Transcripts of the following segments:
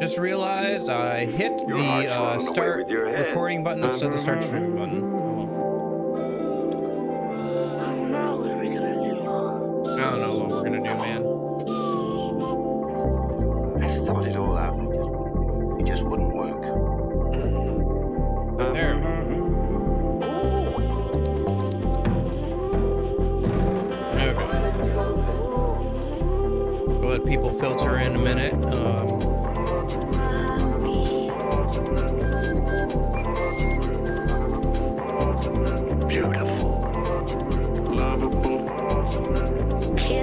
Just realized I hit the start recording button instead of the start streaming button. I don't know what we're gonna do, man. I've thought it all out. It just wouldn't work. There. Okay. We'll let people filter in a minute. Beautiful.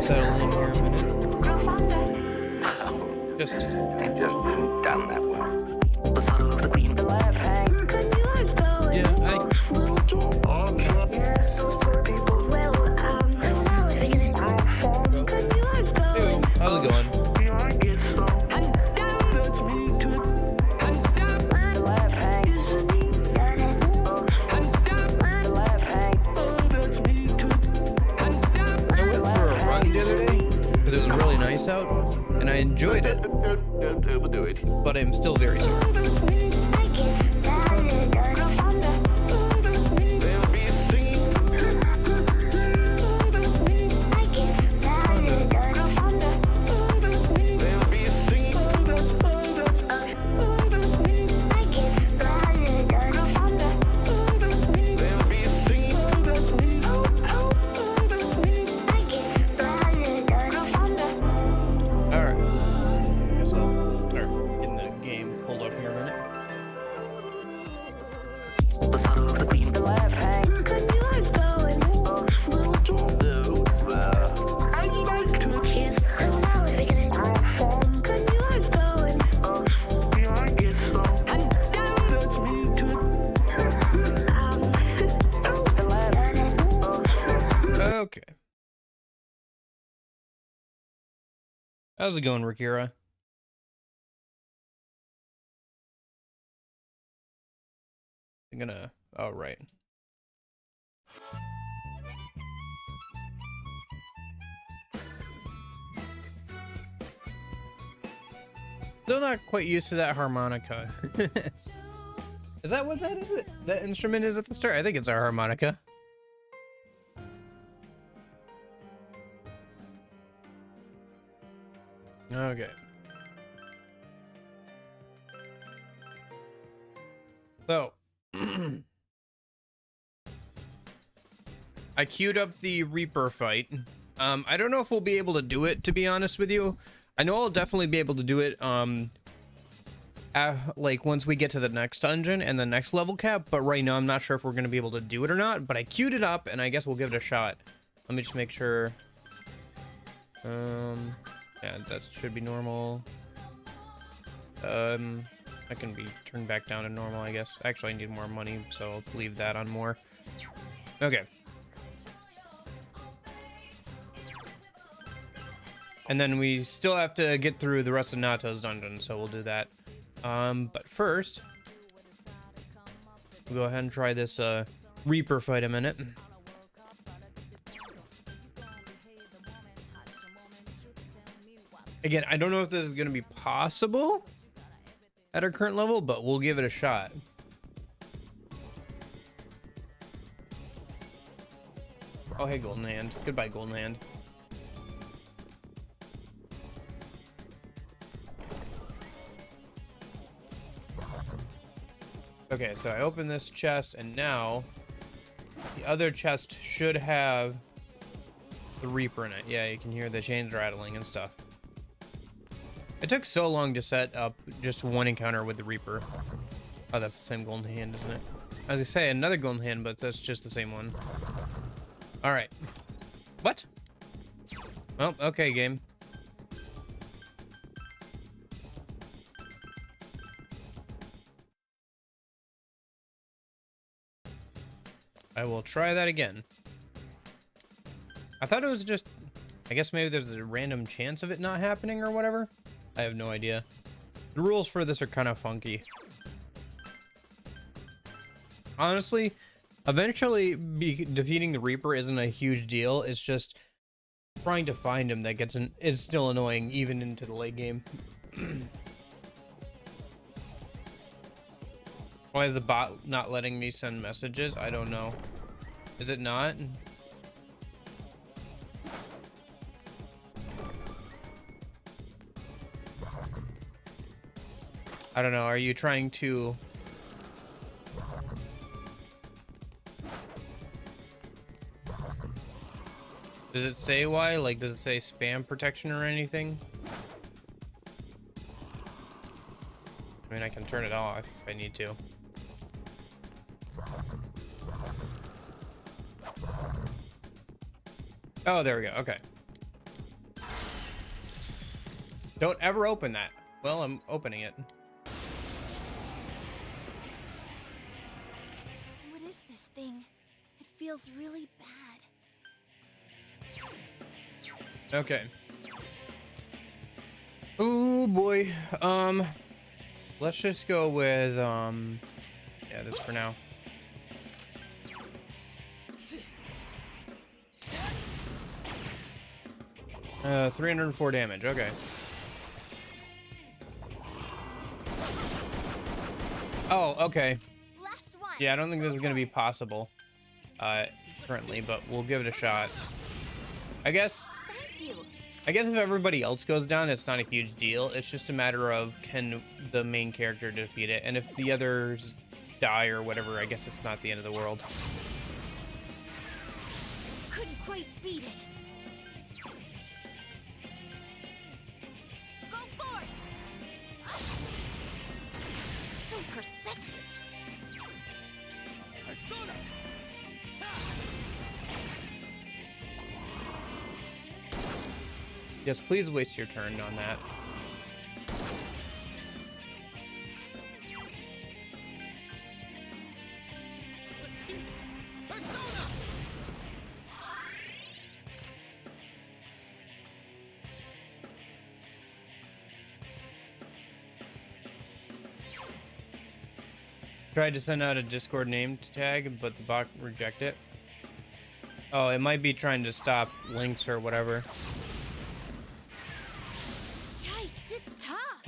Settle in here a minute. It just isn't done that way. Yeah, Hey, how's it going? I went for a run the other day because it was really nice out and I enjoyed it, Don't overdo it. but I'm still very sore. Alright. Guess I'll start getting the game pulled up here a minute. Okay. How's it going, Rakira? I'm gonna... Oh, right. Still not quite used to that harmonica. Is that what that is? That instrument is at the start? I think it's our harmonica. Okay. So, I queued up the Reaper fight. I don't know if we'll be able to do it, to be honest with you. I know I'll definitely be able to do it, like once we get to the next dungeon and the next level cap, but right now I'm not sure if we're going to be able to do it or not, but I queued it up and I guess we'll give it a shot. Let me just make sure. Yeah, that should be normal. I can be turned back down to normal, I guess. Actually, I need more money, so I'll leave that on more. Okay. And then we still have to get through the rest of Nato's dungeon, so we'll do that. But first, we'll go ahead and try this Reaper fight a minute. Again, I don't know if this is going to be possible at our current level, but we'll give it a shot. Oh, hey, Golden Hand. Goodbye, Golden Hand. Okay, so I open this chest, and now the other chest should have the Reaper in it. Yeah, you can hear the chains rattling and stuff. It took so long to set up just one encounter with the Reaper. Oh, that's the same Golden Hand, isn't it? I was gonna say another Golden Hand, but that's just the same one. All right. What? Well, okay, game. I will try that again. I thought it was just... I guess maybe there's a random chance of it not happening or whatever. I have no idea. The rules for this are kind of funky. Honestly, eventually defeating the Reaper isn't a huge deal. It's just trying to find him that is still annoying even into the late game. Why is the bot not letting me send messages? I don't know. Is it not? I don't know. Are you trying to... Does it say why? Like, does it say spam protection or anything? I mean, I can turn it off if I need to. Oh, there we go. Okay. Don't ever open that. Well, I'm opening it. What is this thing? It feels really bad. Okay. Oh boy. Let's just go with yeah, this for now. Uh, 304 damage. Okay. Oh, okay. Last one. Yeah, I don't think this is gonna be possible currently, but we'll give it a shot. I guess if everybody else goes down, it's not a huge deal. It's just a matter of, can the main character defeat it? And if the others die or whatever, I guess it's not the end of the world. Couldn't quite beat it. Go forth. So persistent. Persona. Yes, please waste your turn on that. Let's do this. Persona. Tried to send out a Discord name tag, but the bot rejected it. Oh, it might be trying to stop links or whatever. Yikes, it's tough.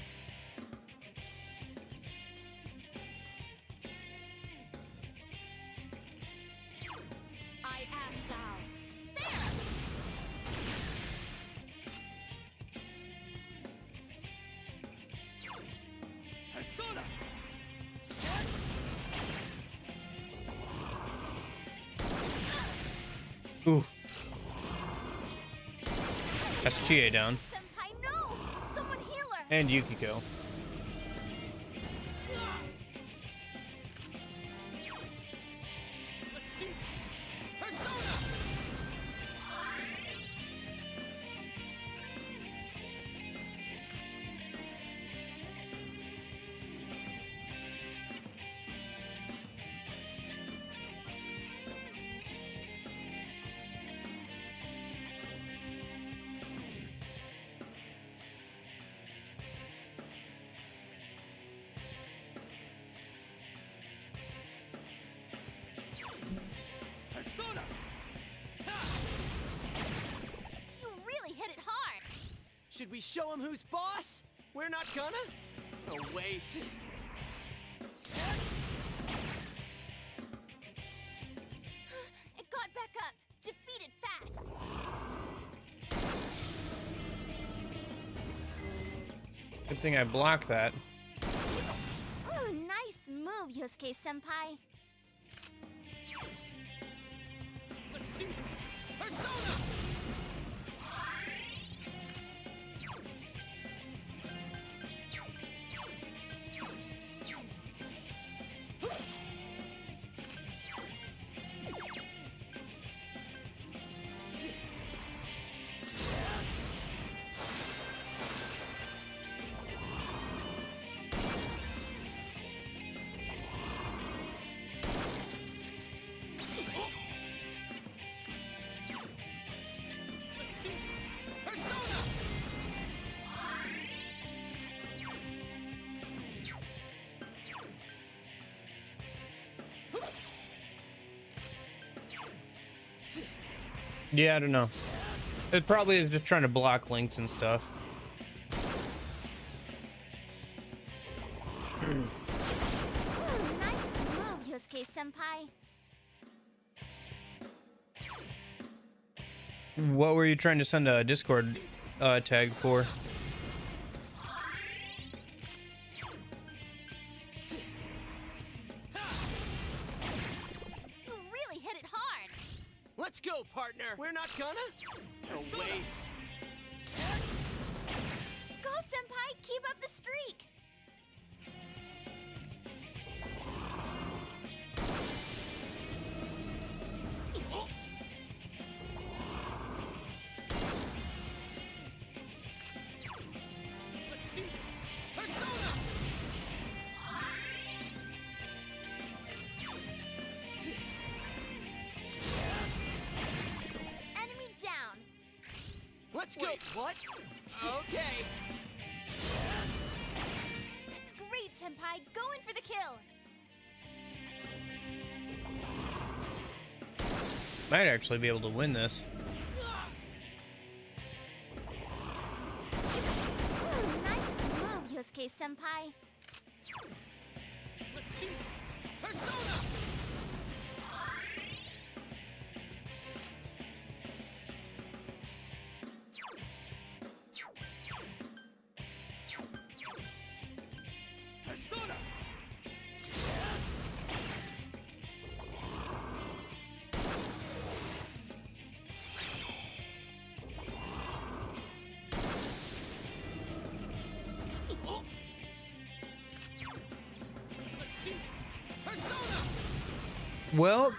I am thou. There. Persona. Oof. That's Chie down. Senpai, no! Someone heal her! And Yukiko. Let's do this. Persona. Persona. You really hit it hard! Should we show him who's boss? We're not gonna? No ways. It got back up! Defeat it fast! Good thing I blocked that. Ooh, nice move, Yosuke-senpai. Let's do this. Persona. Let's do this. Persona. Yeah, I don't know. It probably is just trying to block links and stuff. Ooh, nice Yosuke-senpai. What were you trying to send a Discord tag for? You really hit it hard. Let's go, partner. We're not gonna. No waste. Go, senpai. Keep up the streak. Let's do this. Persona. Enemy down. Let's go. What? Okay. That's great, senpai. Go in for the kill. Might actually be able to win this. Ooh, nice move, Yosuke-senpai. Let's do this. Persona. Persona. Let's do this. Persona. Well,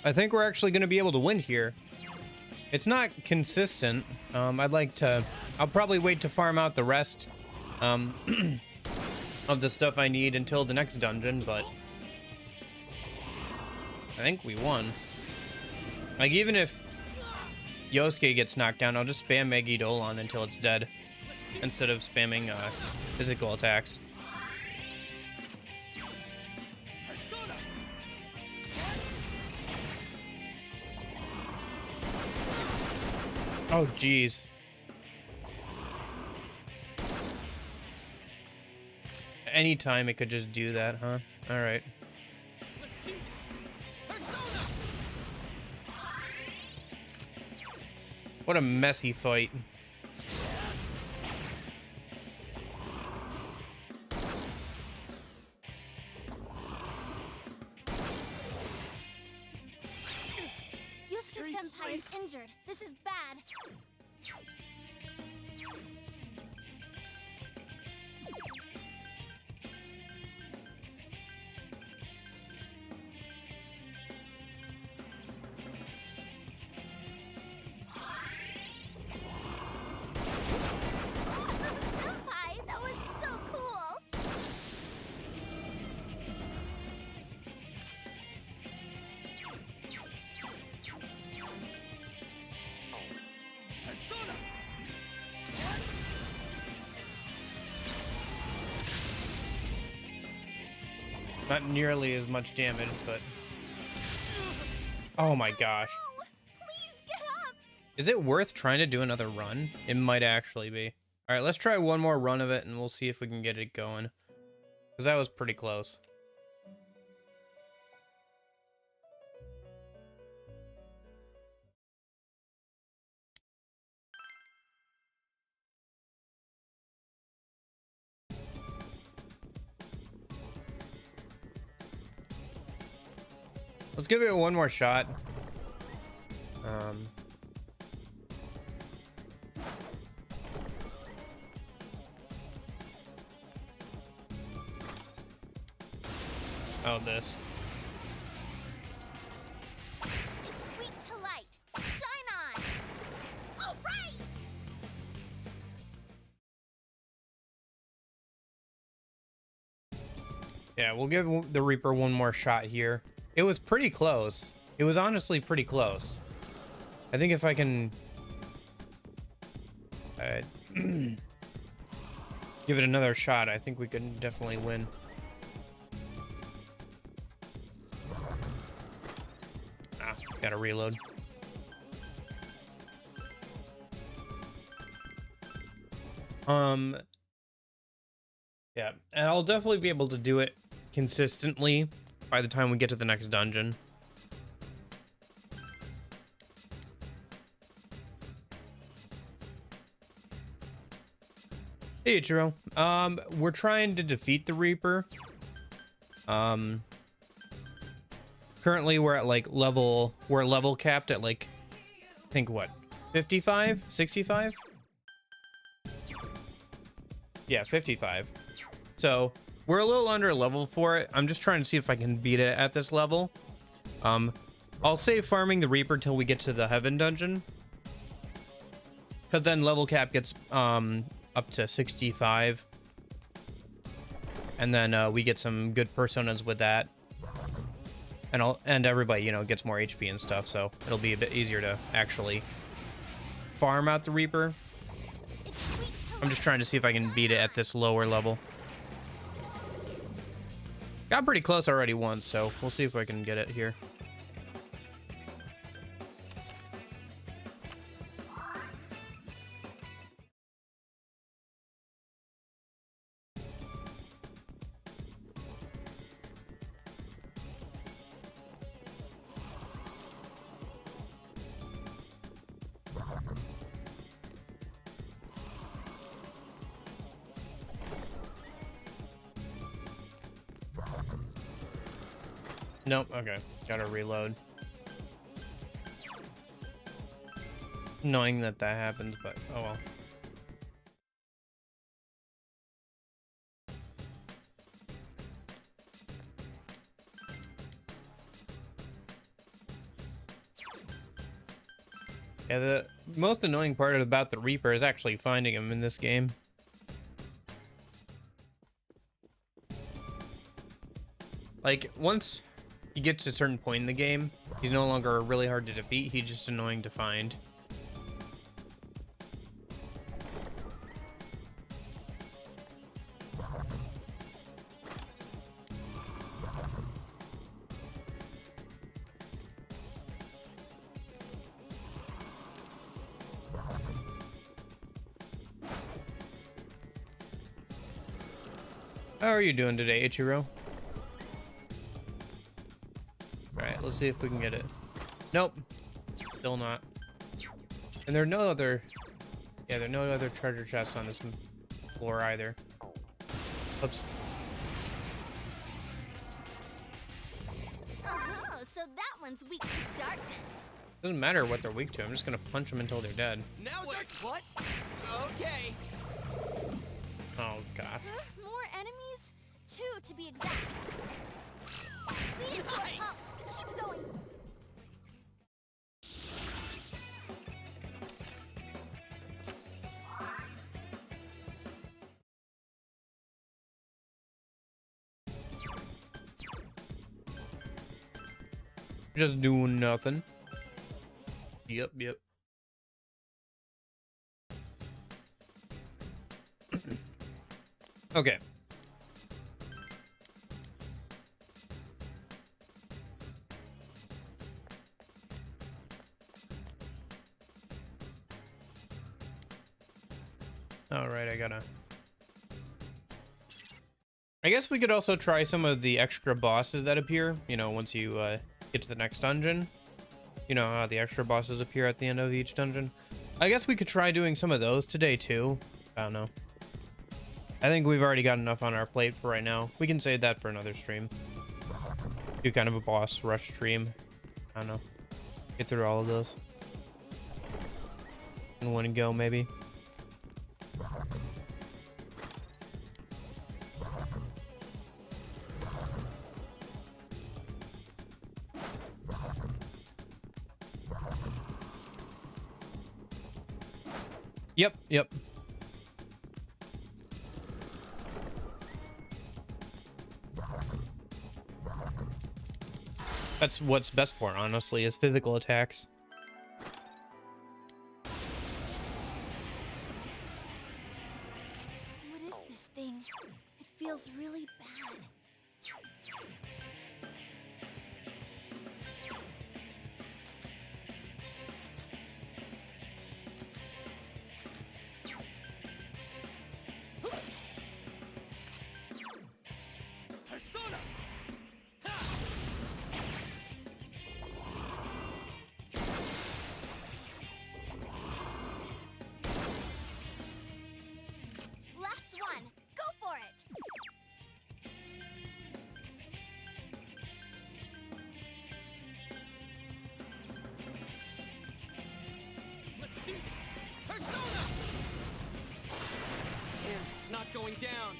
I think we're actually going to be able to win here. It's not consistent. I'll probably wait to farm out the rest of the stuff I need until the next dungeon, but I think we won. Like, even if Yosuke gets knocked down, I'll just spam Megi Dolan until it's dead instead of spamming physical attacks. Persona. Oh, jeez. Anytime it could just do that, huh? All right. Let's do this. Persona. What a messy fight. Yosuke-senpai is injured. This is bad. Senpai, that was so cool. Persona. Not nearly as much damage, but... Oh my gosh. No, please get up. Is it worth trying to do another run? It might actually be. All right, let's try one more run of it, and we'll see if we can get it going. Because that was pretty close. Let's give it one more shot. Oh, this. It's weak to light. Shine on. All right. Yeah, we'll give the Reaper one more shot here. It was pretty close. It was honestly pretty close. I think if I can give it another shot, I think we can definitely win. Ah, gotta reload. Yeah, and I'll definitely be able to do it consistently by the time we get to the next dungeon. Hey, Ichiro. We're trying to defeat the Reaper. Currently we're at like we're level capped at like, I think what, 55, 65? Yeah, 55. So we're a little under level for it. I'm just trying to see if I can beat it at this level. I'll save farming the Reaper till we get to the Heaven dungeon, because then level cap gets up to 65, and then we get some good personas with that, and everybody, you know, gets more HP and stuff, so it'll be a bit easier to actually farm out the Reaper. I'm just trying to see if I can beat it at this lower level. Got pretty close already once, so we'll see if I can get it here. Nope, okay. Gotta reload. Knowing that that happens, but oh well. Yeah, the most annoying part about the Reaper is actually finding him in this game. Like, once you get to a certain point in the game, he's no longer really hard to defeat, he's just annoying to find. How are you doing today, Ichiro? Alright, let's see if we can get it. Nope. Still not. And there are no other... Yeah, there are no other treasure chests on this floor either. Oops. Oh, so that one's weak to darkness. Doesn't matter what they're weak to, I'm just gonna punch them until they're dead. Now's our what? Okay. Oh, God. Huh? More enemies? 2 to be exact. Beat it to a pulp. Keep going. Just doing nothing. Yep. Okay. Alright, I guess we could also try some of the extra bosses that appear, you know, once you get to the next dungeon. You know how the extra bosses appear at the end of each dungeon? I guess we could try doing some of those today too. I don't know. I think we've already got enough on our plate for right now. We can save that for another stream. Do kind of a boss rush stream. I don't know. Get through all of those in one go, maybe. Yep. That's what's best for, honestly, is physical attacks. What is this thing? It feels really bad. Persona! Ha! going down.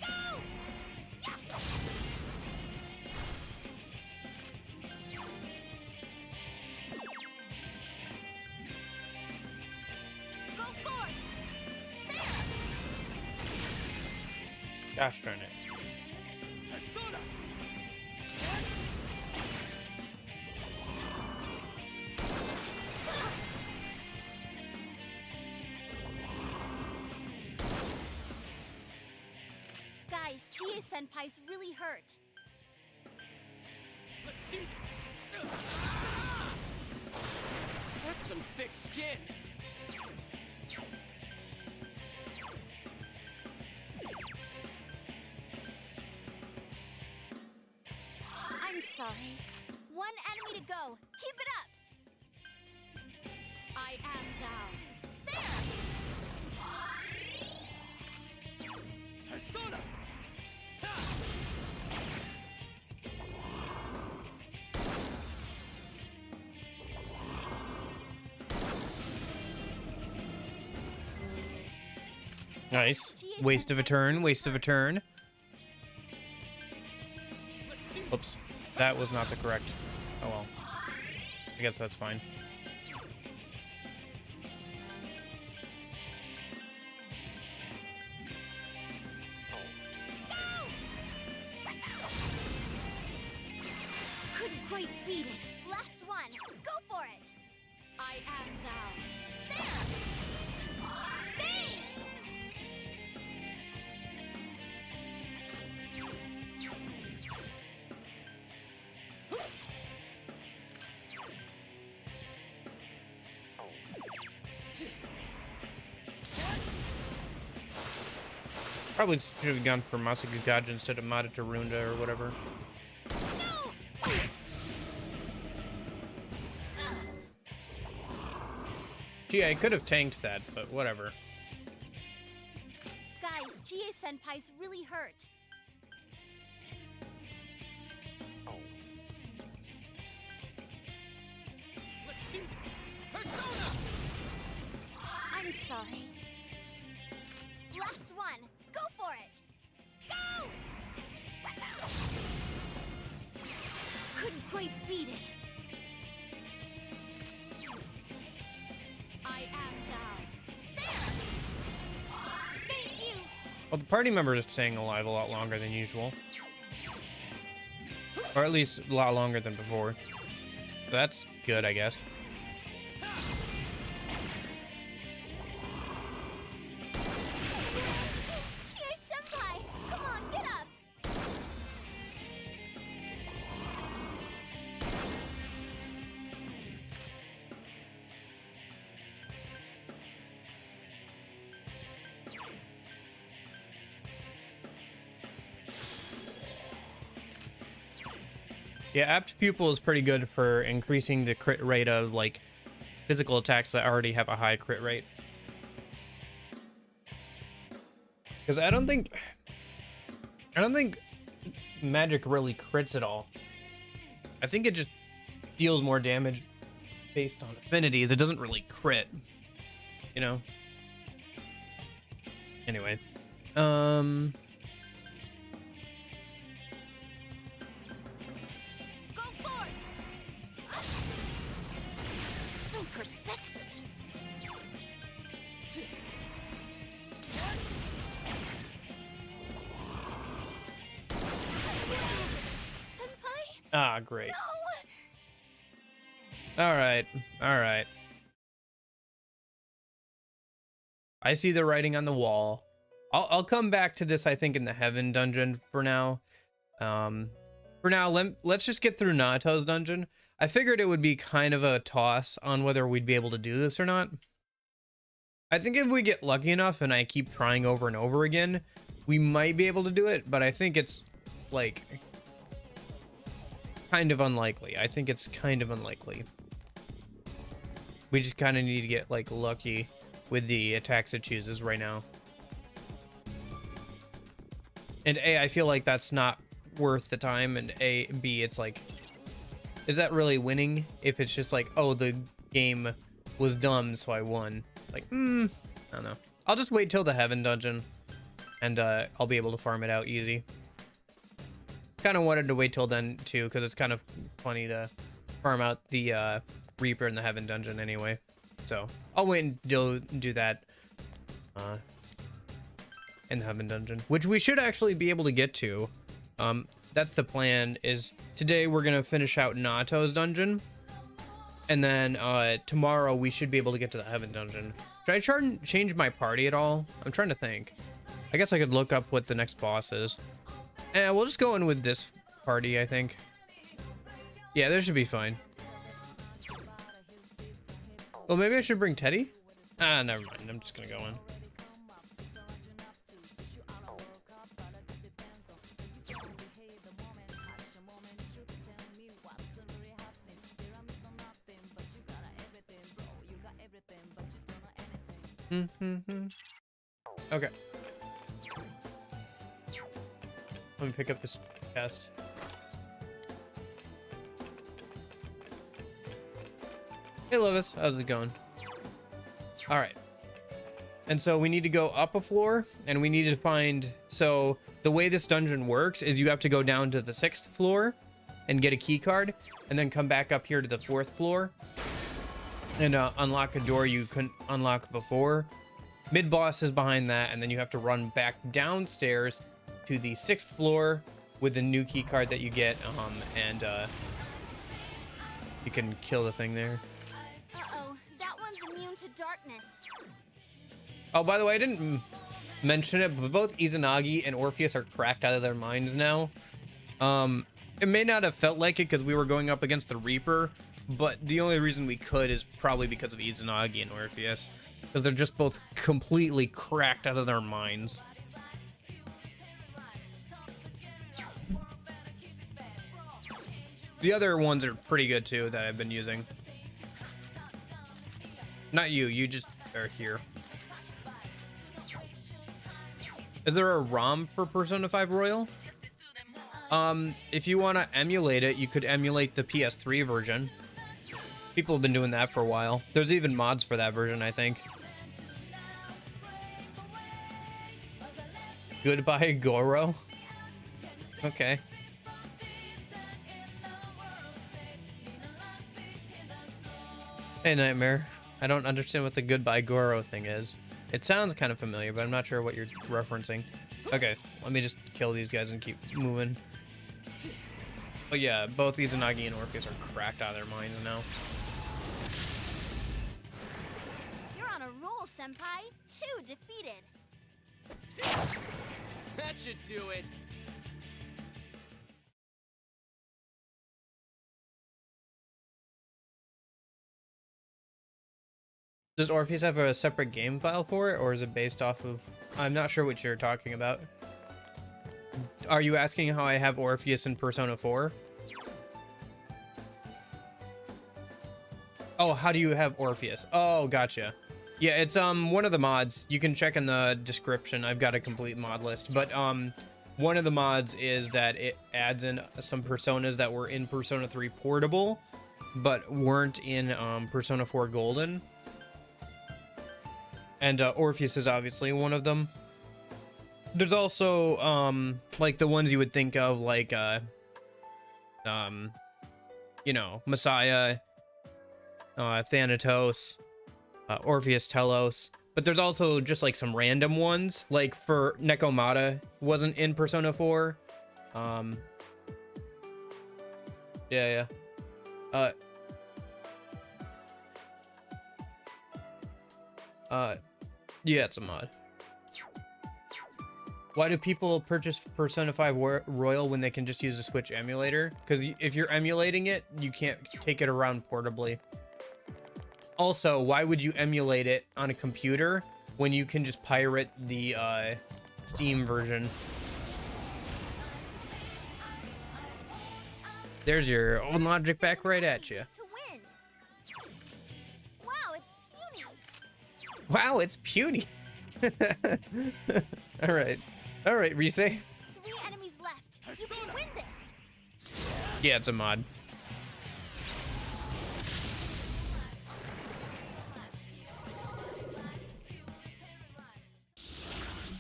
Go! Yeah. Go forth. There. Gosh darn it. Persona. Guys, Chie-senpai's really hurt. Let's do this. That's some thick skin. I'm sorry. One enemy to go. Keep it up. I am thou. There. Persona. Ha! Nice. Waste of a turn. Waste of a turn. Let's do this. Oops. That was not the correct. Oh well. I guess that's fine. Couldn't quite beat it. Last one. Go for it. I am thou. There. Bang! Probably should have gone for Masakukage instead of Mata Tarunda or whatever. No! Gee, I could have tanked that, but whatever. Guys, Chie-senpai's really hurt. Let's do this. Persona. I'm sorry. Last one. Go for it. Go! Couldn't quite beat it. I am thou. There! Thank you! Well, the party member is staying alive a lot longer than usual. Or at least a lot longer than before. So that's good, I guess. Chie-senpai! Come on, get up! Yeah, apt pupil is pretty good for increasing the crit rate of like physical attacks that already have a high crit rate. Because I don't think magic really crits at all. I think it just deals more damage based on affinities. It doesn't really crit, you know. Anyway, Go forth! So persistent. Senpai? ah, great. No! All right, all right. I see the writing on the wall. I'll come back to this, I think, in the Heaven dungeon for now. For now, let's just get through Nato's dungeon. I figured it would be kind of a toss on whether we'd be able to do this or not. I think if we get lucky enough and I keep trying over and over again, we might be able to do it, but I think it's, like, kind of unlikely. I think it's kind of unlikely. We just kind of need to get, like, lucky with the attacks it chooses right now. And A, I feel like that's not worth the time, and B, it's like, is that really winning if it's just like, oh, the game was dumb, so I won? Like, I don't know. I'll just wait till the heaven dungeon, and I'll be able to farm it out easy. Kind of wanted to wait till then too, because it's kind of funny to farm out the Reaper in the heaven dungeon anyway. So I'll wait and do that in the heaven dungeon, which we should actually be able to get to. That's the plan. Is today we're gonna finish out Nato's dungeon, and then tomorrow we should be able to get to the heaven dungeon. Should I try and change my party at all? I'm trying to think. I guess I could look up what the next boss is. We'll just go in with this party, I think. Yeah, this should be fine. Well, maybe I should bring Teddy? Ah, never mind. I'm just gonna go in. Okay. Let me pick up this chest. Hey, Lovis. How's it going? All right. And so we need to go up a floor, and we need to find... So the way this dungeon works is you have to go down to the 6th floor and get a key card, and then come back up here to the 4th floor and unlock a door you couldn't unlock before. Mid-boss is behind that, and then you have to run back downstairs to the 6th floor with the new key card that you get, and you can kill the thing there. Uh-oh, that one's immune to darkness. Oh, by the way, I didn't mention it, but both Izanagi and Orpheus are cracked out of their minds now. It may not have felt like it because we were going up against the Reaper, but the only reason we could is probably because of Izanagi and Orpheus, because they're just both completely cracked out of their minds. The other ones are pretty good too that I've been using. Not you, you just are here. Is there a ROM for Persona 5 Royal? If you want to emulate it, you could emulate the PS3 version. People have been doing that for a while. There's even mods for that version, I think. Goodbye, Goro. Okay. Hey, Nightmare. I don't understand what the Goodbye Goro thing is. It sounds kind of familiar, but I'm not sure what you're referencing. Okay, let me just kill these guys and keep moving. But yeah, both Izanagi and Orpheus are cracked out of their minds now. You're on a roll, Senpai. 2 defeated. That should do it. Does Orpheus have a separate game file for it, or is it based off of... I'm not sure what you're talking about. Are you asking how I have Orpheus in Persona 4? Oh, how do you have Orpheus? Oh, gotcha. Yeah, it's one of the mods. You can check in the description. I've got a complete mod list, but one of the mods is that it adds in some personas that were in Persona 3 Portable, but weren't in Persona 4 Golden. And Orpheus is obviously one of them. There's also like the ones you would think of, like you know, Messiah, Thanatos, Orpheus Telos. But there's also just like some random ones, like for Nekomata wasn't in Persona 4. Yeah. Yeah, it's a mod. Why do people purchase Persona 5 Royal when they can just use the Switch emulator? Because if you're emulating it, you can't take it around portably. Also, why would you emulate it on a computer when you can just pirate the Steam version? There's your old logic back right at you. To win. Wow, it's puny. Wow, it's puny. All right, Rise. 3 enemies left. You can win this. Yeah, it's a mod.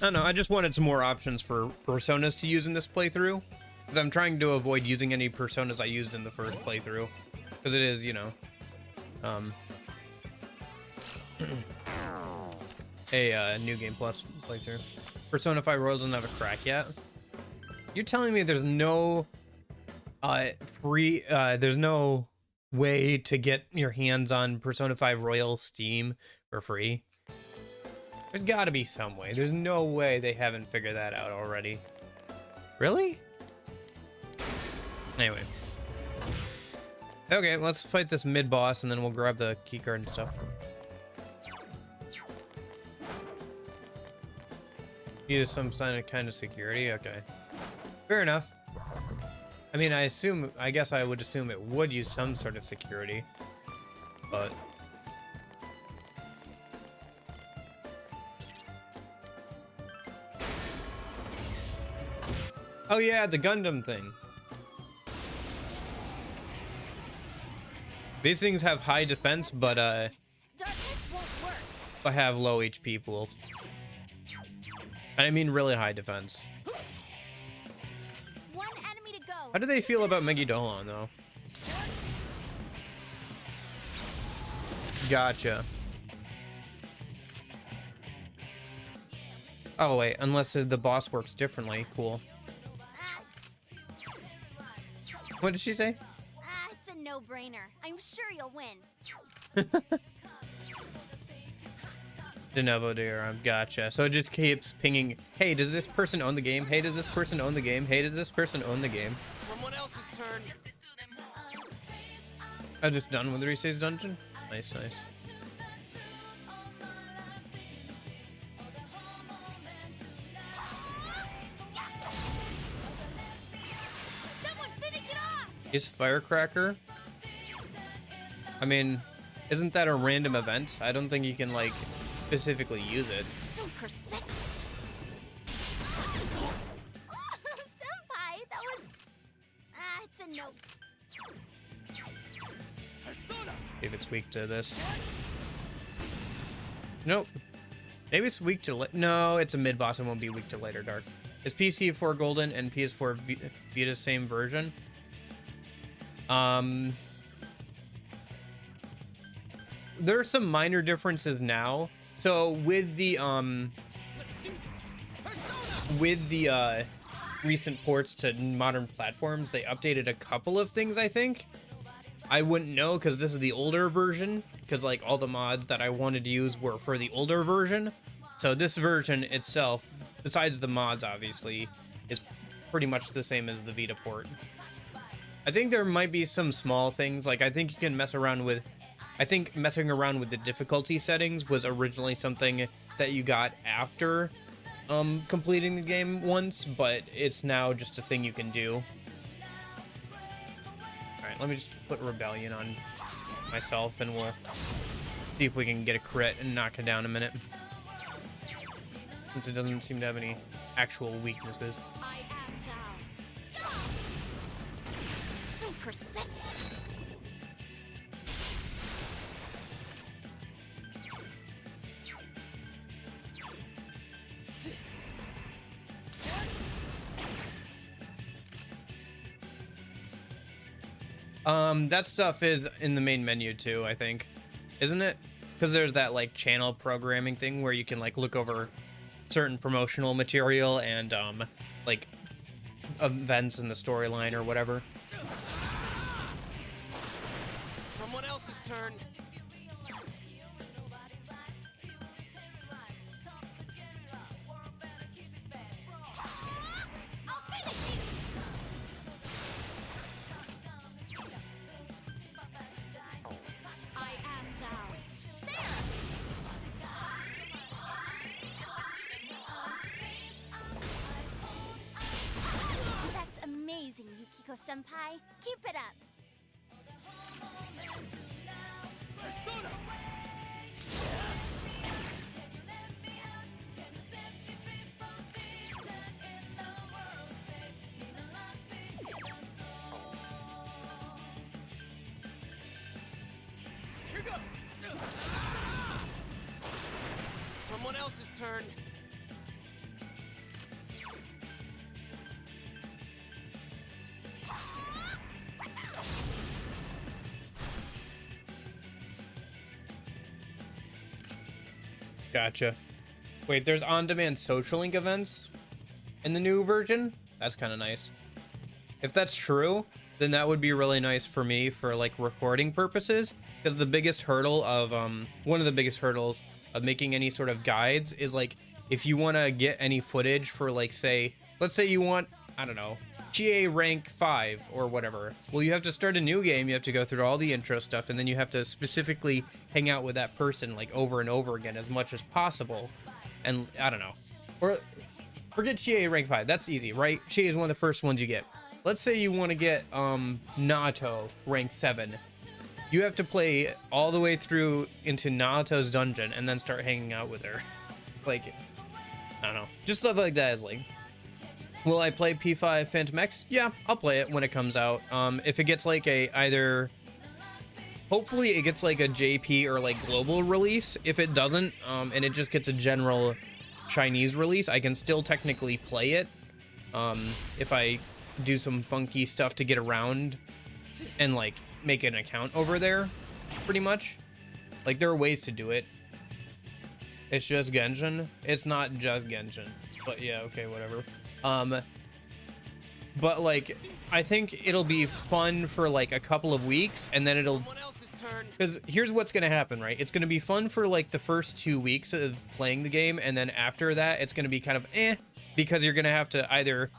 I don't know, I just wanted some more options for personas to use in this playthrough. Because I'm trying to avoid using any personas I used in the first playthrough. Because it is, you know, a New Game Plus playthrough. Persona 5 Royal doesn't have a crack yet. You're telling me there's no there's no way to get your hands on Persona 5 Royal Steam for free? There's got to be some way. There's no way they haven't figured that out already. Really? Anyway. Okay, let's fight this mid-boss, and then we'll grab the keycard and stuff. Use some kind of security? Okay. Fair enough. I mean, I guess I would assume it would use some sort of security. But... oh yeah, the Gundam thing. These things have high defense, but Darkness won't work. but have low HP pools. I mean really high defense. One enemy to go. How do they feel about Megidolon though? Gotcha. Oh wait, unless the boss works differently. Cool. What did she say? It's a no-brainer. I'm sure you'll win. De novo, dear. Gotcha. So it just keeps pinging. Hey, does this person own the game? Hey, does this person own the game? Hey, does this person own the game? Someone else's turn. I'm just done with the Rise's dungeon. Nice, nice. Someone finish it off. Is Firecracker? I mean, isn't that a random event? I don't think you can, like, specifically use it. So persistent. Senpai, that was... it's a no. Persona. If it's weak to this. Nope. Maybe it's weak to... no, it's a mid-boss. It won't be weak to light or dark. Is PC4 Golden and PS4 Vita same version? There are some minor differences now. So with the Let's do this. Persona. with the recent ports to modern platforms, they updated a couple of things, I think. I wouldn't know because this is the older version, because like all the mods that I wanted to use were for the older version. So this version itself, besides the mods obviously, is pretty much the same as the Vita port. I think there might be some small things, like I think you can mess around with... I think messing around with the difficulty settings was originally something that you got after completing the game once, but it's now just a thing you can do. Alright, let me just put Rebellion on myself and we'll see if we can get a crit and knock it down a minute. Since it doesn't seem to have any actual weaknesses. I am thou. So persistent. That stuff is in the main menu too, I think. Isn't it? Because there's that like channel programming thing where you can like look over certain promotional material and like events in the storyline or whatever. Someone else's turn. I'll finish you. I am thou. There. That's amazing, Yukiko-senpai. Keep it up. Persona. Here goes. Someone else's turn. Gotcha. Wait, there's on-demand social link events in the new version? That's kind of nice. If that's true, then that would be really nice for me for like recording purposes, because the biggest hurdle of one of the biggest hurdles of making any sort of guides is like if you want to get any footage for like, say, let's say you want, I don't know, GA rank 5 or whatever. Well, you have to start a new game, you have to go through all the intro stuff, and then you have to specifically hang out with that person like over and over again as much as possible. And I don't know, or forget GA rank 5, that's easy, right? GA is one of the first ones you get. Let's say you want to get Naoto rank 7. You have to play all the way through into Naoto's dungeon and then start hanging out with her. Like, I don't know, just stuff like that is like, will I play P5 Phantom X? Yeah, I'll play it when it comes out. If it gets like a either, hopefully it gets like a JP or like global release. If it doesn't, and it just gets a general Chinese release, I can still technically play it. If I do some funky stuff to get around and like make an account over there, pretty much. Like there are ways to do it. It's just Genshin. It's not just Genshin, but yeah, okay, whatever. But like I think it'll be fun for like a couple of weeks, and then it'll, because here's what's gonna happen, right? It's gonna be fun for like the first 2 weeks of playing the game, and then after that it's gonna be kind of because you're gonna have to either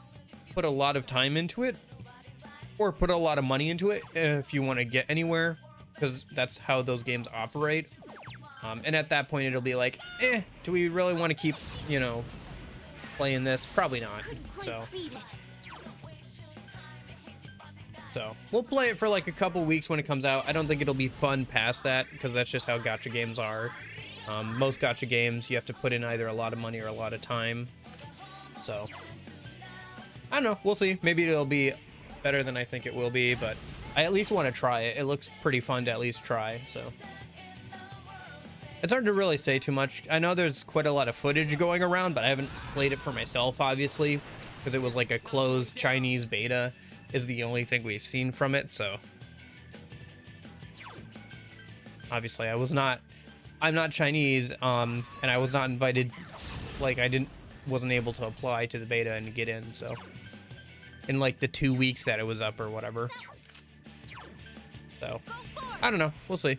put a lot of time into it or put a lot of money into it if you want to get anywhere, because that's how those games operate. And at that point it'll be like, do we really want to keep, you know, playing this? Probably not. So we'll play it for like a couple weeks when it comes out. I don't think it'll be fun past that, because that's just how gacha games are. Most gacha games you have to put in either a lot of money or a lot of time. So I don't know, we'll see. Maybe it'll be better than I think it will be, but I at least want to try it. It looks pretty fun to at least try, so. It's hard to really say too much. I know there's quite a lot of footage going around, but I haven't played it for myself, obviously, because it was like a closed Chinese beta is the only thing we've seen from it, so. Obviously, I'm not Chinese, and I was not invited, like wasn't able to apply to the beta and get in, so. In like the 2 weeks that it was up or whatever. So, I don't know, we'll see.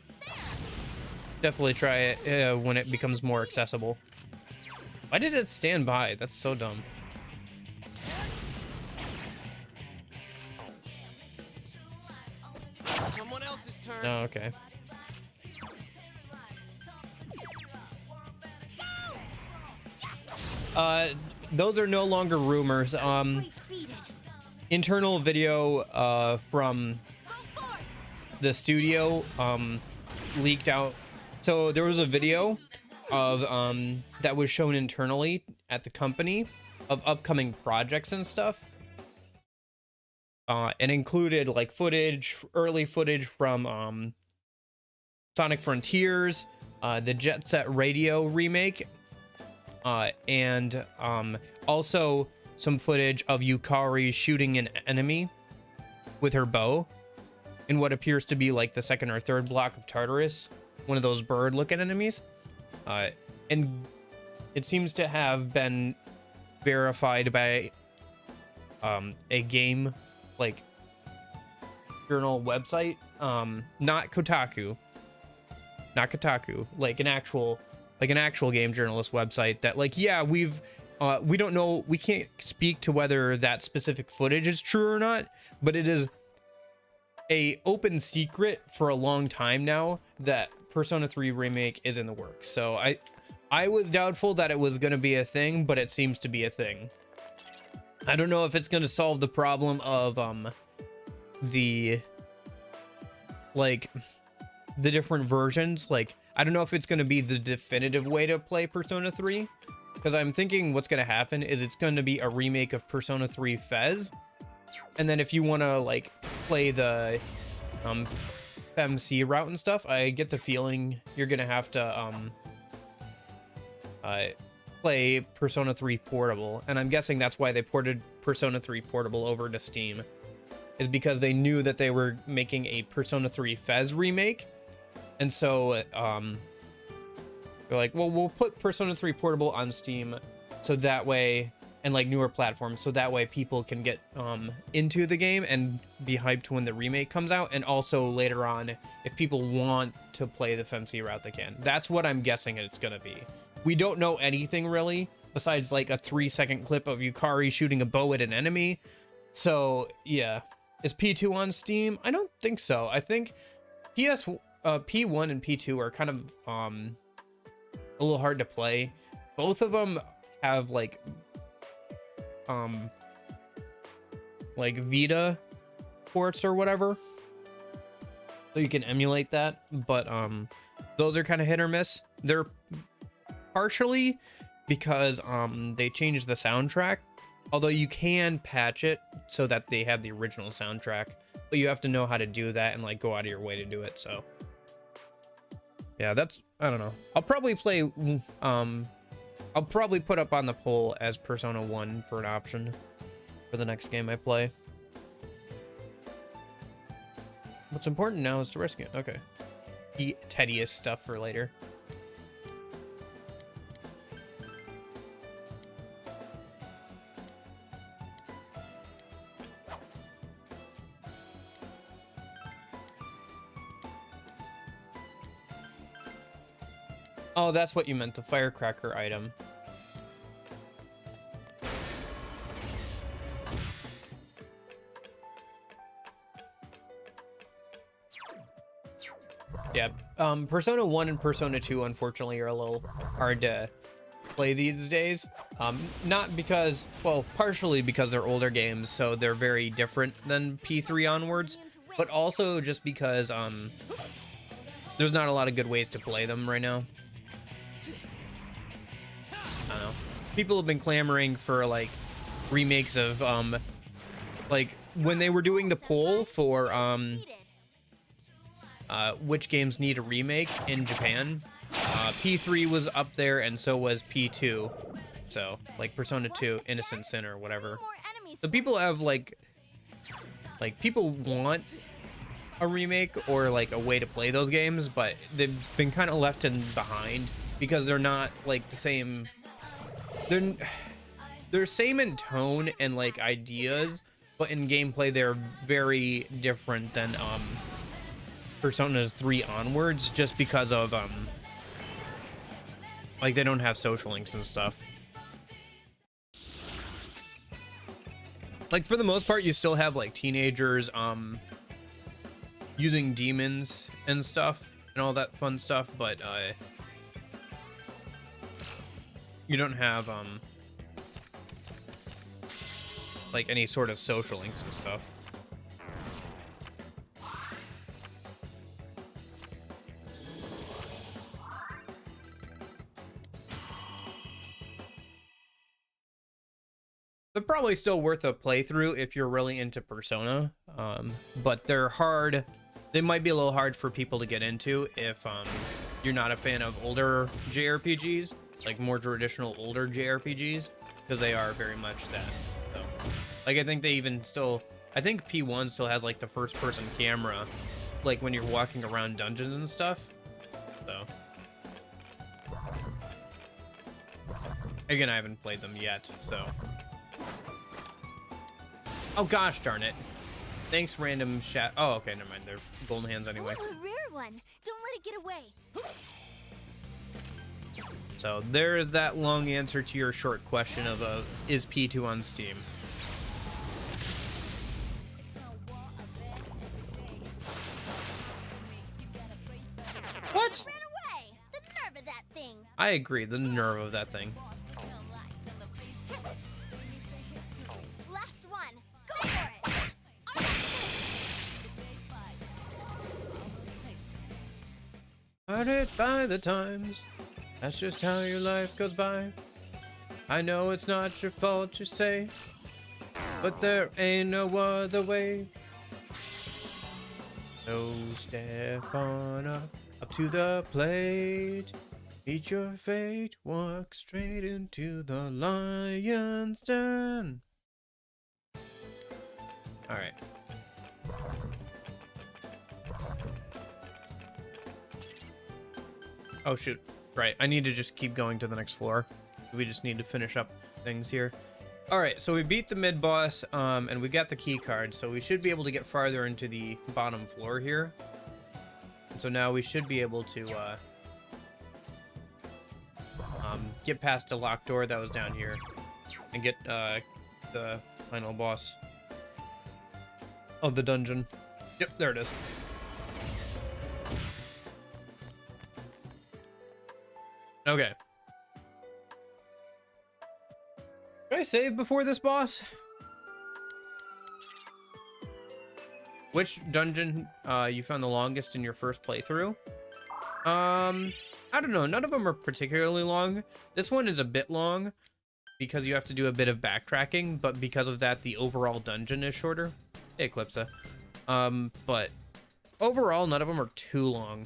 Definitely try it when it becomes more accessible. Why did it stand by? That's so dumb. Someone else's turn. Oh, okay. Those are no longer rumors. Internal video from the studio leaked out. So there was a video of that was shown internally at the company of upcoming projects and stuff. It included like footage, early footage from Sonic Frontiers, the Jet Set Radio remake, and also some footage of Yukari shooting an enemy with her bow in what appears to be like the second or third block of Tartarus, one of those bird-looking enemies. And it seems to have been verified by a game like journal website, not Kotaku, like an actual game journalist website that like, yeah, we don't know, we can't speak to whether that specific footage is true or not, but it is a open secret for a long time now that Persona 3 remake is in the works. So I was doubtful that it was going to be a thing, but it seems to be a thing. I don't know if it's going to solve the problem of the different versions. Like, I don't know if it's going to be the definitive way to play Persona 3, because I'm thinking what's going to happen is it's going to be a remake of Persona 3 Fez, and then if you want to like play the MC route and stuff, I get the feeling you're going to have to play Persona 3 Portable, and I'm guessing that's why they ported Persona 3 Portable over to Steam, is because they knew that they were making a Persona 3 Fez remake, and so They're like, well, we'll put Persona 3 Portable on Steam so that way, and like newer platforms, so that way people can get into the game and be hyped when the remake comes out, and also later on, if people want to play the FMC route, they can. That's what I'm guessing it's gonna be. We don't know anything really, besides like a 3-second clip of Yukari shooting a bow at an enemy. So yeah, is P2 on Steam? I don't think so. I think P1 and P2 are kind of a little hard to play. Both of them have like Vita ports or whatever, so you can emulate that, but those are kind of hit or miss. They're partially because they changed the soundtrack, although you can patch it so that they have the original soundtrack, but you have to know how to do that and like go out of your way to do it. So yeah, that's, I don't know. I'll probably play I'll probably put up on the poll as Persona 1 for an option for the next game I play. What's important now is to risk it. Okay. The tedious stuff for later. Oh, that's what you meant, the firecracker item. Yeah, Persona 1 and Persona 2, unfortunately, are a little hard to play these days. Not because, well, partially because they're older games, so they're very different than P3 onwards, but also just because there's not a lot of good ways to play them right now. I don't know. People have been clamoring for like remakes of like when they were doing the poll for which games need a remake in Japan, P3 was up there and so was P2. So like Persona 2, Innocent Sin or whatever. So people have like people want a remake or like a way to play those games, but they've been kind of left behind because they're not like the same. They're same in tone and like ideas, but in gameplay they're very different than Personas 3 onwards, just because of like they don't have social links and stuff. Like for the most part you still have like teenagers using demons and stuff and all that fun stuff, but you don't have like any sort of social links and stuff. They're probably still worth a playthrough if you're really into Persona, but they're hard. They might be a little hard for people to get into if you're not a fan of older JRPGs, like more traditional older JRPGs, because they are very much that. So, like I think they even still, I think P1 still has like the first person camera, like when you're walking around dungeons and stuff. So again, I haven't played them yet, so. Oh gosh darn it. Thanks, random chat. Oh, okay, never mind. They're golden hands anyway. Oh, a rare one. Don't let it get away. So there's that long answer to your short question of is P2 on Steam? What? Ran away. The nerve of that thing. I agree, the nerve of that thing. Last one. Go for it. Guided by the times. That's just how your life goes by. I know it's not your fault, you say, but there ain't no other way. So step on up to the plate. Meet your fate. Walk straight into the lion's den. All right. Oh shoot. Right, I need to just keep going to the next floor. We just need to finish up things here. All right, so we beat the mid boss, and we got the key card, so we should be able to get farther into the bottom floor here. And so now we should be able to get past the locked door that was down here and get the final boss of the dungeon. Yep, there it is. Okay. Did I save before this boss? Which dungeon you found the longest in your first playthrough? I don't know. None of them are particularly long. This one is a bit long because you have to do a bit of backtracking, but because of that, the overall dungeon is shorter. Hey, Eclipsa. But overall, none of them are too long.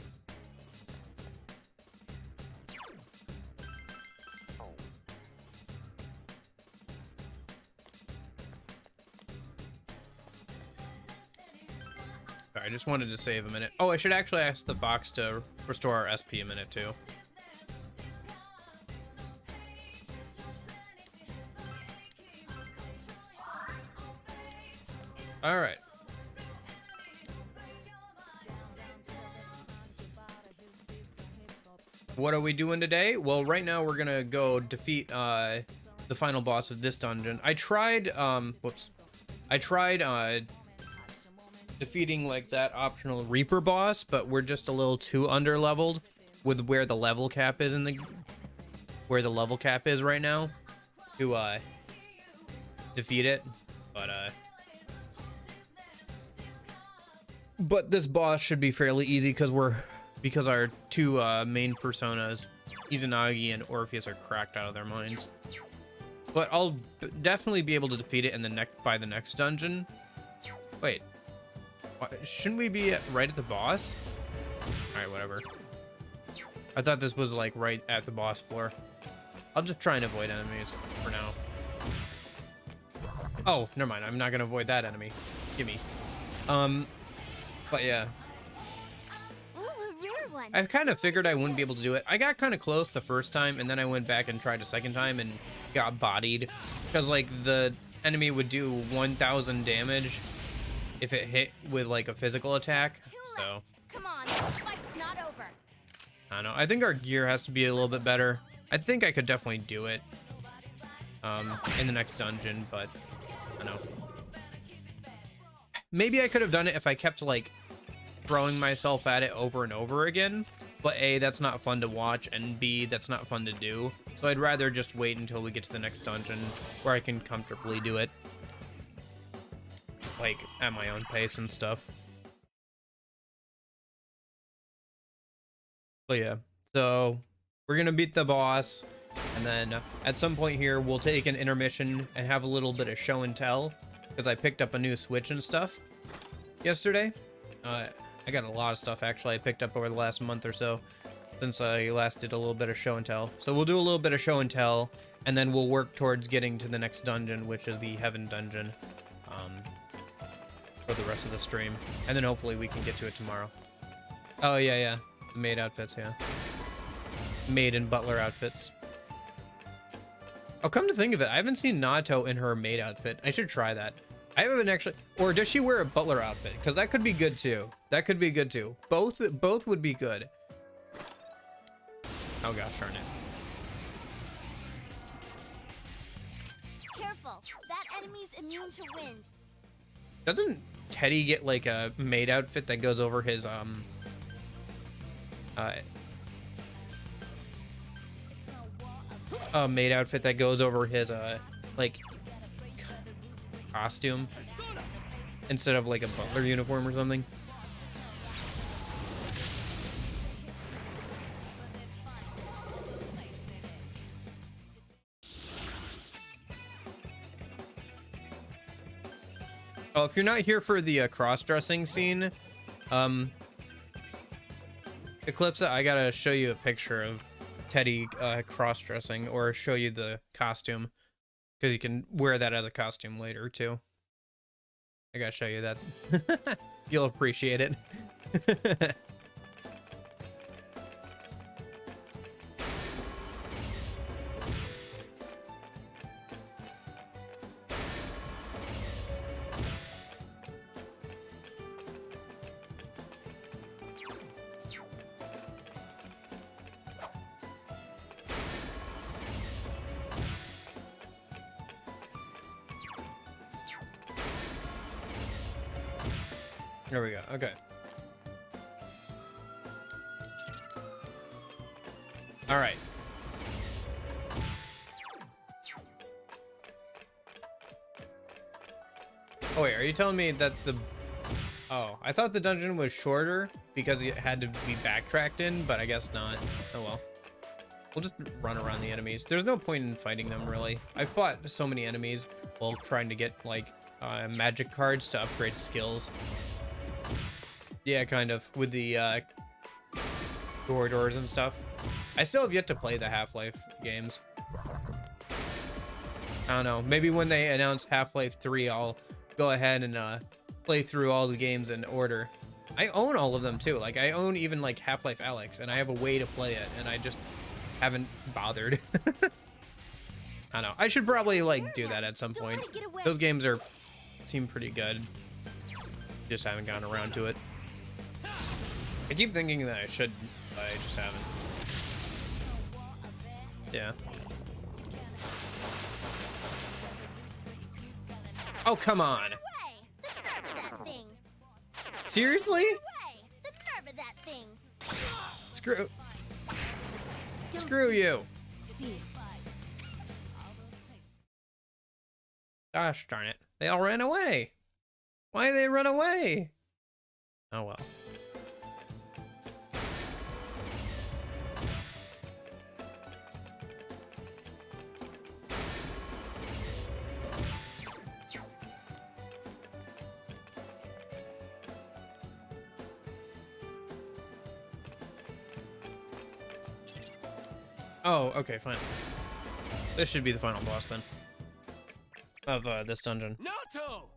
I just wanted to save a minute. Oh, I should actually ask the box to restore our SP a minute too. All right. What are we doing today? Well, right now we're gonna go defeat the final boss of this dungeon. I tried defeating like that optional Reaper boss, but we're just a little too underleveled with where the level cap is right now to defeat it. But this boss should be fairly easy because our two main personas, Izanagi and Orpheus, are cracked out of their minds. But I'll definitely be able to defeat it in by the next dungeon. Wait. Shouldn't we be right at the boss? Alright, whatever. I thought this was like right at the boss floor. I'll just try and avoid enemies for now. Oh, never mind. I'm not gonna avoid that enemy. Gimme. But yeah. Ooh, a rare one. I kind of figured I wouldn't be able to do it. I got kind of close the first time, and then I went back and tried a second time and got bodied. Because like the enemy would do 1,000 damage if it hit with like a physical attack. So Come on, this fight's not over. I don't know. I think our gear has to be a little bit better. I think I could definitely do it in the next dungeon, but I don't know. Maybe I could have done it if I kept like throwing myself at it over and over again, but A, that's not fun to watch, and B, that's not fun to do. So I'd rather just wait until we get to the next dungeon where I can comfortably do it, like at my own pace and stuff. But yeah, so we're gonna beat the boss, and then at some point here we'll take an intermission and have a little bit of show and tell, because I picked up a new Switch and stuff yesterday. I got a lot of stuff actually I picked up over the last month or so since I last did a little bit of show and tell. So we'll do a little bit of show and tell, and then we'll work towards getting to the next dungeon, which is the Heaven dungeon, for the rest of the stream, and then hopefully we can get to it tomorrow. Oh yeah, the maid outfits, yeah, maid and butler outfits. Oh, come to think of it, I haven't seen Nato in her maid outfit. I should try that. I haven't actually, or does she wear a butler outfit? Because that could be good too. That could be good too. Both would be good. Oh gosh, darn it. Careful, that enemy's immune to wind. Doesn't Teddy get like a maid outfit that goes over his maid outfit that goes over his like costume instead of like a butler uniform or something? Oh, if you're not here for the cross-dressing scene, Eclipse, I gotta show you a picture of Teddy cross-dressing, or show you the costume, because you can wear that as a costume later too. I gotta show you that. You'll appreciate it. There we go. Okay. All right. Oh wait, are you telling me that the... Oh, I thought the dungeon was shorter because it had to be backtracked in, but I guess not. Oh well. We'll just run around the enemies. There's no point in fighting them, really. I fought so many enemies while trying to get, like, magic cards to upgrade skills. Yeah, kind of. With the, corridors and stuff. I still have yet to play the Half-Life games. I don't know. Maybe when they announce Half-Life 3, I'll go ahead and, play through all the games in order. I own all of them, too. Like, I own even, like, Half-Life Alyx, and I have a way to play it, and I just... haven't bothered. I don't know. I should probably like do that at some point. Those games seem pretty good. Just haven't gotten around to it. I keep thinking that I should, but I just haven't. Yeah. Oh, come on. The nerve of that thing. Seriously? The nerve of that thing. Screw you. Gosh darn it. They all ran away. Why did they run away? Oh well. Oh, okay, fine. This should be the final boss then. Of this dungeon. Naoto!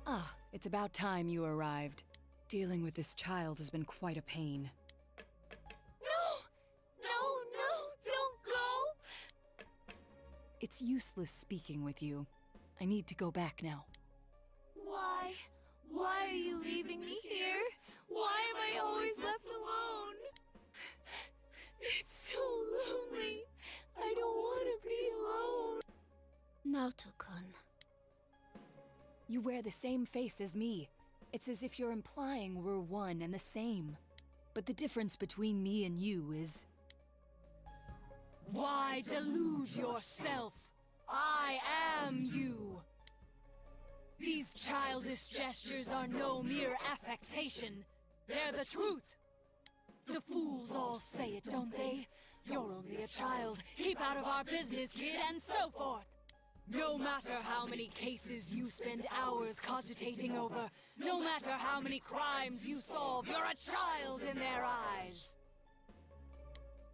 Ah, it's about time you arrived. Dealing with this child has been quite a pain. No, don't go! It's useless speaking with you. I need to go back now. Why? Why are you leaving me here? Why am I always left alone? It's so lonely. I don't want to be alone. Naoto-kun. You wear the same face as me. It's as if you're implying we're one and the same. But the difference between me and you is... Why delude yourself? I am you. These childish gestures are no mere affectation. They're the truth. The fools all say it, don't they? You're only a child. Keep out of our business, kid, and so forth. No matter how many cases you spend hours cogitating over, no matter how many crimes you solve, you're a child in their eyes.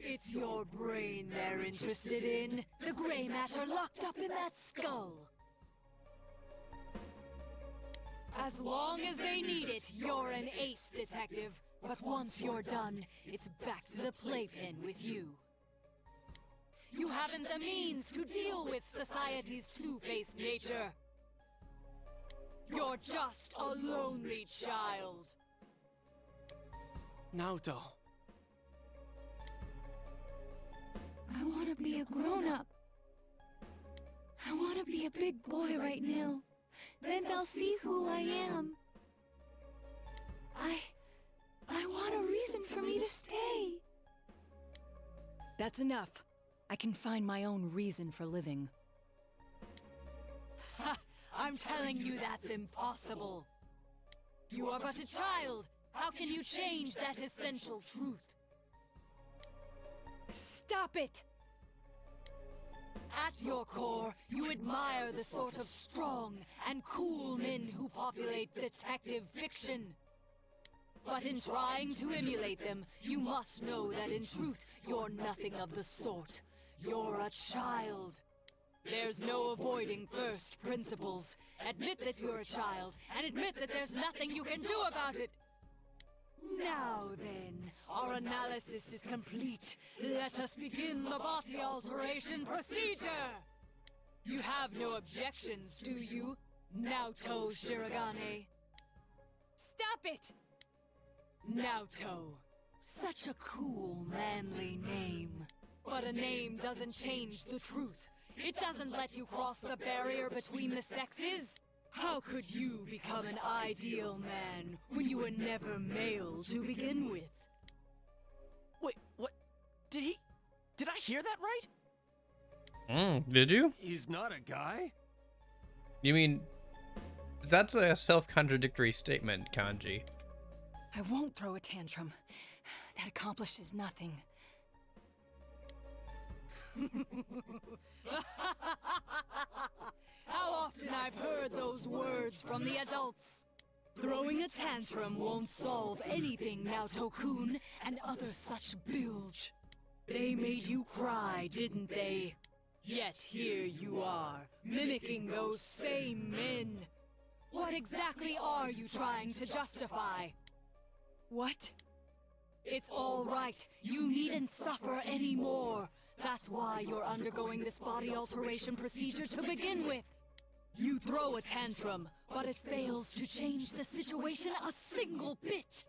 It's your brain they're interested in. The gray matter locked up in that skull. As long as they need it, you're an ace detective. But once you're done, it's back to the playpen with you. You haven't the means to deal with society's two-faced nature. You're just a lonely child. Naoto. I want to be a grown-up. I want to be a big boy right now. Then they'll see who I am. I want a reason for me to stay. That's enough. I can find my own reason for living. Ha! I'm telling you that's impossible. You are but a child. How can you change that essential truth? Stop it! At your core, you admire the sort of strong and cool men who populate detective fiction. But in trying to emulate them, you must know that in truth, you're nothing of the sort. You're a child. There's no avoiding first principles. Admit that you're a child, and admit that there's nothing you can do about it. Now then, our analysis is complete. Let us begin the body alteration procedure! You have no objections, do you? Naoto Shirogane. Stop it! Naoto. Such a cool, manly name. But a name doesn't change the truth. It doesn't let you cross the barrier between the sexes. How could you become an ideal man when you were never male to begin with? Wait, what? Did I hear that right? Did you? He's not a guy? You mean, that's a self-contradictory statement, Kanji. I won't throw a tantrum. That accomplishes nothing. How often I've heard those words from the adults. Throwing a tantrum won't solve anything, Naoto-kun and other such bilge. They made you cry, didn't they? Yet here you are, mimicking those same men. What exactly are you trying to justify? What? It's all right. You needn't suffer anymore. That's why you're undergoing this body alteration procedure to begin with. You throw a tantrum, but it fails to change the situation a single bit.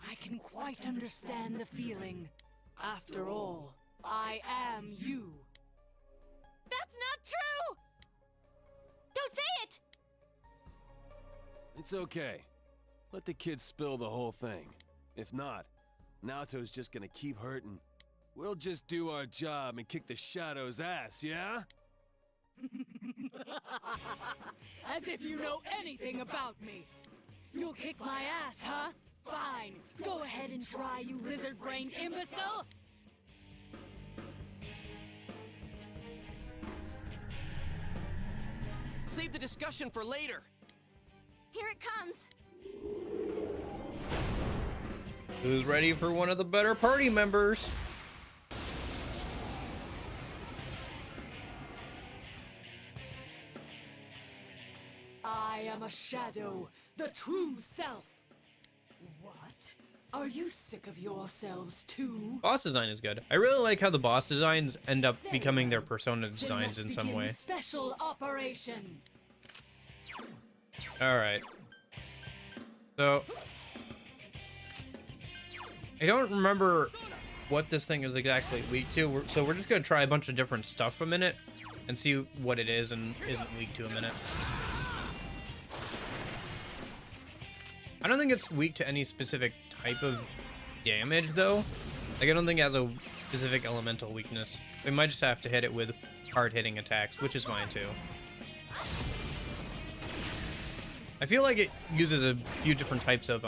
I can quite understand the feeling. After all, I am you. That's not true! Don't say it! It's okay. Let the kid spill the whole thing. If not, Naoto's just gonna keep hurting. We'll just do our job and kick the Shadow's ass, yeah? As if you know anything about me. You'll kick my ass, huh? Fine. Go ahead and try, you lizard-brained imbecile! Save the discussion for later. Here it comes. Who's ready for one of the better party members? I am a shadow, the true self. What? Are you sick of yourselves too? Boss design is good. I really like how the boss designs end up Very becoming their well. persona Then designs let's in some begin way. the special operation. Alright. So, I don't remember what this thing is exactly weak to, so we're just gonna try a bunch of different stuff a minute and see what it is and isn't weak to a minute. I don't think it's weak to any specific type of damage, though. Like, I don't think it has a specific elemental weakness. We might just have to hit it with hard-hitting attacks, which is fine, too. I feel like it uses a few different types of,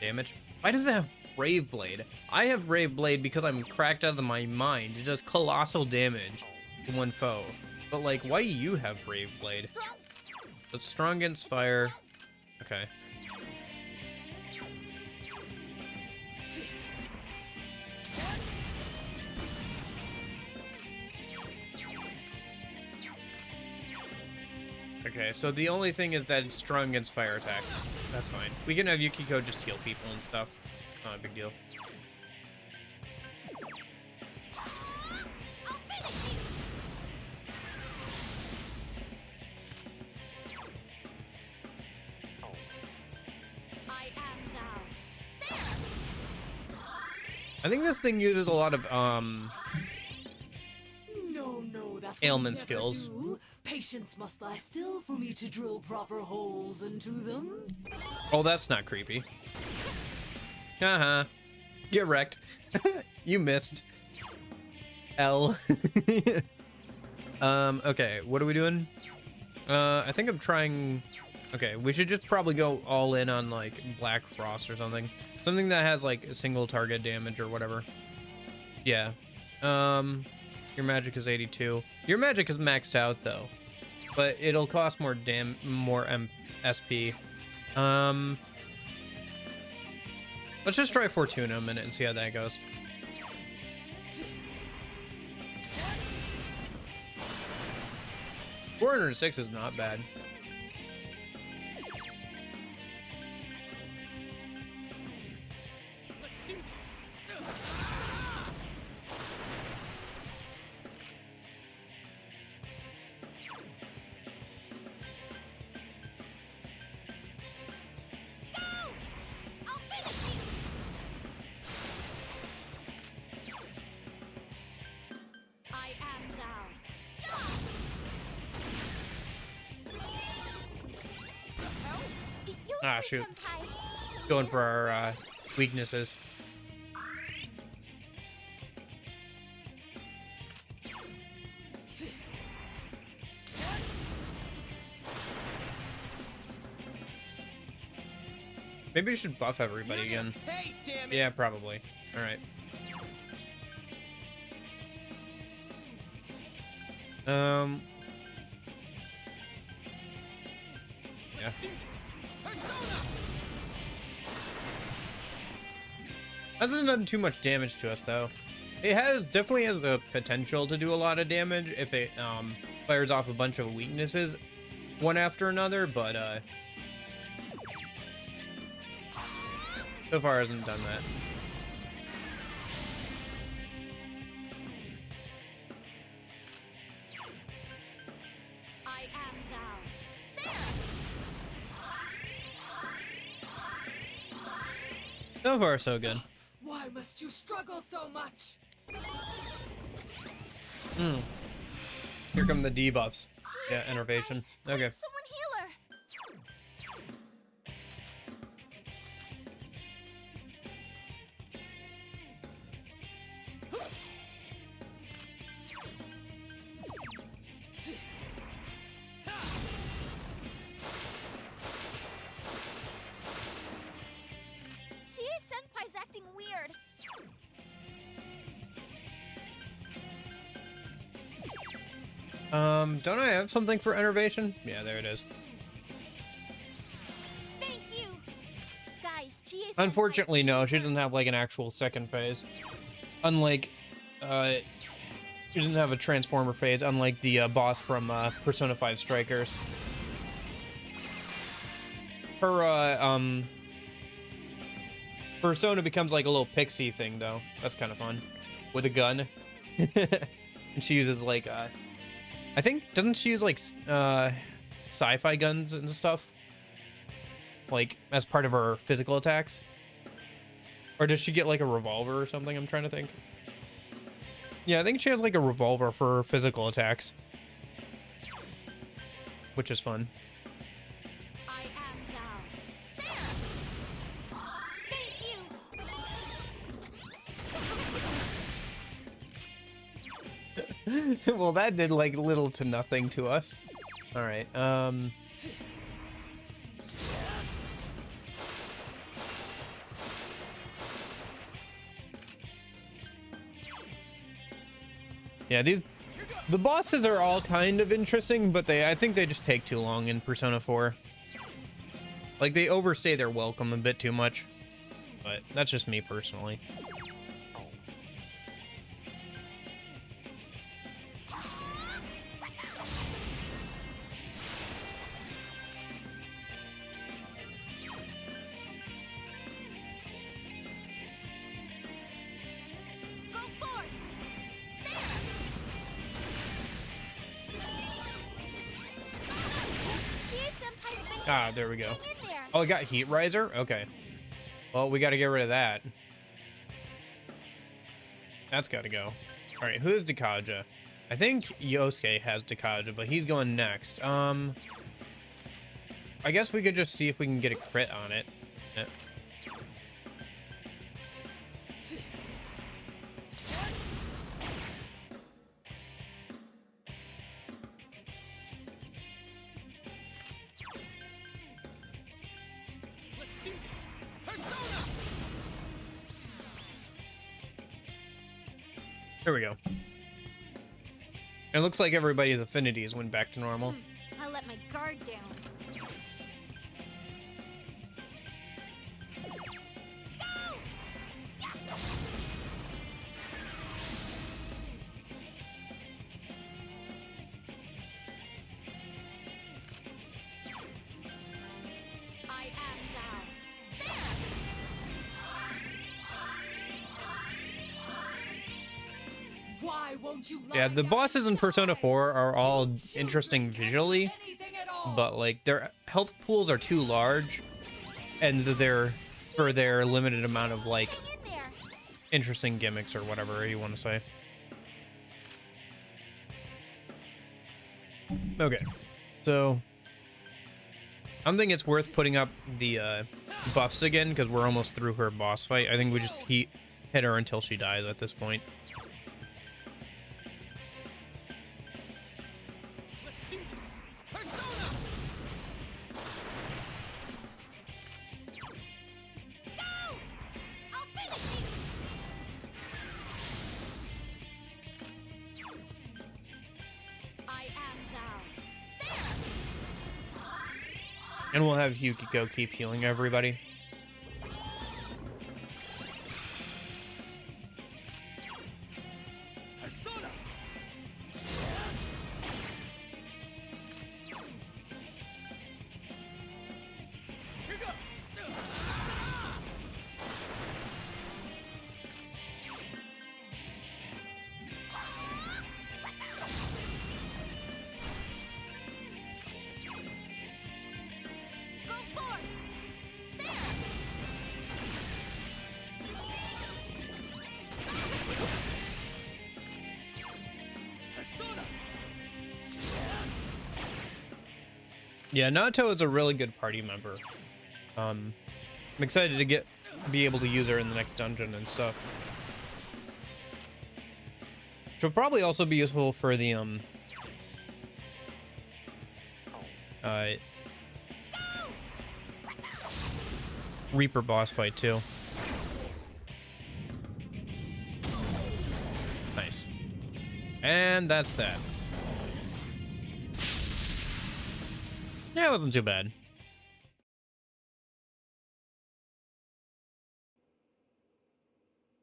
damage. Why does it have Brave Blade? I have Brave Blade because I'm cracked out of my mind. It does colossal damage to one foe. But, like, why do you have Brave Blade? It's strong against fire. Okay. Okay, so the only thing is that it's strong against fire attack. That's fine. We can have Yukiko just heal people and stuff. Not a big deal. I'll finish you! I am now. There! I think this thing uses a lot of, No, that will ailment never skills. do. Patience must lie still for me to drill proper holes into them. Oh, that's not creepy. Uh-huh. Get wrecked. You missed. L. Okay, what are we doing? I think I'm trying... Okay, we should just probably go all in on, like, Black Frost or something. Something that has, like, a single target damage or whatever. Yeah. Your magic is 82. Your magic is maxed out, though. But it'll cost more SP. Let's just try Fortuna a minute and see how that goes. $406 is not bad. Let's do this. Go! I'll finish you! I am thou. Ah, me, shoot. Senpai. Going for our weaknesses. Maybe we should buff everybody again. Hey, damn it! Yeah, probably. All right. Yeah. Let's do this. Persona! Hasn't done too much damage to us though. It definitely has the potential to do a lot of damage if it fires off a bunch of weaknesses one after another, but so far hasn't done that. I am thou. So far so good. Why must you struggle so much? Here come the debuffs. Yeah, Jeez, innervation. Senpai, Okay. someone healer. Chie-senpai's acting weird. Don't I have something for innervation? Yeah, there it is. Thank you. Guys, Chie-senpai's Unfortunately, no, she doesn't have like an actual second phase. Unlike, she doesn't have a transformer phase, unlike the boss from Persona 5 Strikers. Her, Persona becomes like a little pixie thing, though. That's kind of fun. With a gun. And she uses like, I think, doesn't she use like, sci-fi guns and stuff? Like, as part of her physical attacks? Or does she get like a revolver or something? I'm trying to think. Yeah, I think she has like a revolver for physical attacks. Which is fun. I am thou. Thank you. Well, that did like little to nothing to us. All right. Yeah, the bosses are all kind of interesting, but I think they just take too long in Persona 4. Like they overstay their welcome a bit too much. But that's just me personally. Go forth. Chie-senpai's been Ah, there we go. hanging in there. Oh, I got Heat Riser? Okay. Well, we got to get rid of that. That's got to go. All right, who's Dekaja? I think Yosuke has Dekaja, but he's going next. I guess we could just see if we can get a crit on it. Yeah. Let's do this. Persona! There we go. It looks like everybody's affinities went back to normal. I let my guard down. Go! I am thou. Why won't you Yeah, lie the down bosses in and Persona die? 4 are all Don't you interesting regret visually, anything at all? but like their health pools are too large, and they're for their limited amount of like Hang in there. interesting gimmicks or whatever you want to say. Okay, so I don't think it's worth putting up the buffs again because we're almost through her boss fight. I think we just hit her until she dies at this point. Let's do this. Persona! Go! I'll finish you! I am thou. There! And we'll have Yukiko keep healing everybody. Persona! Here you go! Go forth! There! Persona! Yeah, Nato is a really good party member. I'm excited to be able to use her in the next dungeon and stuff. She'll probably also be useful for the Reaper boss fight too. Nice. And that's that. Yeah, it wasn't too bad.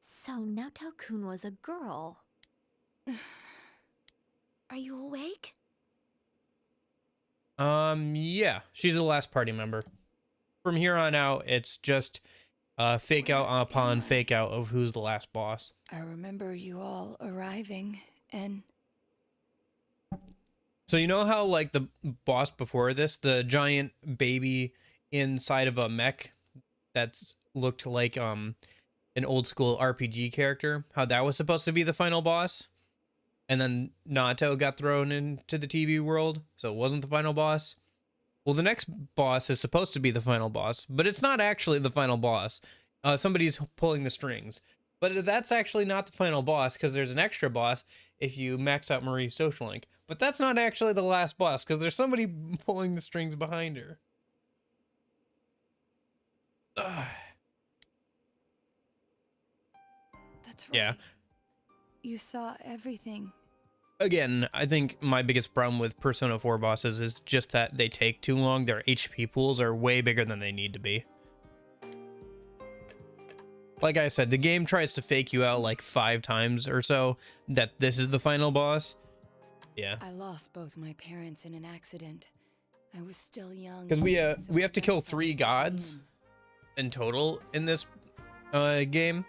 So Naoto-kun was a girl. Are you awake? Yeah, she's the last party member. From here on out, it's just fake out upon fake out of who's the last boss. I remember you all arriving, and So you know how like the boss before this, the giant baby inside of a mech that's looked like an old school RPG character, how that was supposed to be the final boss? And then Nato got thrown into the TV world, so it wasn't the final boss. Well, the next boss is supposed to be the final boss, but it's not actually the final boss. Somebody's pulling the strings. But that's actually not the final boss, because there's an extra boss if you max out Marie's social link. But that's not actually the last boss, because there's somebody pulling the strings behind her. Ugh. that's right. Yeah. You saw everything. Again, I think my biggest problem with Persona 4 bosses is just that they take too long. Their HP pools are way bigger than they need to be. Like I said, the game tries to fake you out like 5 times or so that this is the final boss. Yeah. I lost both my parents in an accident. I was still young. Because we so have to I kill never 3 thought gods in total in this game.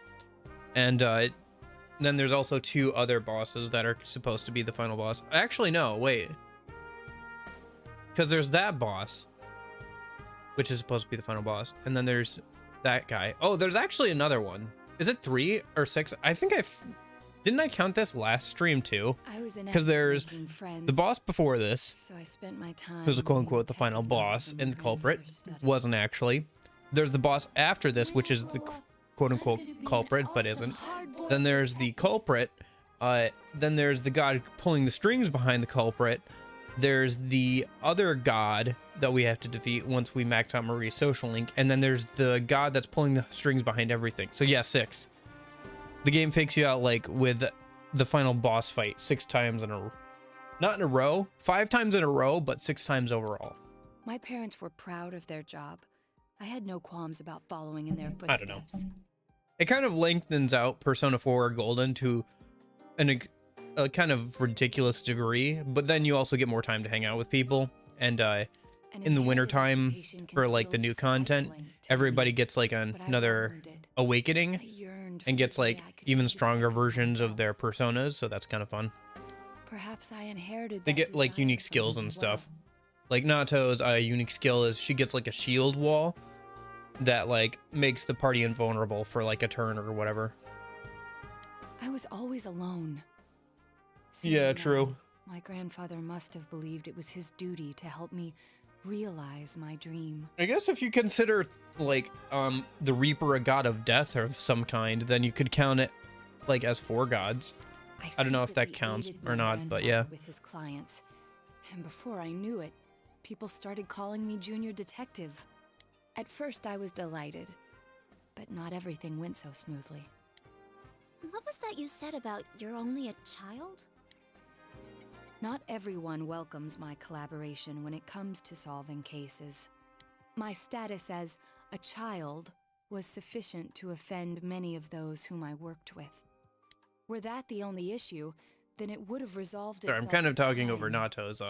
And then there's also 2 other bosses that are supposed to be the final boss. Actually, no, wait. Because there's that boss, which is supposed to be the final boss. And then there's that guy. Oh, there's actually another one. Is it 3 or 6? I think didn't I count this last stream too? Because there's the boss before this, So I spent my time who's a quote unquote the detective final boss, novels and the my culprit grandmother studied. wasn't actually. There's the boss after this, which is the quote unquote culprit, but isn't. Then there's the culprit. Then there's the god pulling the strings behind the culprit. There's the other god that we have to defeat once we max out Marie's social link. And then there's the god that's pulling the strings behind everything. So yeah, 6. The game fakes you out like with the final boss fight 6 times in a row. Not in a row, 5 times in a row, but 6 times overall. My parents were proud of their job. I had no qualms about following in their I footsteps. don't know. It kind of lengthens out Persona 4 Golden to a kind of ridiculous degree, but then you also get more time to hang out with people. And An in the inherited wintertime, education can for like the feel new content, stifling to everybody me, gets like but I another welcomed it. awakening I yearned and for gets the day like I could even be stronger exactly versions of their myself. personas, so that's kind of fun. Perhaps I inherited They that get like desire unique from skills him and as stuff. well. Like Nato's unique skill is she gets like a shield wall that like makes the party invulnerable for like a turn or whatever. I was always alone. Yeah, Seeing true. now, my grandfather must have believed it was his duty to help me realize my dream. I guess if you consider like the Reaper a god of death or of some kind, then you could count it like as 4 gods. I don't know if that secretly counts aided or my not, but yeah. grandfather with his clients. And before I knew it, people started calling me Junior Detective. At first I was delighted, but not everything went so smoothly. What was that you said about you're only a child? Not everyone welcomes my collaboration when it comes to solving cases. My status as a child was sufficient to offend many of those whom I worked with. Were that the only issue, then it would have resolved Sorry, itself. I'm kind of in talking over time. Nato's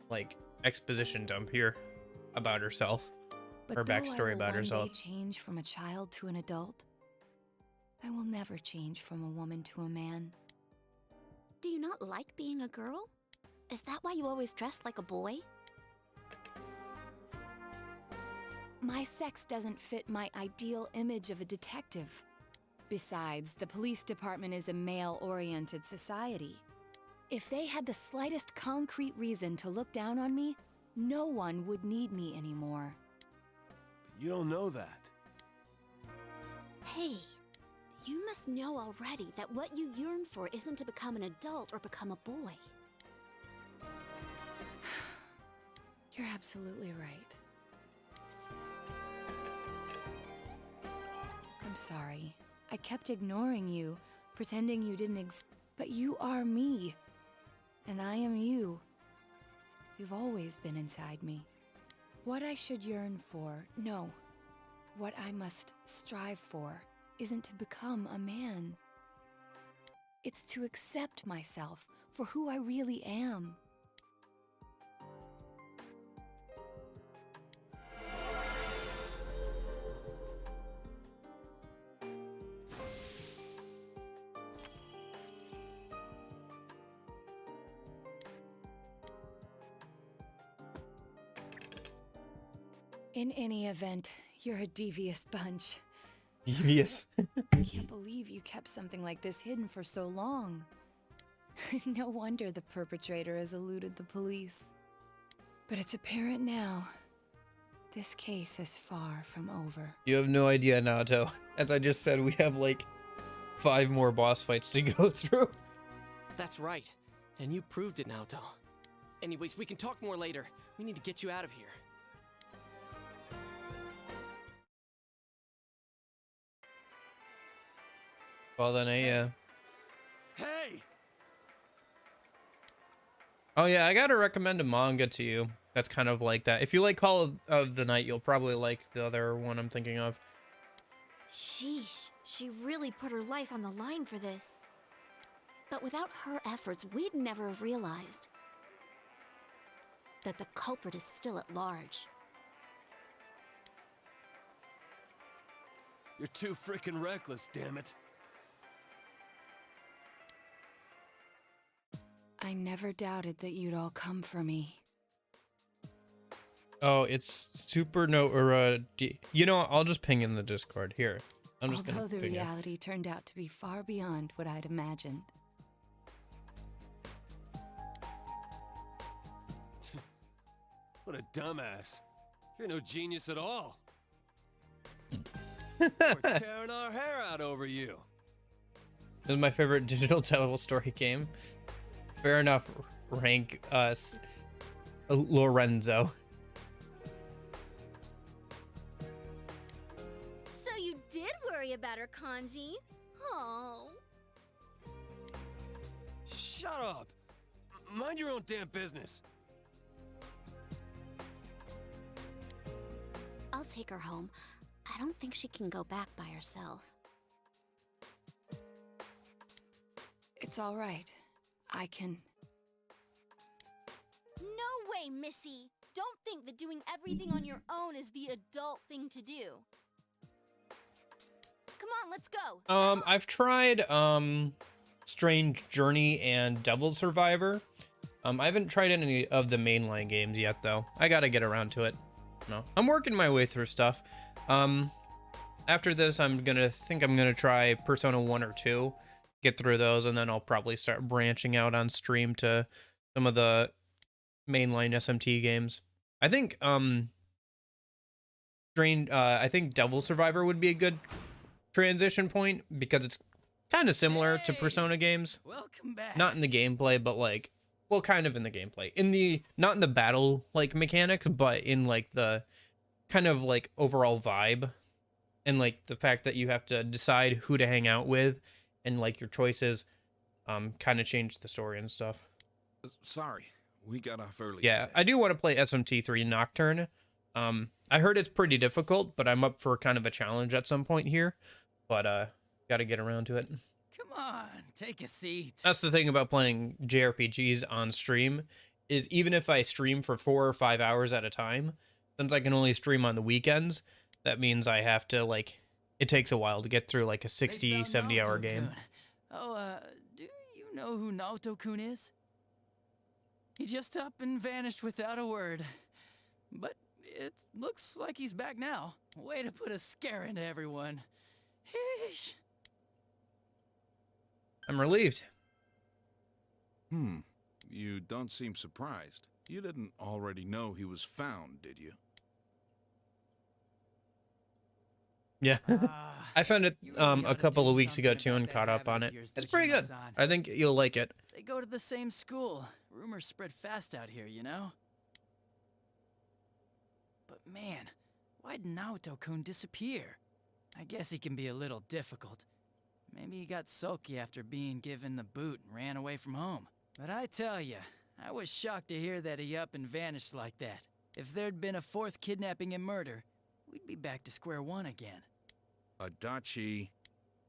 like exposition dump here about herself. But her though I backstory will about one herself. day change from a child to an adult, I will never change from a woman to a man. Do you not like being a girl? Is that why you always dress like a boy? My sex doesn't fit my ideal image of a detective. Besides, the police department is a male-oriented society. If they had the slightest concrete reason to look down on me, no one would need me anymore. You don't know that. Hey, you must know already that what you yearn for isn't to become an adult or become a boy. You're absolutely right. I'm sorry. I kept ignoring you, pretending you didn't exist. But you are me, and I am you. You've always been inside me. What I should yearn for, no. What I must strive for isn't to become a man. It's to accept myself for who I really am. In any event, you're a devious bunch. Devious. I can't believe you kept something like this hidden for so long. No wonder the perpetrator has eluded the police. But it's apparent now. This case is far from over. You have no idea, Nato. As I just said, we have like 5 more boss fights to go through. That's right. And you proved it, Naoto. Anyways, we can talk more later. We need to get you out of here. Well then, Hey! oh yeah, I gotta recommend a manga to you. That's kind of like that. If you like Call of the Night, you'll probably like the other one I'm thinking of. Sheesh, she really put her life on the line for this. But without her efforts, we'd never have realized that the culprit is still at large. You're too frickin' reckless, damn it. I never doubted that you'd all come for me. Oh, it's you know, I'll just ping in the Discord here. I'm just Although gonna the ping it. reality turned out to be far beyond what I'd imagined. What a dumbass. You're no genius at all. We're tearing our hair out over you. This is my favorite digital tellable story game. Fair enough. Rank us, Lorenzo. So you did worry about her, Kanji? Oh. Shut up. Mind your own damn business. I'll take her home. I don't think she can go back by herself. It's all right. I can... No way, Missy! Don't think that doing everything on your own is the adult thing to do. Come on, let's go! I've tried, Strange Journey and Devil Survivor. I haven't tried any of the mainline games yet, though. I gotta get around to it. No, I'm working my way through stuff. After this, I'm gonna try Persona 1 or 2, get through those, and then I'll probably start branching out on stream to some of the mainline SMT games. I think I think Devil Survivor would be a good transition point because it's kind of similar to Persona games. Welcome back. Not in the gameplay, but like, well, kind of in the gameplay. In the not in the battle like mechanics, but in like the kind of like overall vibe, and like the fact that you have to decide who to hang out with, and like your choices, kind of change the story and stuff. Sorry, we got off early. Yeah, today. I do want to play SMT3 Nocturne. I heard it's pretty difficult, but I'm up for kind of a challenge at some point here. But got to get around to it. Come on, take a seat. That's the thing about playing JRPGs on stream, is even if I stream for 4 or 5 hours at a time, since I can only stream on the weekends, that means I have to, like, it takes a while to get through like a 60, 70 hour game. Oh, do you know who Naoto-kun is? He just up and vanished without a word. But it looks like he's back now. Way to put a scare into everyone. Heesh. I'm relieved. You don't seem surprised. You didn't already know he was found, did you? Yeah. I found it a couple of weeks ago too and caught up on it. It's pretty good. I think you'll like it. They go to the same school. Rumors spread fast out here, you know? But man, why'd Naoto-kun disappear? I guess he can be a little difficult. Maybe he got sulky after being given the boot and ran away from home. But I tell ya, I was shocked to hear that he up and vanished like that. If there'd been a 4th kidnapping and murder, we'd be back to square one again. Adachi.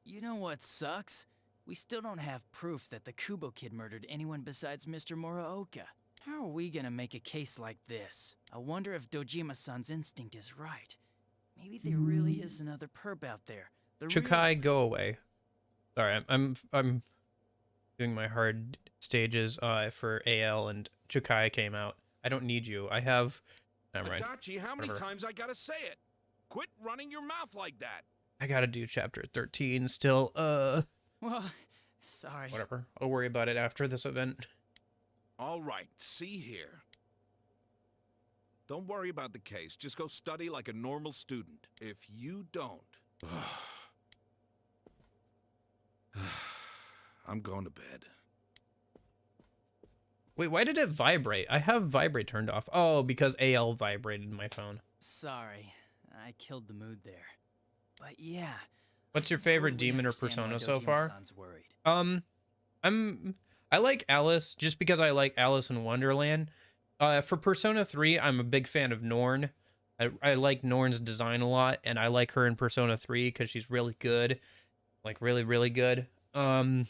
You know what sucks? We still don't have proof that the Kubo kid murdered anyone besides Mr. Muraoka. How are we gonna make a case like this? I wonder if Dojima-san's instinct is right. Maybe there really is another perp out there. Chukai, go away. Sorry, I'm doing my hard stages for AL, and Chukai came out. I don't need you. I have. Never mind. Adachi, how many Whatever. times I gotta say it? Quit running your mouth like that. I gotta do chapter 13 still. Well, sorry. Whatever. I'll worry about it after this event. All right, see here. Don't worry about the case. Just go study like a normal student. If you don't... I'm going to bed. Wait, why did it vibrate? I have vibrate turned off. Oh, because AL vibrated my phone. Sorry, I killed the mood there. But yeah. What's your I favorite totally demon or understand persona why so far? Dojima-san's worried. I like Alice just because I like Alice in Wonderland. For Persona 3, I'm a big fan of Norn. I like Norn's design a lot, and I like her in Persona 3 because she's really good. Like, really, really good. I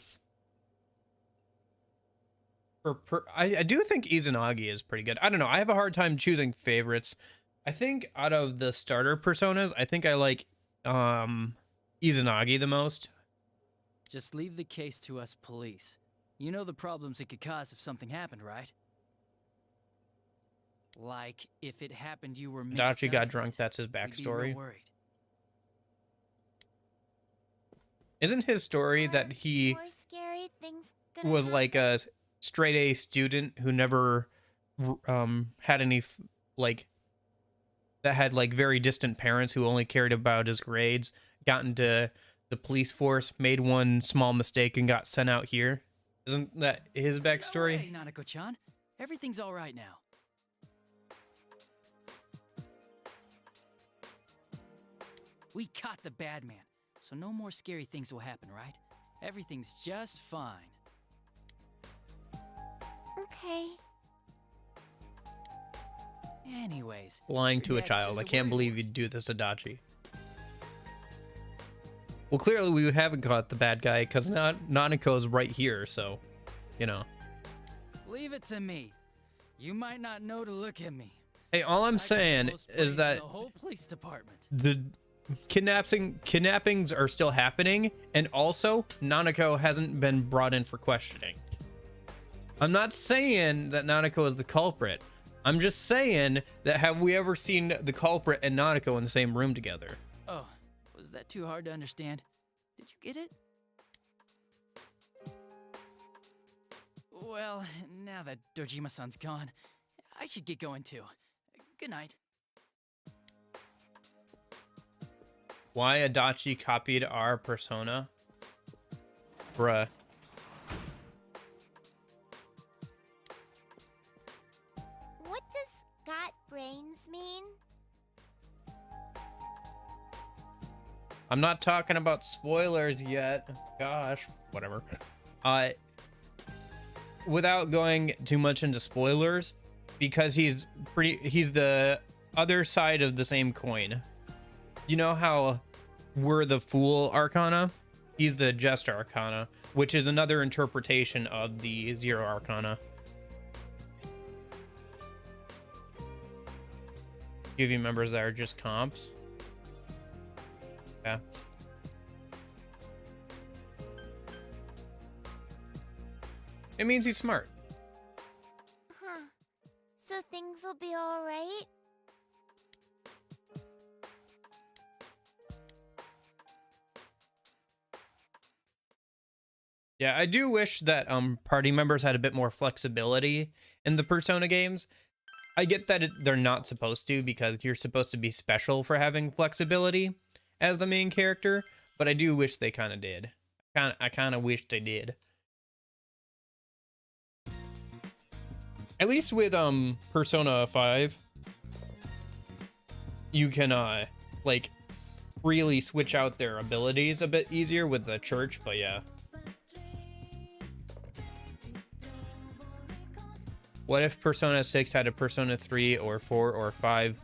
do think Izanagi is pretty good. I don't know. I have a hard time choosing favorites. I think out of the starter personas, I think I like Izanagi the most. Just leave the case to us police. You know the problems it could cause if something happened, right? Like, if it happened you were mixed Dachi up got in drunk, it, that's his we'd be real backstory. worried. Isn't his story that he More scary things gonna was like a straight A student who never had any like that had like very distant parents who only cared about his grades, got into the police force, made one small mistake and got sent out here? Isn't that his backstory? Hey, Nanako-chan. Everything's all right now. We caught the bad man, so no more scary things will happen, right? Everything's just fine. Okay. Anyways, Lying to your a dad's child. just I a can't worrywart. believe you'd do this, Adachi. Well, clearly we haven't caught the bad guy because Nanako's right here, so, you know. Leave it to me. You might not know to look at me. Hey, all I'm I got the saying most brains is in that the whole police department. the kidnappings are still happening, and also Nanako hasn't been brought in for questioning. I'm not saying that Nanako is the culprit. I'm just saying that have we ever seen the culprit and Nanako in the same room together? Oh, was that too hard to understand? Did you get it? Well, now that Dojima-san's gone, I should get going too. Good night. Why Adachi copied our persona? Bruh. What does got brains mean? I'm not talking about spoilers yet. Gosh, whatever. Without going too much into spoilers, because he's the other side of the same coin. You know how we're the Fool Arcana? He's the Jester Arcana, which is another interpretation of the Zero Arcana. UV members that are just comps. Yeah. It means he's smart. Huh. So things will be alright? Yeah, I do wish that party members had a bit more flexibility in the Persona games. I get that they're not supposed to, because you're supposed to be special for having flexibility as the main character, but I do wish they kind of did. I kind of wish they did. At least with Persona 5, you can like really switch out their abilities a bit easier with the church, but yeah. What if Persona 6 had a Persona 3 or 4 or 5?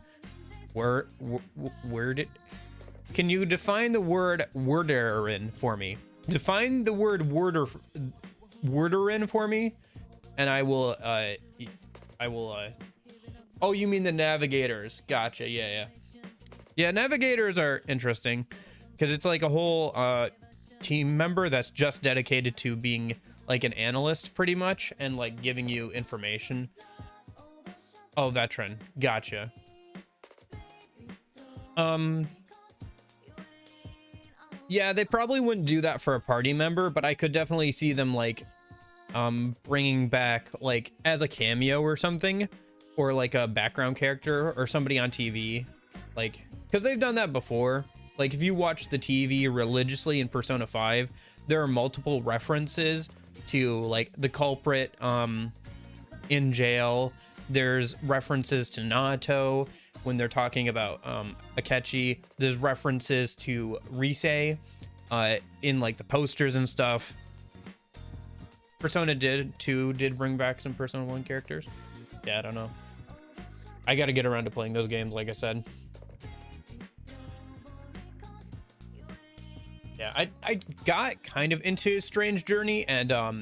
Can you define the word worderin for me? Define the word worderin for me, and I will oh, you mean the navigators. Gotcha. Yeah, navigators are interesting because it's like a whole team member that's just dedicated to being like an analyst pretty much, and like giving you information. Oh, veteran. Gotcha. Yeah, they probably wouldn't do that for a party member, but I could definitely see them like bringing back like as a cameo or something, or like a background character or somebody on TV, like, because they've done that before. Like if you watch the TV religiously in Persona 5, there are multiple references to like the culprit in jail. There's references to Naoto when they're talking about Akechi. There's references to Rise in like the posters and stuff. Persona 2 did bring back some Persona 1 characters. Yeah, I don't know. I gotta get around to playing those games, like I said. Yeah, I got kind of into Strange Journey and all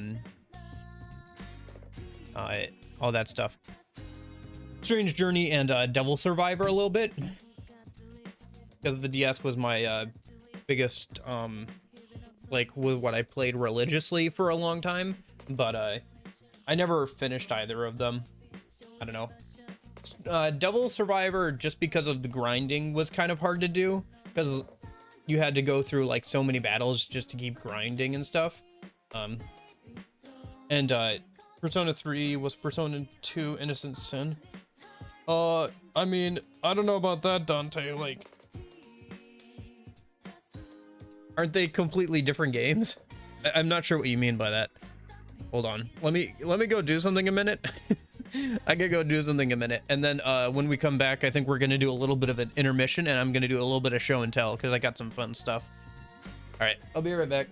that stuff. Strange Journey and Devil Survivor a little bit, because the DS was my biggest like with what I played religiously for a long time, but I never finished either of them. I don't know. Devil Survivor, just because of the grinding, was kind of hard to do, because you had to go through like so many battles just to keep grinding and stuff. And Persona 3 was Persona 2 Innocent Sin. I mean, I don't know about that, Dante. Like, aren't they completely different games? I'm not sure what you mean by that. Hold on. Let me go do something a minute. I could go do something a minute, and then when we come back, I think we're gonna do a little bit of an intermission, and I'm gonna do a little bit of show and tell because I got some fun stuff. All right, I'll be right back.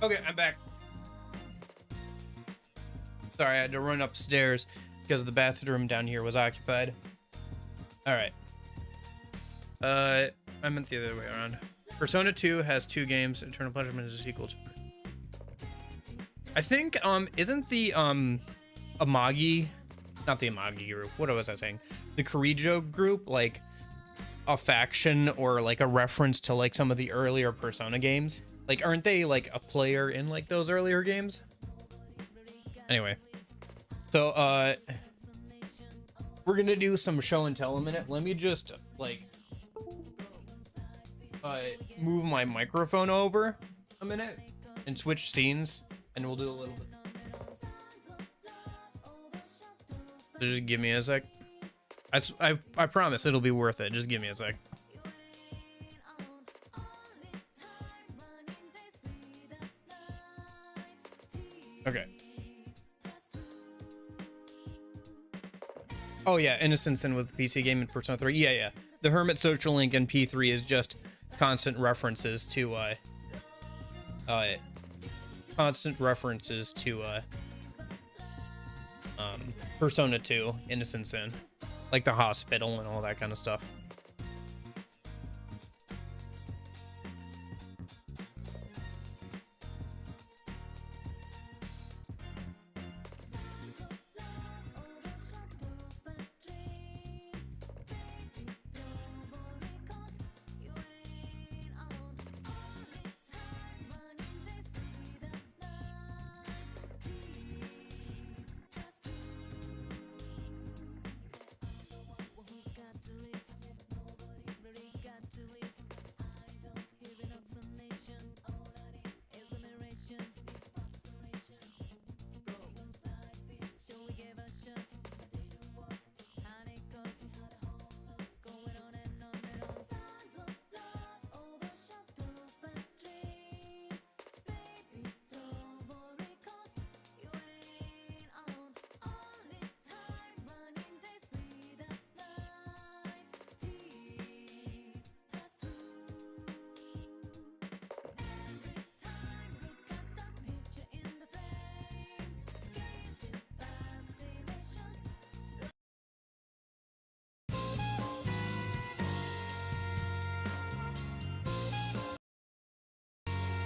Okay, I'm back. Sorry, I had to run upstairs because the bathroom down here was occupied. All right. I meant the other way around. Persona 2 has 2 games. Eternal Punishment is equal to. I think isn't the Amagi, not the Amagi group. What was I saying? The Kirijo group like a faction or like a reference to like some of the earlier Persona games? Like, aren't they like a player in like those earlier games? Anyway, so we're gonna do some show and tell in a minute. Let me just like move my microphone over a minute and switch scenes, and we'll do a little bit. So just give me a sec. I promise it'll be worth it. Just give me a sec. Okay. Oh yeah, Innocent Sin with the PC game in Persona 3. Yeah. The Hermit Social Link in P3 is just constant references to Persona 2, Innocent Sin, like the hospital and all that kind of stuff.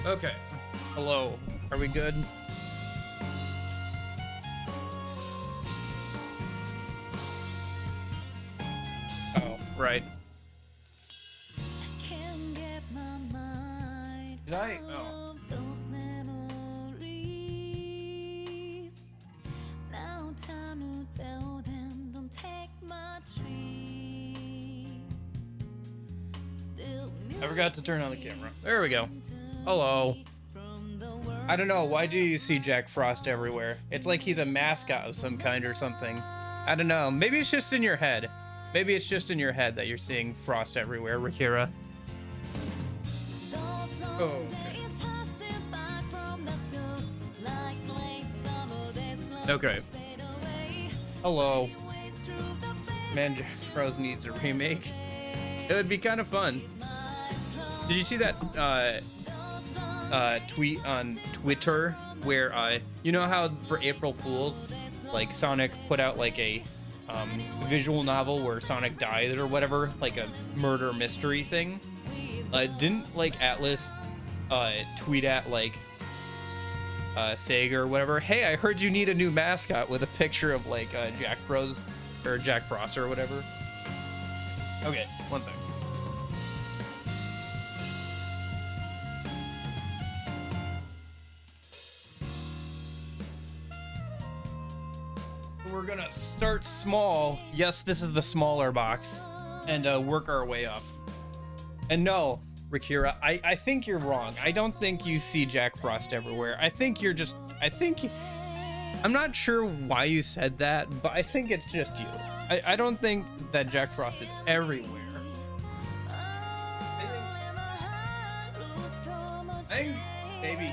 Okay. Hello. Are we good? Oh, right. Did I? Oh. I forgot to turn on the camera. There we go. Hello. I don't know, why do you see Jack Frost everywhere? It's like he's a mascot of some kind or something. I don't know, maybe it's just in your head. Maybe it's just in your head that you're seeing Frost everywhere, Rakira. Oh, okay. Okay. Hello. Man, Jack Frost needs a remake. It would be kind of fun. Did you see that tweet on Twitter where you know how for April Fools, like Sonic put out like a visual novel where Sonic died or whatever, like a murder mystery thing? Didn't like Atlas tweet at like Sega or whatever, hey, I heard you need a new mascot with a picture of like Jack Frost or Jack Frost or whatever? Okay, one second. We're gonna start small. Yes, this is the smaller box, and work our way up. And no, Rakira, I think you're wrong. I don't think you see Jack Frost everywhere. I think you're just, I'm not sure why you said that, but I think it's just you. I don't think that Jack Frost is everywhere. I think maybe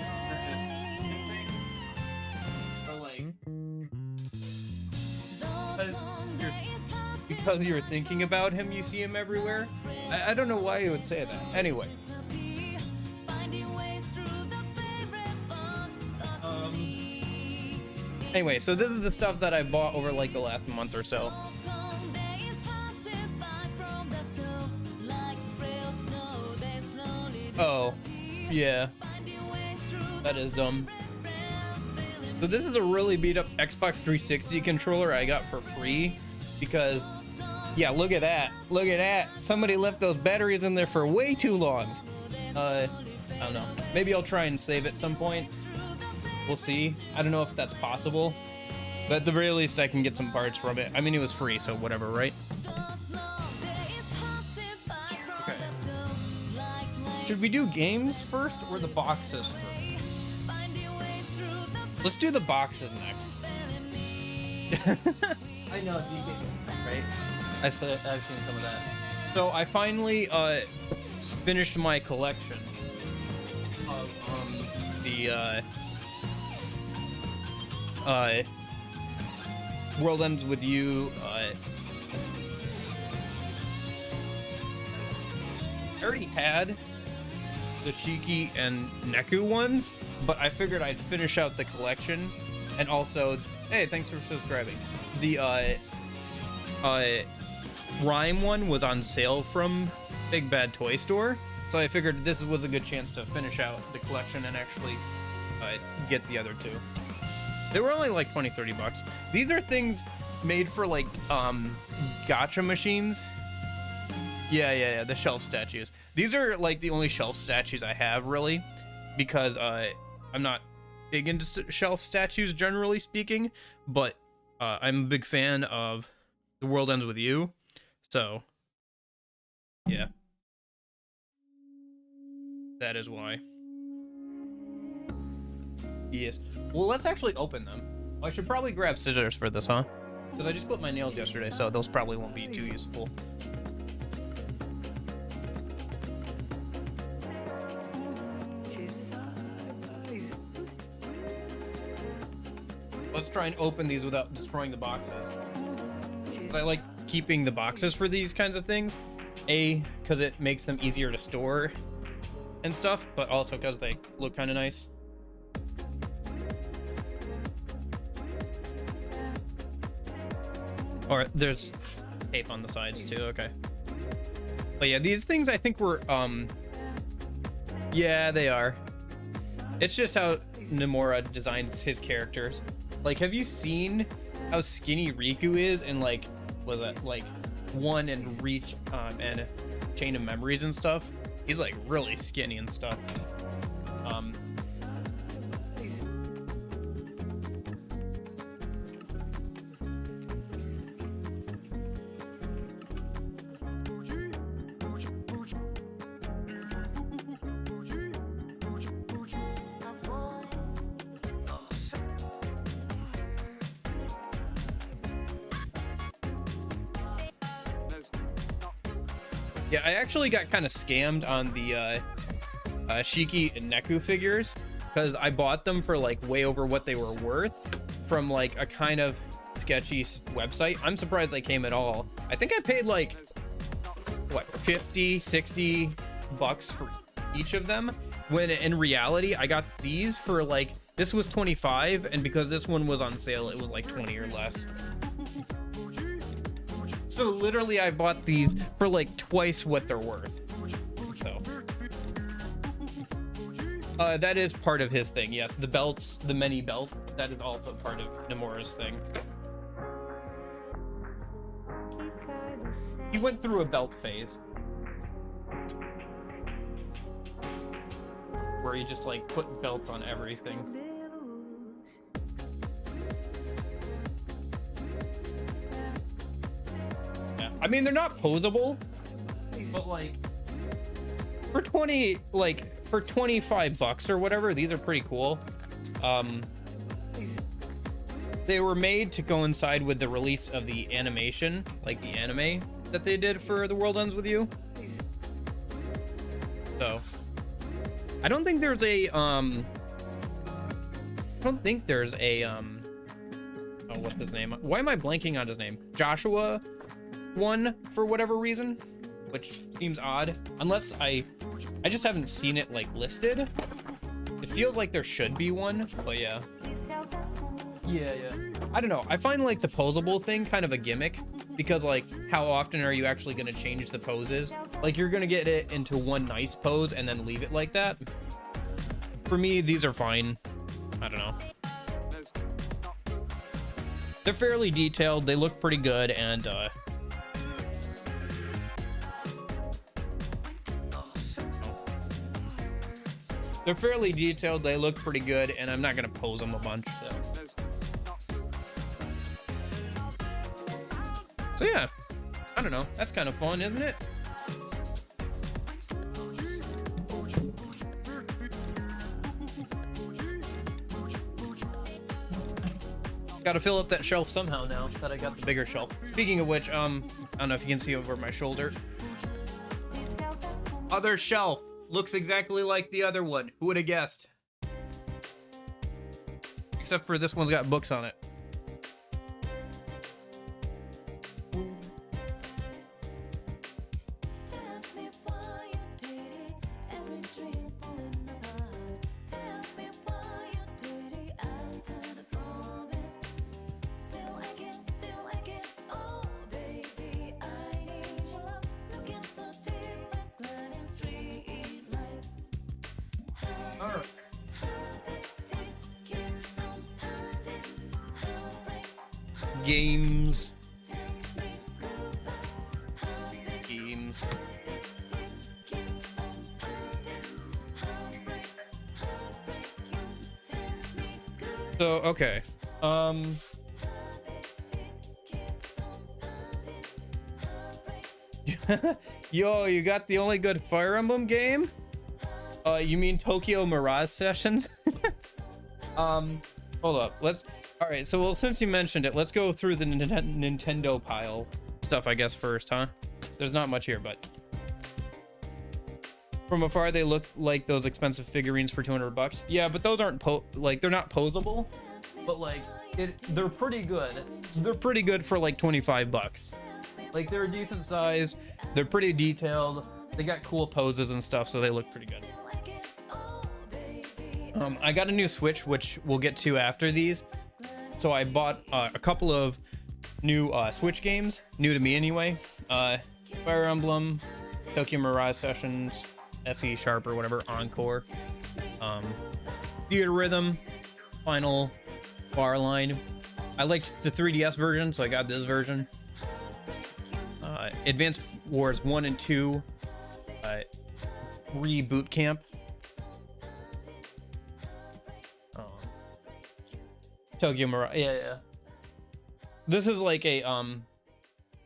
because you're thinking about him, you see him everywhere. I don't know why you would say that. Anyway. Anyway, so this is the stuff that I bought over like the last month or so. Oh, yeah. That is dumb. So this is a really beat up Xbox 360 controller I got for free because, yeah, look at that. Look at that. Somebody left those batteries in there for way too long. I don't know. Maybe I'll try and save at some point. We'll see. I don't know if that's possible, but at the very least I can get some parts from it. I mean, it was free, so whatever, right? Okay. Should we do games first or the boxes first? Let's do the boxes next. I know, right? I've seen some of that. So I finally finished my collection of the World Ends With You. I already had the Shiki and Neku ones, but I figured I'd finish out the collection. And also, hey, thanks for subscribing. The Rhyme one was on sale from Big Bad Toy Store, so I figured this was a good chance to finish out the collection and actually get the other two. They were only like 20-30 bucks. These are things made for like gacha machines. Yeah, the shelf statues. These are like the only shelf statues I have, really, because I'm not big into shelf statues generally speaking, but I'm a big fan of The World Ends With You, so yeah, that is why. Yes. Well, let's actually open them. I should probably grab scissors for this, huh? Because I just clipped my nails yesterday, so those probably won't be too useful. Let's try and open these without destroying the boxes. I like keeping the boxes for these kinds of things. A, because it makes them easier to store and stuff, but also because they look kind of nice. Or there's tape on the sides too, okay. But yeah, these things I think were, yeah, they are. It's just how Nomura designs his characters. Like, have you seen how skinny Riku is in, like, was it like 1 and Reach and Chain of Memories and stuff? He's like really skinny and stuff. Yeah, I actually got kind of scammed on the Shiki and Neku figures because I bought them for like way over what they were worth from like a kind of sketchy website. I'm surprised they came at all. I think I paid like, what, 50, 60 bucks for each of them, when in reality I got these for like, this was 25, and because this one was on sale it was like 20 or less. So literally I bought these for like twice what they're worth. So that is part of his thing, yes. The belts, the many belt, that is also part of Nomura's thing. He went through a belt phase where he just like put belts on everything. Yeah, I mean, they're not posable, but like for 25 bucks or whatever, these are pretty cool. They were made to coincide with the release of the animation, like the anime that they did for The World Ends With You. So I don't think there's a oh, what's his name? Why am I blanking on his name? Joshua one for whatever reason, which seems odd, unless I just haven't seen it like listed. It feels like there should be one, but yeah. Yeah. I don't know. I find like the posable thing kind of a gimmick because like how often are you actually going to change the poses? Like you're going to get it into one nice pose and then leave it like that. For me, these are fine. I don't know. They're fairly detailed. They look pretty good and they're fairly detailed. They look pretty good and I'm not going to pose them a bunch. So yeah, I don't know. That's kind of fun, isn't it? Got to fill up that shelf somehow now that I got the bigger shelf. Speaking of which, I don't know if you can see over my shoulder. Other shelf looks exactly like the other one. Who would have guessed? Except for this one's got books on it. Games. So, okay. Yo, you got the only good Fire Emblem game? You mean Tokyo Mirage Sessions? Hold up. All right, so well, since you mentioned it, let's go through the Nintendo pile stuff, I guess, first, huh? There's not much here, but from afar they look like those expensive figurines for $200. Yeah, but those aren't they're not posable, but like they're pretty good. They're pretty good for like $25. Like they're a decent size. They're pretty detailed. They got cool poses and stuff, so they look pretty good. I got a new Switch, which we'll get to after these. So I bought a couple of new Switch games, new to me anyway. Fire Emblem, Tokyo Mirage Sessions, FE Sharp or whatever, Encore, Theater Rhythm, Final Bar Line. I liked the 3DS version, so I got this version. Advanced Wars 1 and 2, Reboot Camp. Tokyo Mirage, yeah. This is like a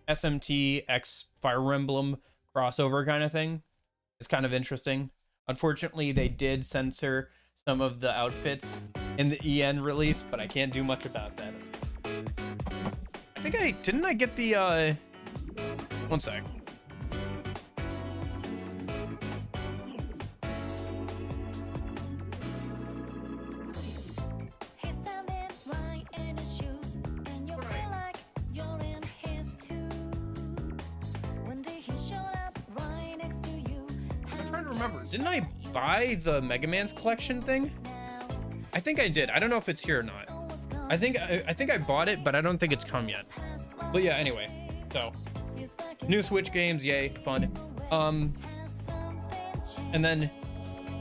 SMT X Fire Emblem crossover kind of thing. It's kind of interesting. Unfortunately, they did censor some of the outfits in the EN release, but I can't do much about that. I think didn't I get the one sec. Didn't I buy the Mega Man's collection thing? I think I did. I don't know if it's here or not. I think I bought it, but I don't think it's come yet. But yeah, anyway. So, new Switch games, yay, fun. And then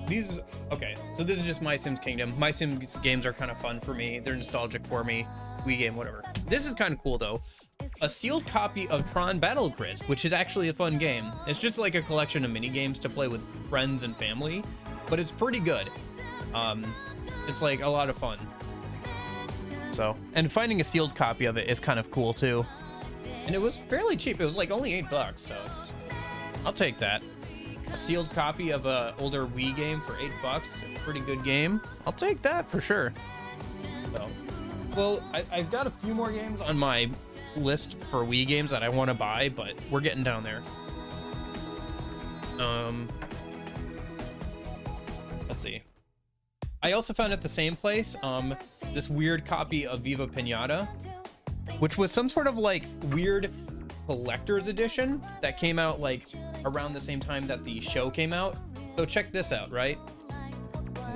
these, okay, so this is just My Sims Kingdom. My Sims games are kind of fun for me. They're nostalgic for me. Wii game, whatever. This is kind of cool though. A sealed copy of Tron Battle Grid, which is actually a fun game. It's just like a collection of mini games to play with friends and family, but it's pretty good. It's like a lot of fun. So, and finding a sealed copy of it is kind of cool too. And it was fairly cheap. It was like only $8, so I'll take that. A sealed copy of a older Wii game for $8, a pretty good game. I'll take that for sure. So, well, I've got a few more games on my list for Wii games that I want to buy, but we're getting down there. Let's see. I also found at the same place this weird copy of Viva Pinata, which was some sort of like weird collector's edition that came out like around the same time that the show came out. So check this out, right?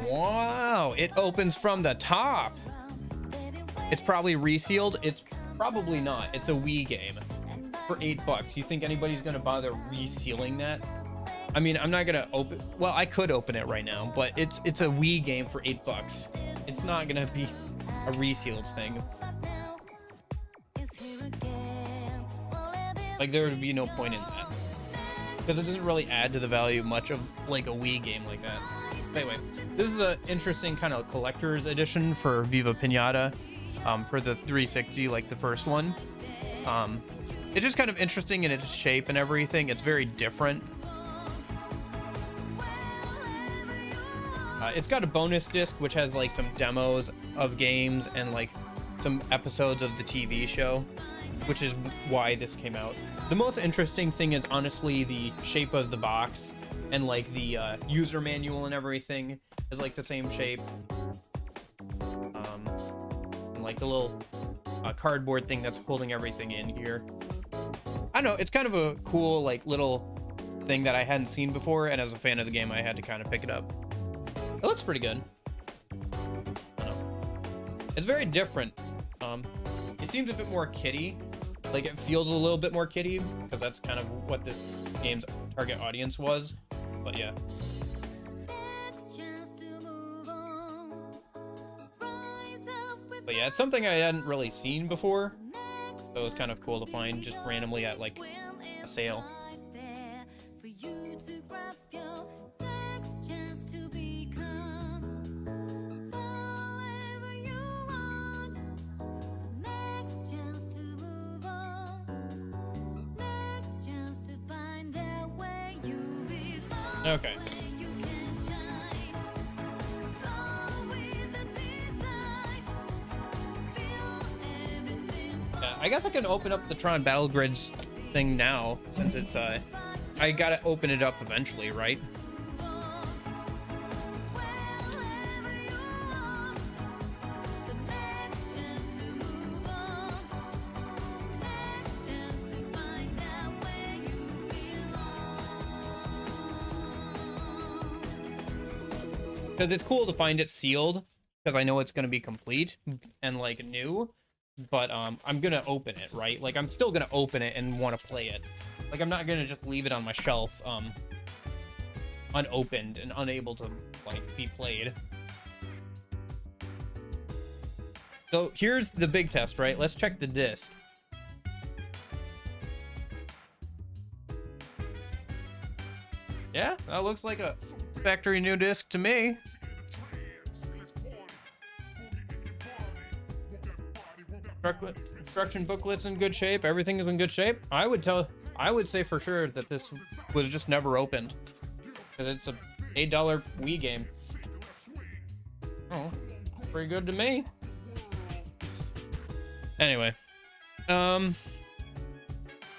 Wow, it opens from the top. it's probably resealed. It's probably not. It's a Wii game for $8. You think anybody's gonna bother resealing that? I mean, I'm not gonna open. Well, I could open it right now, but it's a Wii game for $8. It's not gonna be a resealed thing. Like, there would be no point in that, because it doesn't really add to the value much of like a Wii game like that. But anyway, this is an interesting kind of collector's edition for Viva Pinata, for the 360, like the first one. It's just kind of interesting in its shape and everything. It's very different. It's got a bonus disc which has like some demos of games and like some episodes of the TV show, which is why this came out. The most interesting thing is honestly the shape of the box, and like the user manual and everything is like the same shape. And like the little cardboard thing that's holding everything in here. I don't know, it's kind of a cool like little thing that I hadn't seen before, and as a fan of the game I had to kind of pick it up. It looks pretty good. I don't know. It's very different. It seems a bit more kiddie. Like, it feels a little bit more kiddie, because that's kind of what this game's target audience was. But yeah. But yeah, it's something I hadn't really seen before. So it was kind of cool to find just randomly at like a sale. Okay. I guess I can open up the Tron Battle Grids thing now, since it's I gotta open it up eventually, right? Because it's cool to find it sealed, because I know it's going to be complete and like new, but I'm gonna open it, right? Like, I'm still gonna open it and want to play it. Like, I'm not gonna just leave it on my shelf unopened and unable to like be played. So here's the big test, right? Let's check the disc. Yeah, that looks like a factory new disc to me. Instruction booklet's in good shape. Everything is in good shape. I would say for sure that this was just never opened, because it's a $8 Wii game. Oh, pretty good to me. Anyway,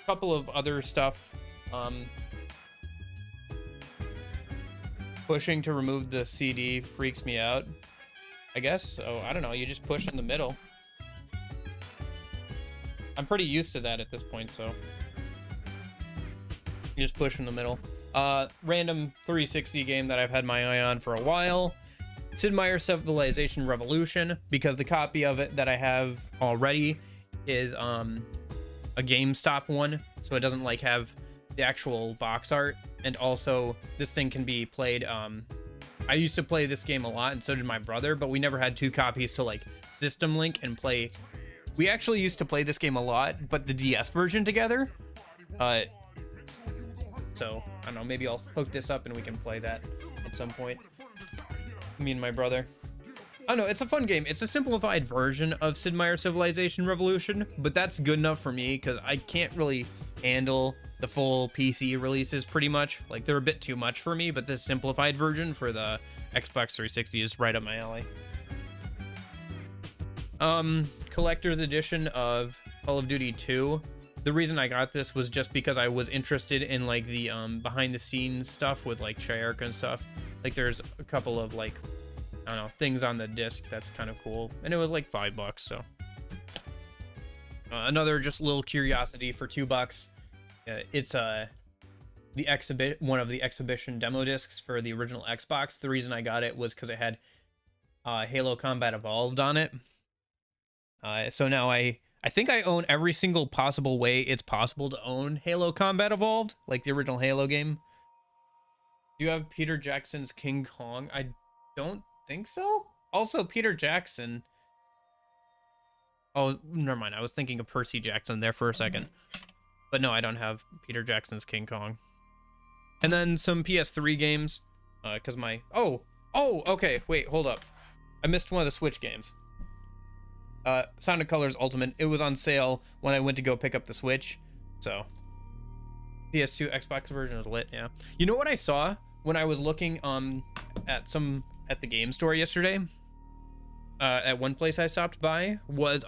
couple of other stuff. Pushing to remove the CD freaks me out, I guess. So I don't know, you just push in the middle. I'm pretty used to that at this point, so you just push in the middle. Random 360 game that I've had my eye on for a while. Sid Meier's Civilization Revolution, because the copy of it that I have already is a GameStop one, so it doesn't like have the actual box art. And also this thing can be played. I used to play this game a lot, and so did my brother, but we never had two copies to like system link and play. We actually used to play this game a lot, but the DS version together. So I don't know, maybe I'll hook this up and we can play that at some point, me and my brother. I don't know, it's a fun game. It's a simplified version of Sid Meier's Civilization Revolution, but that's good enough for me because I can't really handle the full PC releases pretty much. Like, they're a bit too much for me, but this simplified version for the Xbox 360 is right up my alley. Collector's edition of Call of Duty 2. The reason I got this was just because I was interested in like the behind the scenes stuff with like Treyarch and stuff. Like, there's a couple of like, I don't know, things on the disc that's kind of cool, and it was like $5, so another just little curiosity for $2. It's one of the exhibition demo discs for the original Xbox. The reason I got it was because it had Halo Combat Evolved on it, So now I think I own every single possible way it's possible to own Halo Combat Evolved, like the original Halo game. Do you have Peter Jackson's King Kong? I don't think so. Also, Peter Jackson. Oh, never mind. I was thinking of Percy Jackson there for a second. But no, I don't have Peter Jackson's King Kong. And then some PS3 games. Because my... Oh, okay. Wait, hold up. I missed one of the Switch games. Sound of Colors Ultimate. It was on sale when I went to go pick up the Switch. So, PS2 Xbox version was lit, yeah. You know what I saw when I was looking at the game store yesterday? At one place I stopped by was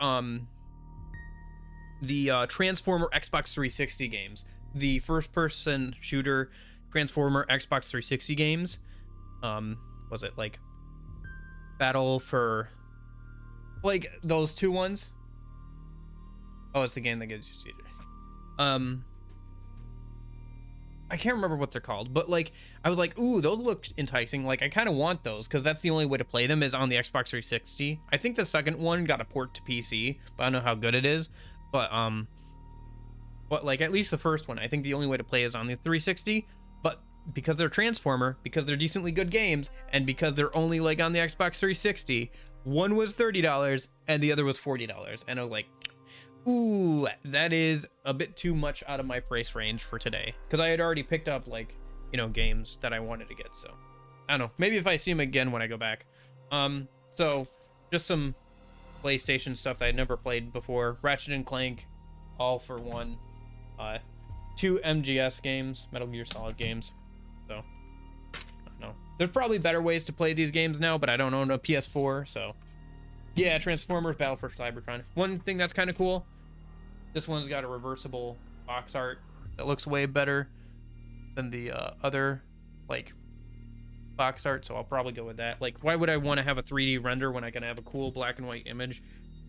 the Transformer Xbox 360 games. The first-person shooter Transformer Xbox 360 games. Was it like Battle for... like those two ones? Oh, it's the game that gives you I can't remember what they're called, but like I was like, ooh, those look enticing. Like I kind of want those because that's the only way to play them is on the Xbox 360. I think the second one got a port to PC, but I don't know how good it is. But like at least the first one, I think the only way to play is on the 360. But because they're Transformer, because they're decently good games, and because they're only like on the Xbox 360, one was $30 and the other was $40, and I was like, ooh, that is a bit too much out of my price range for today, because I had already picked up like, you know, games that I wanted to get. So I don't know, maybe if I see them again when I go back. So just some PlayStation stuff that I'd never played before. Ratchet and Clank, All for One, 2 MGS games, Metal Gear Solid games. So I don't know, there's probably better ways to play these games now, but I don't own a PS4, so yeah. Transformers Battle for Cybertron. One thing that's kind of cool, this one's got a reversible box art that looks way better than the other like box art, so I'll probably go with that. Like, why would I want to have a 3D render when I can have a cool black and white image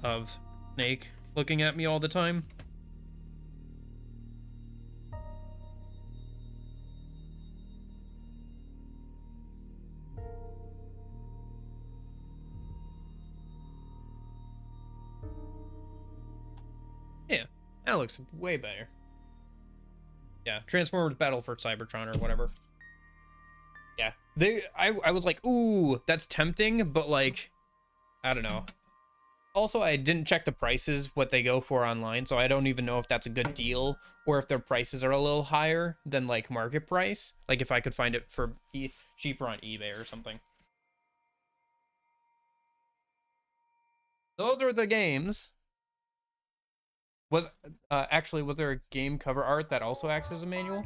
of Snake looking at me all the time? Yeah, that looks way better. Yeah, Transformers Battle for Cybertron or whatever. Yeah, I was like, ooh, that's tempting, but like, I don't know. Also, I didn't check the prices, what they go for online, so I don't even know if that's a good deal or if their prices are a little higher than like market price. Like if I could find it for cheaper on eBay or something. Those are the games. Was there a game cover art that also acts as a manual?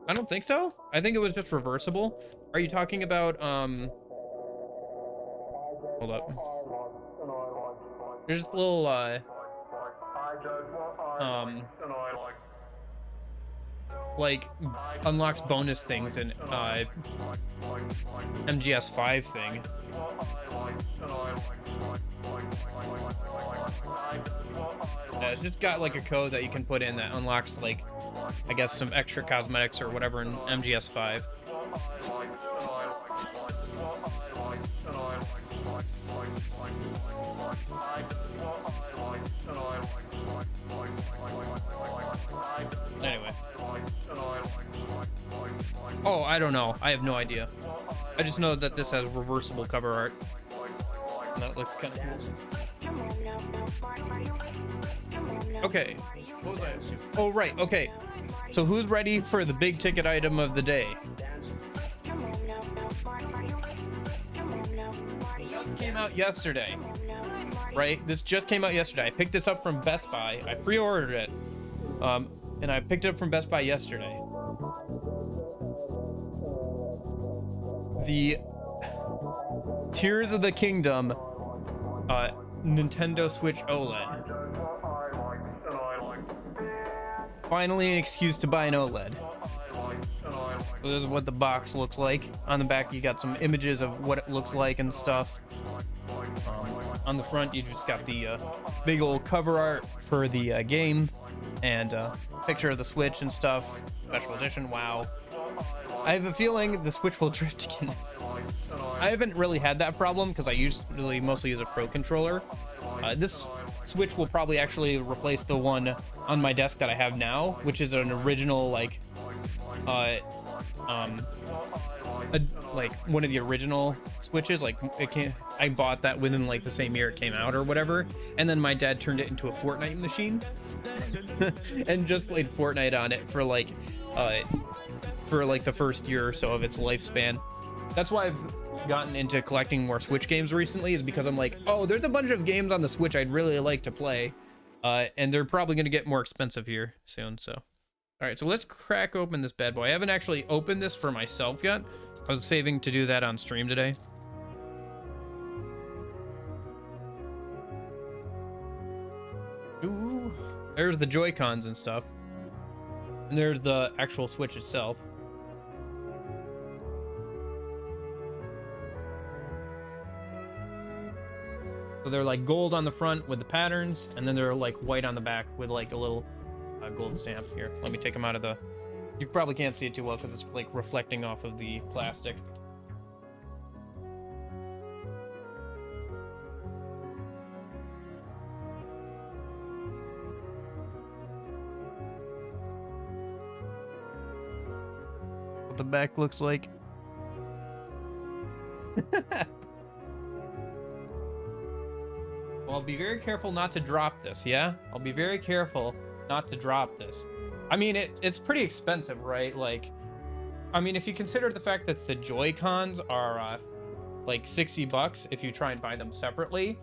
I don't think so. I think it was just reversible. Are you talking about hold up. There's this little like unlocks bonus things in MGS5 thing. Yeah, it's just got like a code that you can put in that unlocks like, I guess, some extra cosmetics or whatever in MGS5. Anyway. Oh, I don't know. I have no idea. I just know that this has reversible cover art. And that looks kind of cool. Okay. What was I asking? Oh, right. Okay. So who's ready for the big ticket item of the day? This came out yesterday. Right? This just came out yesterday. I picked this up from Best Buy. I pre-ordered it. And I picked it up from Best Buy yesterday. The Tears of the Kingdom Nintendo Switch OLED. Finally an excuse to buy an OLED. So this is what the box looks like. On the back you got some images of what it looks like and stuff. On the front you just got the big old cover art for the game and picture of the Switch and stuff. Special edition, wow. I have a feeling the Switch will drift again. I haven't really had that problem because I usually mostly use a Pro controller. This Switch will probably actually replace the one on my desk that I have now, which is an original like one of the original Switches. Like I bought that within like the same year it came out or whatever, and then my dad turned it into a Fortnite machine and just played Fortnite on it for like the first year or so of its lifespan. That's why I've gotten into collecting more Switch games recently, is because I'm like, oh, there's a bunch of games on the Switch I'd really like to play, and they're probably going to get more expensive here soon. So, all right, so let's crack open this bad boy. I haven't actually opened this for myself yet. I was saving to do that on stream today. Ooh, there's the Joy-Cons and stuff, and there's the actual Switch itself. So they're like gold on the front with the patterns, and then they're like white on the back with like a little gold stamp. Here, let me take them out of the... You probably can't see it too well because it's like reflecting off of the plastic. What the back looks like. I'll be very careful not to drop this, yeah? I'll be very careful not to drop this. I mean, it's pretty expensive, right? Like, I mean, if you consider the fact that the Joy-Cons are like $60 if you try and buy them separately,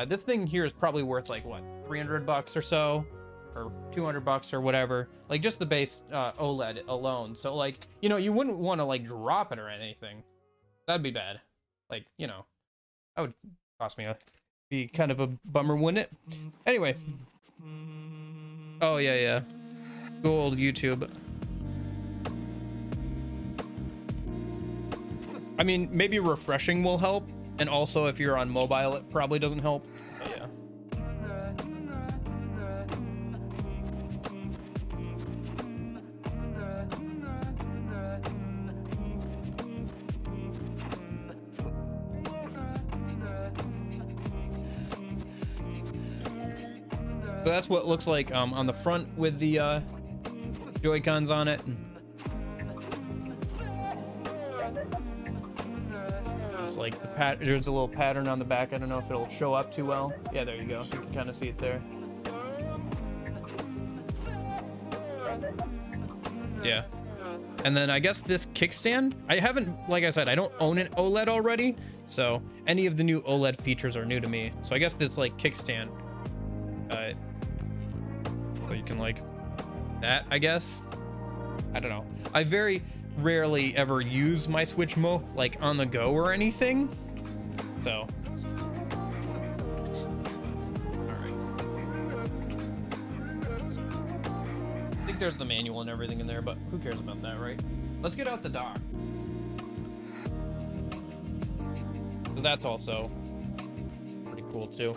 this thing here is probably worth like, what, $300 or so? Or $200 or whatever. Like, just the base OLED alone. So, like, you know, you wouldn't want to, like, drop it or anything. That'd be bad. Like, you know, that would cost me be kind of a bummer, wouldn't it? Anyway. Oh, yeah. Go old YouTube. I mean, maybe refreshing will help. And also, if you're on mobile, it probably doesn't help. But yeah. So that's what it looks like on the front with the Joy-Cons on it. It's like the there's a little pattern on the back. I don't know if it'll show up too well. Yeah, there you go. You can kind of see it there. Yeah. And then I guess this kickstand, I haven't, like I said, I don't own an OLED already, so any of the new OLED features are new to me. So I guess this like kickstand, so you can like that, I guess. I don't know. I very rarely ever use my Switch like on the go or anything. So. Alright. I think there's the manual and everything in there, but who cares about that, right? Let's get out the dock. So that's also pretty cool too.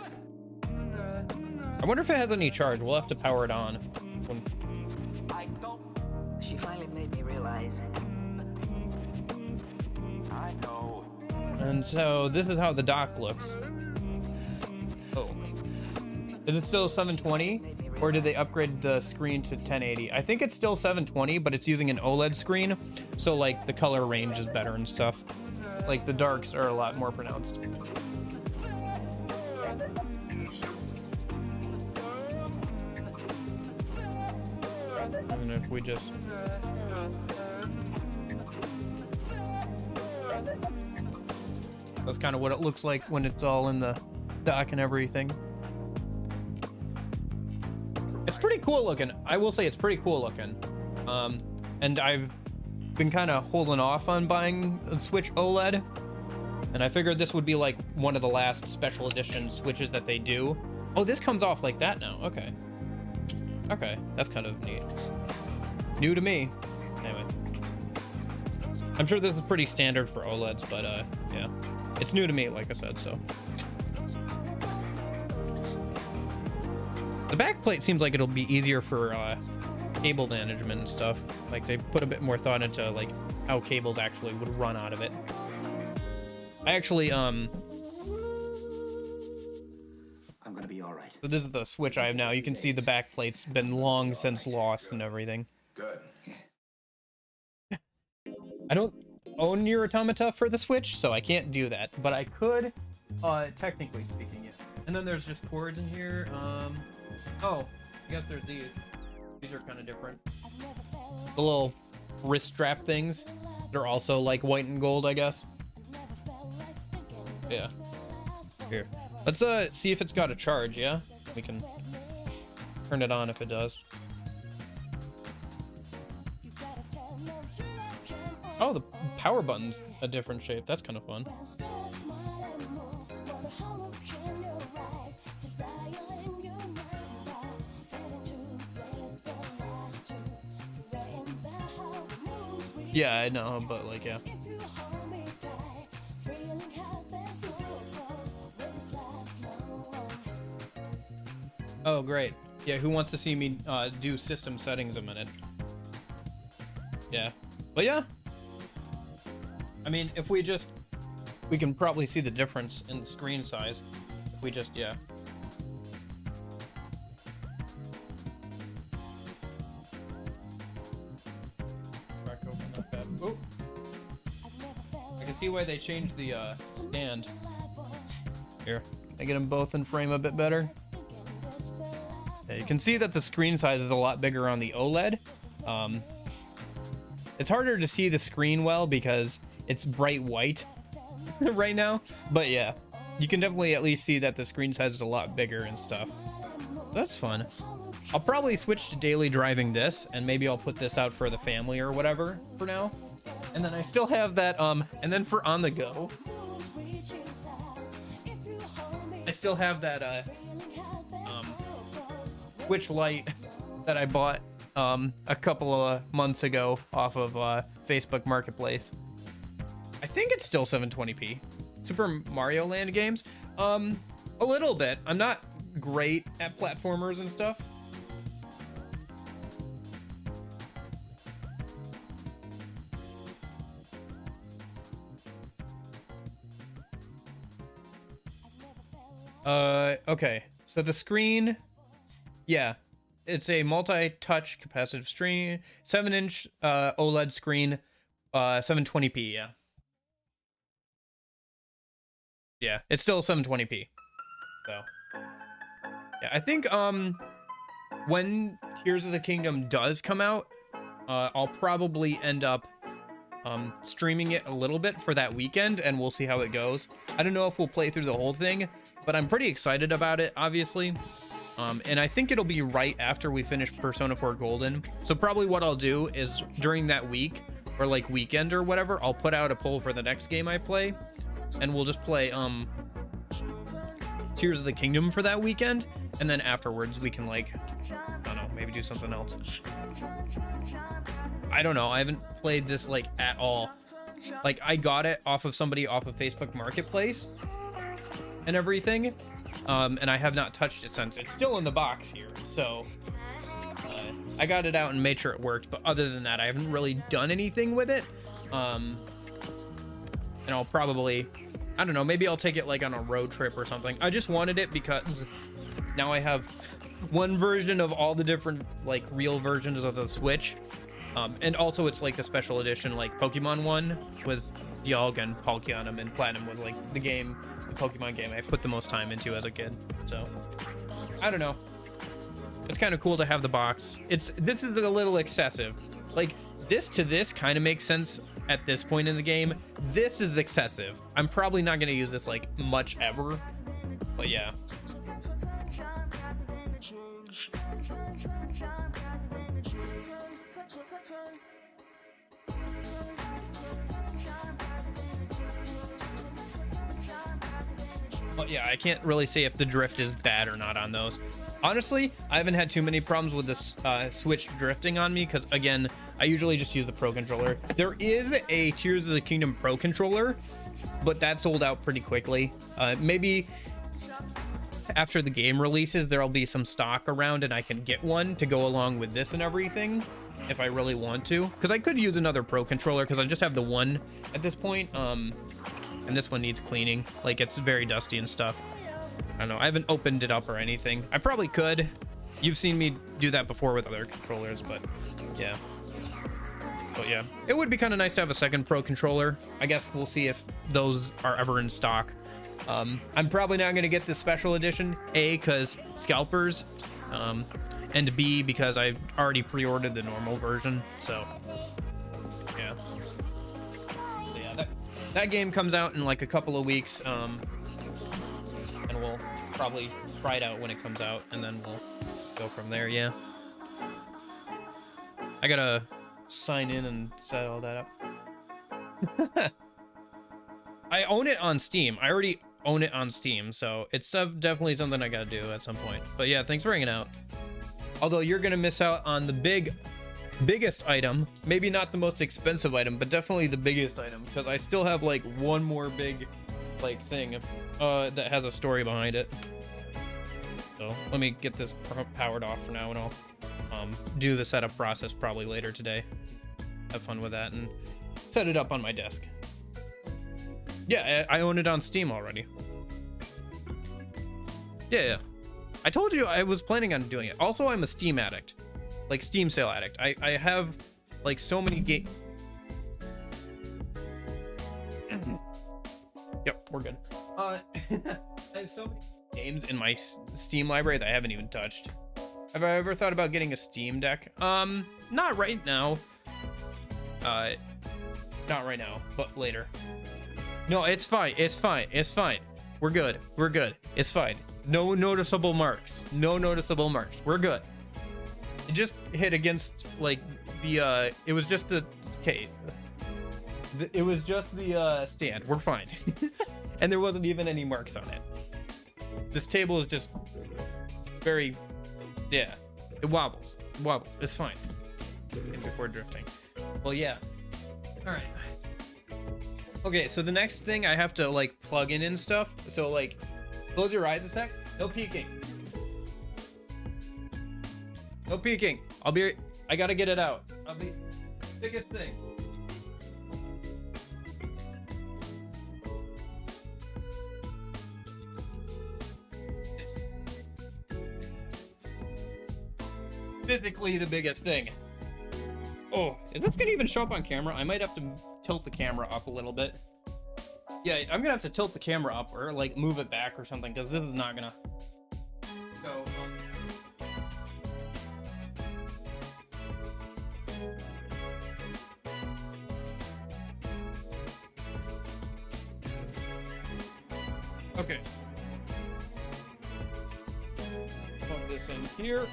I wonder if it has any charge. We'll have to power it on. I don't. She finally made me realize. I know. And so this is how the dock looks. Oh. Is it still 720? Or did they upgrade the screen to 1080? I think it's still 720, but it's using an OLED screen. So like the color range is better and stuff. Like the darks are a lot more pronounced. And if we just... That's kind of what it looks like when it's all in the dock and everything. It's pretty cool looking. I will say it's pretty cool looking. And I've been kind of holding off on buying a Switch OLED. And I figured this would be like one of the last special edition Switches that they do. Oh, this comes off like that now. Okay. Okay, that's kind of neat. New to me. Anyway. I'm sure this is pretty standard for OLEDs, but yeah. It's new to me, like I said, so. The back plate seems like it'll be easier for cable management and stuff. Like they put a bit more thought into like how cables actually would run out of it. I actually, I'm gonna be all right. so this is the Switch I have now. You can see the back plate's been long since lost and everything. Good. I don't own Nier Automata for the Switch, so I can't do that, but I could, technically speaking, yeah. And then there's just cords in here. Oh, I guess there's these. These are kind of different. The little wrist strap things. They're also like white and gold, I guess. Yeah. Here. Let's see if it's got a charge, yeah? We can turn it on if it does. Oh, the power button's a different shape. That's kind of fun. Yeah, I know, but like, yeah. Oh, great. Yeah, who wants to see me do system settings a minute? Yeah. But yeah. I mean, if we can probably see the difference in the screen size. If we just, yeah. Crack open that bad. Oh. I can see why they changed the stand. Here, I get them both in frame a bit better. Yeah, you can see that the screen size is a lot bigger on the OLED. It's harder to see the screen well because it's bright white right now, but yeah, you can definitely at least see that the screen size is a lot bigger and stuff. That's fun. I'll probably switch to daily driving this, and maybe I'll put this out for the family or whatever for now. And then I still have that, and then for on the go, I still have that, Switch Lite that I bought, a couple of months ago off of, Facebook Marketplace. I think it's still 720p. Super Mario Land games? A little bit. I'm not great at platformers and stuff. Okay. So the screen, yeah, it's a multi-touch capacitive screen, 7-inch OLED screen, 720p, yeah. Yeah, it's still 720p. So, yeah, I think when Tears of the Kingdom does come out, I'll probably end up streaming it a little bit for that weekend, and we'll see how it goes. I don't know if we'll play through the whole thing, but I'm pretty excited about it, obviously. And I think it'll be right after we finish Persona 4 Golden. So probably what I'll do is during that week, or like weekend or whatever, I'll put out a poll for the next game I play, and we'll just play Tears of the Kingdom for that weekend, and then afterwards we can, like, I don't know, maybe do something else. I don't know, I haven't played this like at all. Like, I got it off of somebody off of Facebook Marketplace and everything, and I have not touched it since. It's still in the box here, so I got it out and made sure it worked, but other than that I haven't really done anything with it. And I'll probably, I don't know, maybe I'll take it like on a road trip or something. I just wanted it because now I have one version of all the different like real versions of the Switch, and also it's like the special edition like Pokemon one with Dialga and Palkia and Platinum was like the game, the Pokemon game I put the most time into as a kid. So I don't know, it's kind of cool to have the box. This is a little excessive. Like, this to this kind of makes sense at this point in the game. This is excessive. I'm probably not going to use this like much ever, but yeah. But yeah, I can't really say if the drift is bad or not on those. Honestly, I haven't had too many problems with this Switch drifting on me because, again, I usually just use the Pro Controller. There is a Tears of the Kingdom Pro Controller, but that sold out pretty quickly. Maybe after the game releases, there'll be some stock around and I can get one to go along with this and everything if I really want to. Because I could use another Pro Controller because I just have the one at this point. And and this one needs cleaning. Like, it's very dusty and stuff. I don't know. I haven't opened it up or anything. I probably could. You've seen me do that before with other controllers, but yeah. But yeah, it would be kind of nice to have a second Pro controller. I guess we'll see if those are ever in stock. I'm probably not going to get the special edition, A, because scalpers, and B, because I've already pre-ordered the normal version, so yeah. So yeah, that game comes out in like a couple of weeks, and we'll probably try it out when it comes out, and then we'll go from there. Yeah, I gotta sign in and set all that up. I own it on Steam. I already own it on Steam, so it's definitely something I gotta do at some point. But yeah, thanks for hanging out. Although you're gonna miss out on the biggest item, maybe not the most expensive item, but definitely the biggest item, because I still have like one more big like thing that has a story behind it. So let me get this powered off for now, and I'll do the setup process probably later today. Have fun with that and set it up on my desk. Yeah, I own it on Steam already. Yeah. I told you I was planning on doing it. Also, I'm a Steam addict. Like, Steam sale addict. I have, like, so many Yep, we're good. I have so many games in my Steam library that I haven't even touched. Have I ever thought about getting a Steam Deck? Not right now. Not right now, but later. No, it's fine. It's fine. It's fine. We're good. We're good. It's fine. No noticeable marks. No noticeable marks. We're good. It just hit against, like, the, it was just the, okay. It was just the, stand. We're fine. And there wasn't even any marks on it. This table is just very, yeah. It wobbles. It wobbles. It's fine. Before drifting. Well, yeah. All right. Okay, so the next thing I have to like plug in and stuff. So like, close your eyes a sec. No peeking. No peeking. I gotta get it out. I'll be biggest thing. It's physically the biggest thing. Oh, is this gonna even show up on camera? I might have to tilt the camera up a little bit. Yeah, I'm gonna have to tilt the camera up or like move it back or something, because this is not gonna go. Okay. Plug this in here.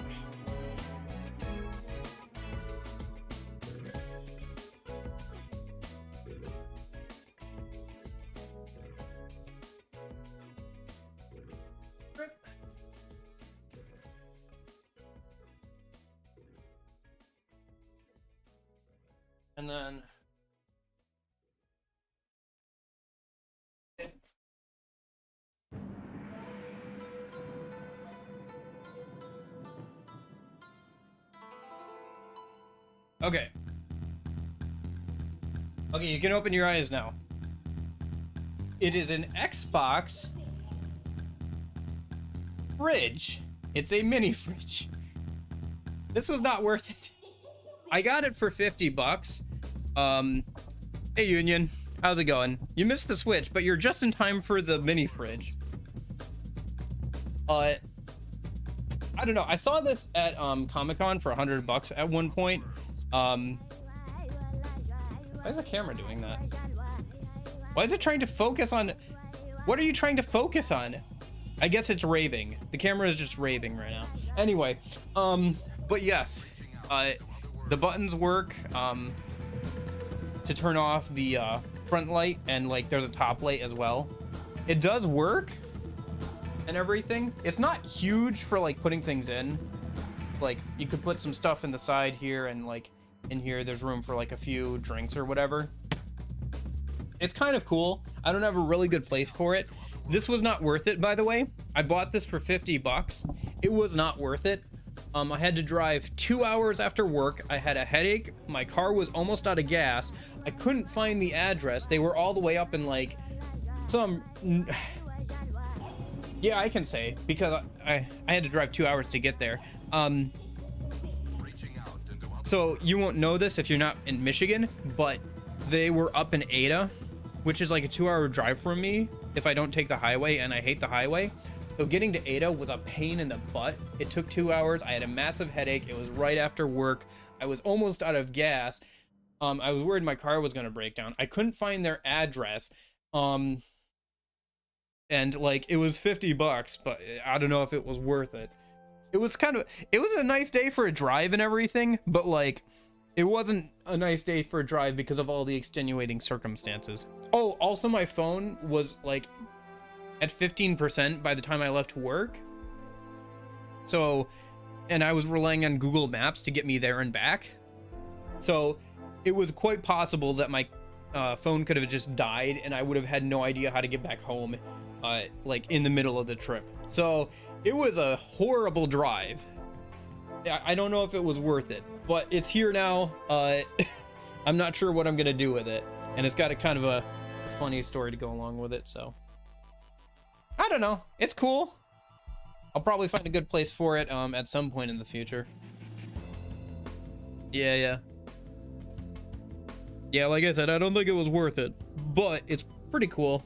And then okay. Okay, you can open your eyes now. It is an Xbox fridge. It's a mini fridge. This was not worth it. I got it for 50 bucks. Hey Union, how's it going? You missed the Switch, but you're just in time for the mini fridge. I don't know. I saw this at Comic-Con for 100 bucks at one point. Why is the camera doing that? Why is it trying to focus on? What are you trying to focus on? I guess it's raving. The camera is just raving right now. Anyway, but yes, the buttons work to turn off the front light, and like there's a top light as well. It does work and everything. It's not huge for like putting things in. Like you could put some stuff in the side here, and like in here there's room for like a few drinks or whatever. It's kind of cool. I don't have a really good place for it. This was not worth it, by the way. I bought this for 50 bucks. It was not worth it. I had to drive 2 hours after work. I had a headache. My car was almost out of gas. I couldn't find the address. They were all the way up in like Yeah, I can say, because I had to drive 2 hours to get there. So you won't know this if you're not in Michigan, but they were up in Ada, which is like a 2-hour drive from me if I don't take the highway, and I hate the highway. So getting to Ada was a pain in the butt. It took 2 hours. I had a massive headache. It was right after work. I was almost out of gas. I was worried my car was going to break down. I couldn't find their address. And like, it was $50, but I don't know if it was worth it. It was a nice day for a drive and everything, but like, it wasn't a nice day for a drive because of all the extenuating circumstances. Oh, also my phone was like at 15% by the time I left work. So, and I was relying on Google Maps to get me there and back. So it was quite possible that my phone could have just died and I would have had no idea how to get back home, like in the middle of the trip. So it was a horrible drive. I don't know if it was worth it, but it's here now. I'm not sure what I'm gonna do with it, and it's got a kind of a funny story to go along with it. So I don't know. It's cool. I'll probably find a good place for it at some point in the future. Yeah. Like I said, I don't think it was worth it, but it's pretty cool.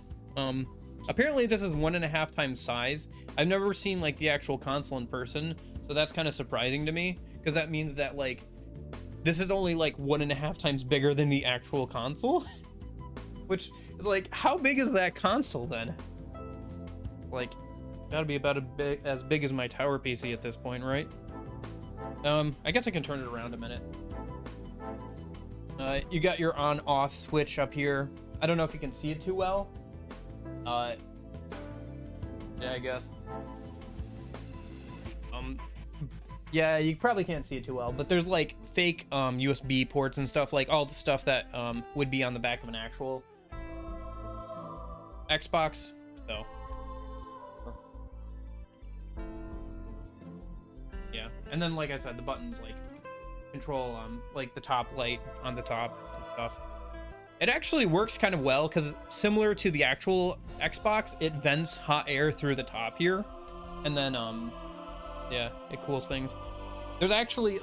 Apparently this is 1.5 times size. I've never seen like the actual console in person, so that's kind of surprising to me, because that means that like this is only like 1.5 times bigger than the actual console. Which is like, how big is that console then? Like, gotta be about as big as my tower PC at this point, right? I guess I can turn it around a minute. You got your on-off switch up here. I don't know if you can see it too well. Yeah, I guess. Yeah, you probably can't see it too well, but there's like fake USB ports and stuff, like all the stuff that would be on the back of an actual Xbox. So yeah, and then like I said, the buttons like control like the top light on the top and stuff. It actually works kind of well because similar to the actual Xbox, it vents hot air through the top here, and then yeah, it cools things. There's actually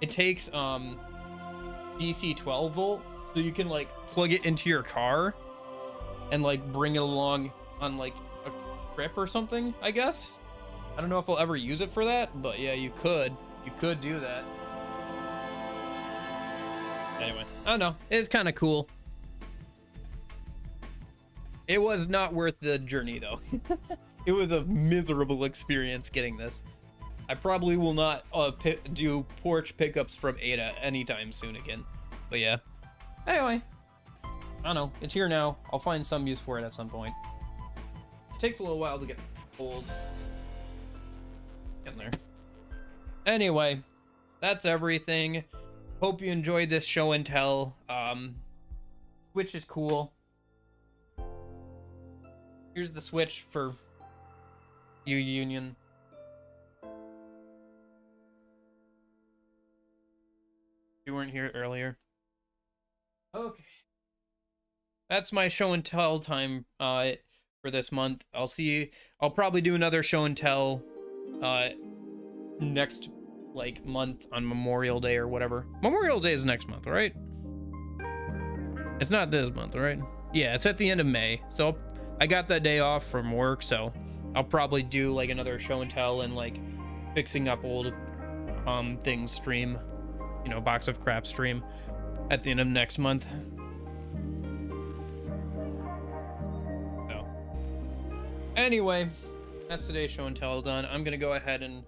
it takes DC 12 volt, so you can like plug it into your car and like bring it along on like a trip or something, I guess. I don't know if I'll ever use it for that, but yeah, you could do that. Anyway, I don't know. It's kind of cool. It was not worth the journey, though. It was a miserable experience getting this. I probably will not do porch pickups from Ada anytime soon again. But yeah. Anyway, I don't know. It's here now. I'll find some use for it at some point. It takes a little while to get old. Getting there. Anyway, that's everything. Hope you enjoyed this show and tell, which is cool. Here's the Switch for you, Union. You weren't here earlier. Okay. That's my show and tell time for this month. I'll probably do another show and tell next like month on Memorial Day or whatever. Memorial Day is next month, right? It's not this month, right? Yeah, it's at the end of May. So I got that day off from work, so I'll probably do like another show and tell and like fixing up old things stream, you know, box of crap stream at the end of next month. So anyway, that's today's show and tell done. I'm gonna go ahead and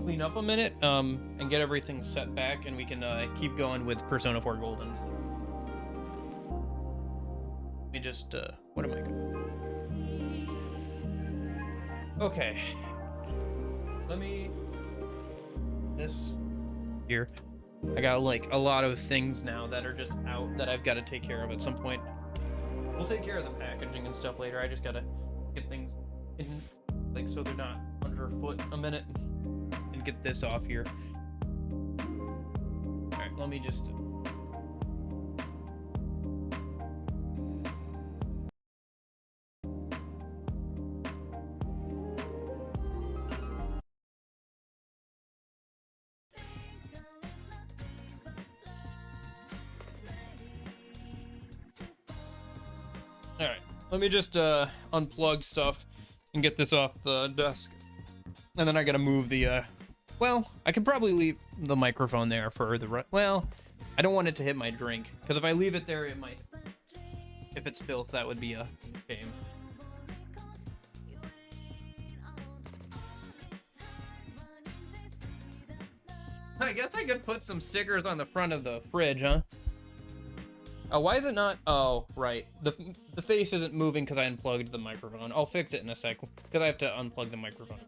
clean up a minute and get everything set back, and we can keep going with Persona 4 Golden. Let me just what am I doing? Okay, let me this here. I got like a lot of things now that are just out that I've got to take care of at some point. We'll take care of the packaging and stuff later. I just gotta get things in, like, so they're not underfoot a minute. Get this off here. All right, let me just All right, let me just unplug stuff and get this off the desk, and then I gotta move the. Well, I could probably leave the microphone there for the. Well, I don't want it to hit my drink because if I leave it there, it might. If it spills, that would be a shame. I guess I could put some stickers on the front of the fridge, huh? Oh, why is it not? Oh, right. The face isn't moving because I unplugged the microphone. I'll fix it in a sec because I have to unplug the microphone.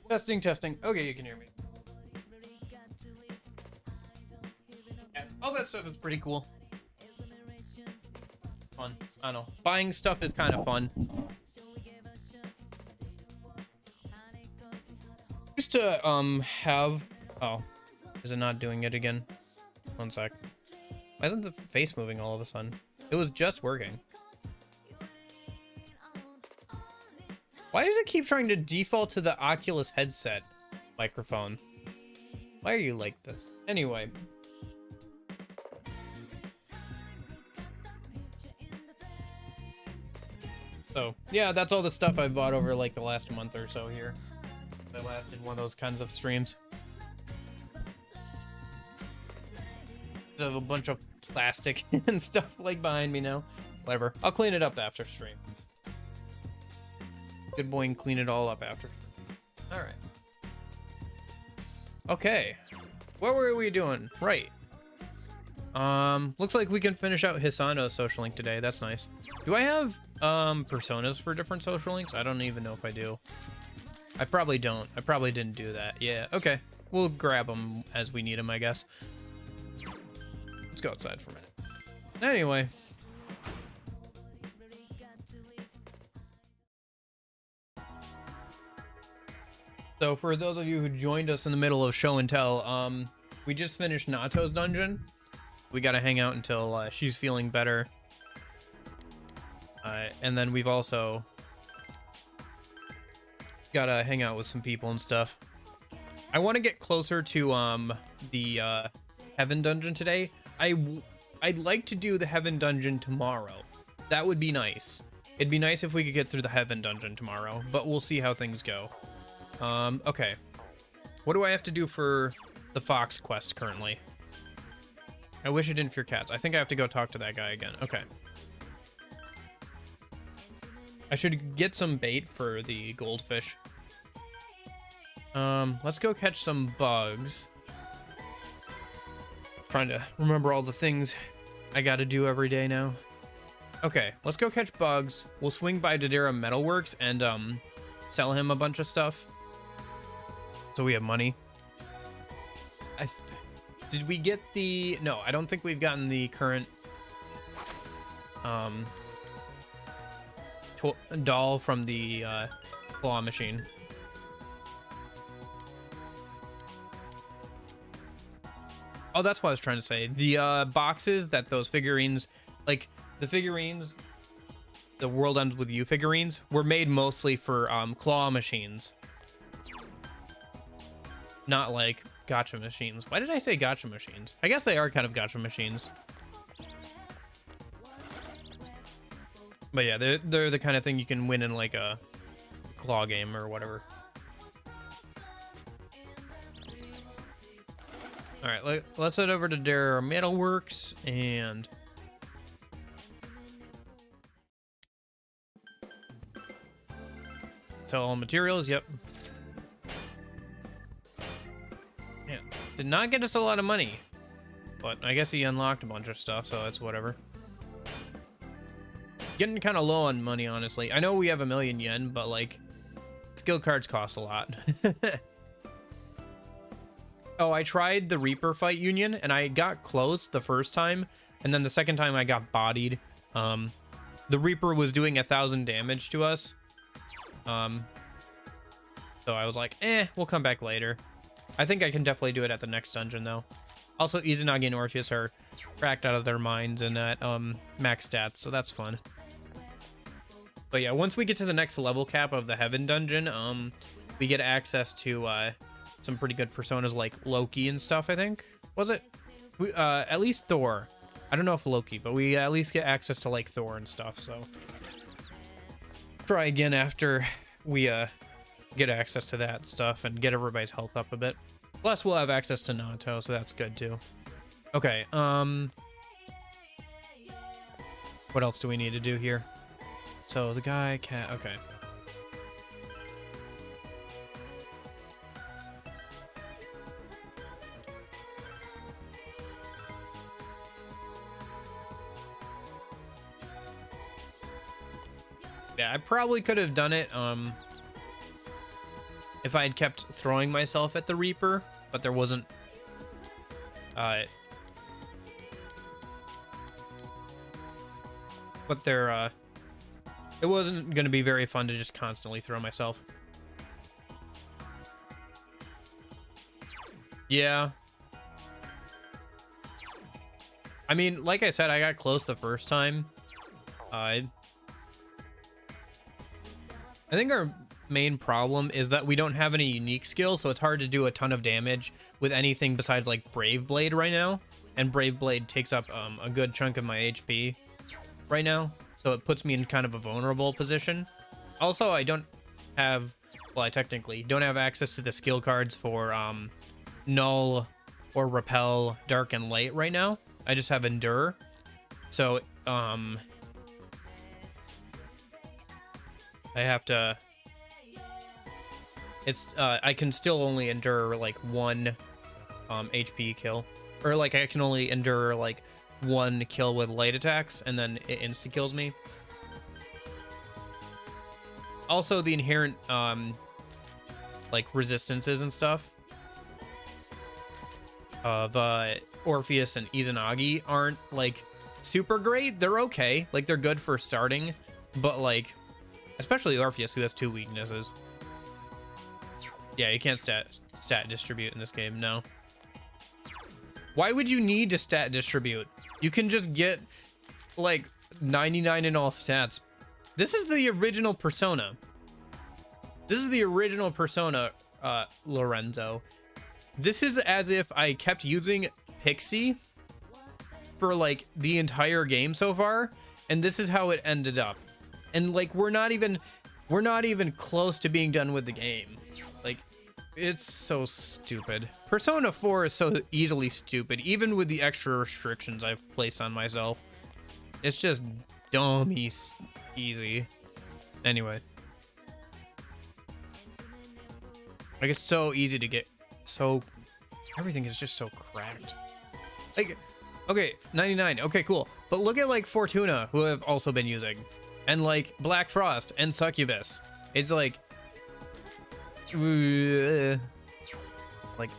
Testing, testing. Okay, you can hear me. Yeah, all that stuff is pretty cool. Fun. I don't know. Buying stuff is kind of fun. Used to have. Oh, is it not doing it again? One sec. Why isn't the face moving all of a sudden? It was just working. Why does it keep trying to default to the Oculus headset microphone? Why are you like this? Anyway. So, yeah, that's all the stuff I bought over like the last month or so here. I last did one of those kinds of streams. I have a bunch of plastic and stuff like behind me now. Whatever. I'll clean it up after stream. Good boy and clean it all up after. All right. Okay. What were we doing? Right. Looks like we can finish out Hisano's social link today. That's nice. Do I have personas for different social links? I don't even know if I do. I probably don't. I probably didn't do that. Yeah. Okay. We'll grab them as we need them, I guess. Let's go outside for a minute. Anyway. So for those of you who joined us in the middle of show and tell, we just finished Nato's dungeon. We gotta hang out until she's feeling better. And then we've also gotta hang out with some people and stuff. I want to get closer to the Heaven dungeon today. I'd like to do the Heaven dungeon tomorrow. That would be nice. It'd be nice if we could get through the Heaven dungeon tomorrow, but we'll see how things go. Okay. What do I have to do for the Fox quest currently? I wish I didn't fear cats. I think I have to go talk to that guy again. Okay. I should get some bait for the goldfish. Let's go catch some bugs. Trying to remember all the things I gotta do every day now. Okay, let's go catch bugs. We'll swing by Dodera Metalworks and, sell him a bunch of stuff. So we have money. Did we get the... No, I don't think we've gotten the current doll from the claw machine. Oh, that's what I was trying to say. The boxes that those figurines, like the figurines, the World Ends With You figurines, were made mostly for claw machines. Not like gacha machines. Why did I say gacha machines? I guess they are kind of gacha machines. But yeah, they're the kind of thing you can win in like a claw game or whatever. All right, let's head over to their metalworks and sell all materials. Yep. Man, did not get us a lot of money, but I guess he unlocked a bunch of stuff, so that's whatever. Getting kind of low on money, honestly. I know we have 1,000,000 yen, but like, skill cards cost a lot. Oh, I tried the Reaper fight union, and I got close the first time, and then the second time I got bodied. The Reaper was doing 1,000 damage to us. So I was like, we'll come back later. I think I can definitely do it at the next dungeon, though. Also, Izanagi and Orpheus are cracked out of their minds and at max stats, so that's fun. But yeah, once we get to the next level cap of the Heaven dungeon, we get access to some pretty good personas like Loki and stuff, I think. Was it? At least Thor. I don't know if Loki, but we at least get access to like Thor and stuff, so. Try again after we get access to that stuff and get everybody's health up a bit. Plus, we'll have access to Nato, so that's good too. Okay, what else do we need to do here? So the guy can't, okay. Yeah, I probably could have done it, if I had kept throwing myself at the Reaper, but there wasn't, it wasn't going to be very fun to just constantly throw myself. Yeah. I mean, like I said, I got close the first time. I think our main problem is that we don't have any unique skills, so it's hard to do a ton of damage with anything besides like Brave Blade right now. And Brave Blade takes up a good chunk of my HP right now, so it puts me in kind of a vulnerable position. Also, I don't have, well, I technically don't have access to the skill cards for Null or Repel, Dark and Light right now. I just have Endure. So, I have to, I can still only endure like one HP kill, or like I can only endure like one kill with light attacks and then it insta kills me. Also, the inherent like resistances and stuff of Orpheus and Izanagi aren't like super great. They're okay, like they're good for starting, but like especially Orpheus, who has 2 weaknesses. Yeah, you can't stat distribute in this game, no. Why would you need to stat distribute? You can just get like 99 in all stats. This is the original Persona. This is the original Persona, Lorenzo. This is as if I kept using Pixie for like the entire game so far, and this is how it ended up. And like we're not even close to being done with the game. Like, it's so stupid. Persona 4 is so easily stupid, even with the extra restrictions I've placed on myself. It's just dumb easy. Anyway. Like, it's so easy to get so... Everything is just so cracked. Like, okay, 99, okay, cool. But look at, like, Fortuna, who I've also been using. And, like, Black Frost and Succubus. It's like... like,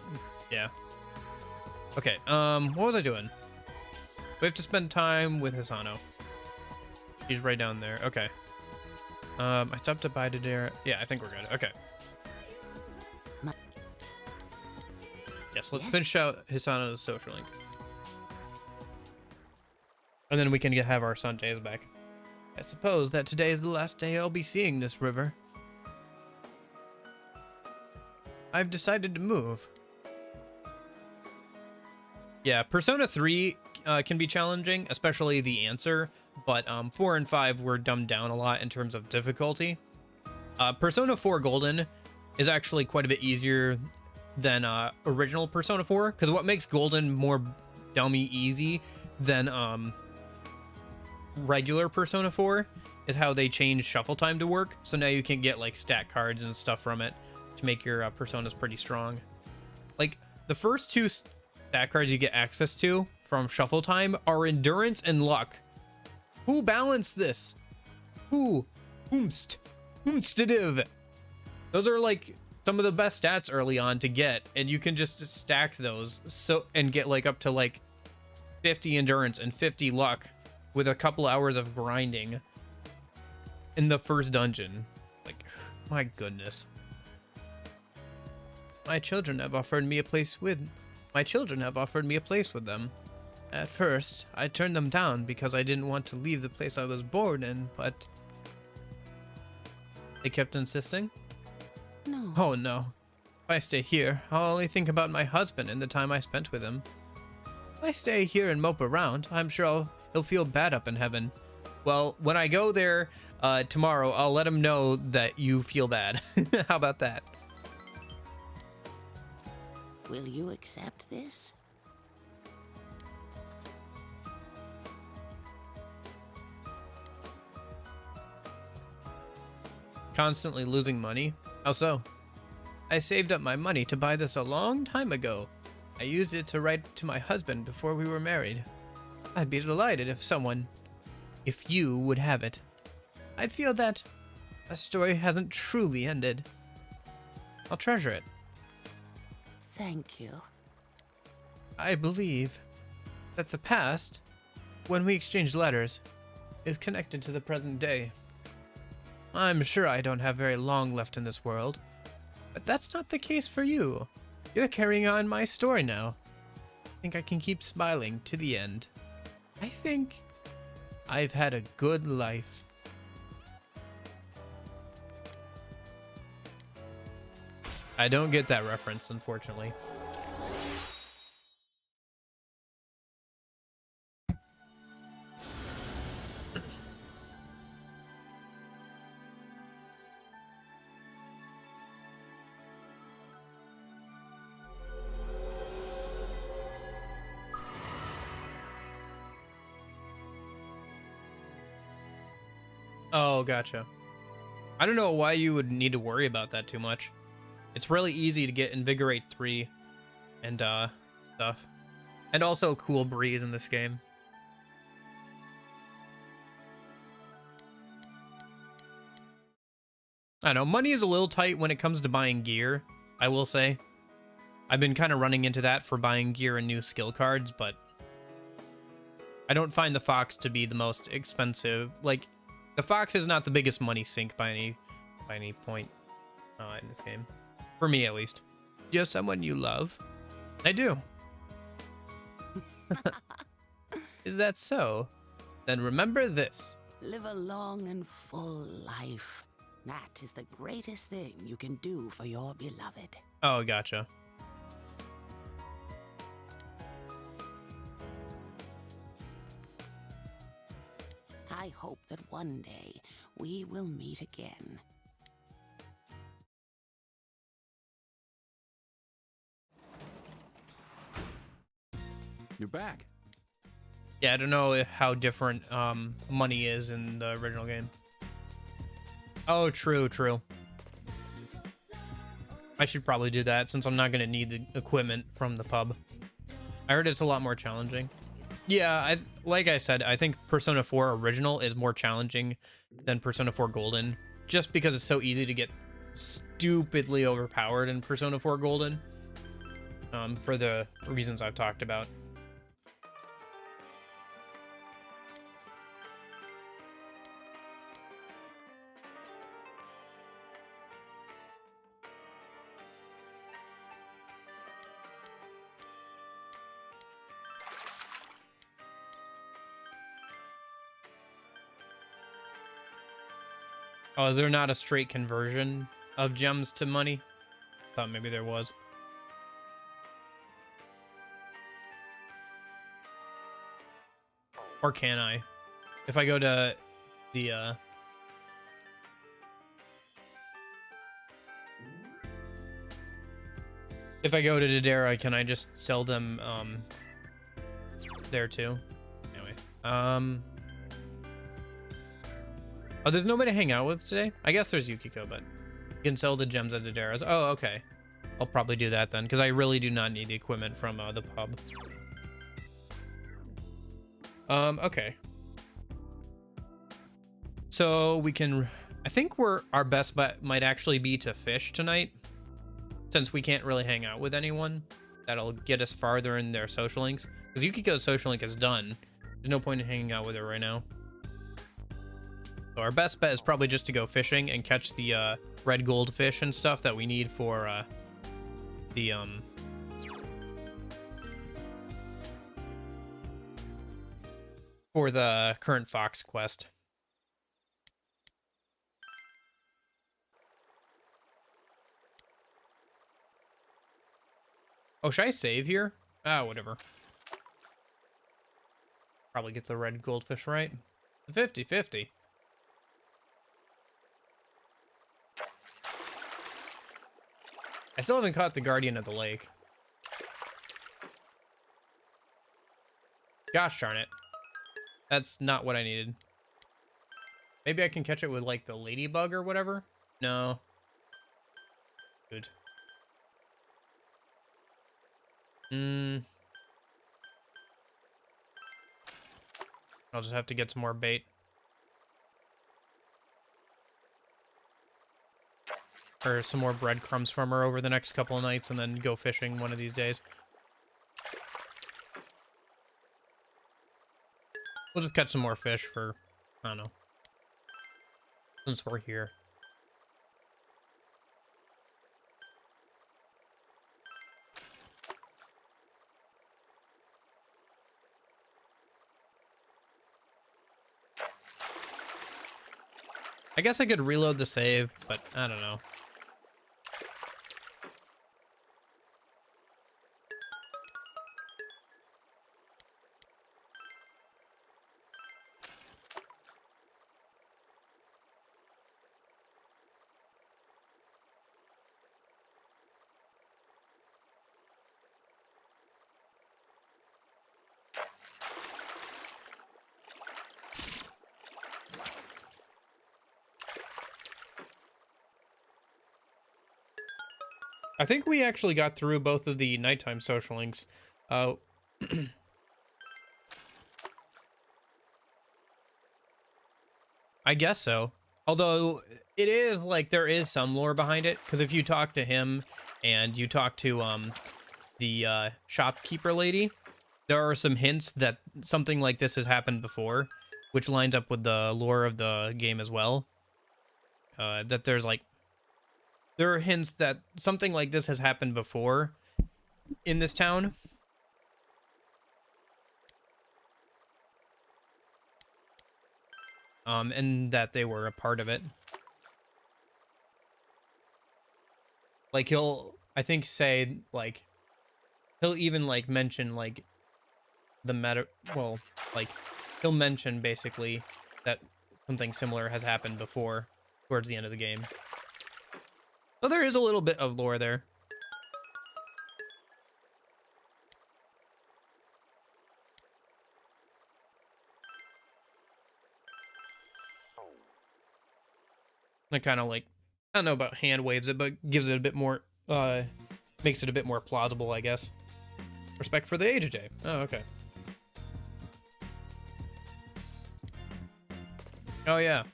yeah. Okay, what was I doing? We have to spend time with Hisano. She's right down there. Okay. I stopped to buy today. Yeah, I think we're good. Okay. Yes, let's finish out Hisano's social link. And then we can have our Sanjays back. I suppose that today is the last day I'll be seeing this river. I've decided to move. Yeah, Persona 3 can be challenging, especially the answer, but 4 and 5 were dumbed down a lot in terms of difficulty. Persona 4 Golden is actually quite a bit easier than original Persona 4, because what makes Golden more dummy easy than regular Persona 4 is how they changed shuffle time to work. So now you can get like stat cards and stuff from it to make your personas pretty strong. Like the first two stat cards you get access to from shuffle time are endurance and luck. Who balanced this? Who? Whomstediv. Those are like some of the best stats early on to get, and you can just stack those and get like up to like 50 endurance and 50 luck with a couple hours of grinding in the first dungeon. Like, my goodness. My children have offered me a place with them. At first, I turned them down because I didn't want to leave the place I was born in, but they kept insisting. No. Oh no. If I stay here, I'll only think about my husband and the time I spent with him. If I stay here and mope around, I'm sure he'll feel bad up in heaven. Well, when I go there tomorrow, I'll let him know that you feel bad. How about that? Will you accept this? Constantly losing money? How so? I saved up my money to buy this a long time ago. I used it to write to my husband before we were married. I'd be delighted if you would have it. I'd feel that a story hasn't truly ended. I'll treasure it. Thank you. I believe that the past, when we exchange letters, is connected to the present day. I'm sure I don't have very long left in this world, but that's not the case for you. You're carrying on my story now. I think I can keep smiling to the end. I think I've had a good life. I don't get that reference, unfortunately. Oh, gotcha. I don't know why you would need to worry about that too much. It's really easy to get Invigorate 3 and stuff. And also Cool Breeze in this game. I don't know, money is a little tight when it comes to buying gear, I will say. I've been kind of running into that for buying gear and new skill cards, but I don't find the Fox to be the most expensive. Like, the Fox is not the biggest money sink by any point in this game. For me, at least. Do you have someone you love? I do. Is that so? Then remember this. Live a long and full life. That is the greatest thing you can do for your beloved. Oh, gotcha. I hope that one day we will meet again. You're back. Yeah, I don't know how different money is in the original game. Oh, true. I should probably do that since I'm not going to need the equipment from the pub. I heard it's a lot more challenging. Yeah, like I said, I think Persona 4 Original is more challenging than Persona 4 Golden, just because it's so easy to get stupidly overpowered in Persona 4 Golden, for the reasons I've talked about. Oh, is there not a straight conversion of gems to money? Thought maybe there was. Or can I? If I go to the, if I go to Dodera, can I just sell them, there too? Anyway, oh, there's nobody to hang out with today? I guess there's Yukiko, but you can sell the gems at Dodera's. Oh, okay. I'll probably do that then, because I really do not need the equipment from, the pub. Okay. So we can, I think our best bet might actually be to fish tonight, since we can't really hang out with anyone. That'll get us farther in their social links, because Yukiko's social link is done. There's no point in hanging out with her right now. So our best bet is probably just to go fishing and catch the red goldfish and stuff that we need for the current Fox quest. Oh, should I save here? Ah, whatever. Probably get the red goldfish right. 50-50. I still haven't caught the Guardian of the Lake. Gosh darn it. That's not what I needed. Maybe I can catch it with, like, the ladybug or whatever? No. Good. I'll just have to get some more bait. Or some more breadcrumbs from her over the next couple of nights and then go fishing one of these days. We'll just catch some more fish for, I don't know, since we're here. I guess I could reload the save, but I don't know. I think we actually got through both of the nighttime social links. I guess so. Although it is like there is some lore behind it, because if you talk to him and you talk to the shopkeeper lady, there are some hints that something like this has happened before, which lines up with the lore of the game as well. That there's like there are hints that something like this has happened before in this town. And that they were a part of it. Like he'll, I think, say, like, he'll even, like, mention, like, the meta, well, like, he'll mention, basically, that something similar has happened before, towards the end of the game. So there is a little bit of lore there. It kind of like, I don't know about hand waves it, but gives it a bit more, makes it a bit more plausible, I guess. Respect for the AJJ. Oh, okay. Oh, yeah.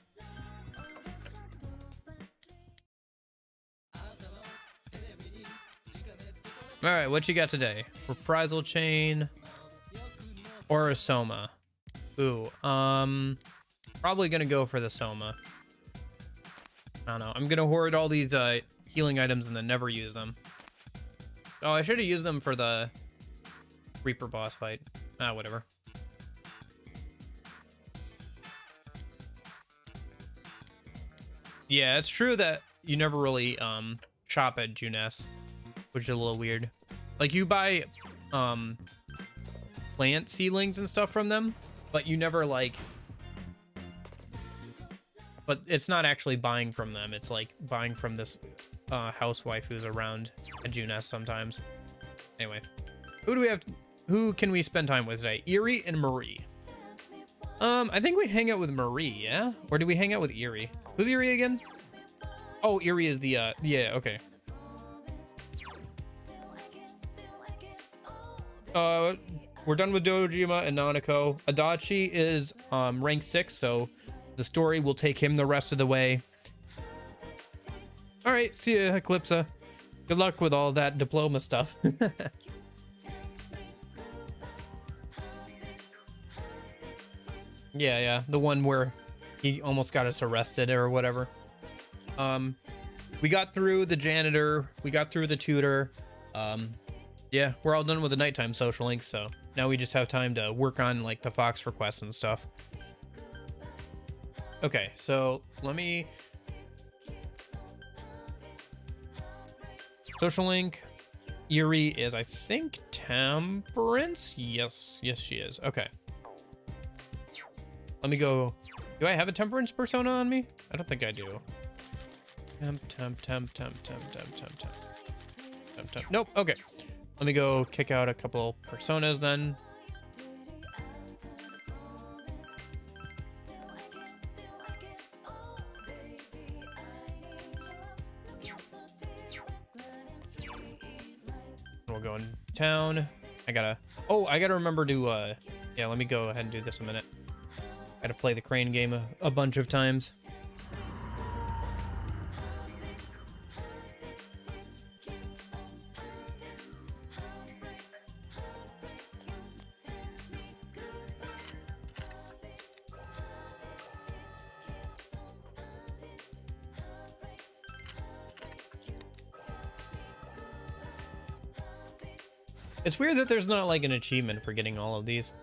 All right, what you got today? Reprisal chain or a Soma? Ooh, probably gonna go for the Soma. I don't know. I'm gonna hoard all these healing items and then never use them. Oh, I should have used them for the Reaper boss fight. Ah, whatever. Yeah, it's true that you never really shop at Junes, which is a little weird. Like, you buy plant seedlings and stuff from them, but you never like. But it's not actually buying from them. It's like buying from this housewife who's around at Junes sometimes. Anyway, who do we have? Who can we spend time with today? Eerie and Marie. I think we hang out with Marie, yeah? Or do we hang out with Eerie? Who's Eerie again? Oh, Eerie is the yeah, okay. We're done with Dojima and Nanako. Adachi is rank 6, so the story will take him the rest of the way. All right, see ya, Eclipsa. Good luck with all that diploma stuff. Yeah, the one where he almost got us arrested or whatever. We got through the janitor, we got through the tutor. Yeah, we're all done with the nighttime social links, so now we just have time to work on like the Fox requests and stuff. Okay, so let me social link. Eerie is, I think, Temperance. Yes, she is. Okay. Let me go. Do I have a Temperance persona on me? I don't think I do. Temp. Nope. Okay. Let me go kick out a couple personas then. We'll go in town. I gotta remember to, yeah, let me go ahead and do this a minute. Gotta play the crane game a bunch of times. It's weird that there's not like an achievement for getting all of these.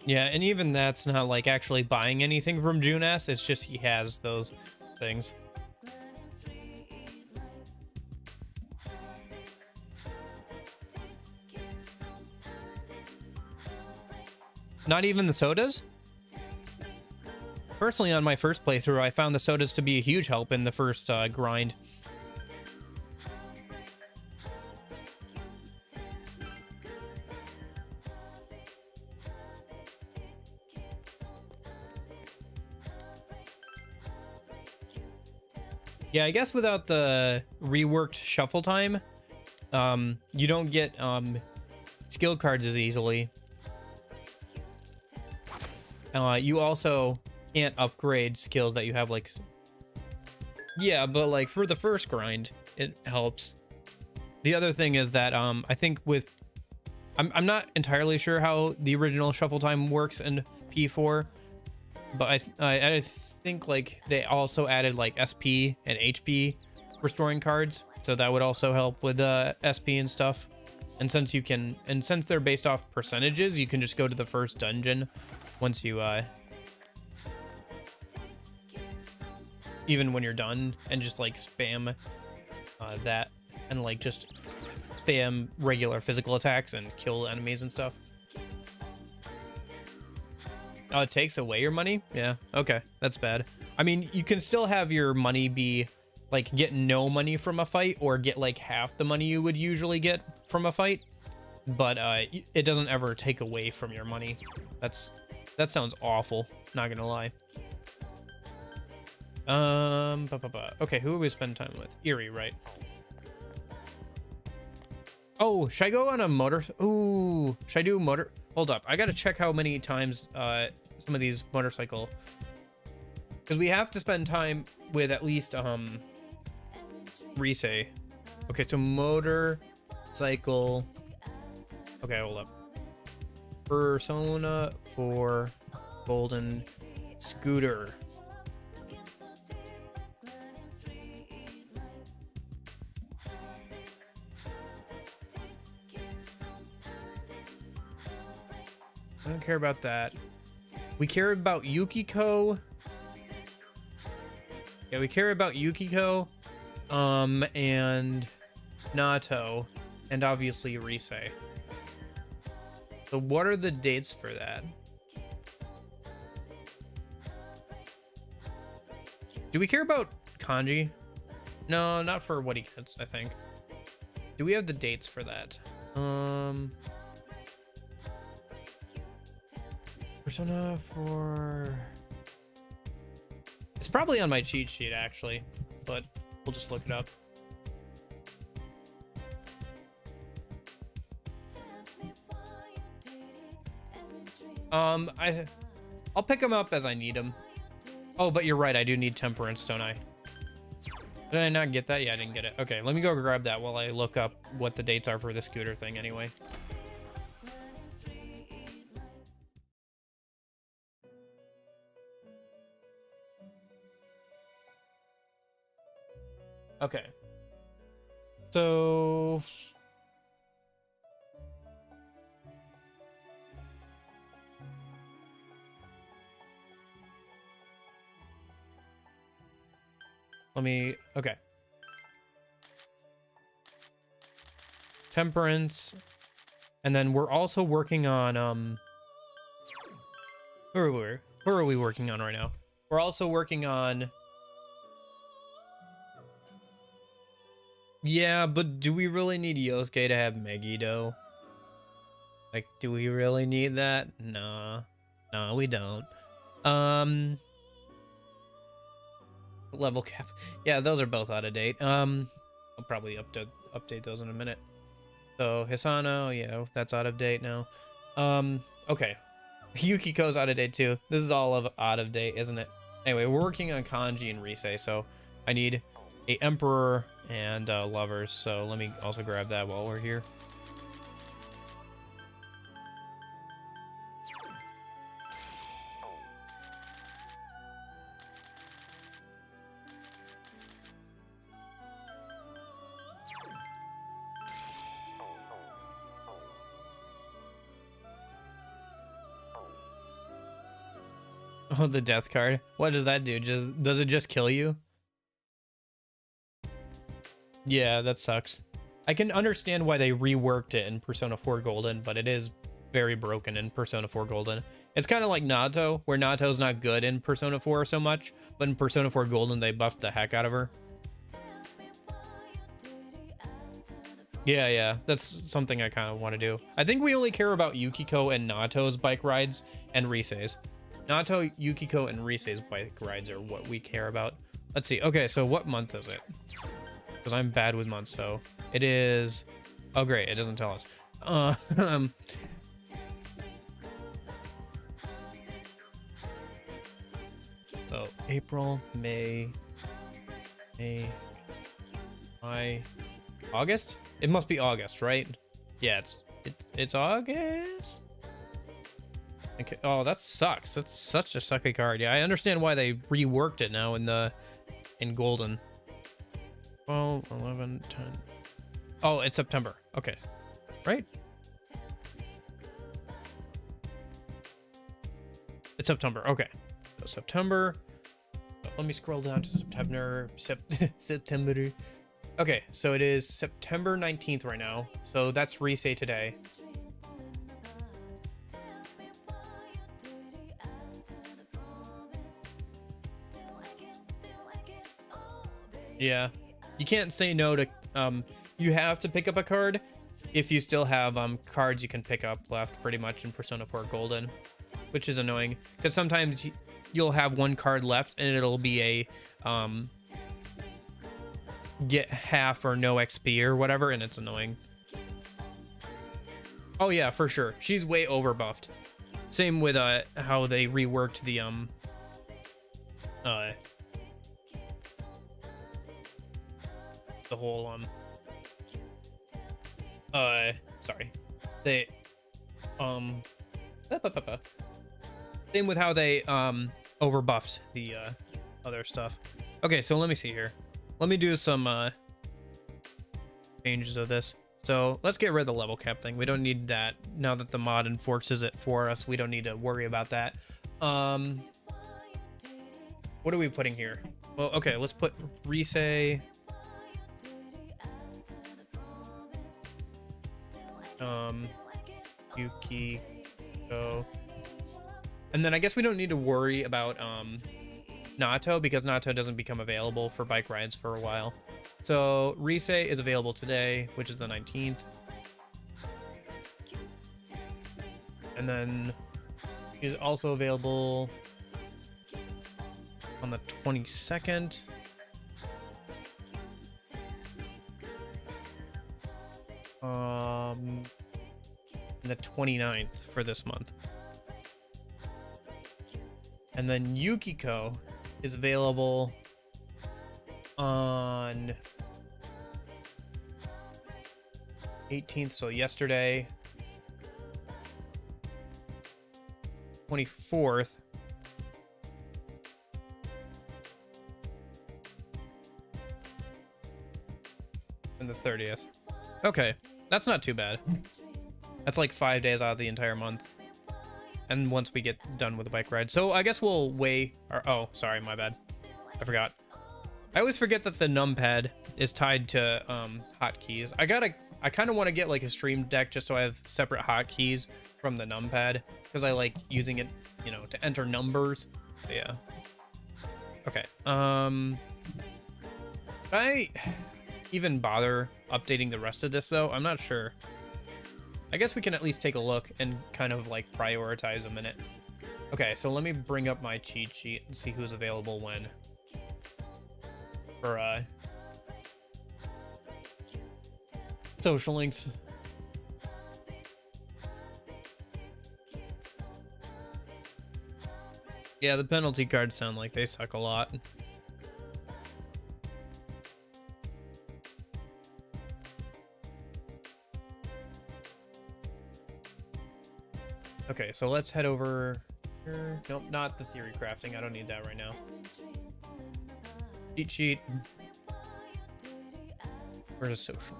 Yeah, and even that's not like actually buying anything from Junes. It's just he has those things. Not even the sodas? Personally, on my first playthrough, I found the sodas to be a huge help in the first grind. Yeah, I guess without the reworked shuffle time, you don't get skill cards as easily. You also can't upgrade skills that you have, like... Yeah, but like for the first grind, it helps. The other thing is that I think with... I'm not entirely sure how the original shuffle time works in P4, but I think like they also added like SP and HP restoring cards, so that would also help with SP and stuff. And since since they're based off percentages, you can just go to the first dungeon once you even when you're done, and just like spam that, and like just spam regular physical attacks and kill enemies and stuff. Oh, it takes away your money? Yeah, okay, that's bad. I mean, you can still have your money be, like, get no money from a fight, or get, like, half the money you would usually get from a fight, but it doesn't ever take away from your money. That sounds awful, not gonna lie. Okay, who do we spend time with? Eerie, right? Oh, should I go on a motor? Ooh, should I do motor? Hold up, I gotta check how many times some of these motorcycle, because we have to spend time with at least Rise. Okay, so motorcycle. Okay, hold up. Persona 4 Golden Scooter. I don't care about that. We care about Yukiko. Yeah, we care about Yukiko, and Nato, and obviously Rise. So what are the dates for that? Do we care about Kanji? No, not for what he gets, I think. Do we have the dates for that? Persona 4... It's probably on my cheat sheet, actually, but we'll just look it up. I'll pick them up as I need them. Oh, but you're right, I do need temperance, don't I? Did I not get that? Yeah, I didn't get it. Okay, let me go grab that while I look up what the dates are for the scooter thing anyway. Okay. So... okay. Temperance. And then we're also working on, who are we working on right now? We're also working on... Yeah, but do we really need Yosuke to have Megi, though? Like, do we really need that? Nah. No, we don't. Level cap. Yeah, those are both out of date. I'll probably update those in a minute. So Hisano, yeah, that's out of date now. Okay. Yukiko's out of date too. This is all out of date, isn't it? Anyway, we're working on Kanji and Rise, so I need a Emperor and Lovers. So let me also grab that while we're here. Oh, the death card. What does that do? Does it just kill you? Yeah, that sucks. I can understand why they reworked it in Persona 4 Golden, but it is very broken in Persona 4 Golden. It's kind of like Nato, where Nato's not good in Persona 4 so much, but in Persona 4 Golden, they buffed the heck out of her. Yeah, that's something I kind of want to do. I think we only care about Yukiko and Nato's bike rides and Rise's. Nato, Yukiko, and Rise's bike rides are what we care about. Let's see. Okay, so what month is it? Because I'm bad with months, so it is... Oh, great. It doesn't tell us. So April, May, August? It must be August, right? Yeah, it's August? Okay. Oh, that sucks. That's such a sucky card. Yeah, I understand why they reworked it now in Golden. 12, 11, 10. Oh, it's September. Okay. Right? It's September. Okay. So September. Let me scroll down to September. September. Okay, so it is September 19th right now. So that's Rise today. Yeah, you can't say no to, you have to pick up a card if you still have cards you can pick up left pretty much in Persona 4 Golden, which is annoying because sometimes you'll have one card left and it'll be a get half or no XP or whatever, and it's annoying. Oh yeah, for sure. She's way over buffed. Same with how they reworked the whole sorry. They same with how they overbuffed the other stuff. Okay, so let me see here. Let me do some changes of this. So let's get rid of the level cap thing. We don't need that. Now that the mod enforces it for us, we don't need to worry about that. What are we putting here? Well, okay, let's put Risei. Yuki. So, and then I guess we don't need to worry about Nato, because Nato doesn't become available for bike rides for a while. So Risei is available today, which is the 19th. And then she's also available on the 22nd. And the 29th for this month. And then Yukiko is available on 18th, so yesterday. 24th. And the 30th. Okay, that's not too bad. That's like 5 days out of the entire month. And once we get done with the bike ride. So I guess we'll weigh our... Oh, sorry, my bad. I forgot. I always forget that the numpad is tied to hotkeys. I kind of want to get like a stream deck just so I have separate hotkeys from the numpad, because I like using it, you know, to enter numbers. But yeah. Okay. Should I even bother updating the rest of this though? I'm not sure. I guess we can at least take a look and kind of like prioritize a minute. Okay, so let me bring up my cheat sheet and see who's available when. For social links. Yeah, the penalty cards sound like they suck a lot. Okay, so let's head over here. Nope, not the theory crafting. I don't need that right now. Cheat sheet. Where's the social?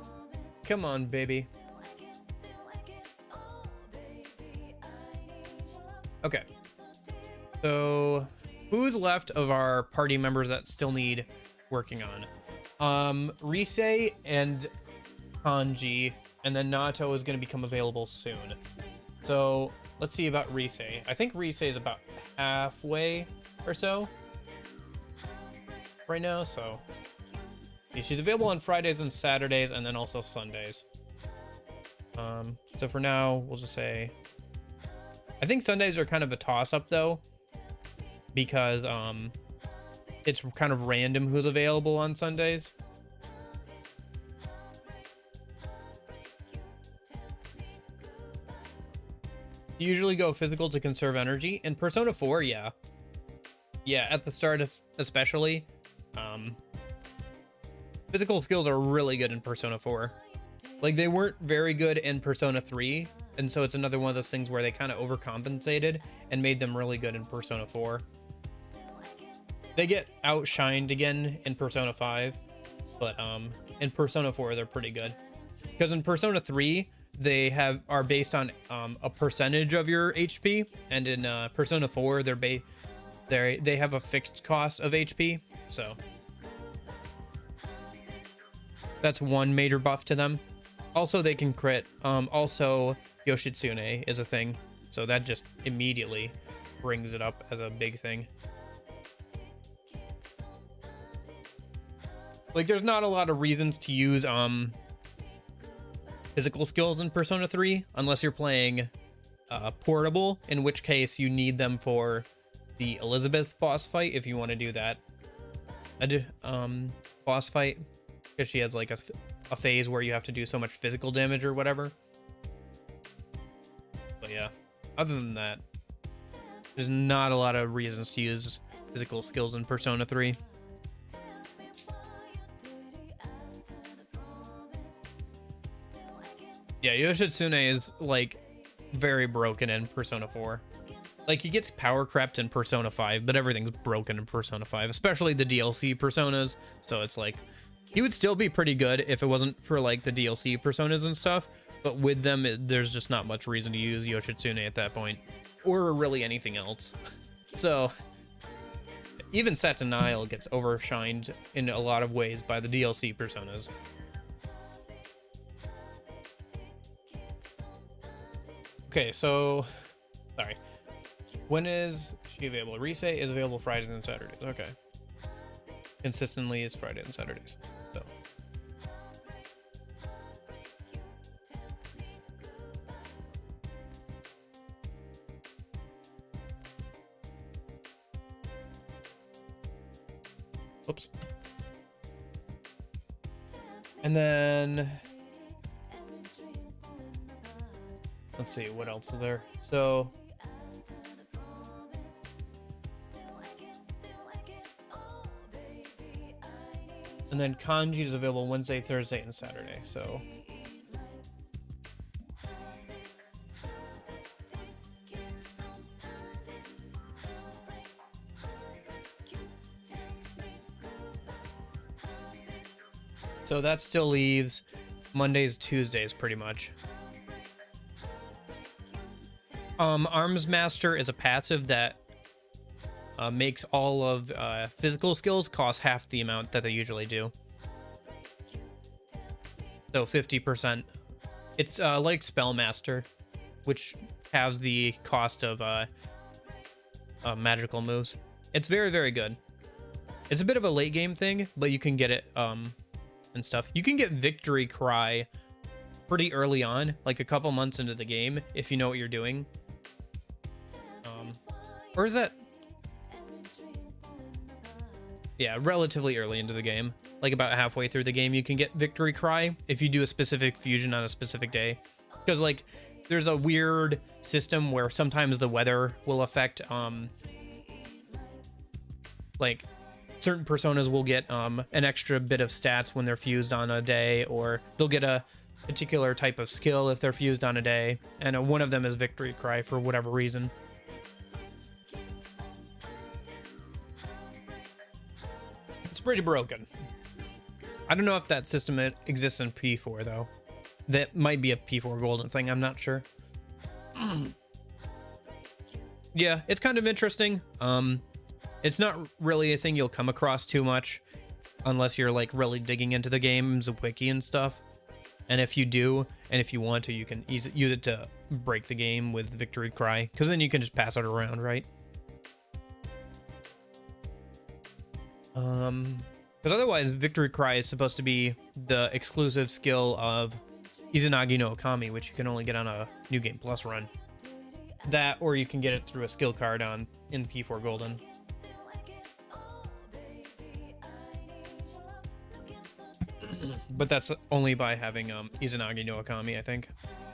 Come on, baby. Okay. So, who's left of our party members that still need working on? Risei and Kanji, and then Nato is going to become available soon. So, let's see about Risei. I think Risei is about halfway or so right now, so yeah, she's available on Fridays and Saturdays, and then also Sundays. So for now, we'll just say, I think Sundays are kind of a toss-up though, because it's kind of random who's available on Sundays. You usually go physical to conserve energy. In Persona 4, yeah. Yeah, at the start of, especially. Physical skills are really good in Persona 4. Like, they weren't very good in Persona 3, and so it's another one of those things where they kind of overcompensated and made them really good in Persona 4. They get outshined again in Persona 5, but in Persona 4 they're pretty good. Because in Persona 3, they are based on a percentage of your HP, and in Persona 4 they have a fixed cost of HP, so that's one major buff to them. Also, they can crit. Also, Yoshitsune is a thing, so that just immediately brings it up as a big thing. Like, there's not a lot of reasons to use physical skills in Persona 3 unless you're playing portable, in which case you need them for the Elizabeth boss fight if you want to do that boss fight, because she has like a phase where you have to do so much physical damage or whatever. But yeah, other than that, there's not a lot of reasons to use physical skills in Persona 3. Yeah, Yoshitsune is like very broken in Persona 4. Like, he gets power crept in Persona 5, but everything's broken in Persona 5, especially the DLC personas. So it's like He would still be pretty good if it wasn't for like the DLC personas and stuff, but with them, there's just not much reason to use Yoshitsune at that point, or really anything else. So even Satanile gets overshined in a lot of ways by the DLC personas. Okay, so sorry. When is she available? Rise is available Fridays and Saturdays. Okay. Consistently is Friday and Saturdays. So. Oops. And then let's see what else is there. So and then Kanji is available Wednesday, Thursday, and Saturday. So that still leaves Mondays, Tuesdays, pretty much. Arms Master is a passive that makes all of physical skills cost half the amount that they usually do. So 50%. It's like Spellmaster, which has the cost of magical moves. It's very, very good. It's a bit of a late game thing, but you can get it and stuff. You can get Victory Cry pretty early on, like a couple months into the game, if you know what you're doing. Or is that... Yeah, relatively early into the game. Like about halfway through the game, you can get Victory Cry if you do a specific fusion on a specific day. Because, like, there's a weird system where sometimes the weather will affect, like, certain personas will get an extra bit of stats when they're fused on a day, or they'll get a particular type of skill if they're fused on a day. And one of them is Victory Cry for whatever reason. Pretty broken. I don't know if that system exists in P4 though. That might be a P4 golden thing, I'm not sure. Yeah, it's kind of interesting. It's not really a thing you'll come across too much unless you're like really digging into the game's wiki and stuff. And if you do, and if you want to, you can use it to break the game with Victory Cry, because then you can just pass it around, right? Because otherwise Victory Cry is supposed to be the exclusive skill of Izanagi no Okami, which you can only get on a New Game Plus run. That, or you can get it through a skill card in P4 Golden. But that's only by having Izanagi no Okami, I think,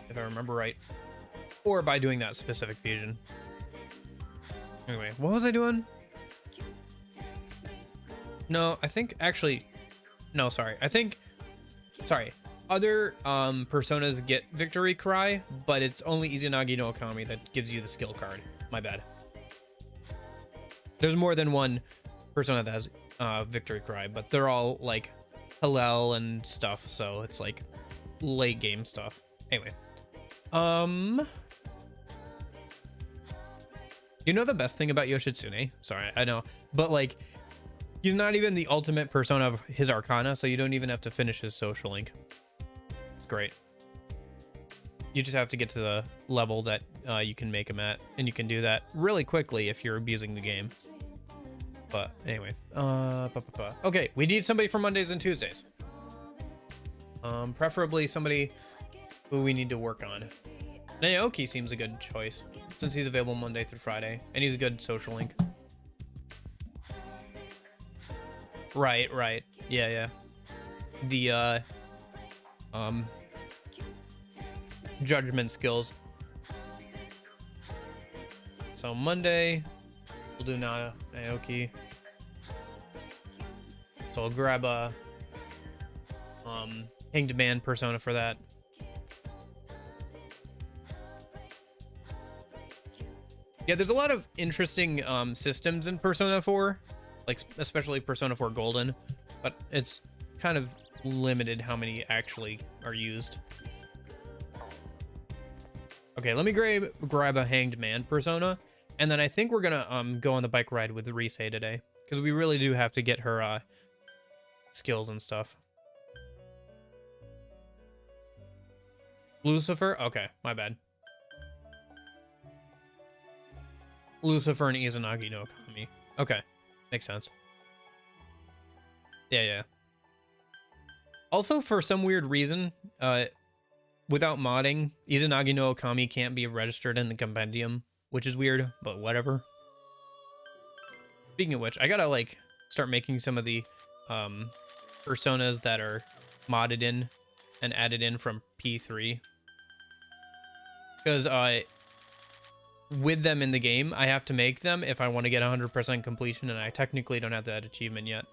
if I remember right. Or by doing that specific fusion. Anyway, what was I doing? No, I think actually, no, sorry. Sorry. Other personas get Victory Cry, but it's only Izanagi no Okami that gives you the skill card. My bad. There's more than one persona that has Victory Cry, but they're all like Hallel and stuff, so it's like late game stuff. Anyway. You know the best thing about Yoshitsune? Sorry, I know. But like, he's not even the ultimate persona of his arcana, so you don't even have to finish his social link. It's great. You just have to get to the level that you can make him at, and you can do that really quickly if you're abusing the game. But anyway, okay, we need somebody for Mondays and Tuesdays. Preferably somebody who we need to work on. Naoki seems a good choice, since he's available Monday through Friday, and he's a good social link. Right. Yeah. The, judgment skills. So Monday, we'll do Naoki. So I'll grab a, Hanged Man persona for that. Yeah, there's a lot of interesting, systems in Persona 4. Like, especially Persona 4 Golden, but it's kind of limited how many actually are used. Okay, let me grab a Hanged Man persona, and then I think we're gonna go on the bike ride with Rise today, because we really do have to get her skills and stuff. Lucifer? Okay, my bad. Lucifer and Izanagi no Kami. Okay, makes sense. Yeah. Also, for some weird reason, without modding, Izanagi no Okami can't be registered in the compendium, which is weird, but whatever. Speaking of which, I gotta, like, start making some of the personas that are modded in and added in from P3. Because, with them in the game, I have to make them if I want to get 100% completion, and I technically don't have that achievement yet.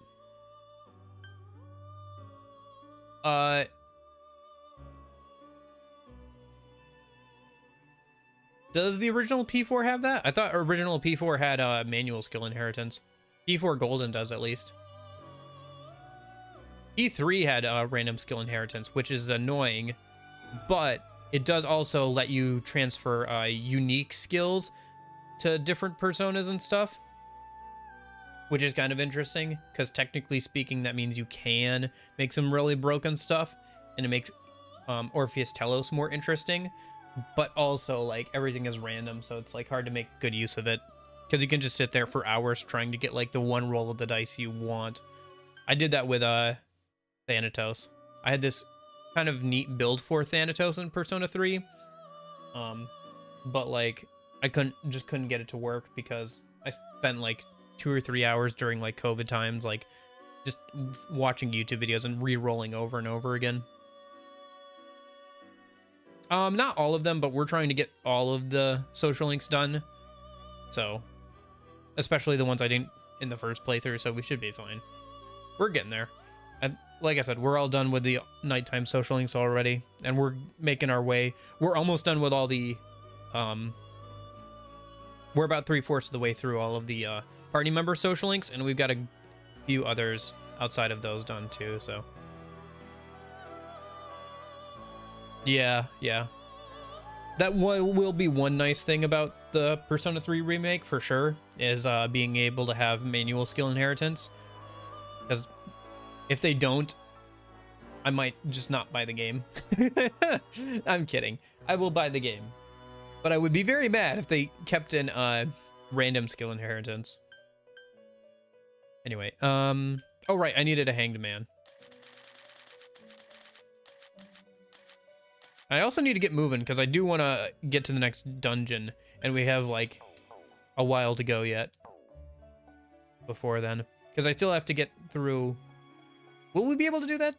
Does the original P4 have that? I thought original P4 had manual skill inheritance. P4 Golden does, at least. P3 had random skill inheritance, which is annoying, but it does also let you transfer unique skills to different personas and stuff, which is kind of interesting, because technically speaking, that means you can make some really broken stuff, and it makes Orpheus Telos more interesting, but also, like, everything is random, so it's, like, hard to make good use of it, because you can just sit there for hours trying to get, like, the one roll of the dice you want. I did that with Thanatos. I had this kind of neat build for Thanatos in Persona 3, but, like, I couldn't get it to work, because I spent, like, 2 or 3 hours during, like, COVID times, like, just watching YouTube videos and re-rolling over and over again. Not all of them, but we're trying to get all of the social links done. So, especially the ones I didn't in the first playthrough, so we should be fine. We're getting there. And like I said, we're all done with the nighttime social links already, and we're making our way. We're almost done with all the, we're about 3/4 of the way through all of the, party member social links, and we've got a few others outside of those done too, so. Yeah. That will be one nice thing about the Persona 3 remake, for sure, is being able to have manual skill inheritance. Because if they don't, I might just not buy the game. I'm kidding. I will buy the game. But I would be very mad if they kept in random skill inheritance. Anyway, oh right, I needed a Hanged Man. I also need to get moving, because I do want to get to the next dungeon, and we have, like, a while to go yet before then. Because I still have to get through... Will we be able to do that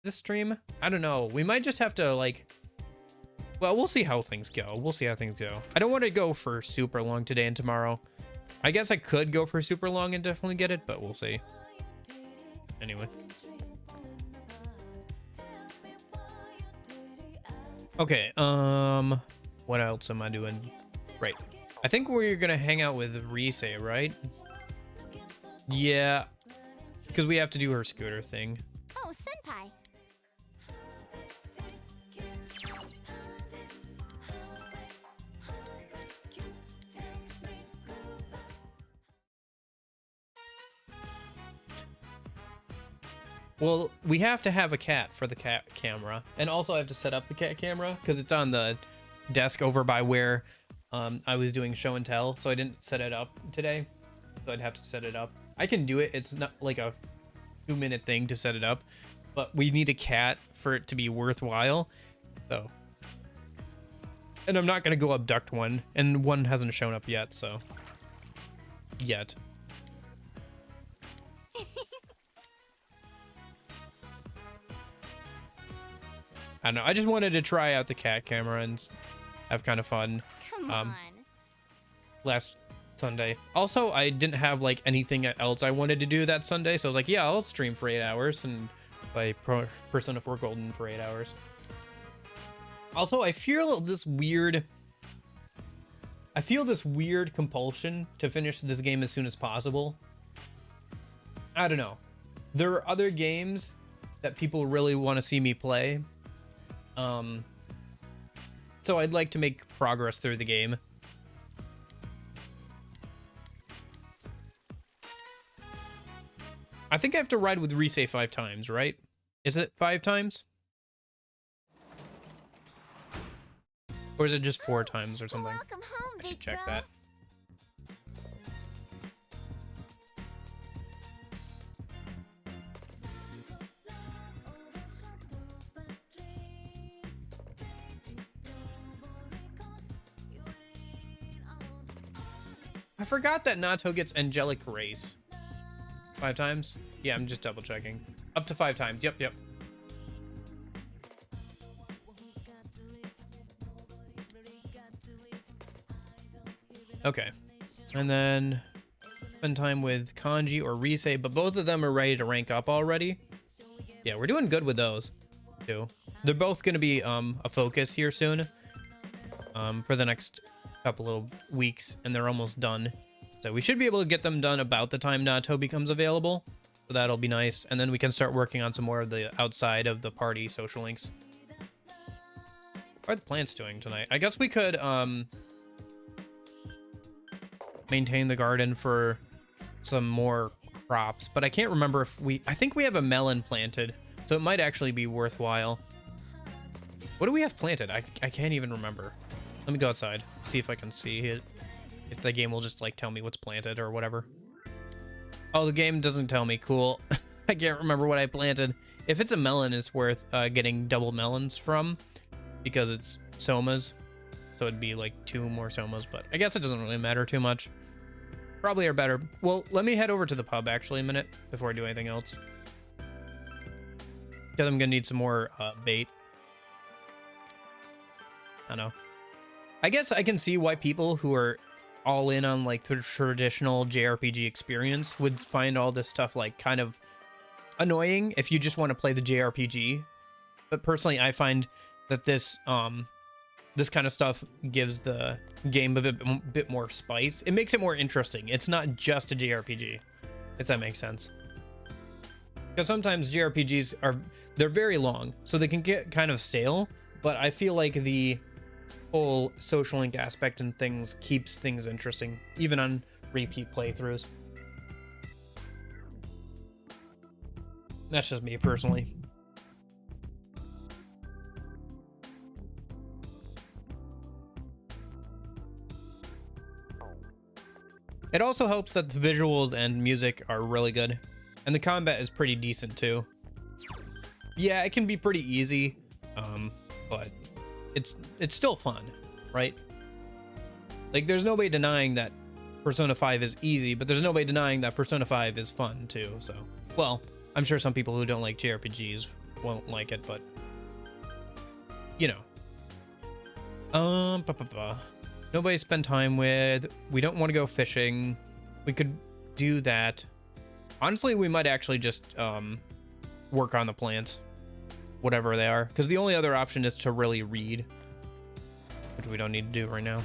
this stream? I don't know. We might just have to, like... Well, we'll see how things go. I don't want to go for super long today and tomorrow. I guess I could go for super long and definitely get it, but we'll see. Anyway. Okay, what else am I doing? Right. I think we're gonna hang out with Rise, right? Yeah, because we have to do her scooter thing. Oh, senpai. Well, we have to have a cat for the cat camera, and also I have to set up the cat camera because it's on the desk over by where I was doing show and tell, so I didn't set it up today, so I'd have to set it up. I can do it. It's not like a 2-minute thing to set it up, but we need a cat for it to be worthwhile. So, and I'm not gonna go abduct one, and one hasn't shown up yet, so yet. I don't know. I just wanted to try out the cat camera and have kind of fun. Come on. Last Sunday. Also, I didn't have like anything else I wanted to do that Sunday, so I was like, yeah, I'll stream for 8 hours and play Persona 4 Golden for 8 hours. Also, I feel this weird compulsion to finish this game as soon as possible. I don't know. There are other games that people really want to see me play. So I'd like to make progress through the game. I think I have to ride with Rise 5 times, right? Is it 5 times? Or is it just 4 times or something? Welcome home, I should big check bro. that. I forgot that Nato gets angelic race. 5 times? Yeah, I'm just double checking. Up to 5 times. Yep, yep. Okay. And then spend time with Kanji or Rise, but both of them are ready to rank up already. Yeah, we're doing good with those too. They're both going to be a focus here soon for the next couple of weeks, and they're almost done. So we should be able to get them done about the time Nato becomes available. So that'll be nice. And then we can start working on some more of the outside of the party social links. How are the plants doing tonight? I guess we could maintain the garden for some more crops, but I can't remember if I think we have a melon planted, so it might actually be worthwhile. What do we have planted? I can't even remember. Let me go outside, see if I can see it. If the game will just like tell me what's planted or whatever. Oh, the game doesn't tell me. Cool. I can't remember what I planted. If it's a melon, it's worth getting double melons from because it's somas. So it'd be like 2 more somas, but I guess it doesn't really matter too much. Probably are better. Well, let me head over to the pub actually a minute before I do anything else. Because I'm gonna need some more bait. I don't know. I guess I can see why people who are all in on like the traditional JRPG experience would find all this stuff like kind of annoying if you just want to play the JRPG. But personally, I find that this this kind of stuff gives the game a bit more spice. It makes it more interesting. It's not just a JRPG, if that makes sense. Because sometimes JRPGs they're very long, so they can get kind of stale, but I feel like the whole social link aspect and things keeps things interesting, even on repeat playthroughs. That's just me personally. It also helps that the visuals and music are really good, and the combat is pretty decent too. Yeah, it can be pretty easy, but it's still fun, right? Like, there's no way denying that Persona 5 is easy, but there's no way denying that Persona 5 is fun too, so. Well, I'm sure some people who don't like JRPGs won't like it, but you know. Nobody spend time with. We don't want to go fishing. We could do that. Honestly, we might actually just work on the plants, whatever they are, because the only other option is to really read, which we don't need to do right now.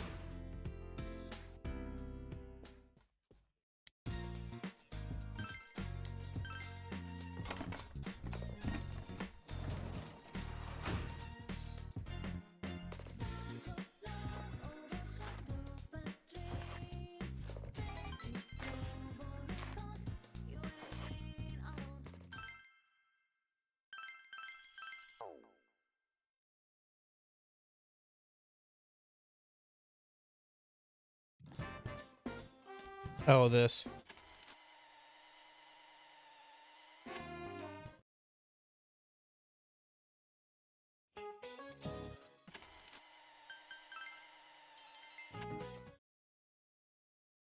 Oh, this.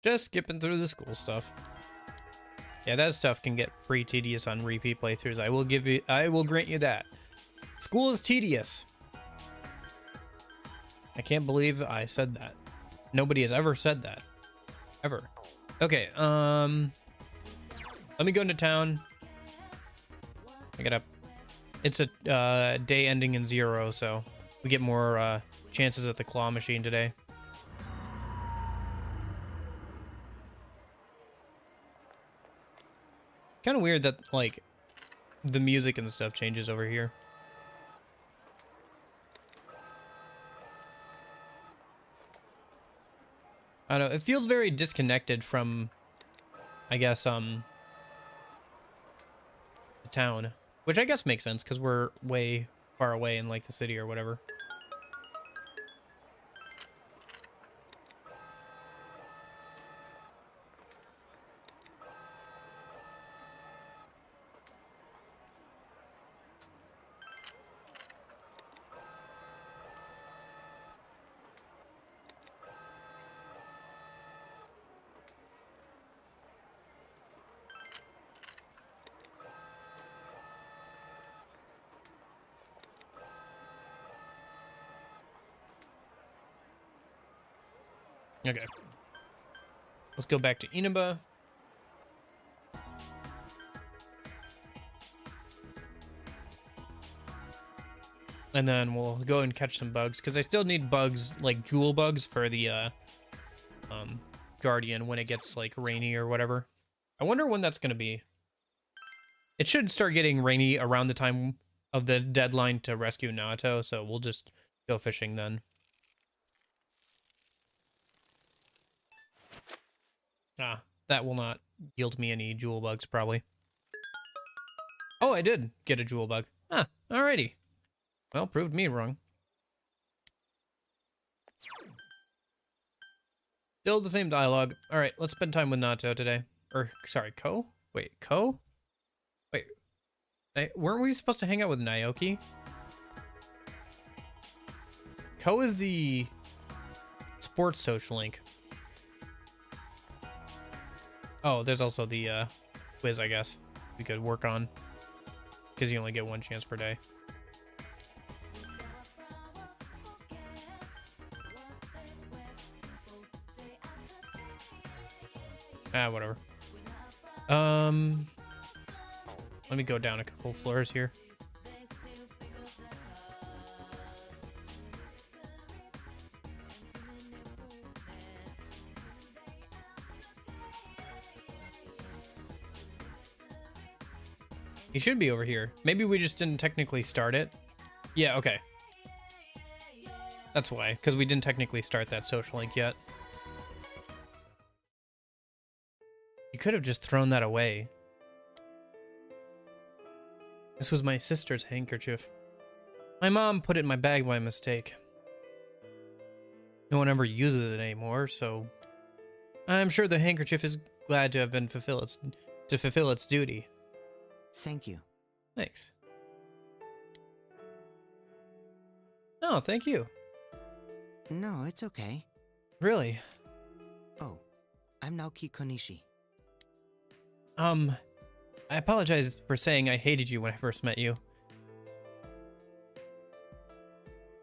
Just skipping through the school stuff. Yeah, that stuff can get pretty tedious on repeat playthroughs. I will grant you that. School is tedious. I can't believe I said that. Nobody has ever said that. Ever. Okay, let me go into town. It's a day ending in 0, so we get more chances at the claw machine today. Kind of weird that, like, the music and stuff changes over here. I don't know, it feels very disconnected from, I guess, the town. Which I guess makes sense, because we're way far away in, like, the city or whatever. Okay. Let's go back to Inaba. And then we'll go and catch some bugs, because I still need bugs, like jewel bugs, for the Guardian when it gets, like, rainy or whatever. I wonder when that's going to be. It should start getting rainy around the time of the deadline to rescue Naoto, so we'll just go fishing then. Ah, that will not yield me any jewel bugs, probably. Oh, I did get a jewel bug. Ah, alrighty. Well, proved me wrong. Still the same dialogue. Alright, let's spend time with Naoto today. Or, sorry, Ko? Wait, Ko? Wait. Weren't we supposed to hang out with Naoki? Ko is the sports social link. Oh, there's also the quiz, I guess, we could work on. Because you only get one chance per day. Ah, whatever. Let me go down a couple floors here. He should be over here. Maybe we just didn't technically start it. Yeah, okay. That's why, because we didn't technically start that social link yet. You could have just thrown that away. This was my sister's handkerchief. My mom put it in my bag by mistake. No one ever uses it anymore, so I'm sure the handkerchief is glad to have been fulfill its duty. Thank you. Thanks. No, thank you. No, it's okay. Really? Oh, I'm Naoki Konishi. I apologize for saying I hated you when I first met you.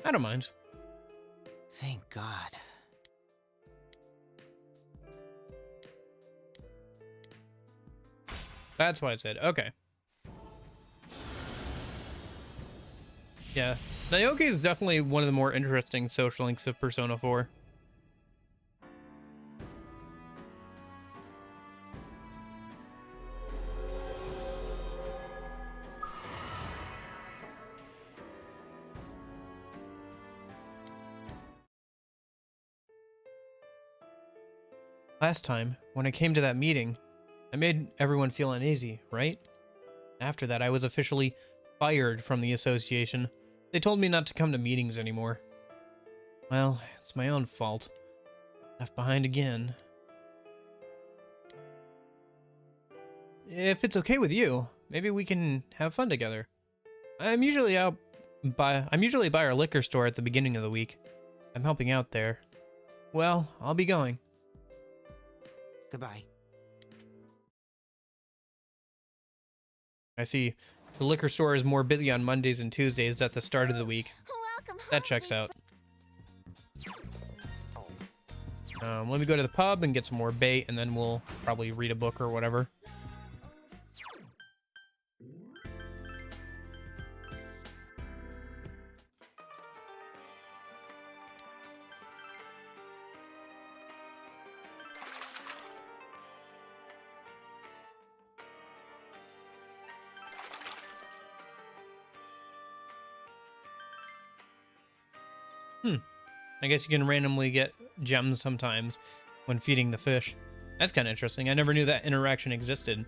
I don't mind. Thank God. That's why I said, okay. Yeah, Naoki is definitely one of the more interesting social links of Persona 4. Last time, when I came to that meeting, I made everyone feel uneasy, right? After that, I was officially fired from the association. They told me not to come to meetings anymore. Well, it's my own fault. Left behind again. If it's okay with you, maybe we can have fun together. I'm usually by our liquor store at the beginning of the week. I'm helping out there. Well, I'll be going. Goodbye. I see. The liquor store is more busy on Mondays and Tuesdays at the start of the week. That checks out. Let me go to the pub and get some more bait, and then we'll probably read a book or whatever. I guess you can randomly get gems sometimes when feeding the fish. That's kind of interesting. I never knew that interaction existed.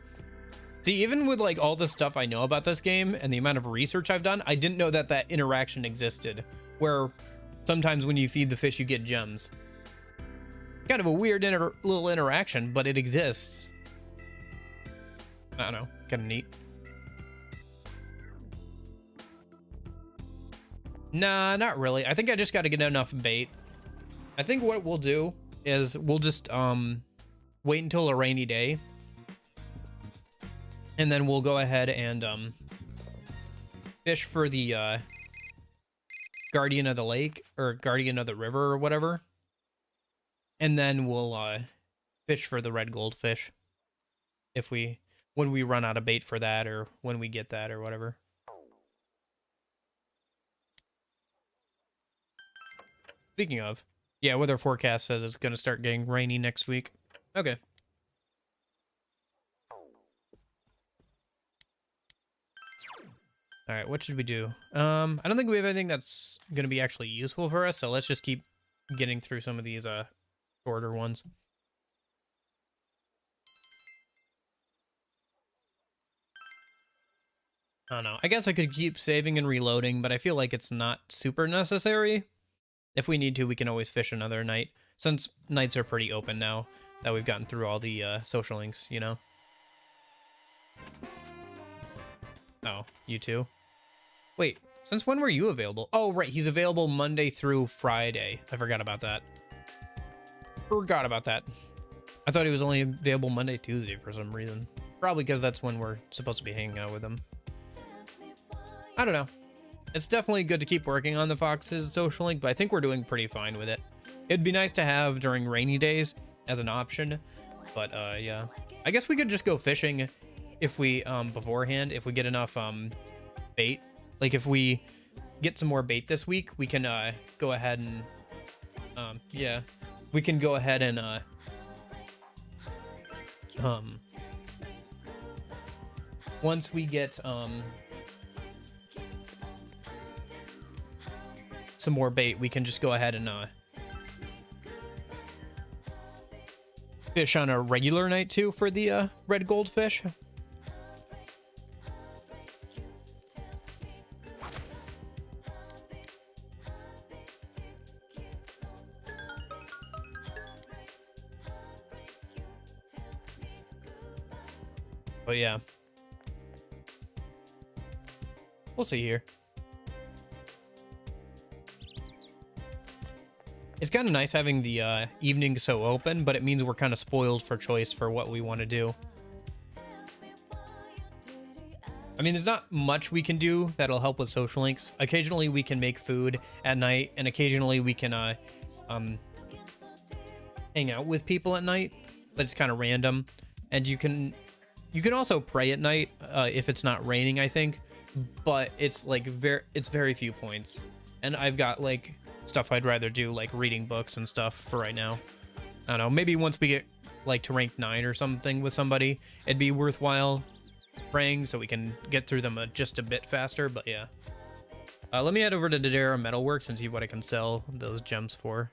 See, even with like all the stuff I know about this game and the amount of research I've done, I didn't know that that interaction existed, where sometimes when you feed the fish, you get gems. Kind of a weird little interaction, but it exists. I don't know, kind of neat. Nah, not really. I think I just got to get enough bait. I think what we'll do is we'll just wait until a rainy day, and then we'll go ahead and fish for the guardian of the lake or guardian of the river or whatever, and then we'll fish for the red goldfish when we run out of bait for that, or when we get that or whatever. Speaking of, yeah, weather forecast says it's going to start getting rainy next week. Okay. All right, what should we do? I don't think we have anything that's going to be actually useful for us, so let's just keep getting through some of these shorter ones. I don't know. I guess I could keep saving and reloading, but I feel like it's not super necessary. If we need to, we can always fish another night, since nights are pretty open now that we've gotten through all the social links, you know? Oh, you too? Wait, since when were you available? Oh, right, he's available Monday through Friday. I forgot about that. Forgot about that. I thought he was only available Monday, Tuesday for some reason. Probably because that's when we're supposed to be hanging out with him. I don't know. It's definitely good to keep working on the Fox's social link, but I think we're doing pretty fine with it. It'd be nice to have during rainy days as an option, but yeah. I guess we could just go fishing if we, beforehand, if we get enough bait. Like if we get some more bait this week, we can go ahead and, yeah. We can go ahead and, once we get, some more bait, we can just go ahead and fish on a regular night too for the red goldfish. But yeah, we'll see here. It's kind of nice having the evening so open, but it means we're kind of spoiled for choice for what we want to do. I mean, there's not much we can do that'll help with social links. Occasionally we can make food at night, and occasionally we can hang out with people at night, but it's kind of random. And you can also pray at night if it's not raining, I think, but it's like very few points. And I've got like stuff I'd rather do, like reading books and stuff for right now. I don't know, maybe once we get like to rank 9 or something with somebody, it'd be worthwhile praying so we can get through them just a bit faster. But yeah, let me head over to Dadera Metalworks and see what I can sell those gems for.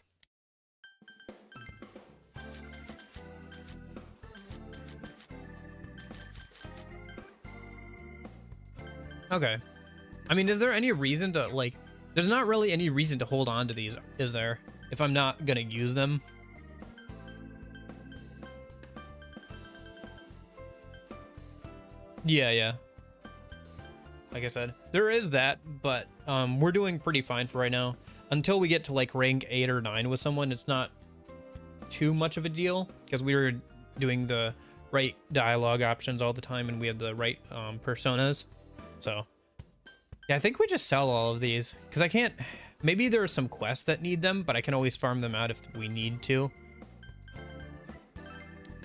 Okay, I mean, is there any reason to like, there's not really any reason to hold on to these, is there? If I'm not gonna use them. Yeah. Like I said, there is that, but we're doing pretty fine for right now. Until we get to like rank 8 or 9 with someone, it's not too much of a deal, because we were doing the right dialogue options all the time, and we had the right personas. So yeah, I think we just sell all of these, because I can't, maybe there are some quests that need them, but I can always farm them out if we need to.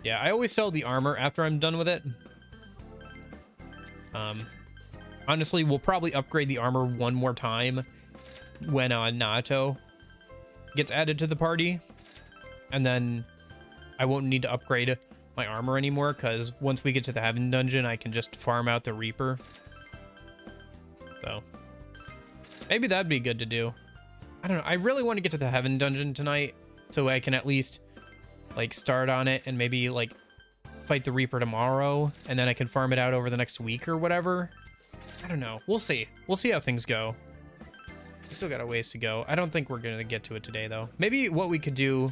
Yeah, I always sell the armor after I'm done with it. Honestly, we'll probably upgrade the armor one more time when Naoto gets added to the party, and then I won't need to upgrade my armor anymore, because once we get to the Heaven Dungeon, I can just farm out the Reaper. So maybe that'd be good to do. I don't know. I really want to get to the Heaven dungeon tonight so I can at least like start on it and maybe like fight the Reaper tomorrow, and then I can farm it out over the next week or whatever. I don't know. We'll see. We'll see how things go. We still got a ways to go. I don't think we're gonna get to it today though. Maybe what we could do,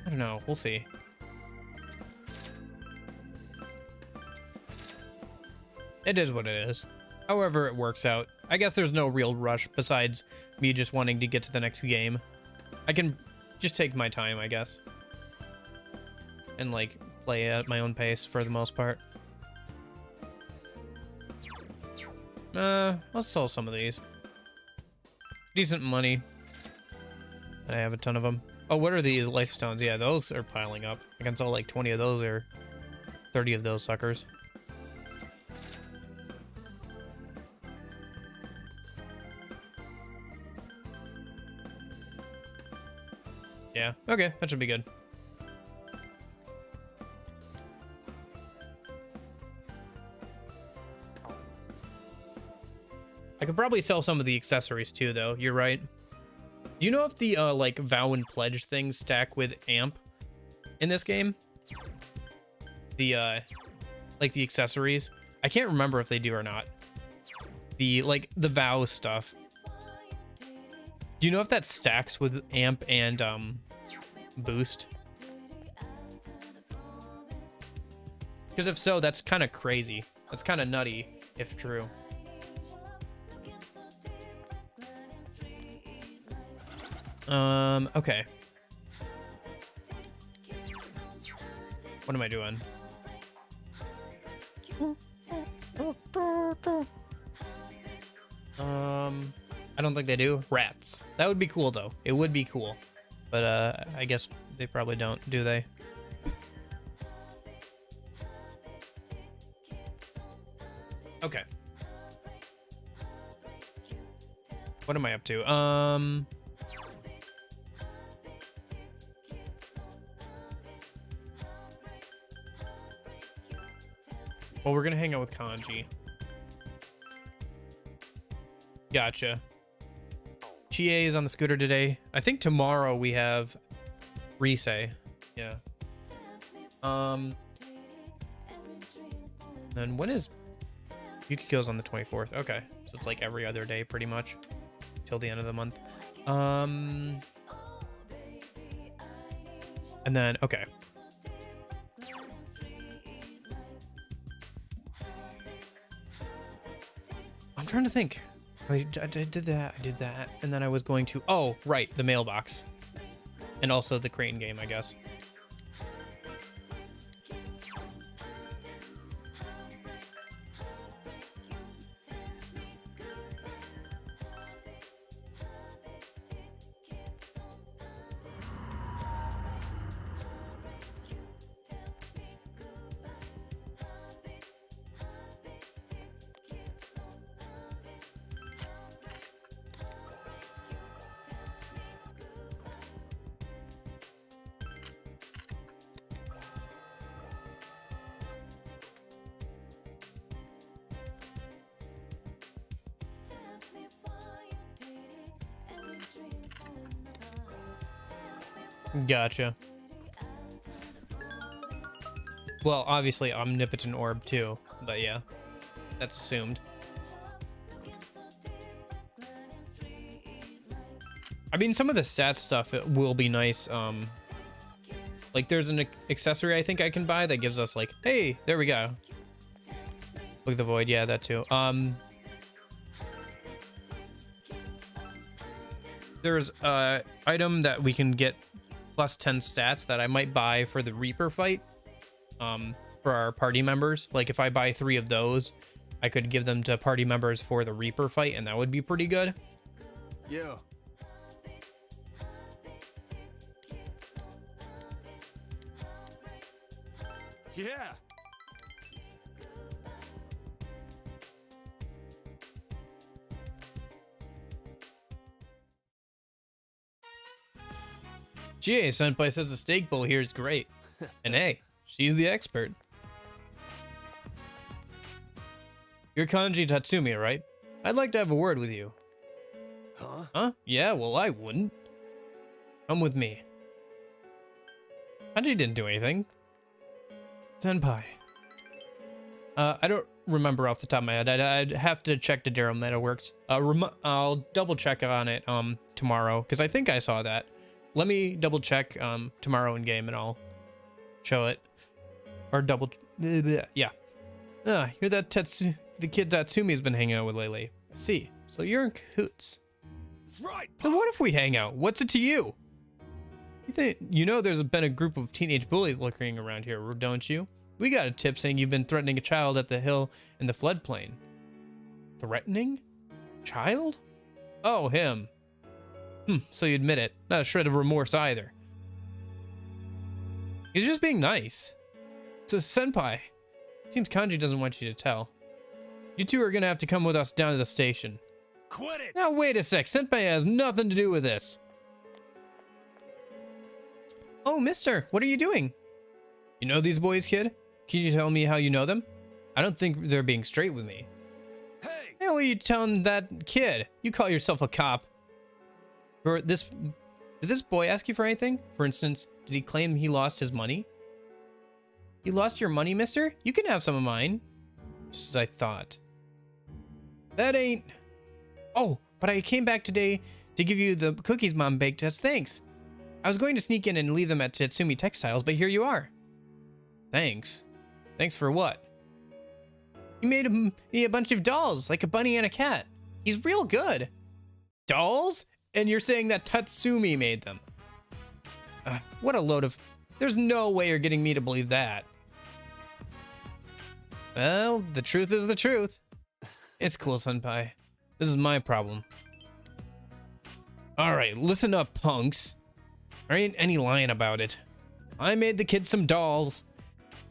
I don't know. We'll see. It is what it is. However it works out. I guess there's no real rush besides me just wanting to get to the next game. I can just take my time, I guess. And like play at my own pace for the most part. Let's sell some of these. Decent money. I have a ton of them. Oh, what are these life stones? Yeah, those are piling up. I can sell like 20 of those or 30 of those suckers. Yeah, okay, that should be good. I could probably sell some of the accessories too, though. You're right. Do you know if the like vow and pledge things stack with amp in this game? The like the accessories. I can't remember if they do or not. The like the vow stuff. Do you know if that stacks with amp and boost? Because if so, that's kind of crazy. That's kind of nutty, if true. Okay. What am I doing? I don't think they do. Rats. That would be cool, though. It would be cool. But, I guess they probably don't, do they? Okay. What am I up to? Well, we're gonna hang out with Kanji. Gotcha. Chie is on the scooter today. I think tomorrow we have Risei. Yeah. Then when is Yukiko's on the 24th? Okay. So it's like every other day pretty much till the end of the month. And then okay. I'm trying to think. I did that, and then I was going to, oh, right, the mailbox. And also the crane game, I guess. Gotcha. Well, obviously omnipotent orb too, but yeah, that's assumed. I mean, some of the stats stuff, it will be nice. Like there's an accessory I think I can buy that gives us like, hey, there we go. Look at the void, yeah, that too. There's a item that we can get plus 10 stats that I might buy for the Reaper fight, for our party members. Like if I buy 3 of those, I could give them to party members for the Reaper fight, and that would be pretty good. Yeah. Yeah. GA Senpai says the steak bowl here is great. And hey, she's the expert. You're Kanji Tatsumi, right? I'd like to have a word with you. Huh? Huh? Yeah, well, I wouldn't. Come with me. Kanji didn't do anything. Senpai. I don't remember off the top of my head. I'd have to check the Darrow Meta Works. I'll double check on it tomorrow, because I think I saw that. Let me double check tomorrow in game, and I'll show it. Or double... yeah. You're that the kid Tatsumi's been hanging out with lately. I see. So you're in cahoots. That's right. So what if we hang out? What's it to you? You know there's been a group of teenage bullies lurking around here, don't you? We got a tip saying you've been threatening a child at the hill in the floodplain. Threatening? Child? Oh, him. So you admit it. Not a shred of remorse either. He's just being nice. It's a senpai. Seems Kanji doesn't want you to tell. You two are gonna have to come with us down to the station. Quit it! Now wait a sec. Senpai has nothing to do with this. Oh, mister, what are you doing? You know these boys, kid? Can you tell me how you know them? I don't think they're being straight with me. Hey! Hell are you telling that kid? You call yourself a cop. Did this boy ask you for anything? For instance, did he claim he lost his money? You lost your money, mister? You can have some of mine. Just as I thought. That ain't... Oh, but I came back today to give you the cookies Mom baked as thanks. I was going to sneak in and leave them at Tatsumi Textiles, but here you are. Thanks. Thanks for what? You made me a bunch of dolls, like a bunny and a cat. He's real good. Dolls? And you're saying that Tatsumi made them? What a load of... There's no way you're getting me to believe that. Well, the truth is the truth. It's cool, senpai. This is my problem. Alright, listen up, punks. There ain't any lying about it. I made the kid some dolls,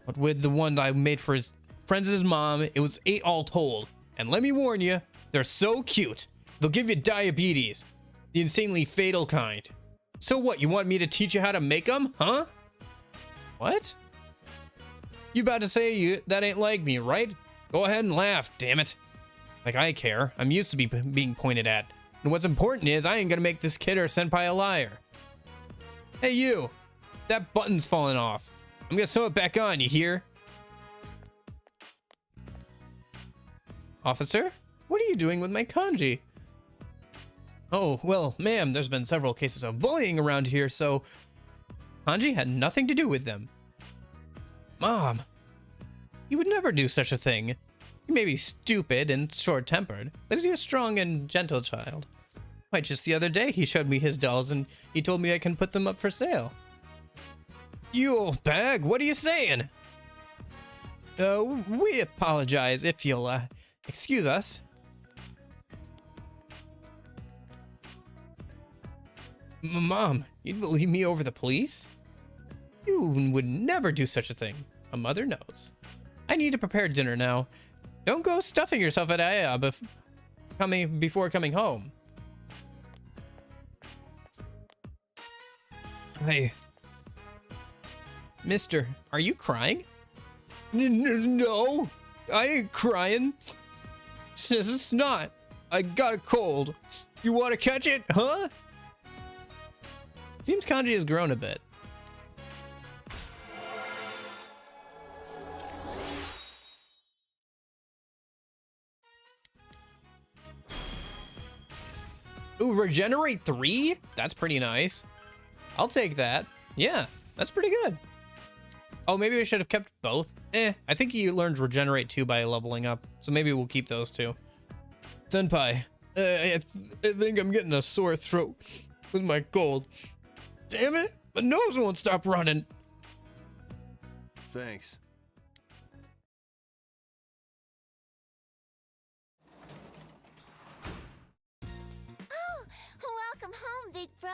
but with the one I made for his friends and his mom, it was 8 all told. And let me warn you, they're so cute. They'll give you diabetes. The insanely fatal kind. So what, you want me to teach you how to make them, huh? What? You about to say that ain't like me, right? Go ahead and laugh, damn it. Like I care. I'm used to being pointed at. And what's important is I ain't gonna make this kid or senpai a liar. Hey you, that button's falling off. I'm gonna sew it back on, you hear? Officer, what are you doing with my kanji? Oh, well, ma'am, there's been several cases of bullying around here, so kanji had nothing to do with them. Mom, you would never do such a thing. He may be stupid and short-tempered, but he's a strong and gentle child. Why, just the other day he showed me his dolls and he told me I can put them up for sale. You old bag, what are you saying? We apologize if you'll, excuse us. Mom, you'd believe me over the police? You would never do such a thing. A mother knows. I need to prepare dinner now. Don't go stuffing yourself at Aya before coming home. Hey. Mister, are you crying? No, I ain't crying. It's not. I got a cold. You want to catch it, huh? Seems kanji has grown a bit. Ooh, regenerate 3? That's pretty nice. I'll take that. Yeah, that's pretty good. Oh, maybe I should have kept both. I think he learned regenerate 2 by leveling up, so maybe we'll keep those 2. Senpai, I think I'm getting a sore throat with my cold. Damn it, my nose won't stop running. Thanks. Welcome home, big bro.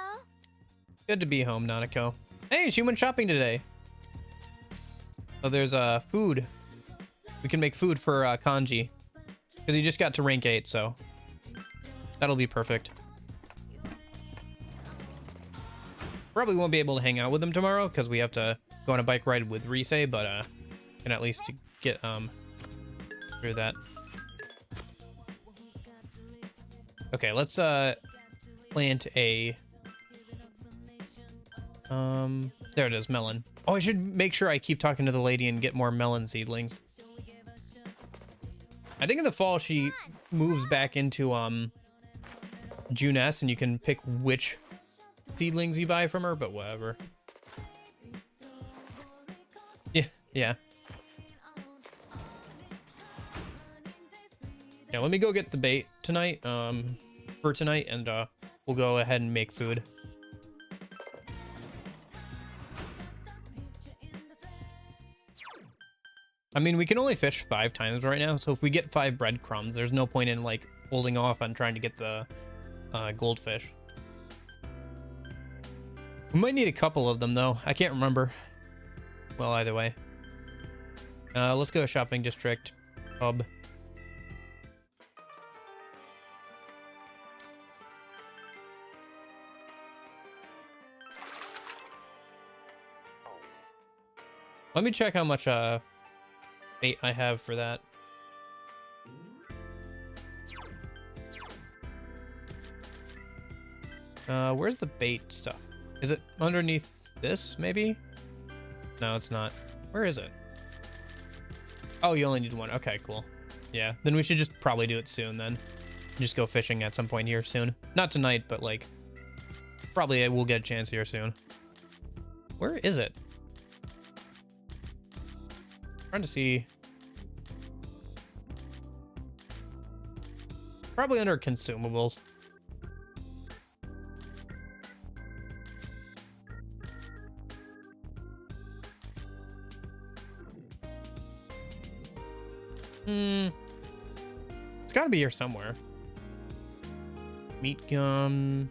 Good to be home, Nanako. Hey, she went shopping today. Oh, there's food. We can make food for Kanji. Because he just got to rank 8, so that'll be perfect. Probably won't be able to hang out with him tomorrow because we have to go on a bike ride with Rise, but can at least get through that. Okay, let's plant a... there it is, melon. Oh, I should make sure I keep talking to the lady and get more melon seedlings. I think in the fall she moves back into Juness, and you can pick which seedlings you buy from her, but whatever. Yeah. Yeah, let me go get the bait tonight, for tonight, and we'll go ahead and make food. I mean, we can only fish 5 times right now, so if we get 5 breadcrumbs, there's no point in, like, holding off on trying to get the goldfish. We might need a couple of them, though. I can't remember. Well, either way. Let's go shopping district. Hub. Let me check how much bait I have for that. Where's the bait stuff? Is it underneath this, maybe? No, it's not. Where is it? Oh, you only need one. Okay, cool. Yeah, then we should just probably do it soon then. Just go fishing at some point here soon. Not tonight, but like, probably I will get a chance here soon. Where is it? Trying to see. Probably under consumables. It's gotta be here somewhere. Meat gum.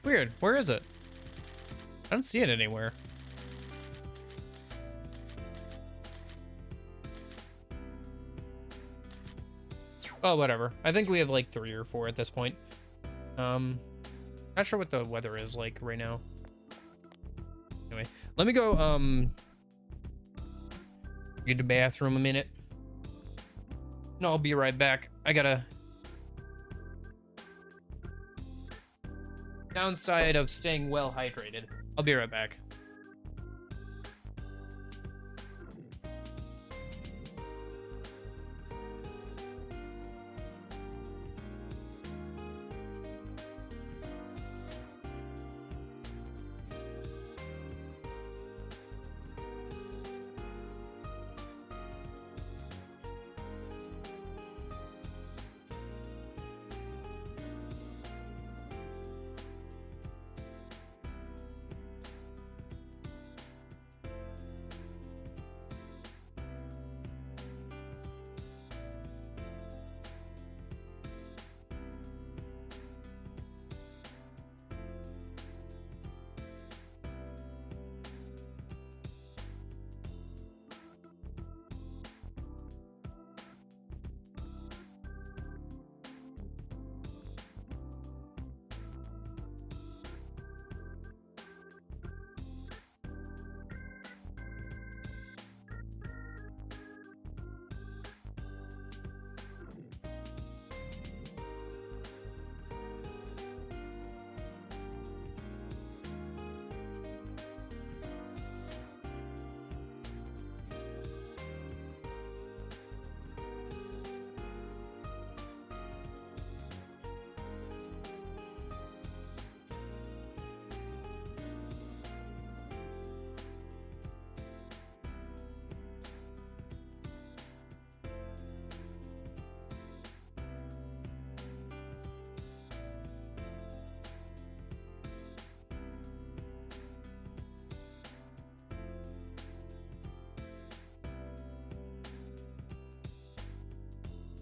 Weird. Where is it? I don't see it anywhere. Oh, whatever. I think we have like 3 or 4 at this point. Not sure what the weather is like right now. Anyway, let me go get to the bathroom a minute. No, I'll be right back. I gotta... Downside of staying well hydrated. I'll be right back.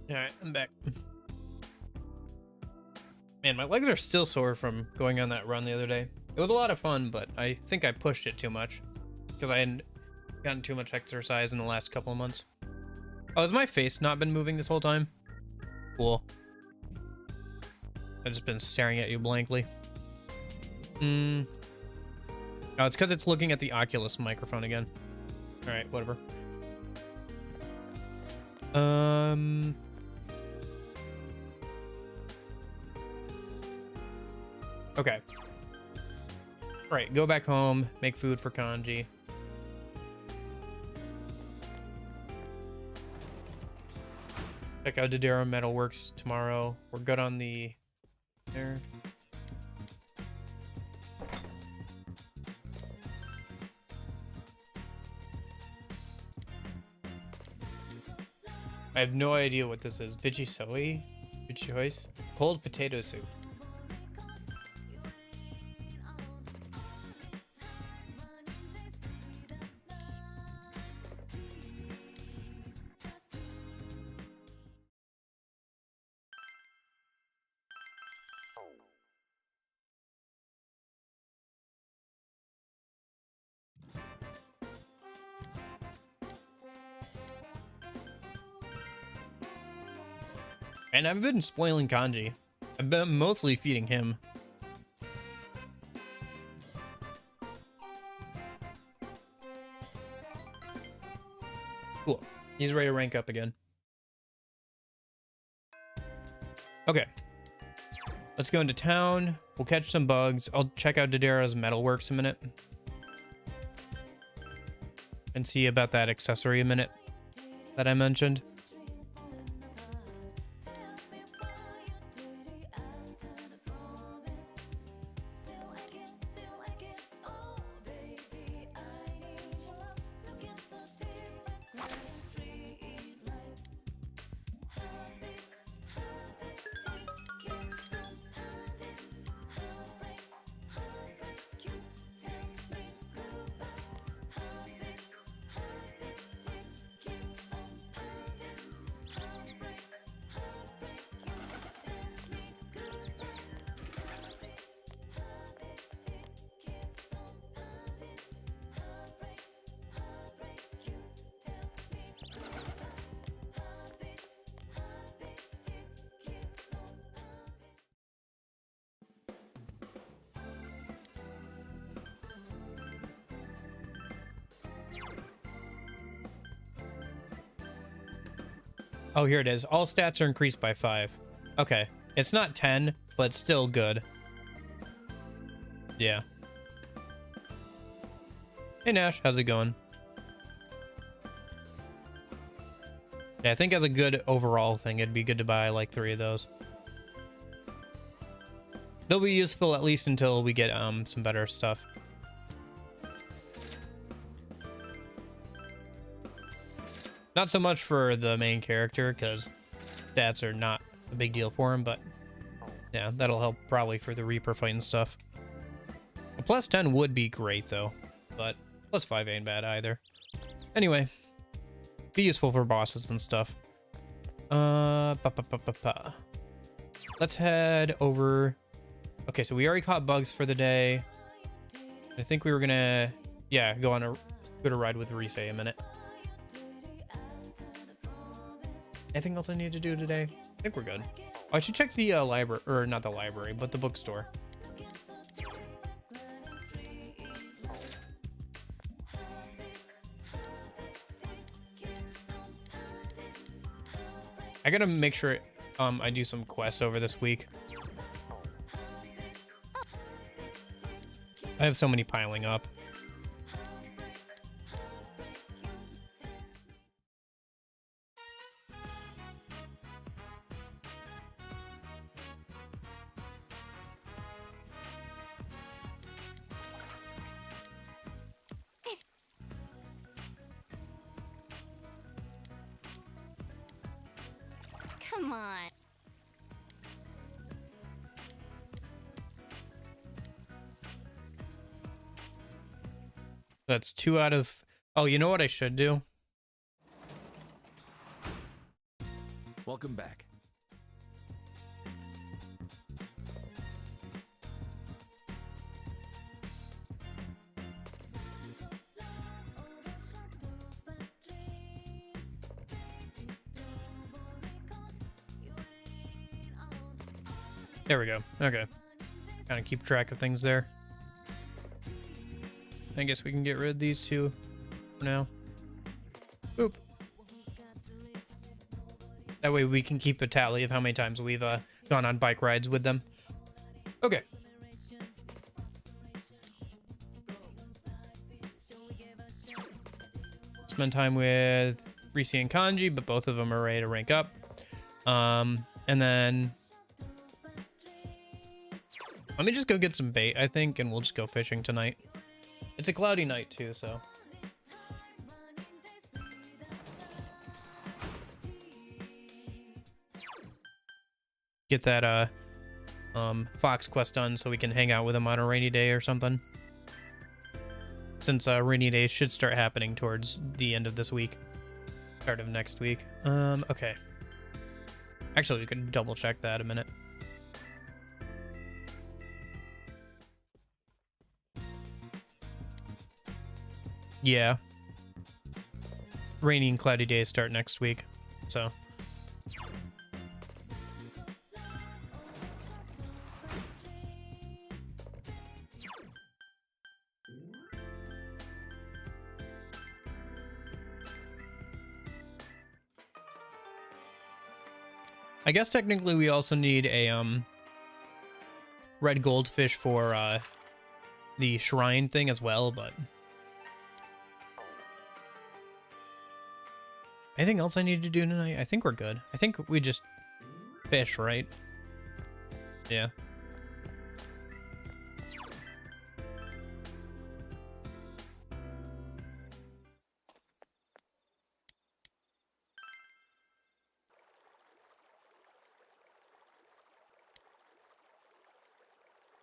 Alright, I'm back. Man, my legs are still sore from going on that run the other day. It was a lot of fun, but I think I pushed it too much. Because I hadn't gotten too much exercise in the last couple of months. Oh, has my face not been moving this whole time? Cool. I've just been staring at you blankly. Oh, it's because it's looking at the Oculus microphone again. Alright, whatever. Okay. Alright, go back home, make food for Kanji. Check out Dodero Metalworks tomorrow. We're good on the... there. I have no idea what this is. Vichysoi? Vichysoi? Cold potato soup. And I've been spoiling Kanji. I've been mostly feeding him. Cool. He's ready to rank up again. Okay. Let's go into town. We'll catch some bugs. I'll check out Dodero's Metalworks a minute. And see about that accessory a minute that I mentioned. Oh, here it is. All stats are increased by 5. Okay. It's not 10, but still good. Yeah. Hey, Nash. How's it going? Yeah, I think as a good overall thing, it'd be good to buy like 3 of those. They'll be useful at least until we get some better stuff. Not so much for the main character, because stats are not a big deal for him, but yeah, that'll help probably for the Reaper fight and stuff. A plus 10 would be great, though, but plus 5 ain't bad either. Anyway, be useful for bosses and stuff. Let's head over. Okay, so we already caught bugs for the day. I think we were gonna, yeah, go on a scooter ride with Rise a minute. Anything else I need to do today? I think we're good. Oh, I should check the library, or not the library, but the bookstore. I gotta make sure I do some quests over this week. I have so many piling up. Come on. That's 2 out of... Oh, you know what I should do? Welcome back. There we go. Okay. Kind of keep track of things there. I guess we can get rid of these two for now. Boop. That way we can keep a tally of how many times we've gone on bike rides with them. Okay. Spend time with Risi and Kanji, but both of them are ready to rank up. And then let me just go get some bait, I think, and we'll just go fishing tonight. It's a cloudy night too, so. Get that Fox quest done so we can hang out with him on a rainy day or something. Since rainy days should start happening towards the end of this week. Start of next week. Okay. Actually, we could double check that a minute. Yeah. Rainy and cloudy days start next week, so. I guess technically we also need a red goldfish for the shrine thing as well, but anything else I need to do tonight? I think we're good. I think we just fish, right? Yeah.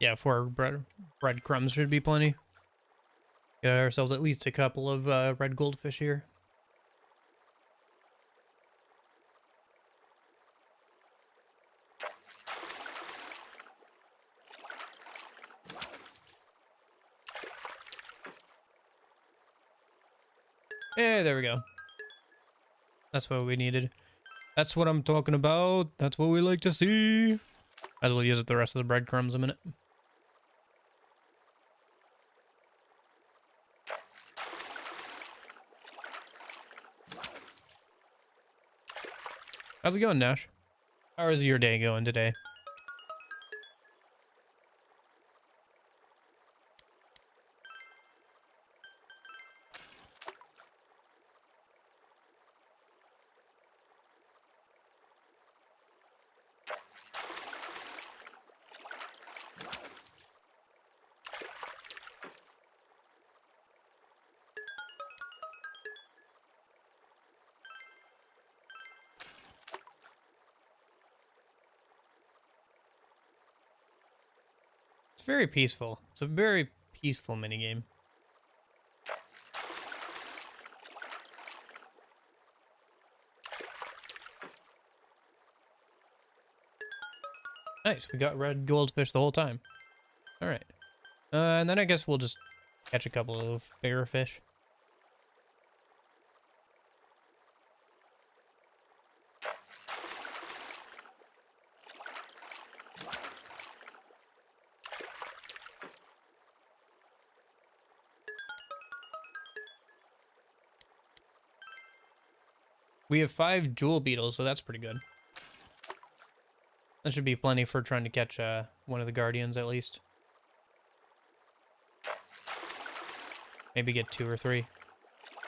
Yeah, 4 breadcrumbs should be plenty. Get ourselves at least a couple of red goldfish here. Hey, there we go. That's what we needed. That's what I'm talking about. That's what we like to see. Might as well use up the rest of the breadcrumbs a minute. How's it going, Nash? How is your day going today? It's very peaceful. It's a very peaceful minigame. Nice, we got red goldfish the whole time. Alright. And then I guess we'll just catch a couple of bigger fish. We have 5 jewel beetles, so that's pretty good. That should be plenty for trying to catch one of the guardians at least. Maybe get 2 or 3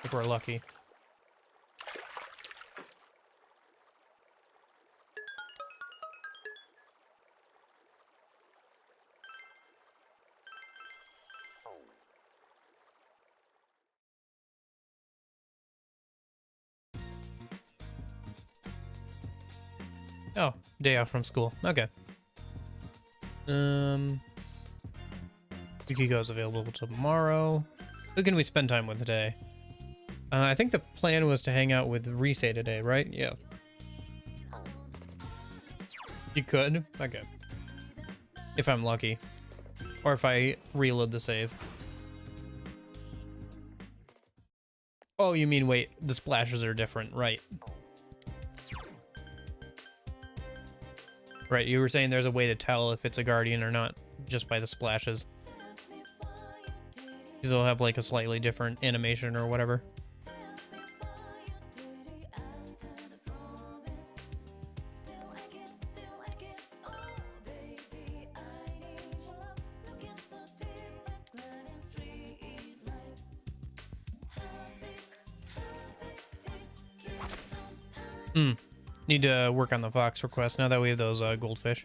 if we're lucky. Oh, day off from school. Okay. Yukiko's available tomorrow. Who can we spend time with today? I think the plan was to hang out with Rise today, right? Yeah. You could? Okay. If I'm lucky. Or if I reload the save. Oh, you mean, wait, the splashes are different, right. Right, you were saying there's a way to tell if it's a guardian or not just by the splashes. Because they'll have like a slightly different animation or whatever. Need to work on the Fox request now that we have those goldfish.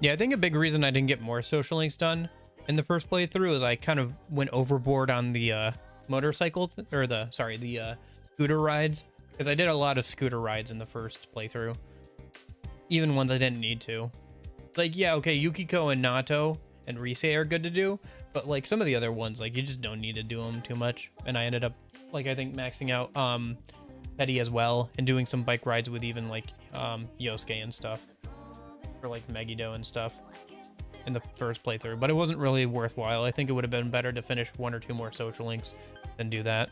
Yeah, I think a big reason I didn't get more social links done in the first playthrough is I kind of went overboard on the motorcycle the scooter rides, because I did a lot of scooter rides in the first playthrough, even ones I didn't need to. Like, yeah, okay, Yukiko and Nato and Rise are good to do, but like some of the other ones, like you just don't need to do them too much. And I ended up, like, I think maxing out Teddy as well and doing some bike rides with even like Yosuke and stuff, or like Megiddo and stuff in the first playthrough, but it wasn't really worthwhile. I think it would have been better to finish 1 or 2 more social links than do that.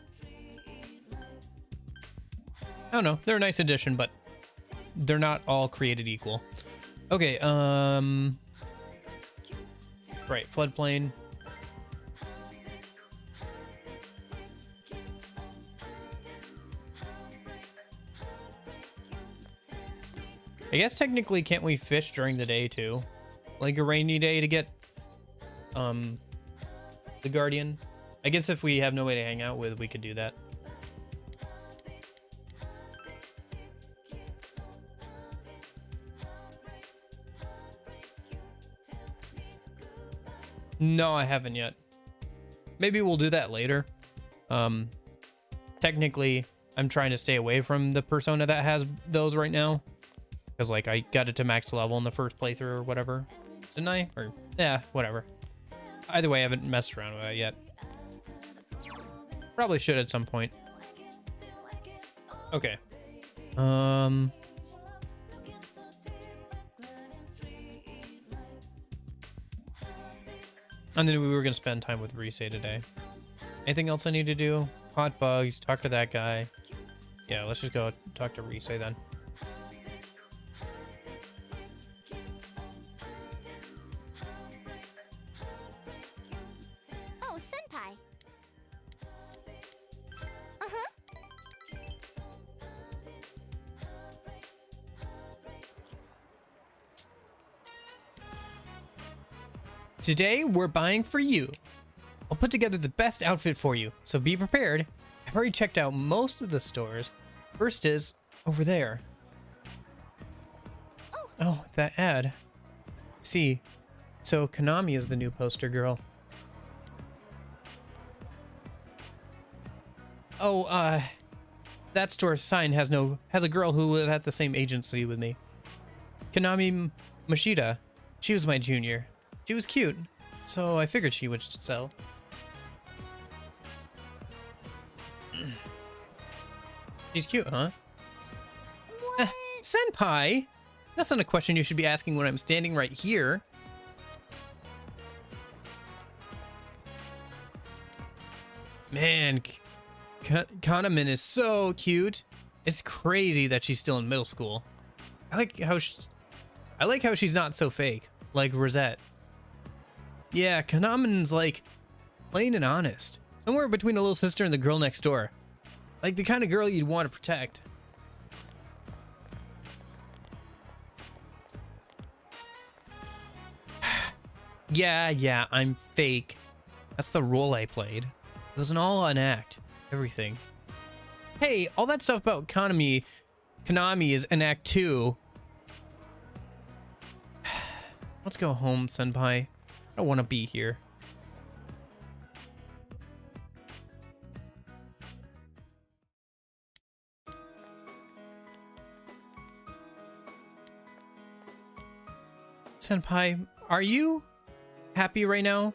I don't know, they're a nice addition, but they're not all created equal. Okay, right, floodplain. I guess technically can't we fish during the day too? Like a rainy day to get the guardian? I guess if we have no way to hang out with, we could do that. No, I haven't yet. Maybe we'll do that later. Technically, I'm trying to stay away from the persona that has those right now. Because, like, I got it to max level in the first playthrough or whatever. Didn't I? Or, yeah, whatever. Either way, I haven't messed around with it yet. Probably should at some point. Okay. And then we were going to spend time with Rise today. Anything else I need to do? Hot bugs, talk to that guy. Yeah, let's just go talk to Rise then. Oh, senpai. Today, we're buying for you. I'll put together the best outfit for you, so be prepared. I've already checked out most of the stores. First is over there. Oh, that ad. See, so Konami is the new poster girl. Oh, that store's sign has a girl who was at the same agency with me. Konami Mashida. She was my junior. She was cute, so I figured she would sell. She's cute, huh? Senpai! That's not a question you should be asking when I'm standing right here. Man, Kanamin is so cute. It's crazy that she's still in middle school. I like how she's not so fake, like Rosette. Yeah, Kanamin's like plain and honest. Somewhere between a little sister and the girl next door. Like the kind of girl you'd want to protect. Yeah, I'm fake. That's the role I played. It was all an act. Everything. Hey, all that stuff about Konami is an act too. Let's go home, senpai. I don't want to be here. Senpai, are you happy right now?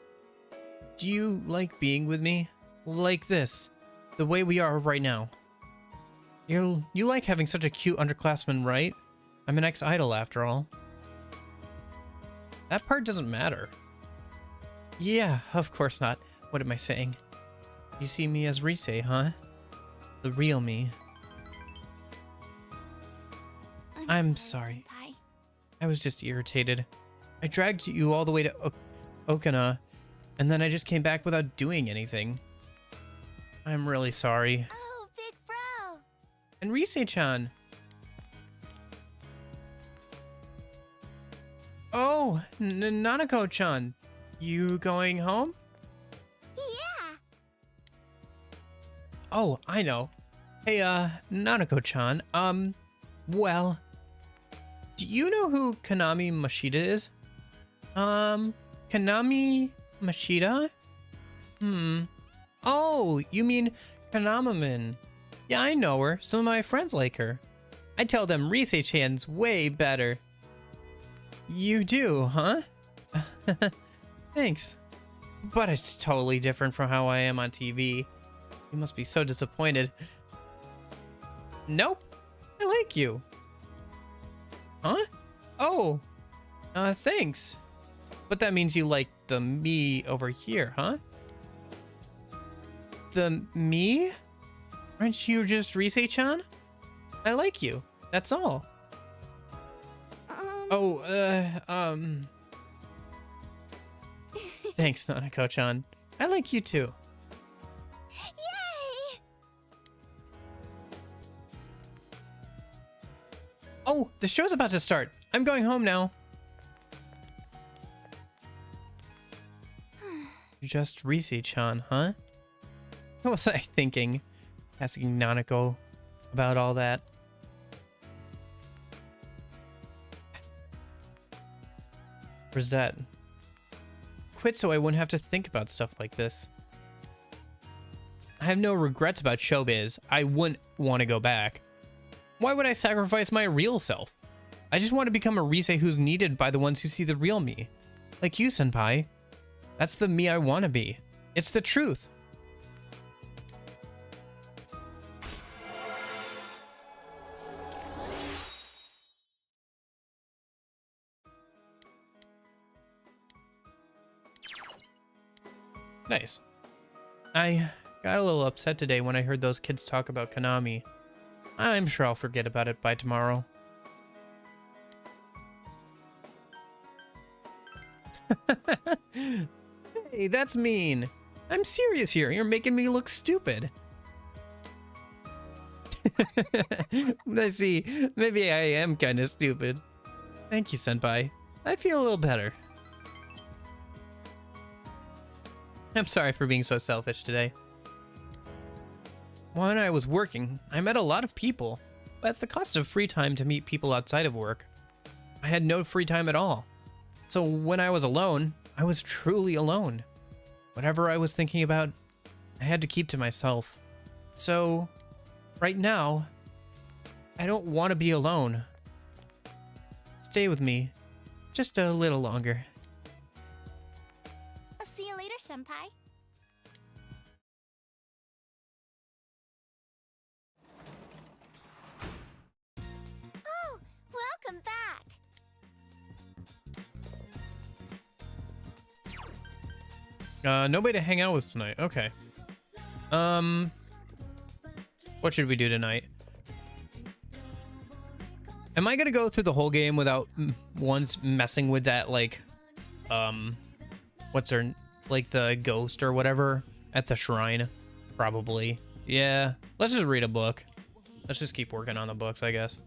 Do you like being with me? Like this, the way we are right now. You like having such a cute underclassman, right? I'm an ex-idol after all. That part doesn't matter. Yeah, of course not. What am I saying? You see me as Rise, huh? The real me. I'm sorry. Senpai. I was just irritated. I dragged you all the way to Okina, and then I just came back without doing anything. I'm really sorry. Oh, big bro. And Rise-chan. Oh, Nanako-chan. You going home? Yeah. Oh, I know. Hey, Nanako-chan, well, do you know who Kanami Mashida is? Kanami Mashida? Oh, you mean Kanamamin. Yeah, I know her. Some of my friends like her. I tell them Rise-chan's way better. You do, huh? Thanks. But it's totally different from how I am on TV. You must be so disappointed. Nope. I like you. Huh? Oh. Thanks. But that means you like the me over here, huh? The me? Aren't you just Rise-chan? I like you. That's all. Oh, Thanks, Nanako-chan. I like you too. Yay! Oh, the show's about to start. I'm going home now. Just Rise-chan, huh? What was I thinking? Asking Nanako about all that. Rosette. Quit so I wouldn't have to think about stuff like this. I have no regrets about showbiz. I wouldn't want to go back. Why would I sacrifice my real self? I just want to become a Rise who's needed by the ones who see the real me. Like you, senpai. That's the me I want to be. It's the truth. Nice. I got a little upset today when I heard those kids talk about Konami. I'm sure I'll forget about it by tomorrow. Hey, that's mean. I'm serious here. You're making me look stupid. I see. Maybe I am kind of stupid. Thank you, senpai. I feel a little better. I'm sorry for being so selfish today. When I was working, I met a lot of people, but at the cost of free time to meet people outside of work. I had no free time at all. So when I was alone, I was truly alone. Whatever I was thinking about, I had to keep to myself. So, right now, I don't want to be alone. Stay with me, just a little longer. I'll see you later, senpai. Oh, welcome back. Nobody to hang out with tonight. Okay. What should we do tonight? Am I gonna go through the whole game without once messing with that, like, what's her, like, the ghost or whatever at the shrine? Probably. Yeah. Let's just read a book. Let's just keep working on the books, I guess.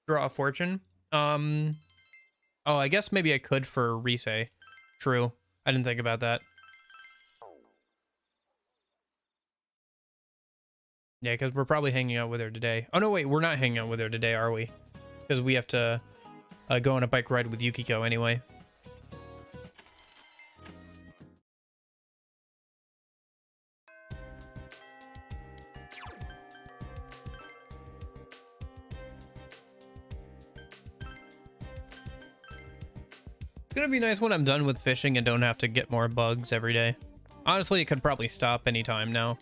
Draw a fortune. Oh, I guess maybe I could for Rise. True. I didn't think about that. Yeah, because we're probably hanging out with her today. Oh, no, wait. We're not hanging out with her today, are we? Because we have to go on a bike ride with Yukiko anyway. gonna be nice when I'm done with fishing and don't have to get more bugs every day. Honestly, it could probably stop anytime now,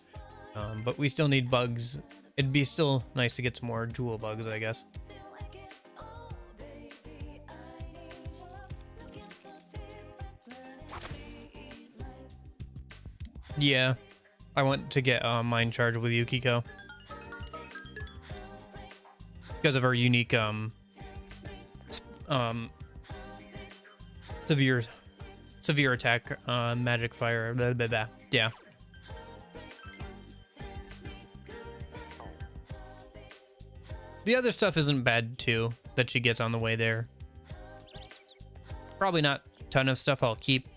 but we still need bugs. It'd be still nice to get some more jewel bugs, I guess. Yeah, I want to get Mind Charge with Yukiko because of her unique severe attack, magic fire, blah, blah, blah. Yeah. The other stuff isn't bad too that she gets on the way there. Probably not a ton of stuff I'll keep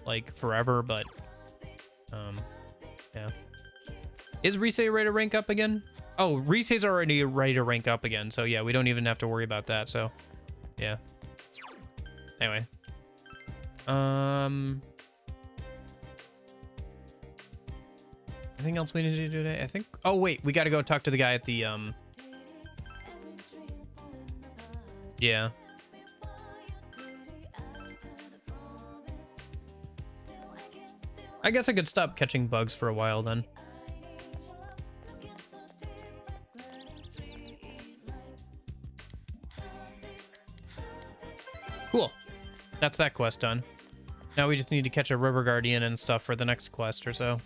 like forever, but yeah. Is Rise ready to rank up again? Oh, Rise's already ready to rank up again, so yeah, we don't even have to worry about that, so yeah. Anyway. Anything else we need to do today? I think, oh wait, we gotta go talk to the guy at the yeah. I guess I could stop catching bugs for a while then. Cool. That's that quest done. Now we just need to catch a river guardian and stuff for the next quest or so.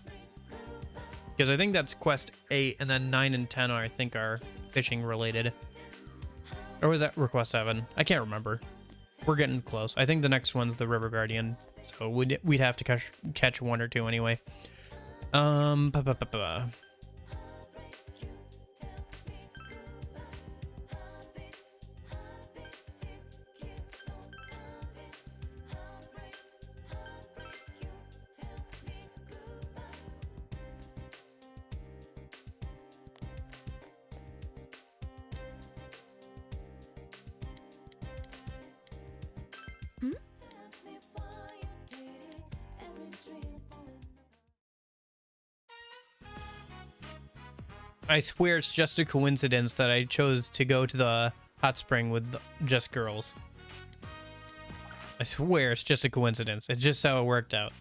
Because I think that's quest 8, and then 9 and 10 are, I think, are fishing related. Or was that request 7? I can't remember. We're getting close. I think the next one's the river guardian. So we'd have to catch 1 or 2 anyway. I swear it's just a coincidence that I chose to go to the hot spring with just girls. I swear it's just a coincidence. It's just how it worked out.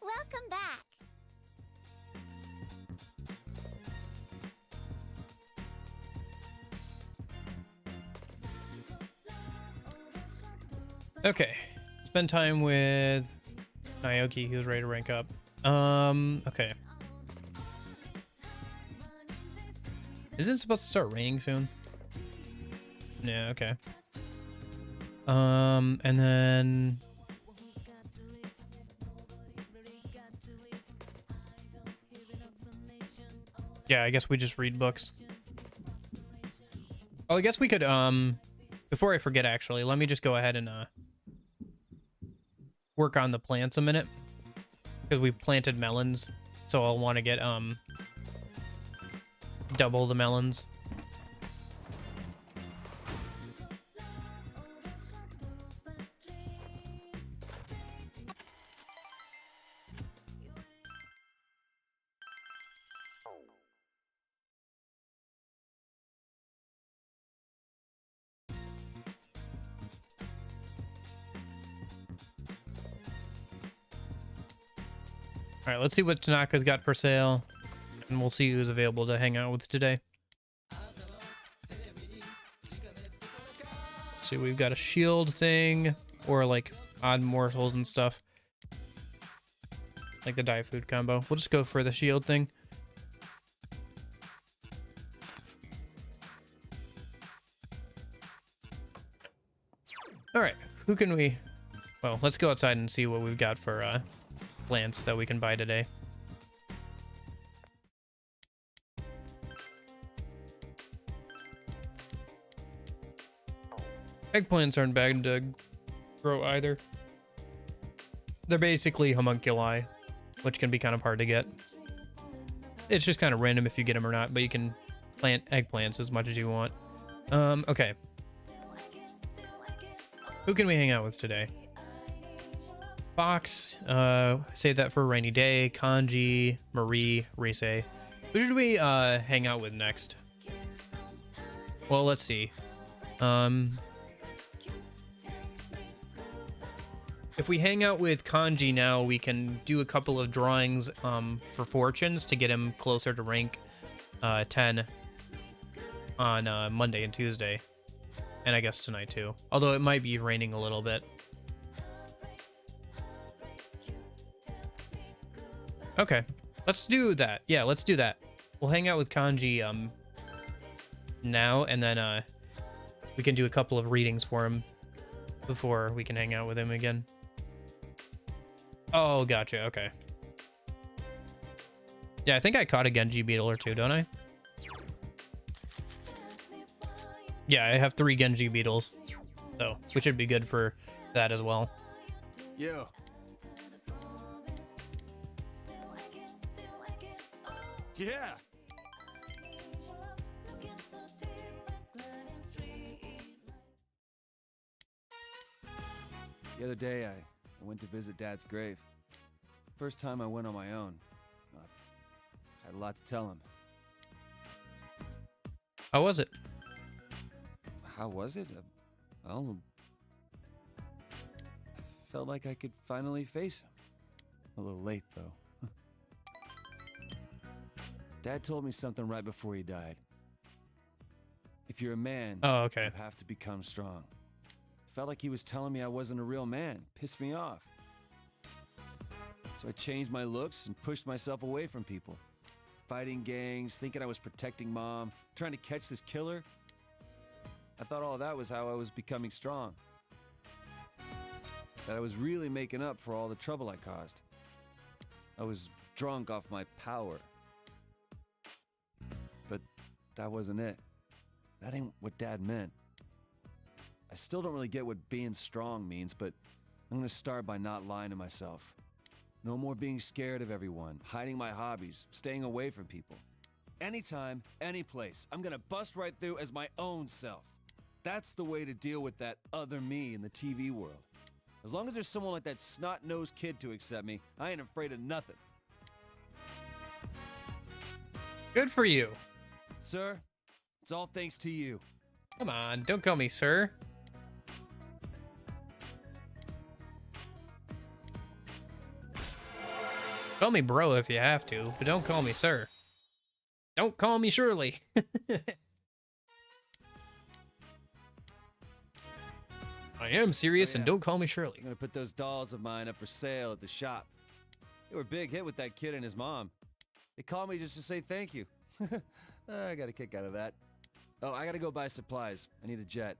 Welcome back. Okay. Spend time with Naoki, who's ready to rank up. Okay. Isn't it supposed to start raining soon? Yeah, okay. And then yeah, I guess we just read books. Oh, I guess we could, before I forget, actually, let me just go ahead and, work on the plants a minute. Because we planted melons, so I'll want to get, double the melons. All right, let's see what Tanaka's got for sale, and we'll see who's available to hang out with today. See, we've got a shield thing, or like odd morsels and stuff, like the dye food combo. We'll just go for the shield thing. All right, who can we? Well, let's go outside and see what we've got for plants that we can buy today. Eggplants aren't bad to grow either. They're basically homunculi, which can be kind of hard to get. It's just kind of random if you get them or not, but you can plant eggplants as much as you want. Okay. Who can we hang out with today? Fox, save that for a rainy day. Kanji, Marie, Rise. Who should we hang out with next? Well, let's see. If we hang out with Kanji now, we can do a couple of drawings for fortunes to get him closer to rank 10 on Monday and Tuesday. And I guess tonight too. Although it might be raining a little bit. Okay, let's do that. Yeah, let's do that. We'll hang out with Kanji now, and then we can do a couple of readings for him before we can hang out with him again. Oh, gotcha. Okay. Yeah, I think I caught a Genji beetle or two, don't I? Yeah, I have 3 Genji beetles, so we should be good for that as well. Yo. Yeah. The other day, I went to visit Dad's grave. It's the first time I went on my own. I had a lot to tell him. How was it? How was it? Well, I felt like I could finally face him. A little late, though. Dad told me something right before he died. If you're a man, oh, okay, you have to become strong. Felt like he was telling me I wasn't a real man. Pissed me off. So I changed my looks and pushed myself away from people. Fighting gangs, thinking I was protecting Mom, trying to catch this killer. I thought all of that was how I was becoming strong. That I was really making up for all the trouble I caused. I was drunk off my power. But that wasn't it. That ain't what Dad meant. I still don't really get what being strong means, but I'm gonna start by not lying to myself. No more being scared of everyone, hiding my hobbies, staying away from people. Anytime, any place, I'm gonna bust right through as my own self. That's the way to deal with that other me in the TV world. As long as there's someone like that snot-nosed kid to accept me, I ain't afraid of nothing. Good for you. Sir, it's all thanks to you. Come on, don't call me sir. Call me bro if you have to, but don't call me sir. Don't call me Shirley. I am serious, and don't call me Shirley. I'm gonna put those dolls of mine up for sale at the shop. They were a big hit with that kid and his mom. They called me just to say thank you. I got a kick out of that. Oh, I gotta go buy supplies. I need a jet.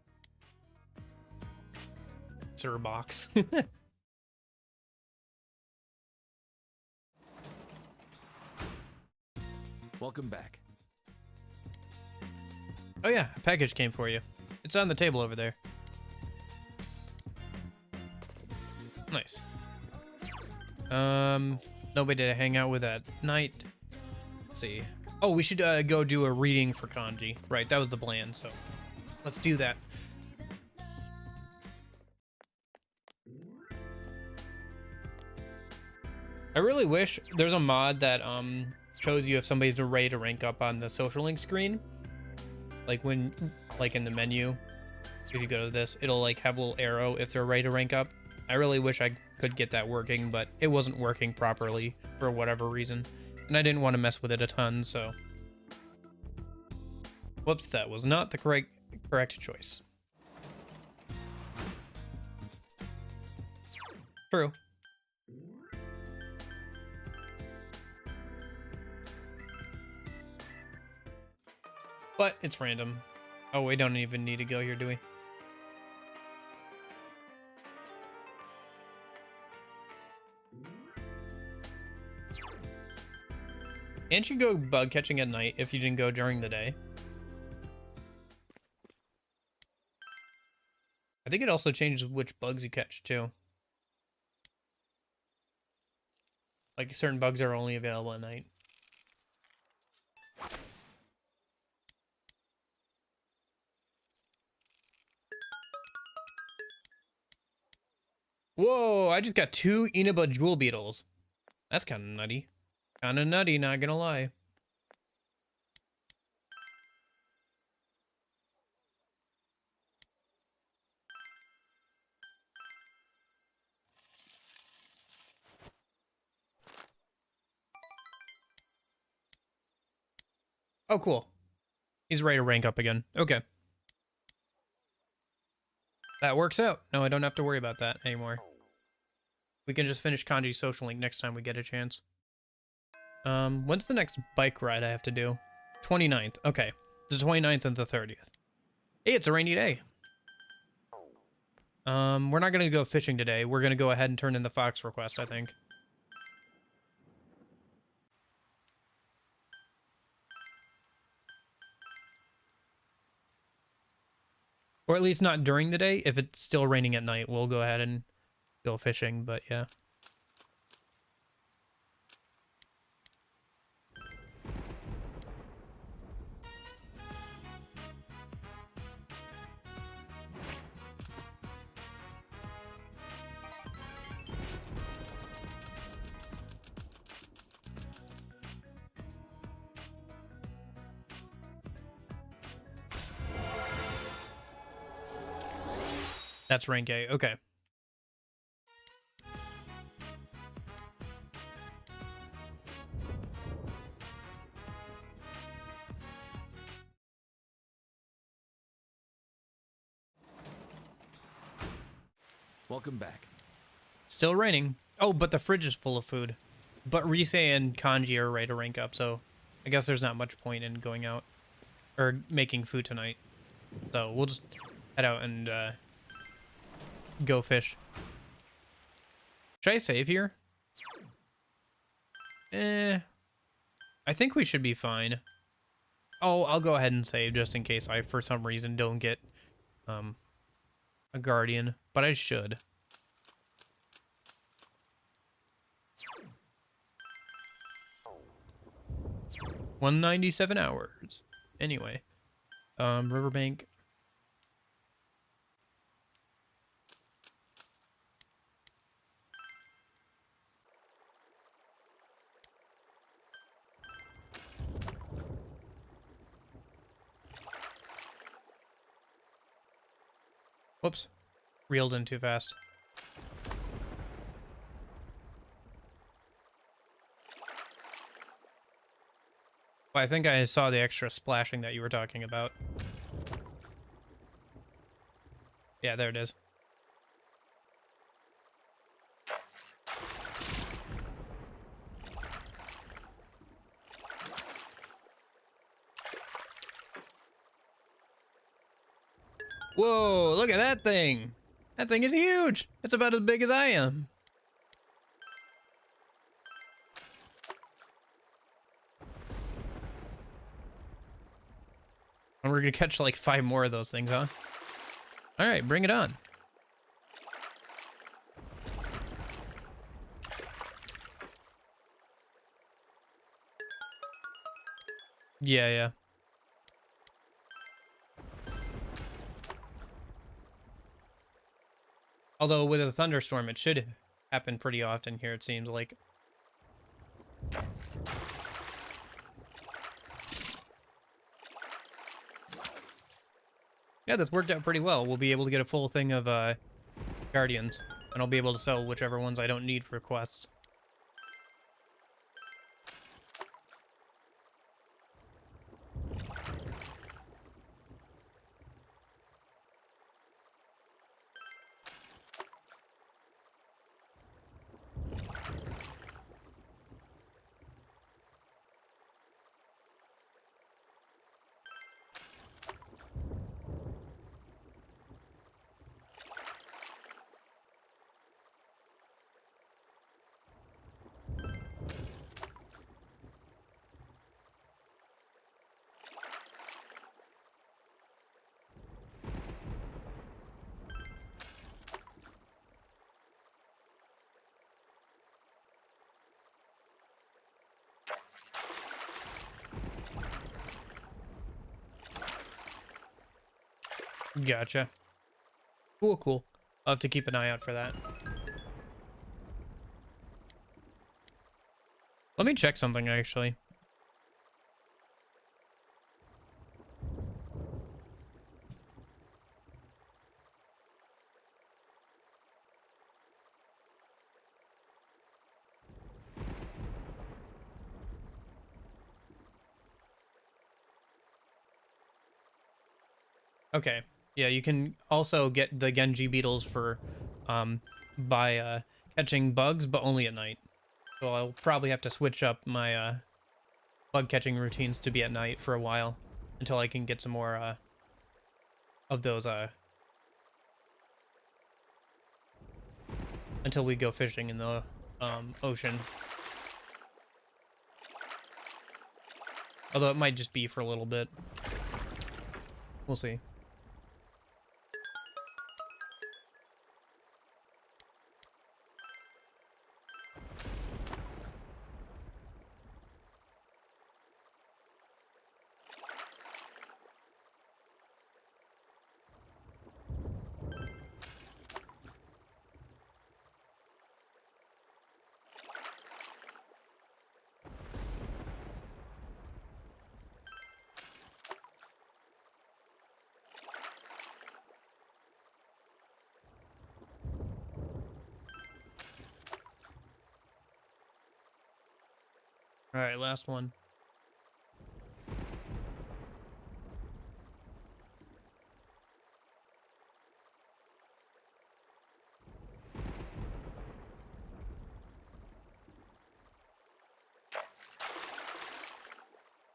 Sir box. Welcome back. Oh yeah, a package came for you. It's on the table over there. Nice. Nobody to hang out with at night. Let's see. Oh, we should go do a reading for Kanji. Right, that was the plan, so let's do that. I really wish there's a mod that shows you if somebody's ready to rank up on the social link screen. Like when, like in the menu, if you go to this, it'll like have a little arrow if they're ready to rank up. I really wish I could get that working, but it wasn't working properly for whatever reason. And I didn't want to mess with it a ton, so. Whoops, that was not the correct choice. True. But it's random. Oh, we don't even need to go here, do we? Can't you go bug catching at night if you didn't go during the day? I think it also changes which bugs you catch, too. Like certain bugs are only available at night. Whoa, I just got 2 Inaba jewel beetles. That's kind of nutty. Kind of nutty, not gonna lie. Oh, cool. He's ready to rank up again. Okay. That works out. No, I don't have to worry about that anymore. We can just finish Kanji's social link next time we get a chance. When's the next bike ride I have to do? 29th. Okay. The 29th and the 30th. Hey, it's a rainy day. We're not gonna go fishing today. We're gonna go ahead and turn in the fox request, I think. Or at least not during the day. If it's still raining at night, we'll go ahead and go fishing, but yeah. That's rank A. Okay. Welcome back. Still raining. Oh, but the fridge is full of food. But Rise and Kanji are ready to rank up, so I guess there's not much point in going out or making food tonight. So we'll just head out and go fish. Should I save here? I think we should be fine. Oh, I'll go ahead and save just in case I, for some reason, don't get a guardian, but I should. $197 hours. Anyway, Riverbank. Whoops. Reeled in too fast. Well, I think I saw the extra splashing that you were talking about. Yeah, there it is. Whoa, look at that thing. That thing is huge. It's about as big as I am. And we're gonna catch like 5 more of those things, huh? All right, bring it on. Yeah, yeah. Although with a thunderstorm, it should happen pretty often here, it seems like. Yeah, that's worked out pretty well. We'll be able to get a full thing of guardians, and I'll be able to sell whichever ones I don't need for quests. Gotcha. Cool, cool. I'll have to keep an eye out for that. Let me check something, actually. Okay. Yeah, you can also get the Genji beetles for by catching bugs, but only at night. So I'll probably have to switch up my bug catching routines to be at night for a while until I can get some more of those until we go fishing in the ocean. Although it might just be for a little bit. We'll see. All right, last one.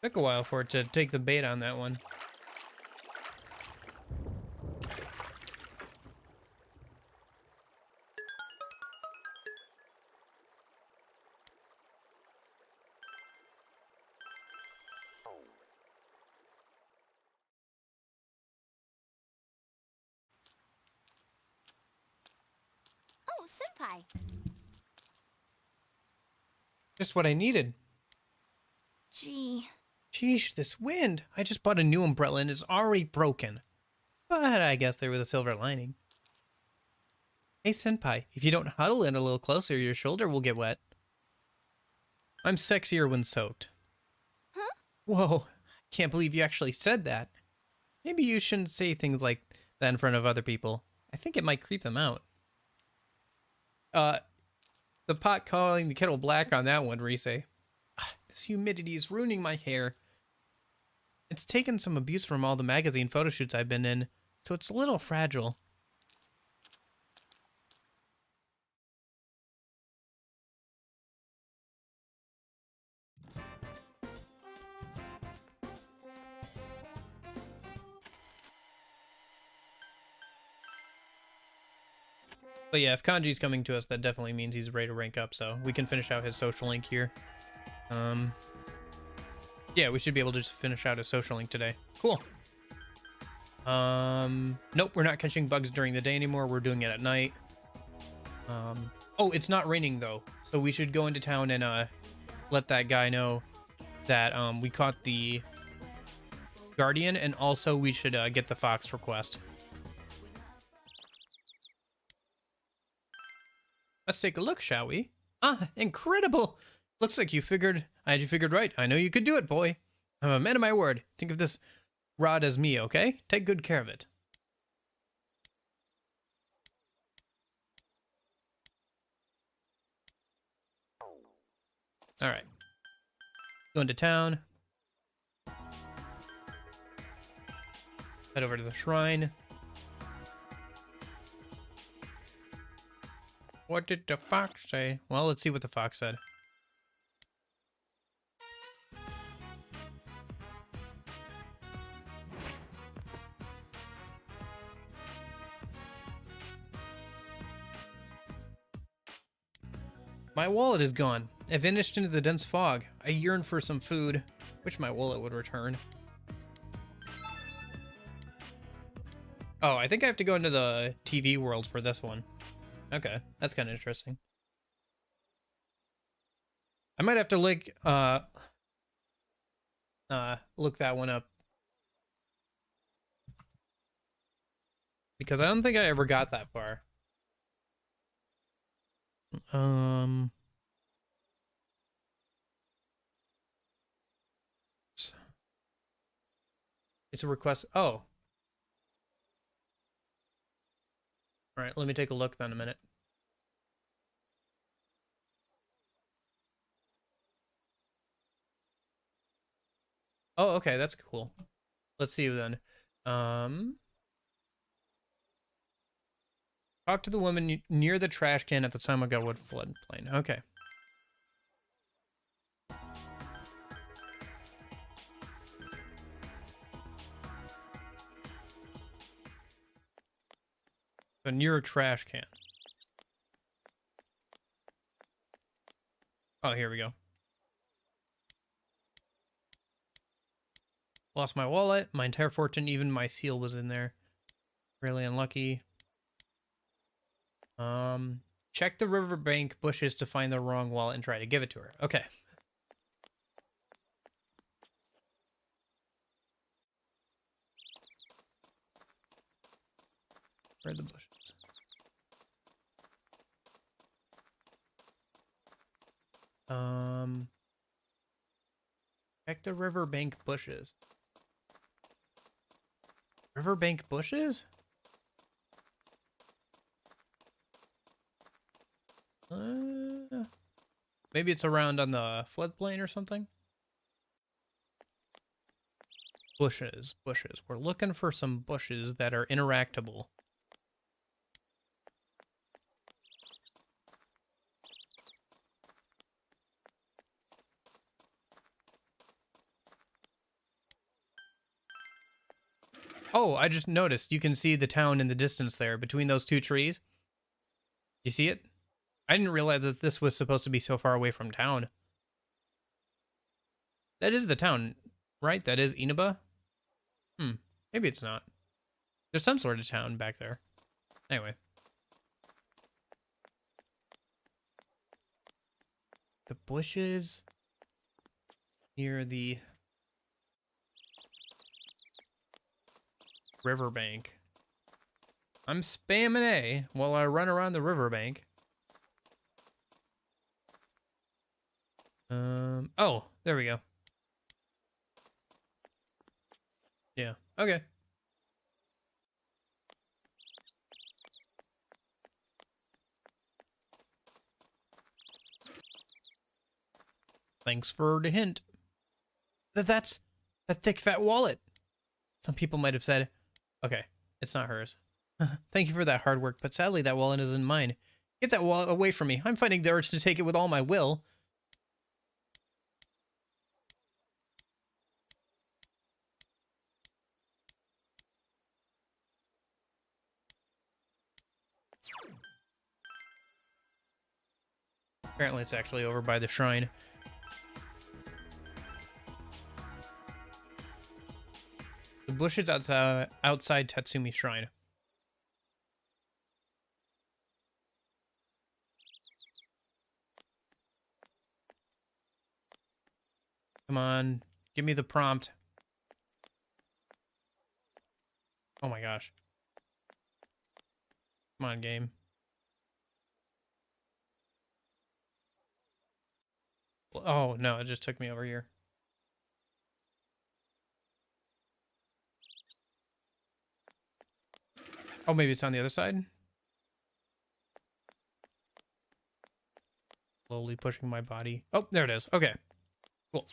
Took a while for it to take the bait on that one. Oh, Senpai. Just what I needed. Gee. Sheesh, this wind. I just bought a new umbrella and it's already broken. But I guess there was a silver lining. Hey, Senpai, if you don't huddle in a little closer, your shoulder will get wet. I'm sexier when soaked. Huh? Whoa, can't believe you actually said that. Maybe you shouldn't say things like that in front of other people. I think it might creep them out. The pot calling the kettle black on that one, Rise. This humidity is ruining my hair. It's taken some abuse from all the magazine photo shoots I've been in, so it's a little fragile. But yeah, if Kanji's coming to us, that definitely means he's ready to rank up, so we can finish out his social link here. Yeah, we should be able to just finish out his social link today. Cool. Nope, we're not catching bugs during the day anymore. We're doing it at night. Oh, it's not raining though, so we should go into town and let that guy know that we caught the Guardian, and also we should get the Fox request. Let's take a look, shall we? Ah, incredible! Looks like you figured right. I know you could do it, boy. I'm a man of my word. Think of this rod as me, okay? Take good care of it. All right. Go into town. Head over to the shrine. What did the fox say? Well, let's see what the fox said. My wallet is gone. I vanished into the dense fog. I yearn for some food, which my wallet would return. Oh, I think I have to go into the TV world for this one. Okay, that's kind of interesting. I might have to look that one up. because I don't think I ever got that far. It's a request. Oh. All right, let me take a look then a minute. Oh, okay, that's cool. Let's see then. Talk to the woman near the trash can at the Samaga floodplain. Okay. So near a trash can. Oh, here we go. Lost my wallet, my entire fortune, even my seal was in there. Really unlucky. Check the riverbank bushes to find the wrong wallet and try to give it to her. Okay. Where are the bushes? Check the riverbank bushes. Riverbank bushes? Maybe it's around on the floodplain or something? Bushes, bushes. We're looking for some bushes that are interactable. Oh, I just noticed. You can see the town in the distance there between those two trees. You see it? I didn't realize that this was supposed to be so far away from town. That is the town, right? That is Inaba? Maybe it's not. There's some sort of town back there. Anyway. The bushes near the riverbank. I'm spamming A while I run around the riverbank. Oh, there we go. Yeah, okay. Thanks for the hint. That's a thick fat wallet. Some people might have said, okay, it's not hers. Thank you for that hard work, but sadly that wallet isn't mine. Get that wallet away from me. I'm fighting the urge to take it with all my will. Apparently it's actually over by the shrine. The bushes outside Tatsumi Shrine. Come on, give me the prompt. Oh my gosh. Come on, game. Oh no, it just took me over here. Oh, maybe it's on the other side? Slowly pushing my body. Oh, there it is. Okay. Cool.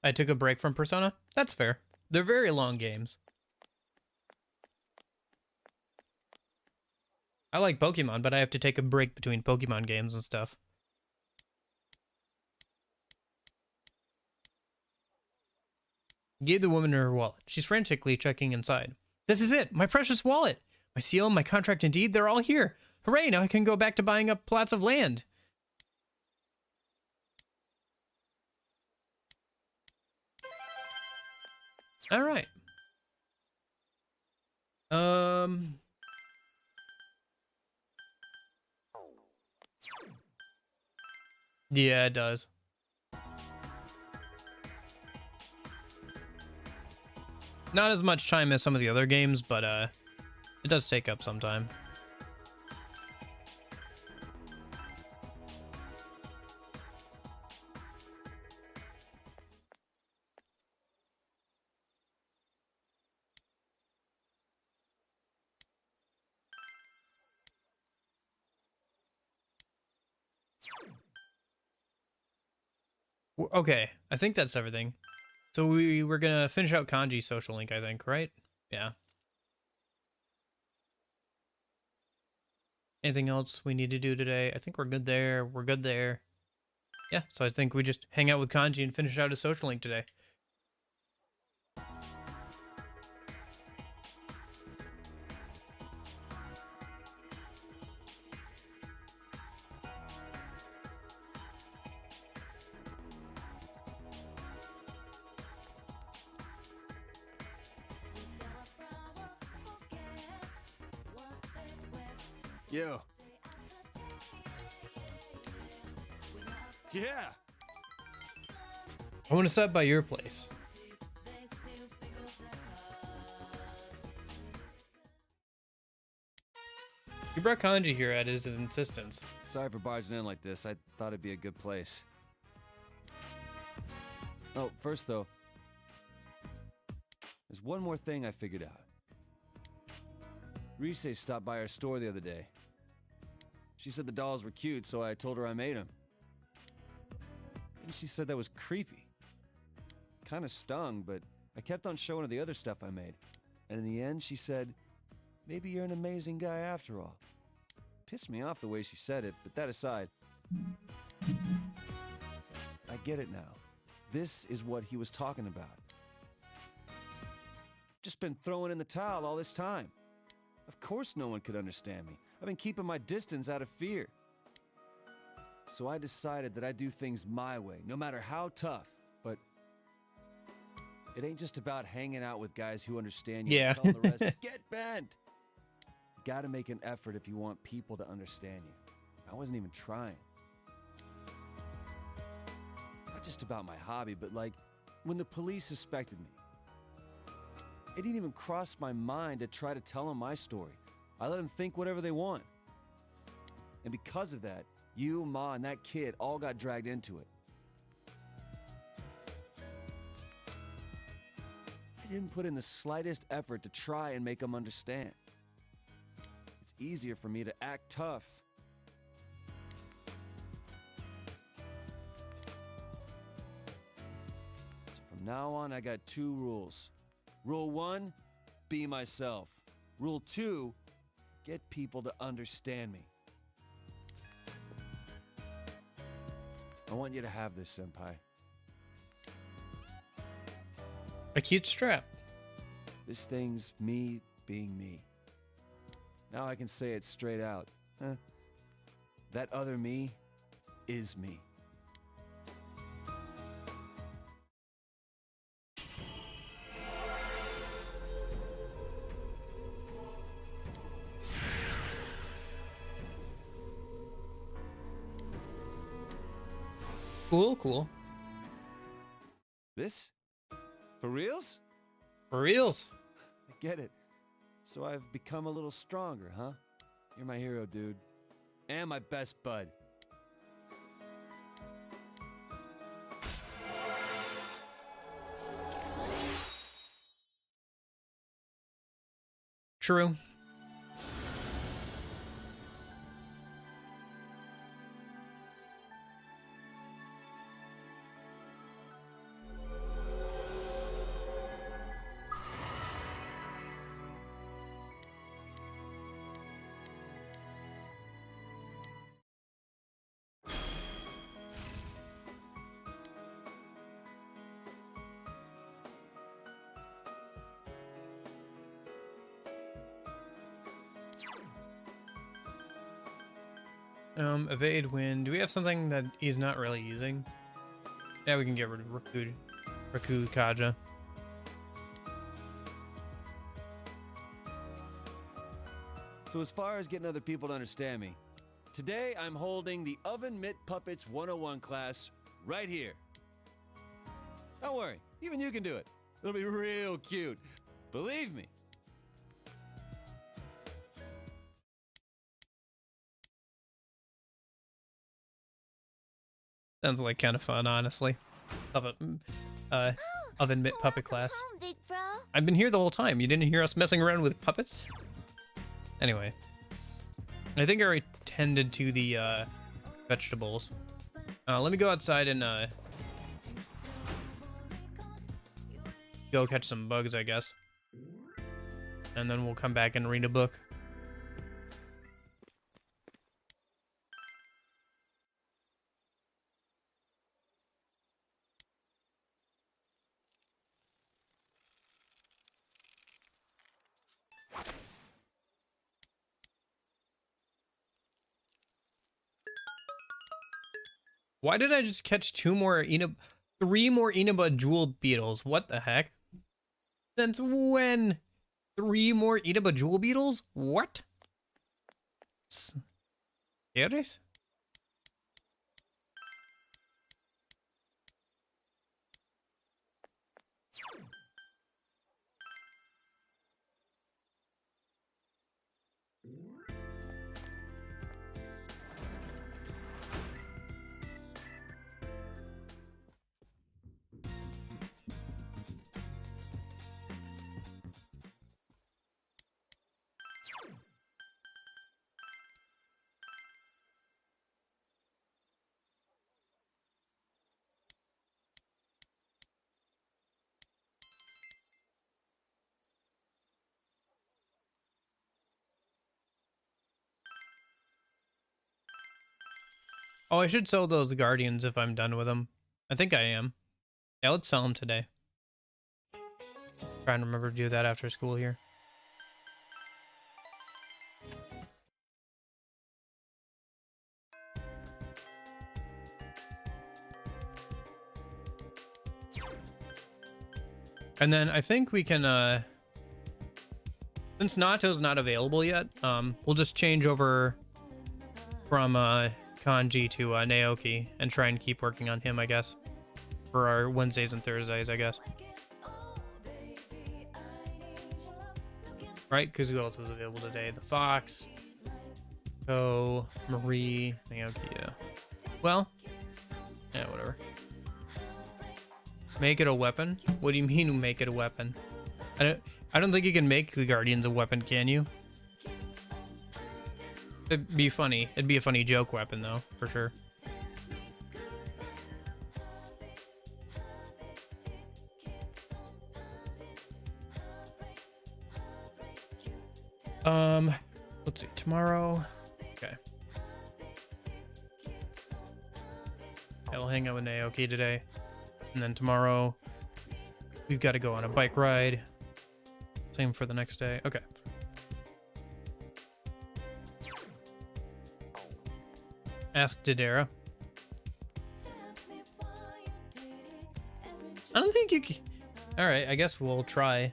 I took a break from Persona. That's fair. They're very long games. I like Pokemon, but I have to take a break between Pokemon games and stuff. Gave the woman her wallet. She's frantically checking inside. This is it! My precious wallet! My seal, my contract and deed, they're all here! Hooray, now I can go back to buying up plots of land! Alright. Yeah, it does. Not as much time as some of the other games, but it does take up some time. Okay, I think that's everything. So we were gonna finish out Kanji Social Link, I think, right? Yeah. Anything else we need to do today? I think we're good there. We're good there. Yeah, so I think we just hang out with Kanji and finish out his Social Link today. Yo. Yeah. I want to stop by your place. You brought Kanji here at his insistence. Sorry for barging in like this. I thought it'd be a good place. Oh, first though, there's one more thing I figured out. Rise stopped by our store the other day. She said the dolls were cute, so I told her I made them. And she said that was creepy. Kinda stung, but I kept on showing her the other stuff I made. And in the end, she said, maybe you're an amazing guy after all. Pissed me off the way she said it, but that aside, I get it now. This is what he was talking about. Just been throwing in the towel all this time. Of course no one could understand me. I've been keeping my distance out of fear. So I decided that I'd do things my way, no matter how tough. But it ain't just about hanging out with guys who understand you. Yeah. And tell the rest, get bent! Gotta make an effort if you want people to understand you. I wasn't even trying. Not just about my hobby, but like when the police suspected me. It didn't even cross my mind to try to tell them my story. I let them think whatever they want. And because of that, you, Ma, and that kid all got dragged into it. I didn't put in the slightest effort to try and make them understand. It's easier for me to act tough. So from now on, I got 2 rules. Rule 1, be myself. Rule 2, get people to understand me. I want you to have this, Senpai. A cute strap. This thing's me being me. Now I can say it straight out. That other me is me. Cool, cool. This? For reals? For reals. I get it. So I've become a little stronger, huh? You're my hero, dude. And my best bud. True. Evade win. Do we have something that he's not really using? Yeah, we can get rid of Raku Kaja. So as far as getting other people to understand me, Today, I'm holding the Oven Mitt Puppets 101 class right here. Don't worry, even you can do it. It'll be real cute. Believe me. Sounds like kind of fun, honestly. Oven mitt puppet class. Home, big bro. I've been here the whole time. You didn't hear us messing around with puppets? Anyway. I think I already tended to the vegetables. Let me go outside and go catch some bugs, I guess. And then we'll come back and read a book. Why did I just catch three more Inaba jewel beetles? What the heck? Since when? 3 more Inaba jewel beetles? What? ¿Quieres? Oh, I should sell those guardians if I'm done with them. I think I am. Yeah, let's sell them today. Trying to remember to do that after school here. And then I think we can, since Nato's not available yet, we'll just change over from, Kanji to Naoki and try and keep working on him, I guess, for our Wednesdays and Thursdays, I guess. Right? Because who else is available today? The Fox, Ko, Marie, Naoki, yeah. Well, yeah, whatever. Make it a weapon? What do you mean make it a weapon? I don't think you can make the Guardians a weapon, can you? It'd be funny. It'd be a funny joke weapon, though, for sure. Let's see. Tomorrow. Okay. I'll hang out with Naoki today. And then tomorrow, we've got to go on a bike ride. Same for the next day. Okay. Ask Didera. I don't think you can... Alright, I guess we'll try.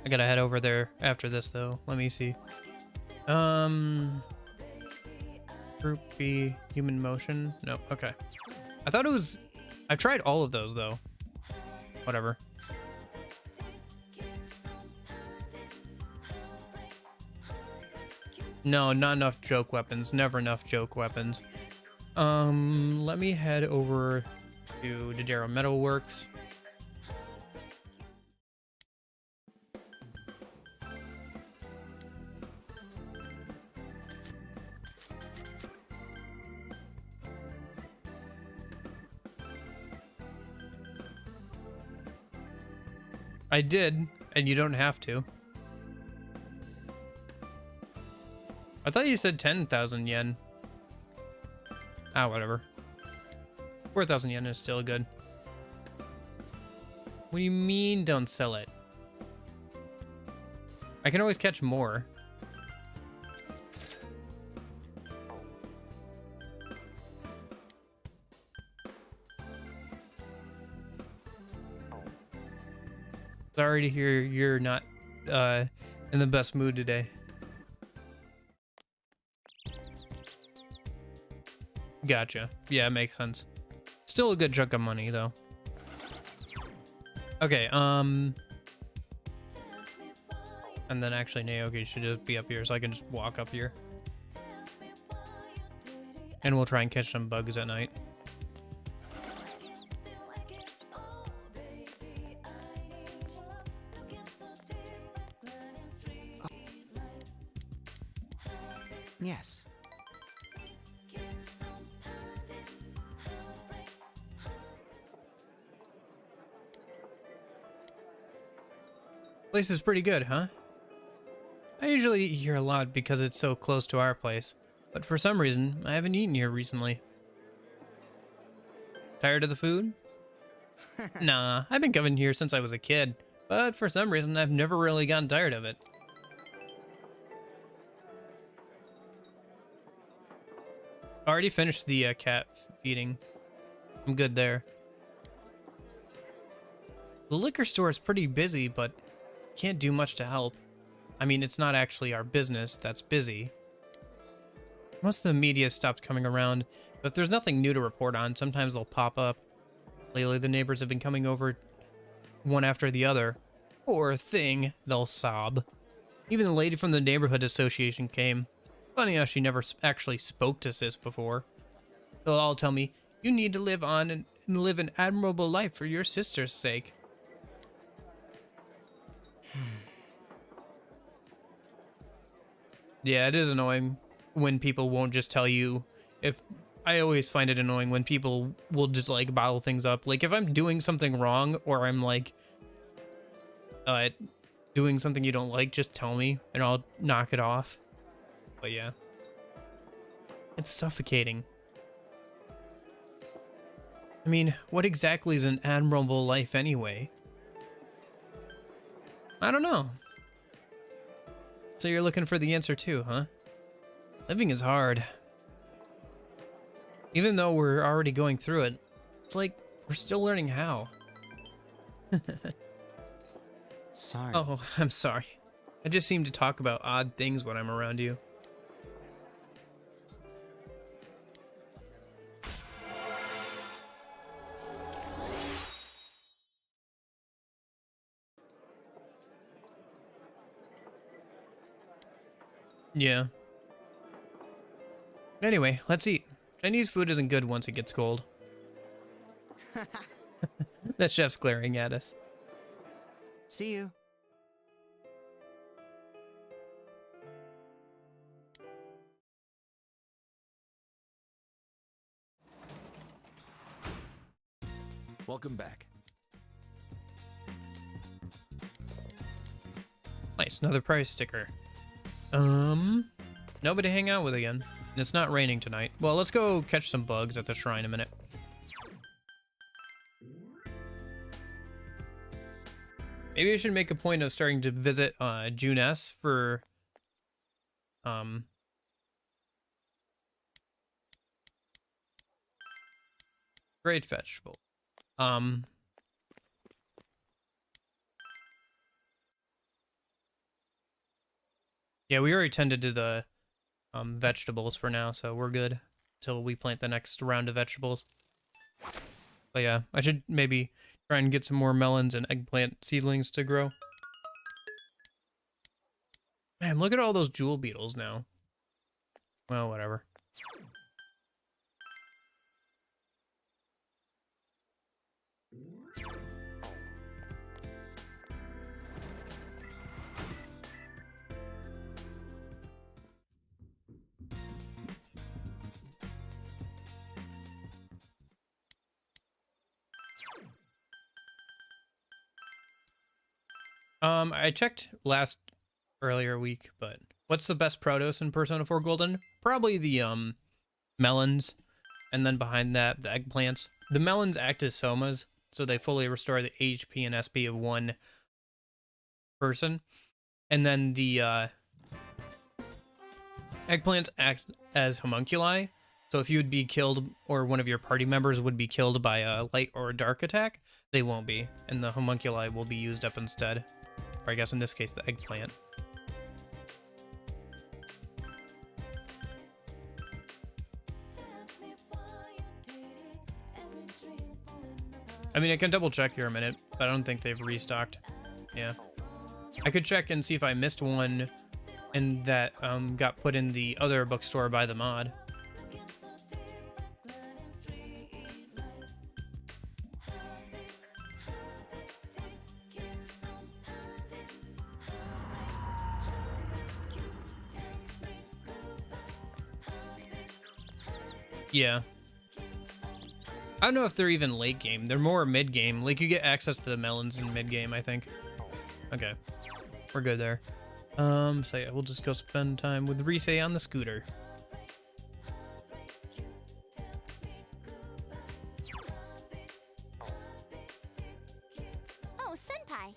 I gotta head over there after this, though. Let me see. Group B, human motion? No, okay. I thought it was... I've tried all of those, though. Whatever. No, not enough joke weapons. Never enough joke weapons. Let me head over to Didera Metalworks. I did, and you don't have to. I thought you said 10,000 yen. Ah, whatever. 4,000 yen is still good. What do you mean don't sell it? I can always catch more. Sorry to hear you're not in the best mood today. Gotcha. Yeah, makes sense. Still a good chunk of money, though. Okay, and then actually Naoki should just be up here, so I can just walk up here. And we'll try and catch some bugs at night. Yes. Place is pretty good, huh? I usually eat here a lot because it's so close to our place, but for some reason, I haven't eaten here recently. Tired of the food? Nah, I've been coming here since I was a kid, but for some reason, I've never really gotten tired of it. I already finished the cat feeding. I'm good there. The liquor store is pretty busy, but can't do much to help. I mean, it's not actually our business that's busy. Most of the media stopped coming around, but if there's nothing new to report on, sometimes they'll pop up. Lately, the neighbors have been coming over one after the other. Poor thing, they'll sob. Even the lady from the neighborhood association came. Funny how she never actually spoke to Sis before. They'll all tell me, you need to live on and live an admirable life for your sister's sake. Yeah, it is annoying when people won't just tell you. I always find it annoying when people will just like bottle things up. Like if I'm doing something wrong or I'm like doing something you don't like, just tell me and I'll knock it off. But yeah, it's suffocating. I mean, what exactly is an admirable life anyway? I don't know. So you're looking for the answer too, huh? Living is hard. Even though we're already going through it, it's like we're still learning how. Sorry. Oh, I'm sorry. I just seem to talk about odd things when I'm around you. Yeah. Anyway, let's eat. Chinese food isn't good once it gets cold. That chef's glaring at us. See you. Welcome back. Nice, another price sticker. Nobody to hang out with again. And it's not raining tonight. Well, let's go catch some bugs at the shrine a minute. Maybe I should make a point of starting to visit June S for great vegetable. Yeah, we already tended to the vegetables for now, so we're good till we plant the next round of vegetables. But yeah, I should maybe try and get some more melons and eggplant seedlings to grow. Man, look at all those jewel beetles now. Well, whatever. I checked earlier week, but what's the best Protos in Persona 4 Golden? Probably the melons, and then behind that, the eggplants. The melons act as somas, so they fully restore the HP and SP of one person. And then the eggplants act as homunculi, so if you would be killed, or one of your party members would be killed by a light or a dark attack, they won't be, and the homunculi will be used up instead. Or I guess in this case, the eggplant. I mean, I can double check here a minute, but I don't think they've restocked. Yeah. I could check and see if I missed one and that got put in the other bookstore by the mod. Yeah. I don't know if they're even late game. They're more mid game. Like, you get access to the melons in mid game, I think. Okay. We're good there. So yeah, we'll just go spend time with Rise on the scooter. Oh, Senpai.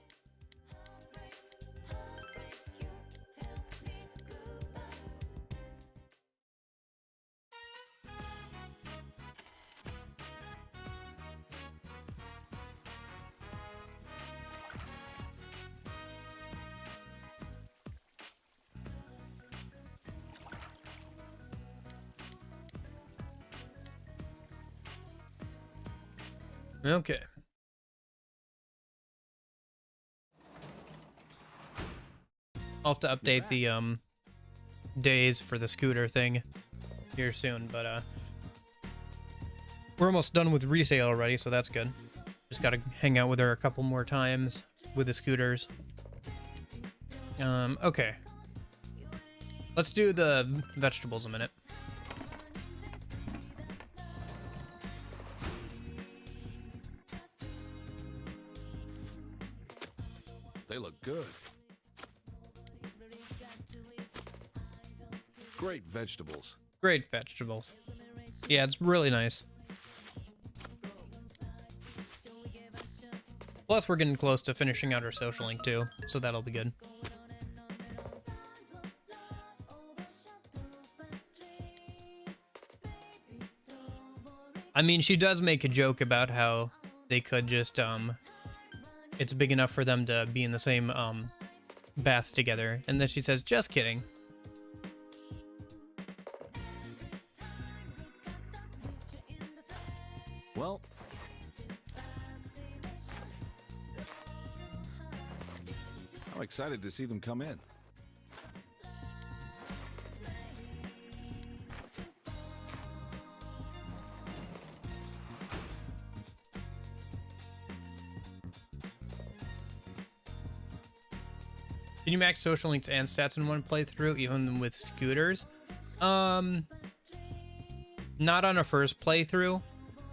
Okay. I'll have to update the days for the scooter thing here soon, but we're almost done with resale already, so that's good. Just gotta hang out with her a couple more times with the scooters. Okay. Let's do the vegetables a minute. They look good. Great vegetables. Great vegetables. Yeah, it's really nice. Plus, we're getting close to finishing out our social link too, so that'll be good. I mean, she does make a joke about how they could just, it's big enough for them to be in the same, bath together. And then she says, just kidding. Well, I'm excited to see them come in. Can you max social links and stats in one playthrough, even with scooters? Not on a first playthrough,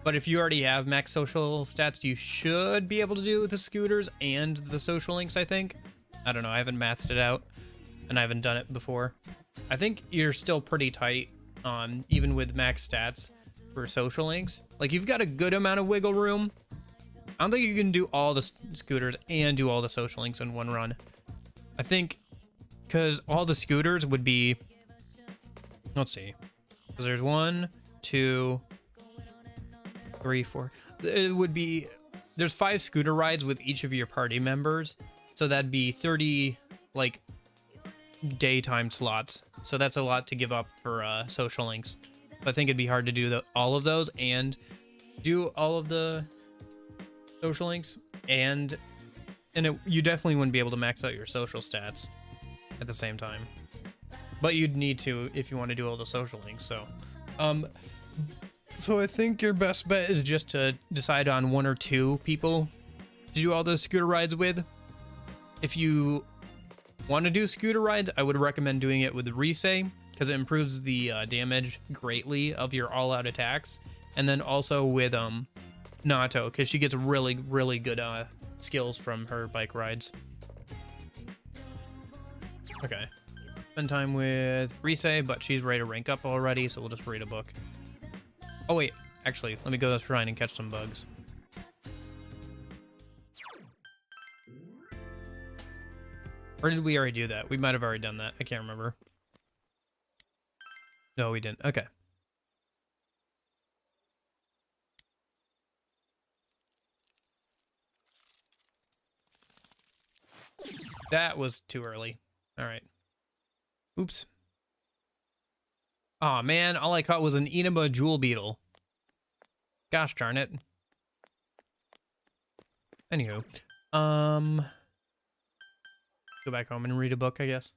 but if you already have max social stats, you should be able to do the scooters and the social links, I think. I don't know, I haven't mathed it out, and I haven't done it before. I think you're still pretty tight, even with max stats for social links. Like, you've got a good amount of wiggle room. I don't think you can do all the scooters and do all the social links in one run. I think, because all the scooters would be, let's see, because there's 1, 2, 3, 4. It would be, there's 5 scooter rides with each of your party members, so that'd be 30, like, daytime slots. So that's a lot to give up for social links. But I think it'd be hard to do all of those and do all of the social links, and you definitely wouldn't be able to max out your social stats at the same time. But you'd need to if you want to do all the social links. So I think your best bet is just to decide on 1 or 2 people to do all the scooter rides with. If you want to do scooter rides, I would recommend doing it with Rise, because it improves the damage greatly of your all-out attacks. And then also with Nato, because she gets really, really good skills from her bike rides. Okay. Spend time with Rise, but she's ready to rank up already, so we'll just read a book. Oh wait, actually, let me go to the shrine and catch some bugs. Or did we already do that? We might have already done that. I can't remember. No, we didn't. Okay. That was too early. All right. Oops. Aw, man, all I caught was an Enema jewel beetle. Gosh darn it. Anywho, go back home and read a book, I guess.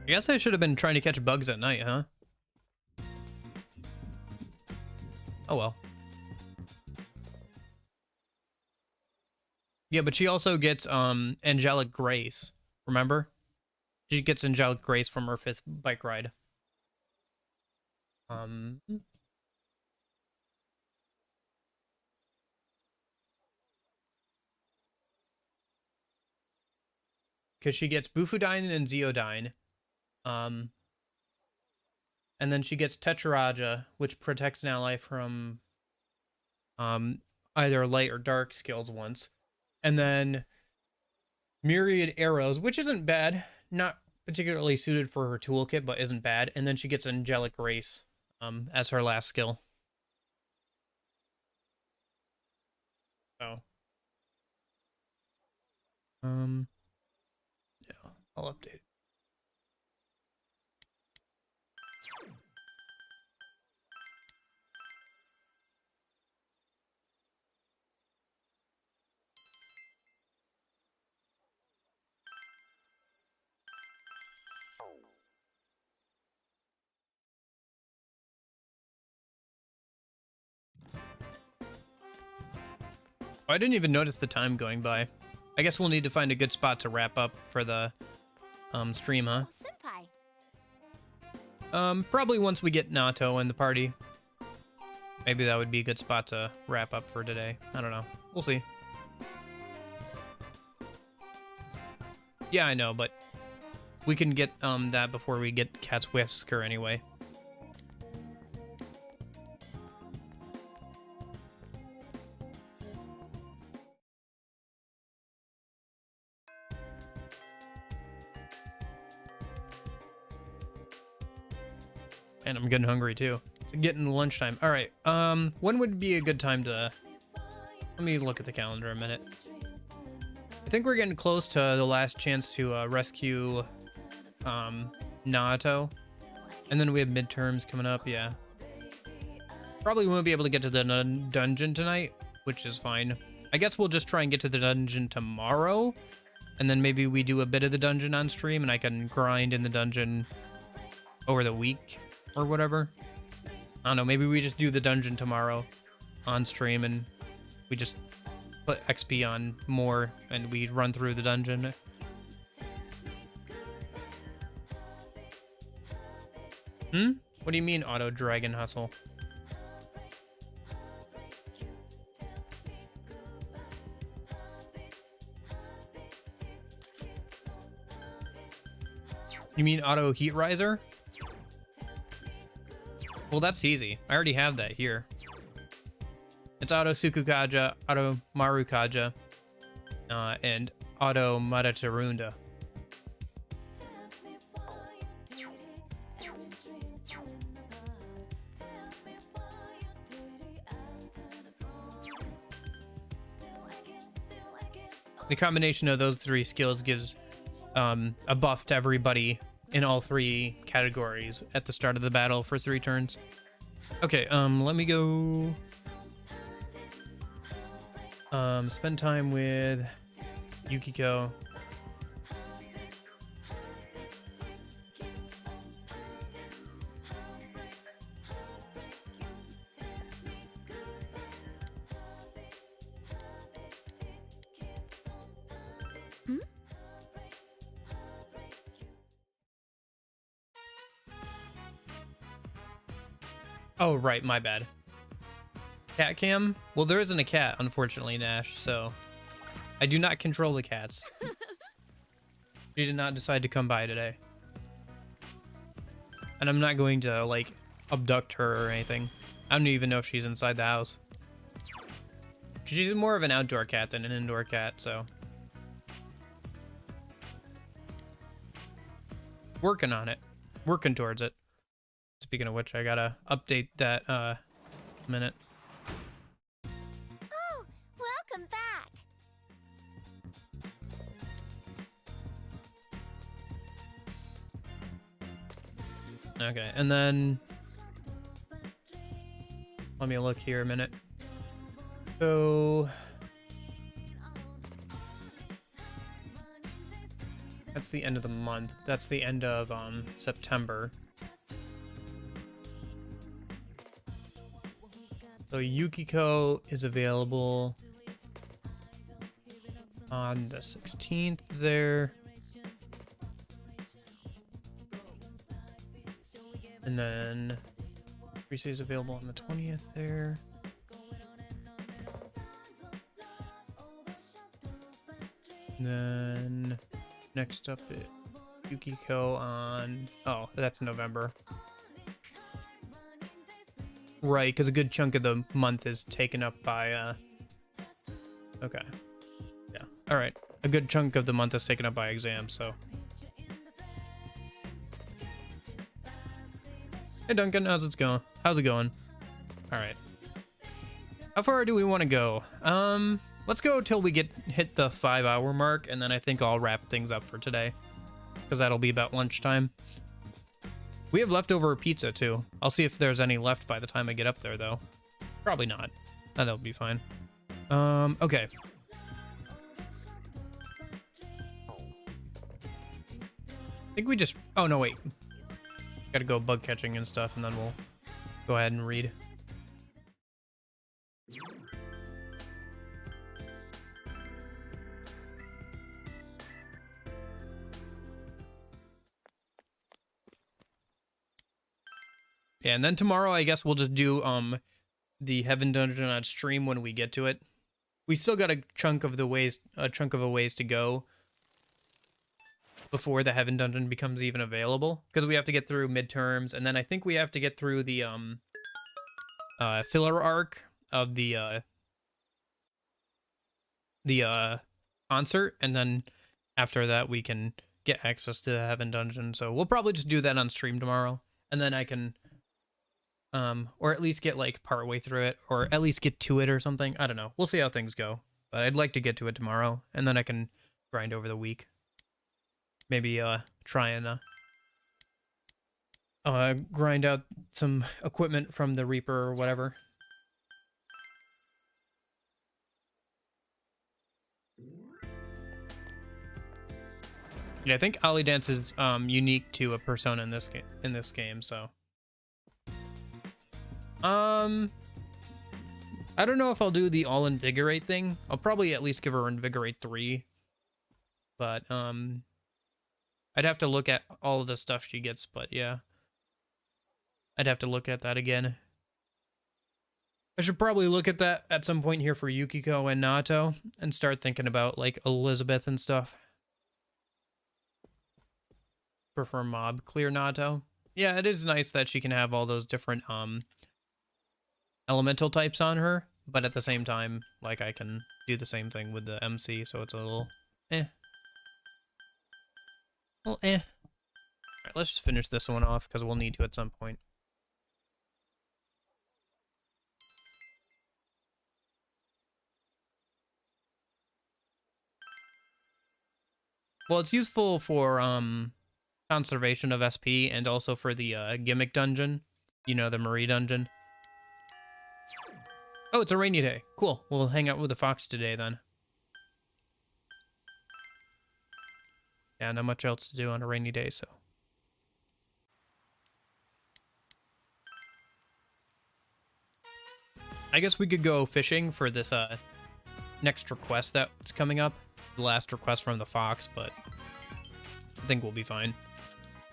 I guess I should have been trying to catch bugs at night, huh? Oh well. Yeah, but she also gets angelic grace. Remember? She gets angelic grace from her 5th bike ride. Because she gets Bufudine and Zeodine. And then she gets Tetraraja, which protects an ally from either light or dark skills once. And then Myriad Arrows, which isn't bad. Not particularly suited for her toolkit, but isn't bad. And then she gets Angelic Grace as her last skill. So. Yeah, I'll update it. I didn't even notice the time going by. I guess we'll need to find a good spot to wrap up for the stream, huh? Senpai. Probably once we get Nato in the party. Maybe that would be a good spot to wrap up for today. I don't know. We'll see. Yeah, I know, but we can get that before we get Cat's Whisker anyway. And I'm getting hungry too. It's getting lunchtime. All right. When would be a good time to? Let me look at the calendar a minute. I think we're getting close to the last chance to rescue Nato, and then we have midterms coming up. Yeah. Probably won't be able to get to the dungeon tonight, which is fine. I guess we'll just try and get to the dungeon tomorrow, and then maybe we do a bit of the dungeon on stream, and I can grind in the dungeon over the week. Or whatever. I don't know, maybe we just do the dungeon tomorrow on stream and we just put XP on more and we run through the dungeon. What do you mean auto dragon hustle? You mean auto heat riser? Well, that's easy. I already have that here. It's auto Sukukaja, auto Marukaja, and auto Madatarunda. The combination of those 3 skills gives a buff to everybody in all 3 categories at the start of the battle for 3 turns. Okay, let me go spend time with Yukiko. Oh, right, my bad. Cat cam? Well, there isn't a cat, unfortunately, Nash, so I do not control the cats. She did not decide to come by today. And I'm not going to, like, abduct her or anything. I don't even know if she's inside the house. She's more of an outdoor cat than an indoor cat, so. Working on it. Working towards it. Speaking of which, I gotta update that minute. Oh, welcome back. Okay, and then let me look here a minute. So that's the end of the month. That's the end of September. So Yukiko is available on the 16th there. And then Rise is available on the 20th there. And then next up is Yukiko on, oh, that's November. Right, because a good chunk of the month is taken up by, okay. Yeah, all right. A good chunk of the month is taken up by exams, so. Hey Duncan, how's it going? How's it going? All right. How far do we want to go? Let's go till we hit the 5-hour mark, and then I think I'll wrap things up for today, because that'll be about lunchtime. We have leftover pizza too. I'll see if there's any left by the time I get up there, though. Probably not. That'll be fine. Okay. I think we just... Oh, no, wait. Gotta go bug catching and stuff, and then we'll go ahead and read. Yeah, and then tomorrow I guess we'll just do the Heaven Dungeon on stream when we get to it. We still got a chunk of a ways to go before the Heaven Dungeon becomes even available, because we have to get through midterms, and then I think we have to get through the filler arc of the concert, and then after that we can get access to the Heaven Dungeon. So we'll probably just do that on stream tomorrow, and then I can or at least get like part way through it, or at least get to it or something. I don't know. We'll see how things go, but I'd like to get to it tomorrow, and then I can grind over the week. Maybe try and grind out some equipment from the Reaper or whatever. Yeah, I think Ollie Dance is unique to a persona in this game, so. I don't know if I'll do the all invigorate thing. I'll probably at least give her invigorate 3. But I'd have to look at all of the stuff she gets, but yeah. I'd have to look at that again. I should probably look at that at some point here for Yukiko and Nato and start thinking about like Elizabeth and stuff. Prefer mob clear Nato. Yeah, it is nice that she can have all those different elemental types on her, but at the same time, like, I can do the same thing with the MC, so it's a little eh. Well, eh. Alright, let's just finish this one off, because we'll need to at some point. Well, it's useful for conservation of SP, and also for the gimmick dungeon. You know, the Marie dungeon. Oh, it's a rainy day. Cool. We'll hang out with the fox today, then. Yeah, not much else to do on a rainy day, so. I guess we could go fishing for this next request that's coming up. The last request from the fox, but I think we'll be fine.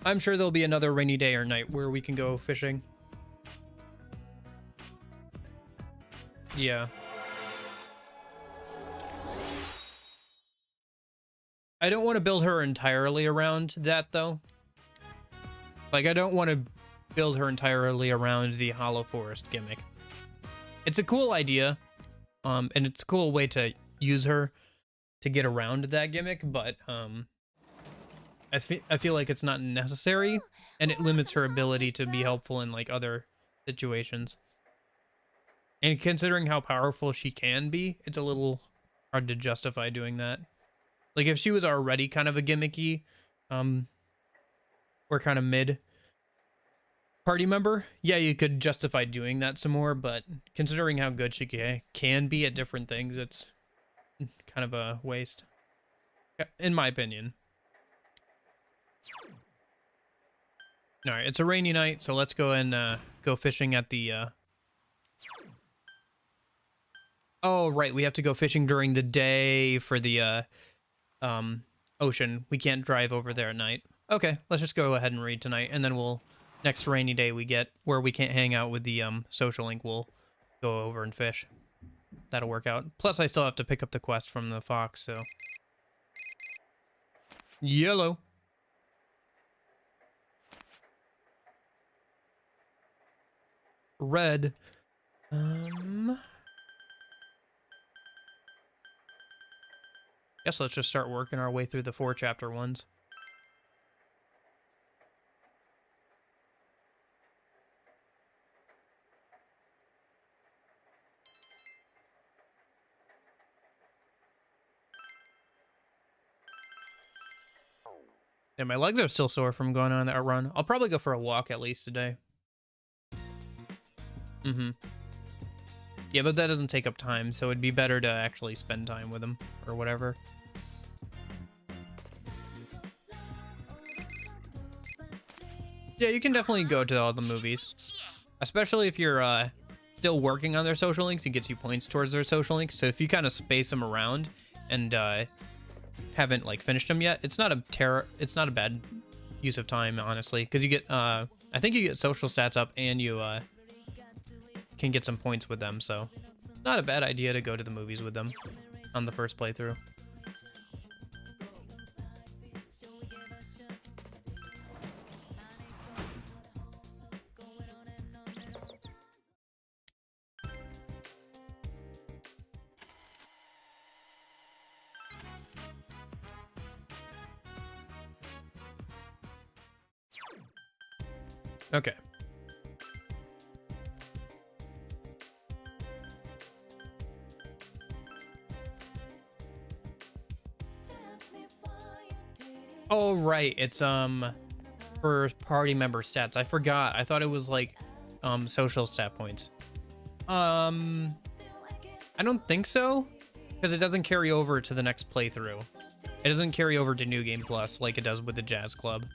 I'm sure there'll be another rainy day or night where we can go fishing. Yeah. I don't want to build her entirely around that, though. Like, I don't want to build her entirely around the Hollow Forest gimmick. It's a cool idea, and it's a cool way to use her to get around that gimmick, but I feel like it's not necessary, and it limits her ability to be helpful in, like, other situations. And considering how powerful she can be, it's a little hard to justify doing that. Like, if she was already kind of a gimmicky, or kind of mid, party member, yeah, you could justify doing that some more, but considering how good she can be at different things, it's kind of a waste, in my opinion. All right, it's a rainy night, so let's go and go fishing at the... Oh, right, we have to go fishing during the day for the ocean. We can't drive over there at night. Okay, let's just go ahead and read tonight, and then we'll... Next rainy day we get, where we can't hang out with the social link, we'll go over and fish. That'll work out. Plus, I still have to pick up the quest from the fox, so... Yellow. Red. Guess let's just start working our way through the 4 chapter ones. Yeah, my legs are still sore from going on that run. I'll probably go for a walk at least today. Yeah, but that doesn't take up time, so it'd be better to actually spend time with him or whatever. Yeah, you can definitely go to all the movies. Especially if you're still working on their social links, it gets you points towards their social links. So if you kind of space them around and haven't like finished them yet, it's not a bad use of time, honestly, because you get I think you get social stats up and you can get some points with them, so not a bad idea to go to the movies with them on the first playthrough. Okay. Oh, right. It's for party member stats. I forgot. I thought it was like social stat points. I don't think so, because it doesn't carry over to the next playthrough. It doesn't carry over to New Game Plus like it does with the Jazz Club.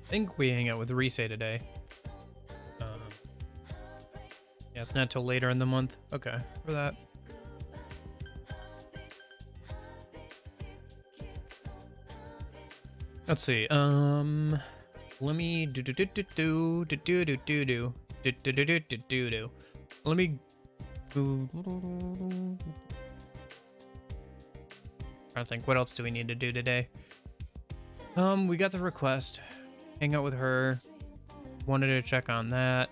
I think we hang out with Rise today. Yeah, it's not till later in the month. Okay, for that. Let's see. Let me Let me. I think what else do we need to do today? We got the request. Hang out with her. Wanted to check on that.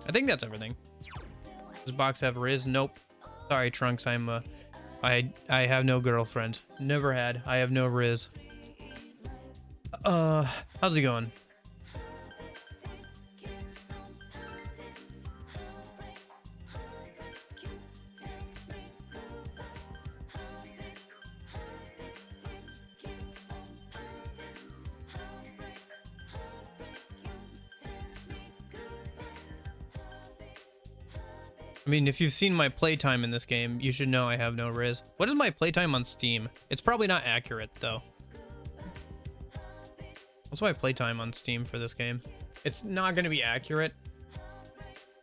I think that's everything. Does box have Riz? Nope. Sorry, Trunks. I have no girlfriend. Never had. I have no Riz. How's it going? I mean, if you've seen my playtime in this game, you should know I have no Riz. What is my playtime on Steam? It's probably not accurate, though. What's my playtime on Steam for this game? It's not going to be accurate.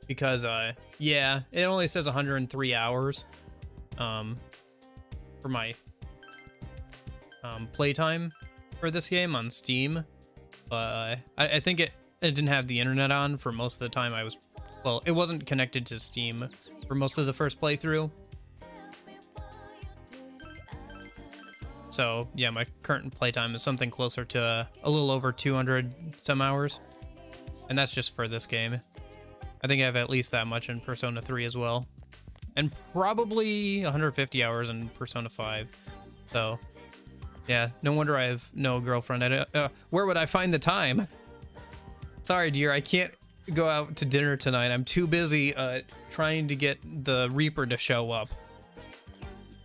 Because, yeah, it only says 103 hours. For my playtime for this game on Steam. I think it didn't have the internet on for most of the time I was... Well, it wasn't connected to Steam for most of the first playthrough. So, yeah, my current playtime is something closer to a little over 200 some hours. And that's just for this game. I think I have at least that much in Persona 3 as well. and probably 150 hours in Persona 5. So, yeah, no wonder I have no girlfriend. Where would I find the time? Sorry, dear, I can't go out to dinner tonight. I'm too busy trying to get the Reaper to show up.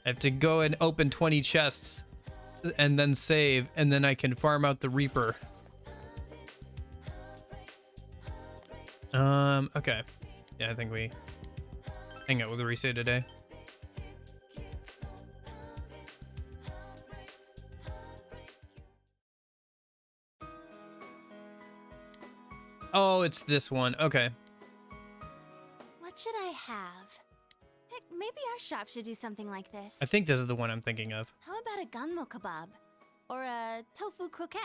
I have to go and open 20 chests and then save, and then I can farm out the Reaper. Okay. Yeah, I think we hang out with Rise today. Oh, it's this one. Okay. What should I have? Heck, maybe our shop should do something like this. I think this is the one I'm thinking of. How about a gunmo kebab? Or a tofu croquette?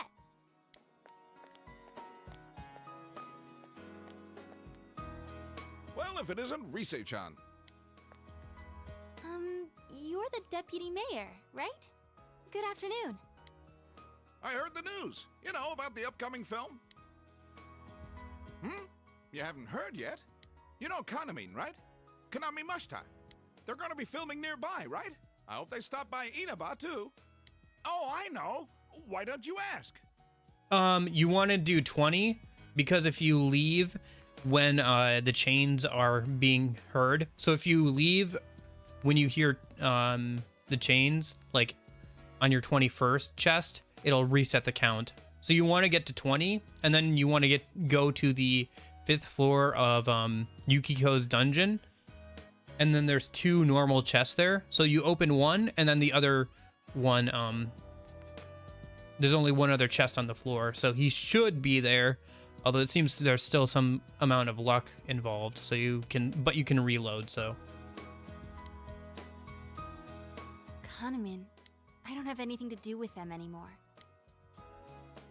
Well, if it isn't Rise-chan. You're the deputy mayor, right? Good afternoon. I heard the news. You know, about the upcoming film. You haven't heard yet? You know Kaname, right? Kaname Mashita. They're gonna be filming nearby, right? I hope they stop by Inaba, too. Oh, I know. Why don't you ask? You want to do 20? Because if you leave when the chains are being heard, so if you leave when you hear the chains, like on your 21st chest, it'll reset the count. So you want to get to 20, and then you want to go to the 5th floor of Yukiko's dungeon, and then there's 2 normal chests there. So you open one, and then the other one, there's only one other chest on the floor, so he should be there. Although it seems there's still some amount of luck involved, so you can reload. So. Kahneman, I don't have anything to do with them anymore.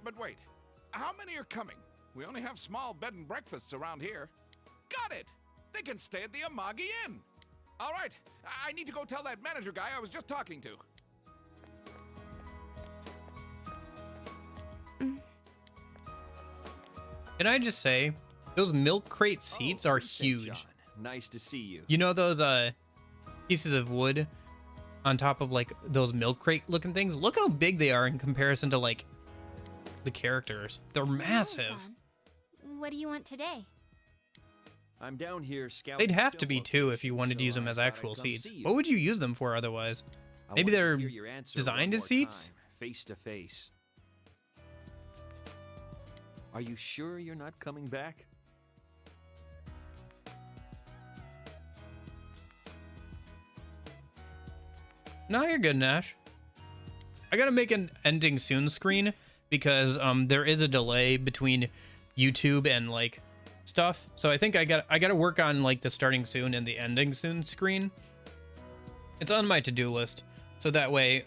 But wait, how many are coming? We only have small bed and breakfasts around here. Got it! They can stay at the Amagi Inn. All right, I need to go tell that manager guy I was just talking to. Can I just say, those milk crate seats are huge. John. Nice to see you. You know those pieces of wood on top of like those milk crate looking things? Look how big they are in comparison to like the characters. They're massive. What do you want today? I'm down here scouting. They'd have to be too if you wanted to use them as actual seats. What would you use them for otherwise? Maybe they're designed as seats? Face to face. Are you sure you're not coming back? No, you're good, Nash. I gotta make an ending soon screen because there is a delay between YouTube and like stuff. So I think I gotta work on like the starting soon and the ending soon screen. It's on my to-do list, so that way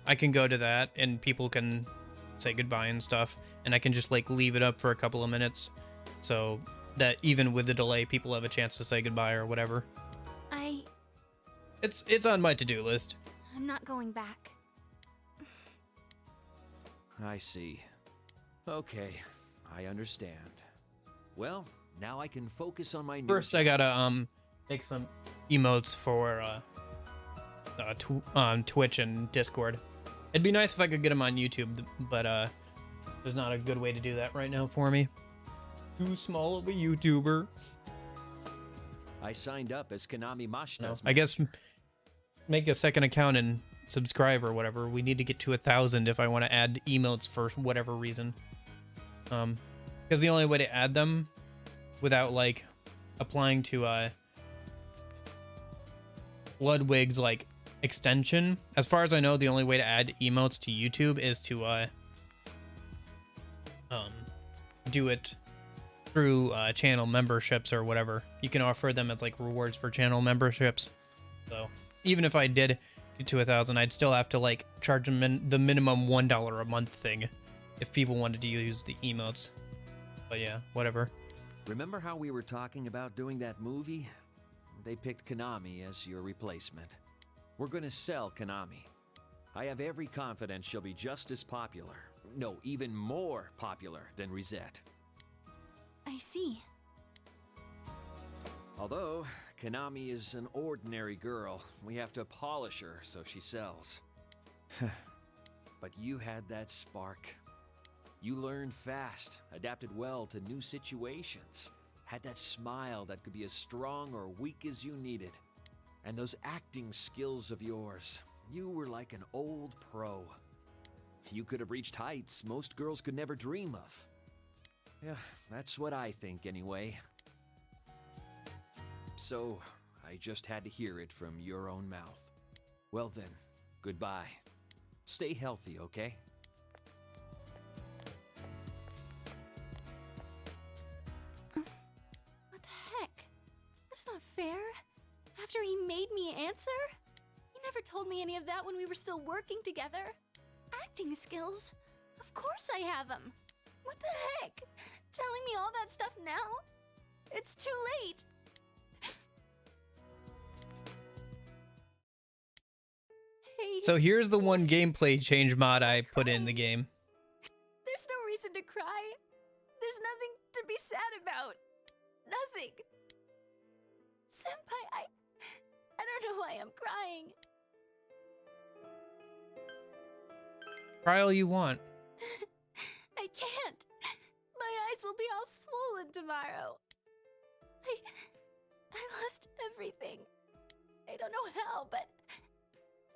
I can go to that and people can say goodbye and stuff, and I can just like leave it up for a couple of minutes so that even with the delay people have a chance to say goodbye or whatever. It's on my to-do list. I'm not going back. I see. Okay, I understand. Well, now I can focus on my new First, I gotta make some emotes for Twitch and Discord. It'd be nice if I could get them on YouTube, but there's not a good way to do that right now for me. Too small of a YouTuber. I signed up as Kaname Mashita's I guess make a second account and subscribe or whatever. We need to get to 1,000 if I want to add emotes for whatever reason. Because the only way to add them without like applying to Ludwig's like extension, as far as I know, the only way to add emotes to YouTube is to do it through channel memberships or whatever. You can offer them as like rewards for channel memberships. So even if I did get to 1,000, I'd still have to like charge them the minimum $1 a month thing if people wanted to use the emotes. But yeah, whatever. Remember how we were talking about doing that movie? They picked Kaname as your replacement. We're gonna sell Kaname. I have every confidence she'll be just as popular. No, even more popular than Risette. I see. Although, Konami is an ordinary girl. We have to polish her so she sells. But you had that spark. You learned fast, adapted well to new situations, had that smile that could be as strong or weak as you needed. And those acting skills of yours, you were like an old pro. You could have reached heights most girls could never dream of. Yeah, that's what I think anyway. So, I just had to hear it from your own mouth. Well then, goodbye. Stay healthy, okay? What the heck? That's not fair. After he made me answer? He never told me any of that when we were still working together. Acting skills? Of course I have them. What the heck? Telling me all that stuff now? It's too late. Hey. So here's the one gameplay change mod I put in the game. There's no reason to cry. There's nothing to be sad about. Nothing. Senpai, I don't know why I'm crying. Cry all you want. I can't. My eyes will be all swollen tomorrow. I lost everything. I don't know how, but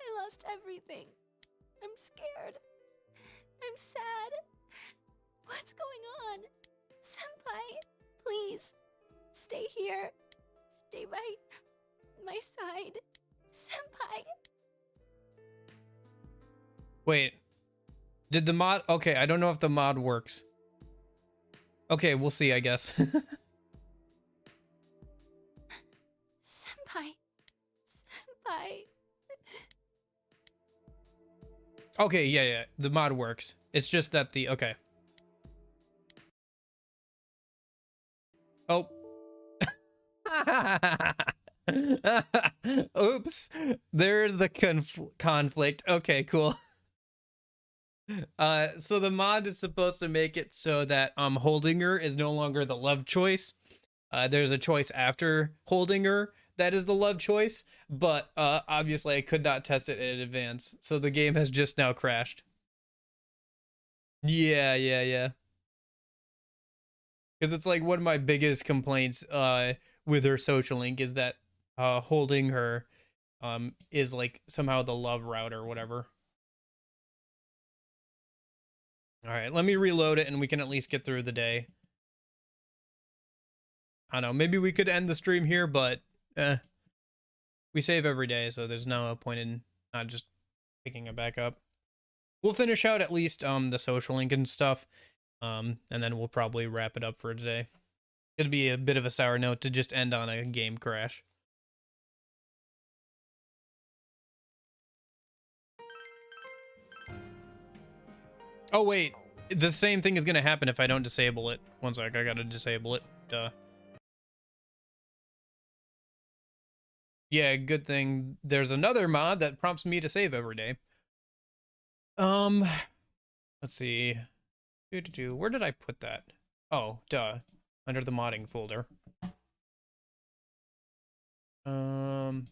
I lost everything. I'm scared. I'm sad. What's going on? Senpai, please, stay here. Stay by my side. Senpai. Wait. Did the mod... Okay, I don't know if the mod works. Okay, we'll see, I guess. Senpai. Senpai. Okay, yeah. The mod works. It's just that the... Okay. Oh. Oops. There's the conflict. Okay, cool. So the mod is supposed to make it so that holding her is no longer the love choice. There's a choice after holding her that is the love choice, but obviously I could not test it in advance, so the game has just now crashed. Yeah. Because it's like one of my biggest complaints with her social link is that holding her is like somehow the love route or whatever. All right, let me reload it and we can at least get through the day. I don't know, maybe we could end the stream here, but we save every day, so there's no point in not just picking it back up. We'll finish out at least the social link and stuff, and then we'll probably wrap it up for today. It'd be a bit of a sour note to just end on a game crash. Oh wait, the same thing is gonna happen if I don't disable it. One sec, I gotta disable it. Duh. Yeah, good thing there's another mod that prompts me to save every day. Let's see. Where did I put that? Oh, duh. Under the modding folder. So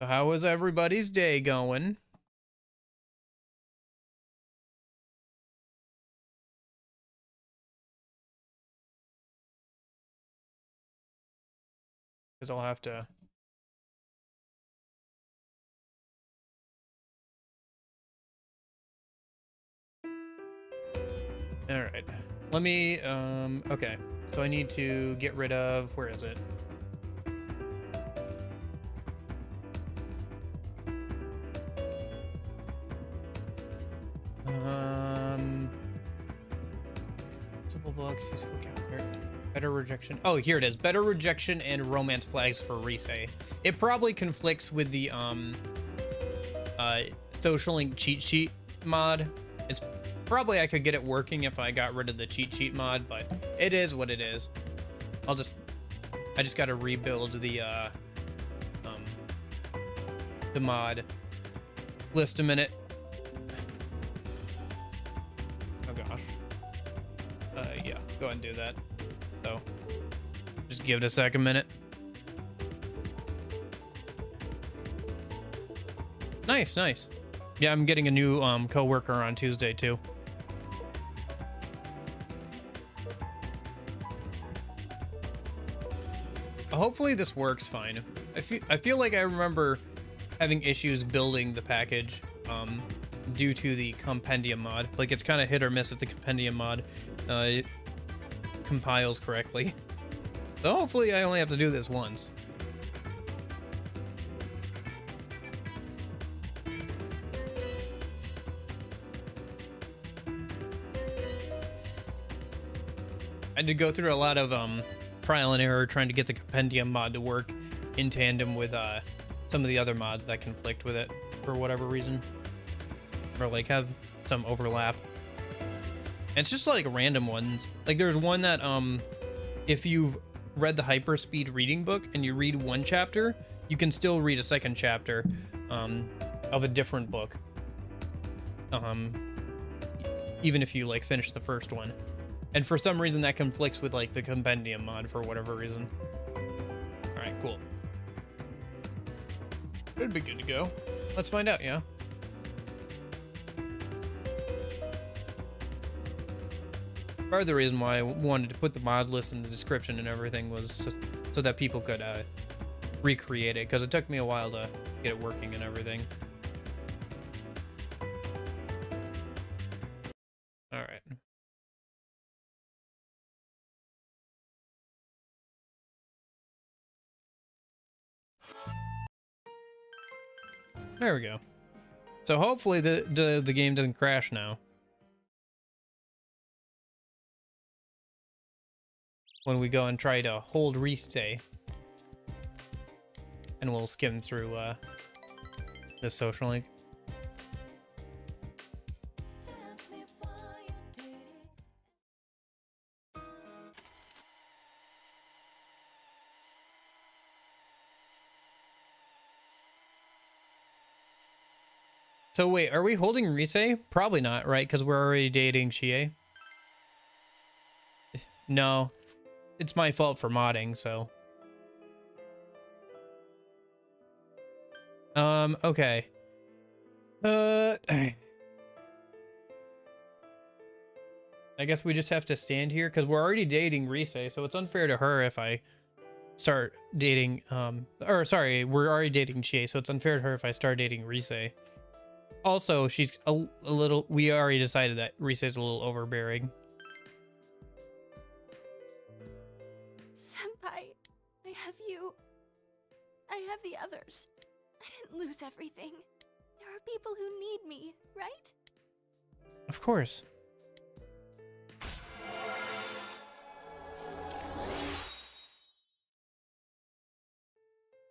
how was everybody's day going? Because I'll have to... Alright. Let me, okay. So I need to get rid of... Where is it? Simple books, useful calendar. Better rejection. Oh, here it is. Better rejection and romance flags for Risei. It probably conflicts with the social link cheat sheet mod. It's probably I could get it working if I got rid of the cheat sheet mod, but it is what it is. I just got to rebuild the mod list a minute. Oh gosh. Yeah, go ahead and do that. So Just give it a second minute. Nice, nice. Yeah, I'm getting a new coworker on Tuesday too. Hopefully this works fine. I feel like I remember having issues building the package due to the compendium mod. Like, it's kind of hit or miss if the compendium mod compiles correctly. So hopefully I only have to do this once. I had to go through a lot of trial and error trying to get the compendium mod to work in tandem with some of the other mods that conflict with it for whatever reason, or like have some overlap. And it's just like random ones. Like there's one that if you've read the hyperspeed reading book and you read one chapter, you can still read a second chapter of a different book, even if you like finish the first one. And for some reason that conflicts with like the compendium mod for whatever reason. All right, cool. It'd be good to go. Let's find out, yeah. Part of the reason why I wanted to put the mod list in the description and everything was just so that people could recreate it, because it took me a while to get it working and everything. All right. There we go. So hopefully the game doesn't crash now when we go and try to hold restay, and we'll skim through the social link. So wait, are we holding Rise? Probably not, right? Because we're already dating Chie. No, it's my fault for modding, so. Okay. I guess we just have to stand here because we're already dating Rise, so it's unfair to her if I start dating, or sorry, we're already dating Chie, so it's unfair to her if I start dating Rise. Also, she's a little, we already decided that Rise is a little overbearing. Senpai, I have you. I have the others. I didn't lose everything. There are people who need me, right? Of course.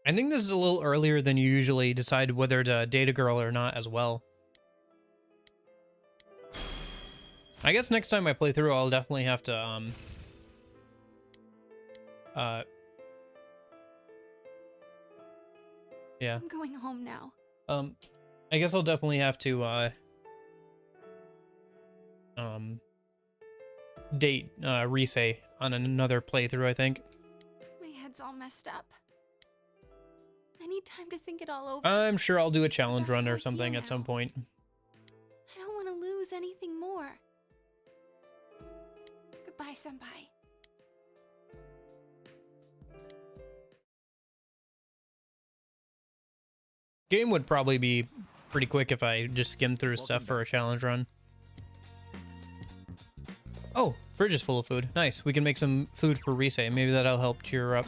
I think this is a little earlier than you usually decide whether to date a girl or not as well. I guess next time I play through, I'll definitely have to, yeah. I'm going home now. I guess I'll definitely have to, date, Rise on another playthrough, I think. My head's all messed up. I need time to think it all over. I'm sure I'll do a challenge run or something at some point. I don't want to lose anything more. Goodbye, Senpai. Game would probably be pretty quick if I just skimmed through stuff for a challenge run. Oh, fridge is full of food. Nice. We can make some food for Rise. Maybe that'll help cheer her up.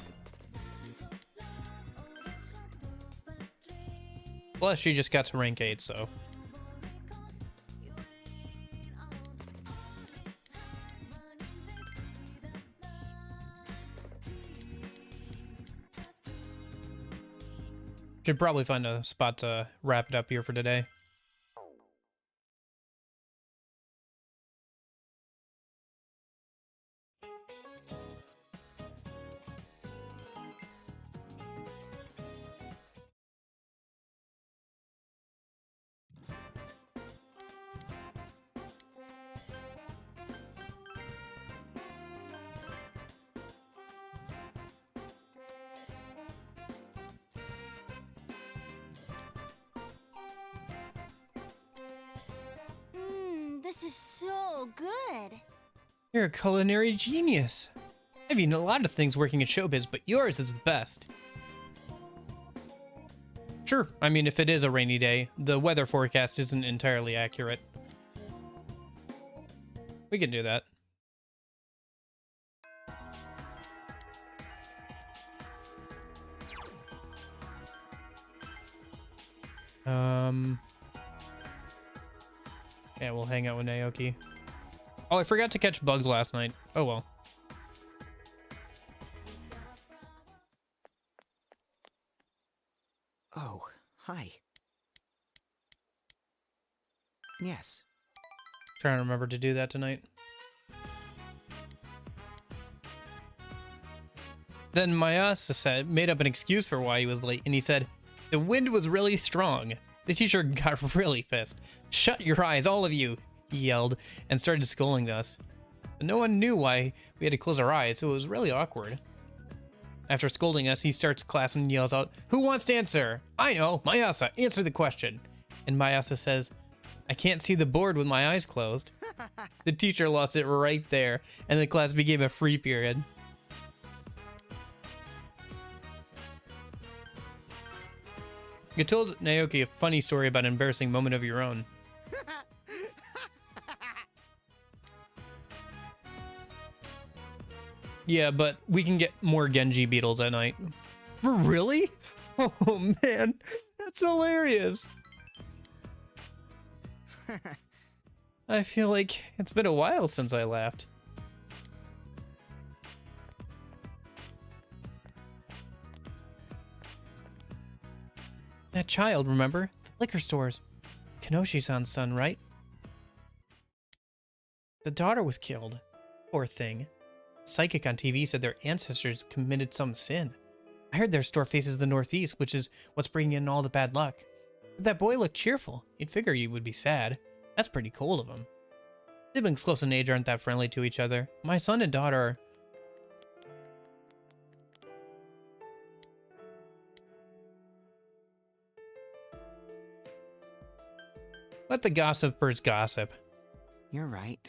Plus, she just got to rank 8, so. Should probably find a spot to wrap it up here for today. This is so good. You're a culinary genius. I've eaten a lot of things working in showbiz, but yours is the best. Sure, I mean, if it is a rainy day, the weather forecast isn't entirely accurate. We can do that. Yeah, we'll hang out with Naoki. Oh, I forgot to catch bugs last night. Oh well. Oh, hi. Yes. Trying to remember to do that tonight. Then Mayasa said, made up an excuse for why he was late, and he said, the wind was really strong. The teacher got really pissed. Shut your eyes, all of you, he yelled, and started scolding us. But no one knew why we had to close our eyes, so it was really awkward. After scolding us, he starts class and yells out, who wants to answer? I know, Mayasa, answer the question. And Mayasa says, I can't see the board with my eyes closed. The teacher lost it right there, and the class became a free period. You told Naoki a funny story about an embarrassing moment of your own. Yeah, but we can get more Genji beetles at night. Really? Oh man, that's hilarious. I feel like it's been a while since I laughed. That child, remember? The liquor stores. Kenoshi-san's son, right? The daughter was killed. Poor thing. Psychic on TV said their ancestors committed some sin. I heard their store faces the northeast, which is what's bringing in all the bad luck. But that boy looked cheerful. You'd figure he would be sad. That's pretty cold of him. Siblings close in age aren't that friendly to each other. My son and daughter are... Let the gossipers gossip. You're right.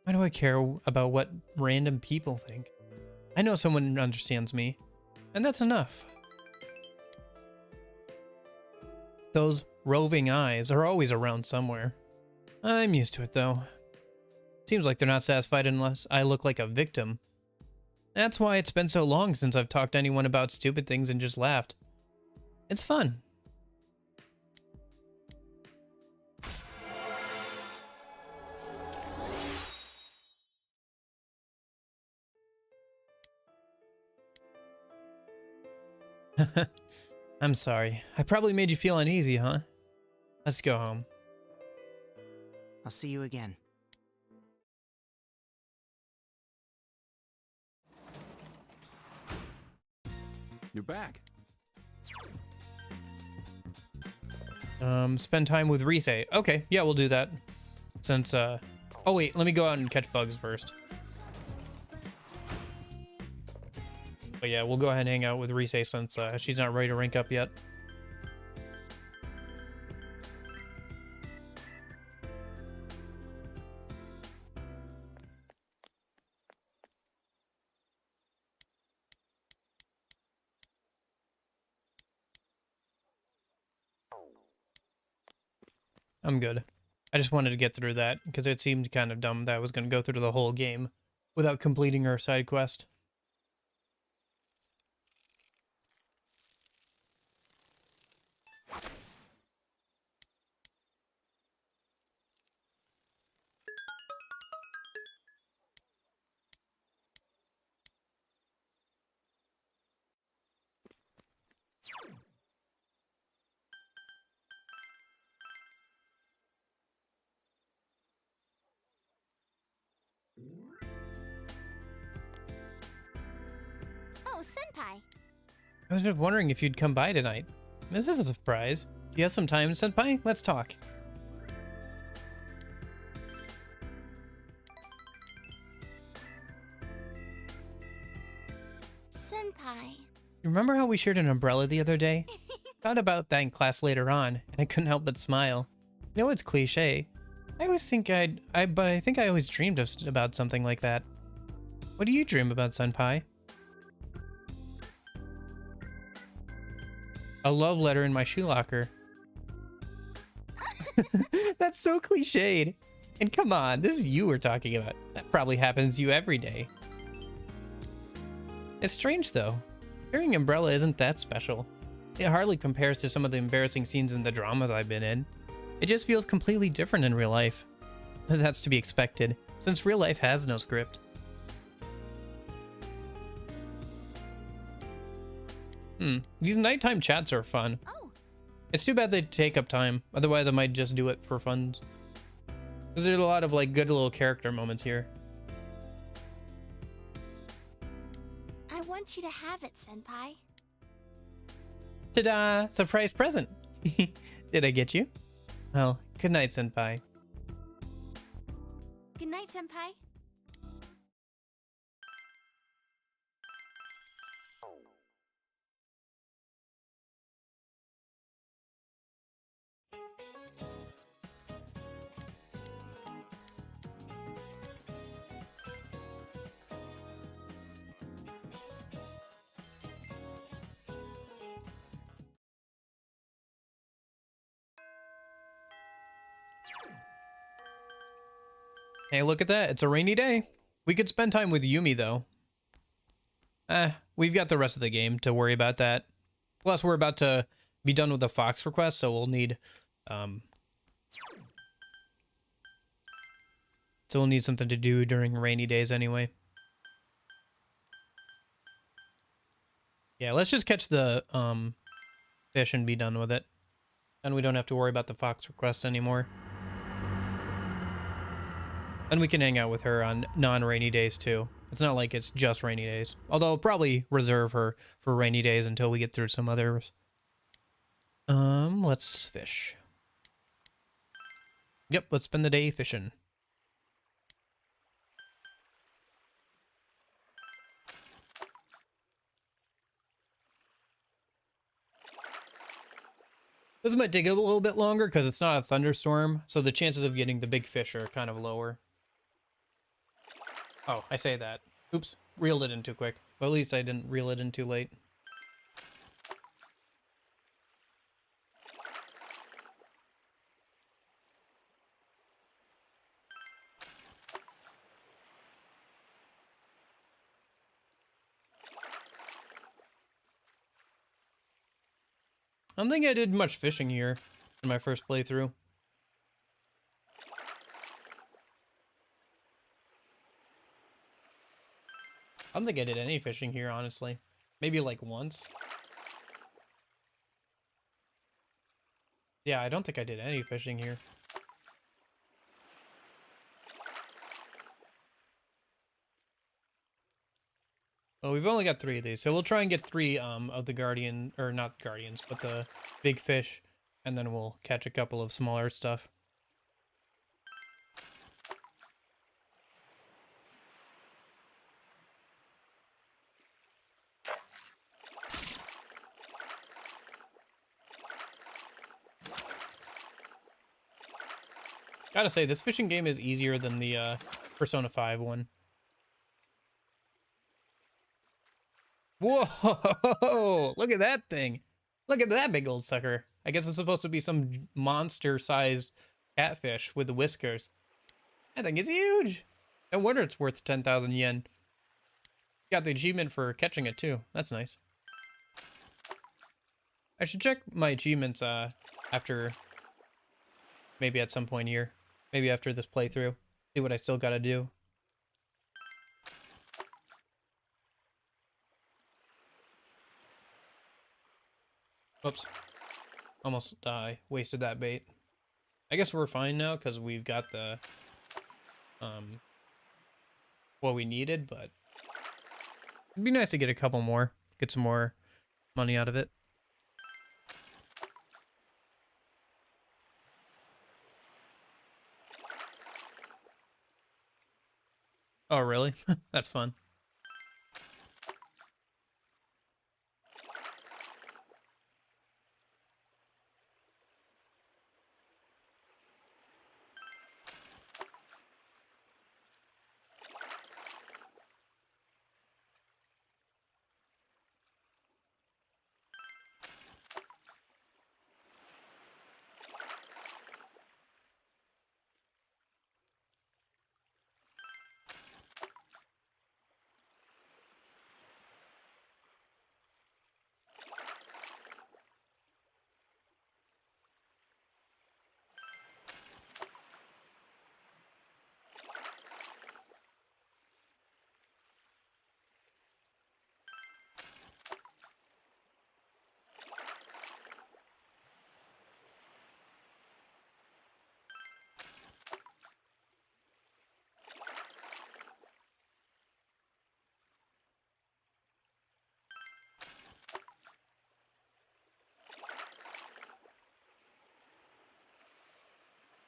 Why do I care about what random people think? I know someone understands me, and that's enough. Those roving eyes are always around somewhere. I'm used to it, though. Seems like they're not satisfied unless I look like a victim. That's why it's been so long since I've talked to anyone about stupid things and just laughed. It's fun. I'm sorry. I probably made you feel uneasy, huh? Let's go home. I'll see you again. You're back. Spend time with Rise. Okay, yeah, we'll do that. Since, oh wait, let me go out and catch bugs first. But yeah, we'll go ahead and hang out with Rise since she's not ready to rank up yet. I'm good. I just wanted to get through that because it seemed kind of dumb that I was going to go through the whole game without completing her side quest. Oh, Senpai. I was just wondering if you'd come by tonight. This is a surprise. Do you have some time, Senpai? Let's talk. Senpai. You remember how we shared an umbrella the other day? Thought about that in class later on, and I couldn't help but smile. I know it's cliche, I always think but I think I always dreamed about something like that. What do you dream about, Senpai? A love letter in my shoe locker. That's so cliched. And come on, this is you we're talking about. That probably happens to you every day. It's strange though. Carrying an umbrella isn't that special. It hardly compares to some of the embarrassing scenes in the dramas I've been in. It just feels completely different in real life. That's to be expected, since real life has no script. These nighttime chats are fun. Oh. It's too bad they take up time, otherwise I might just do it for fun. Because there's a lot of like good little character moments here. I want you to have it, Senpai. Ta-da! Surprise present! Did I get you? Well, good night, Senpai. Good night, Senpai. Hey, look at that. It's a rainy day. We could spend time with Yumi, though. We've got the rest of the game to worry about that. Plus, we're about to be done with the Fox request, so we'll need, something to do during rainy days anyway. Yeah, let's just catch the, fish and be done with it. And we don't have to worry about the Fox request anymore. And we can hang out with her on non-rainy days too. It's not like it's just rainy days. Although I'll probably reserve her for rainy days until we get through some others. Let's fish. Yep, let's spend the day fishing. This might take a little bit longer because it's not a thunderstorm, so the chances of getting the big fish are kind of lower. Oh, I say that. Oops, reeled it in too quick. But at least I didn't reel it in too late. I don't think I did much fishing here in my first playthrough. I don't think I did any fishing here, honestly. Maybe like once. Yeah, I don't think I did any fishing here. Well, we've only got 3 of these, so we'll try and get 3 of the guardian, or not guardians, but the big fish, and then we'll catch a couple of smaller stuff. Gotta say, this fishing game is easier than the Persona 5 one. Whoa! Look at that thing! Look at that big old sucker! I guess it's supposed to be some monster-sized catfish with the whiskers. That thing is huge! No wonder it's worth 10,000 yen. Got the achievement for catching it too. That's nice. I should check my achievements after, maybe at some point here. Maybe after this playthrough. See what I still gotta do. Whoops. Almost wasted that bait. I guess we're fine now because we've got the what we needed, but it'd be nice to get a couple more. Get some more money out of it. Oh, really? That's fun.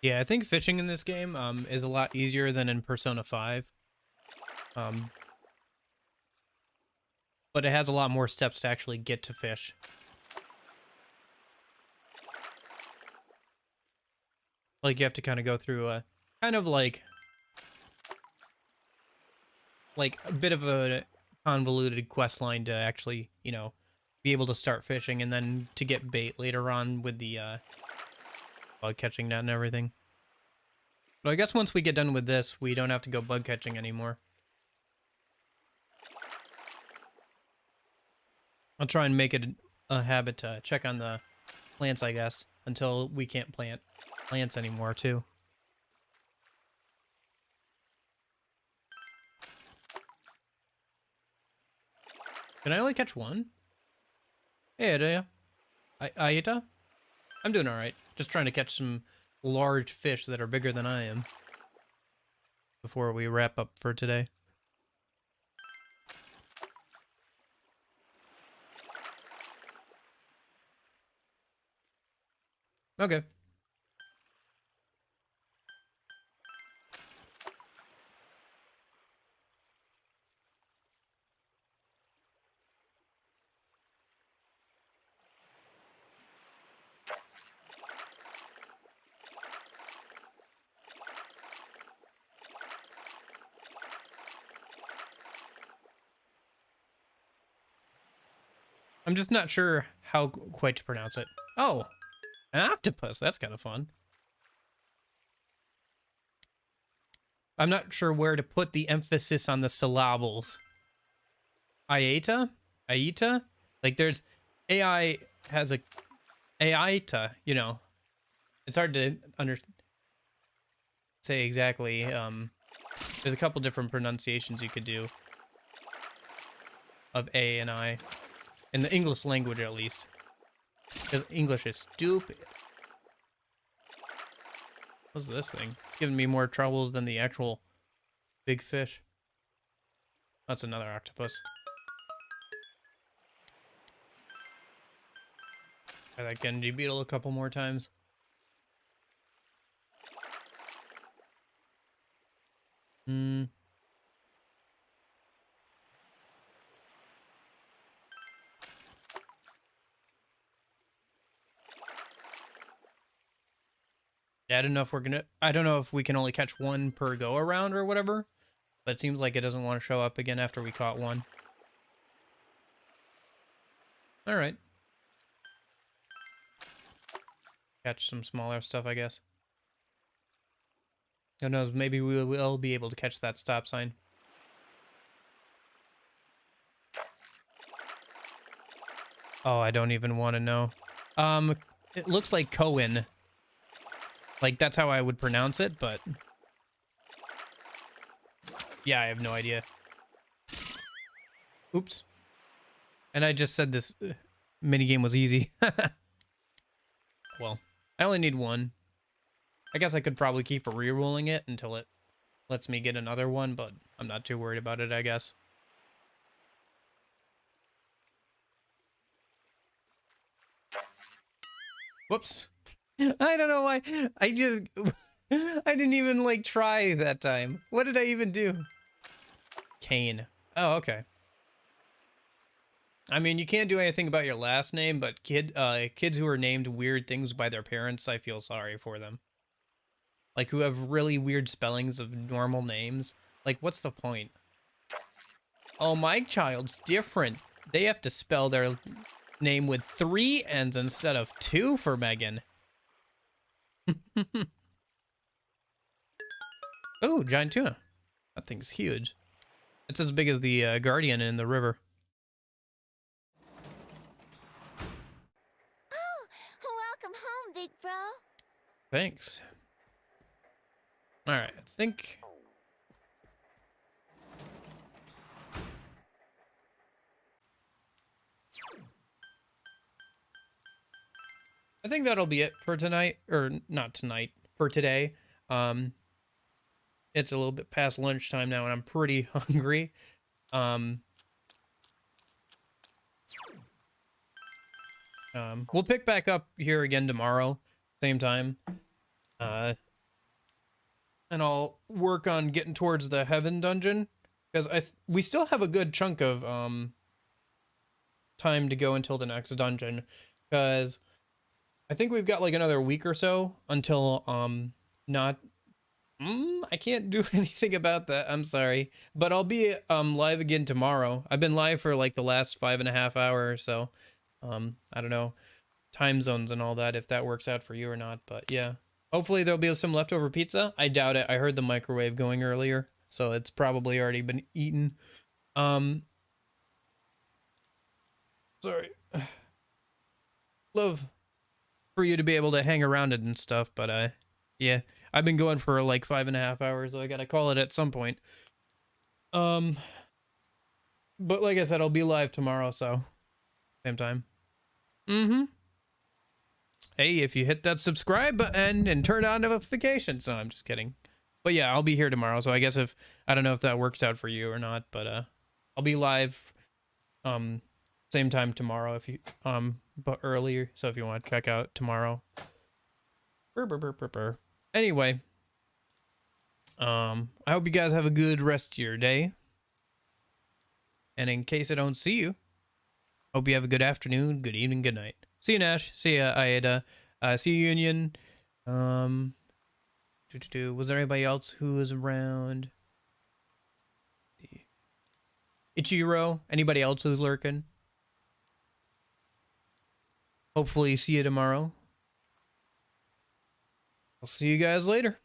Yeah, I think fishing in this game is a lot easier than in Persona 5. But it has a lot more steps to actually get to fish. Like, you have to kind of go through a kind of like a bit of a convoluted quest line to actually, you know, be able to start fishing and then to get bait later on with the bug catching net and everything. But I guess once we get done with this, we don't have to go bug catching anymore. I'll try and make it a habit to check on the plants, I guess, until we can't plant plants anymore, too. Can I only catch one? Hey, Adaya. Aita? I'm doing alright. Just trying to catch some large fish that are bigger than I am before we wrap up for today. Okay. I'm just not sure how quite to pronounce it. Oh, an octopus. That's kind of fun. I'm not sure where to put the emphasis on the syllables. Aita? Aita? Like there's AI has a Aita, you know. It's hard to say exactly. There's a couple different pronunciations you could do of A and I. In the English language, at least. Because English is stupid. What's this thing? It's giving me more troubles than the actual big fish. That's another octopus. Try that Genji beetle a couple more times. Yeah, I don't know if we can only catch one per go around or whatever, but it seems like it doesn't want to show up again after we caught one. All right. Catch some smaller stuff, I guess. Who knows, maybe we will be able to catch that stop sign. Oh, I don't even want to know. It looks like Cohen. Like, that's how I would pronounce it, but... yeah, I have no idea. Oops. And I just said this minigame was easy. Well, I only need one. I guess I could probably keep re-rolling it until it lets me get another one, but I'm not too worried about it, I guess. Whoops. I don't know why. I didn't even, like, try that time. What did I even do? Kane. Oh, okay. I mean, you can't do anything about your last name, but kids who are named weird things by their parents, I feel sorry for them. Like, who have really weird spellings of normal names. Like, what's the point? Oh, my child's different. They have to spell their name with 3 N's instead of 2 for Megan. Oh, giant tuna. That thing's huge. It's as big as the Guardian in the river. Oh, welcome home, big bro. Thanks. All right, I think... I think that'll be it for tonight, or not tonight, for today. It's a little bit past lunchtime now, and I'm pretty hungry. We'll pick back up here again tomorrow, same time. and I'll work on getting towards the heaven dungeon, because we still have a good chunk of time to go until the next dungeon, because I think we've got like another week or so until I can't do anything about that. I'm sorry, but I'll be live again tomorrow. I've been live for like the last 5.5 hours, so I don't know time zones and all that, if that works out for you or not, but yeah, hopefully there'll be some leftover pizza. I doubt it. I heard the microwave going earlier, so it's probably already been eaten. Sorry. Love for you to be able to hang around it and stuff, but yeah, I've been going for like 5.5 hours, so I gotta call it at some point. But like I said, I'll be live tomorrow, so same time. Hey, if you hit that subscribe button and turn on notifications. No, I'm just kidding. But yeah, I'll be here tomorrow, so I guess I don't know if that works out for you or not, but I'll be live same time tomorrow, if you but earlier, so if you want to check out tomorrow. Anyway, I hope you guys have a good rest of your day, and in case I don't see you, hope you have a good afternoon, good evening, good night. See you, Nash. See ya, Aida. See you, Union. Was there anybody else who was around? Ichiro? Anybody else who's lurking? Hopefully see you tomorrow. I'll see you guys later.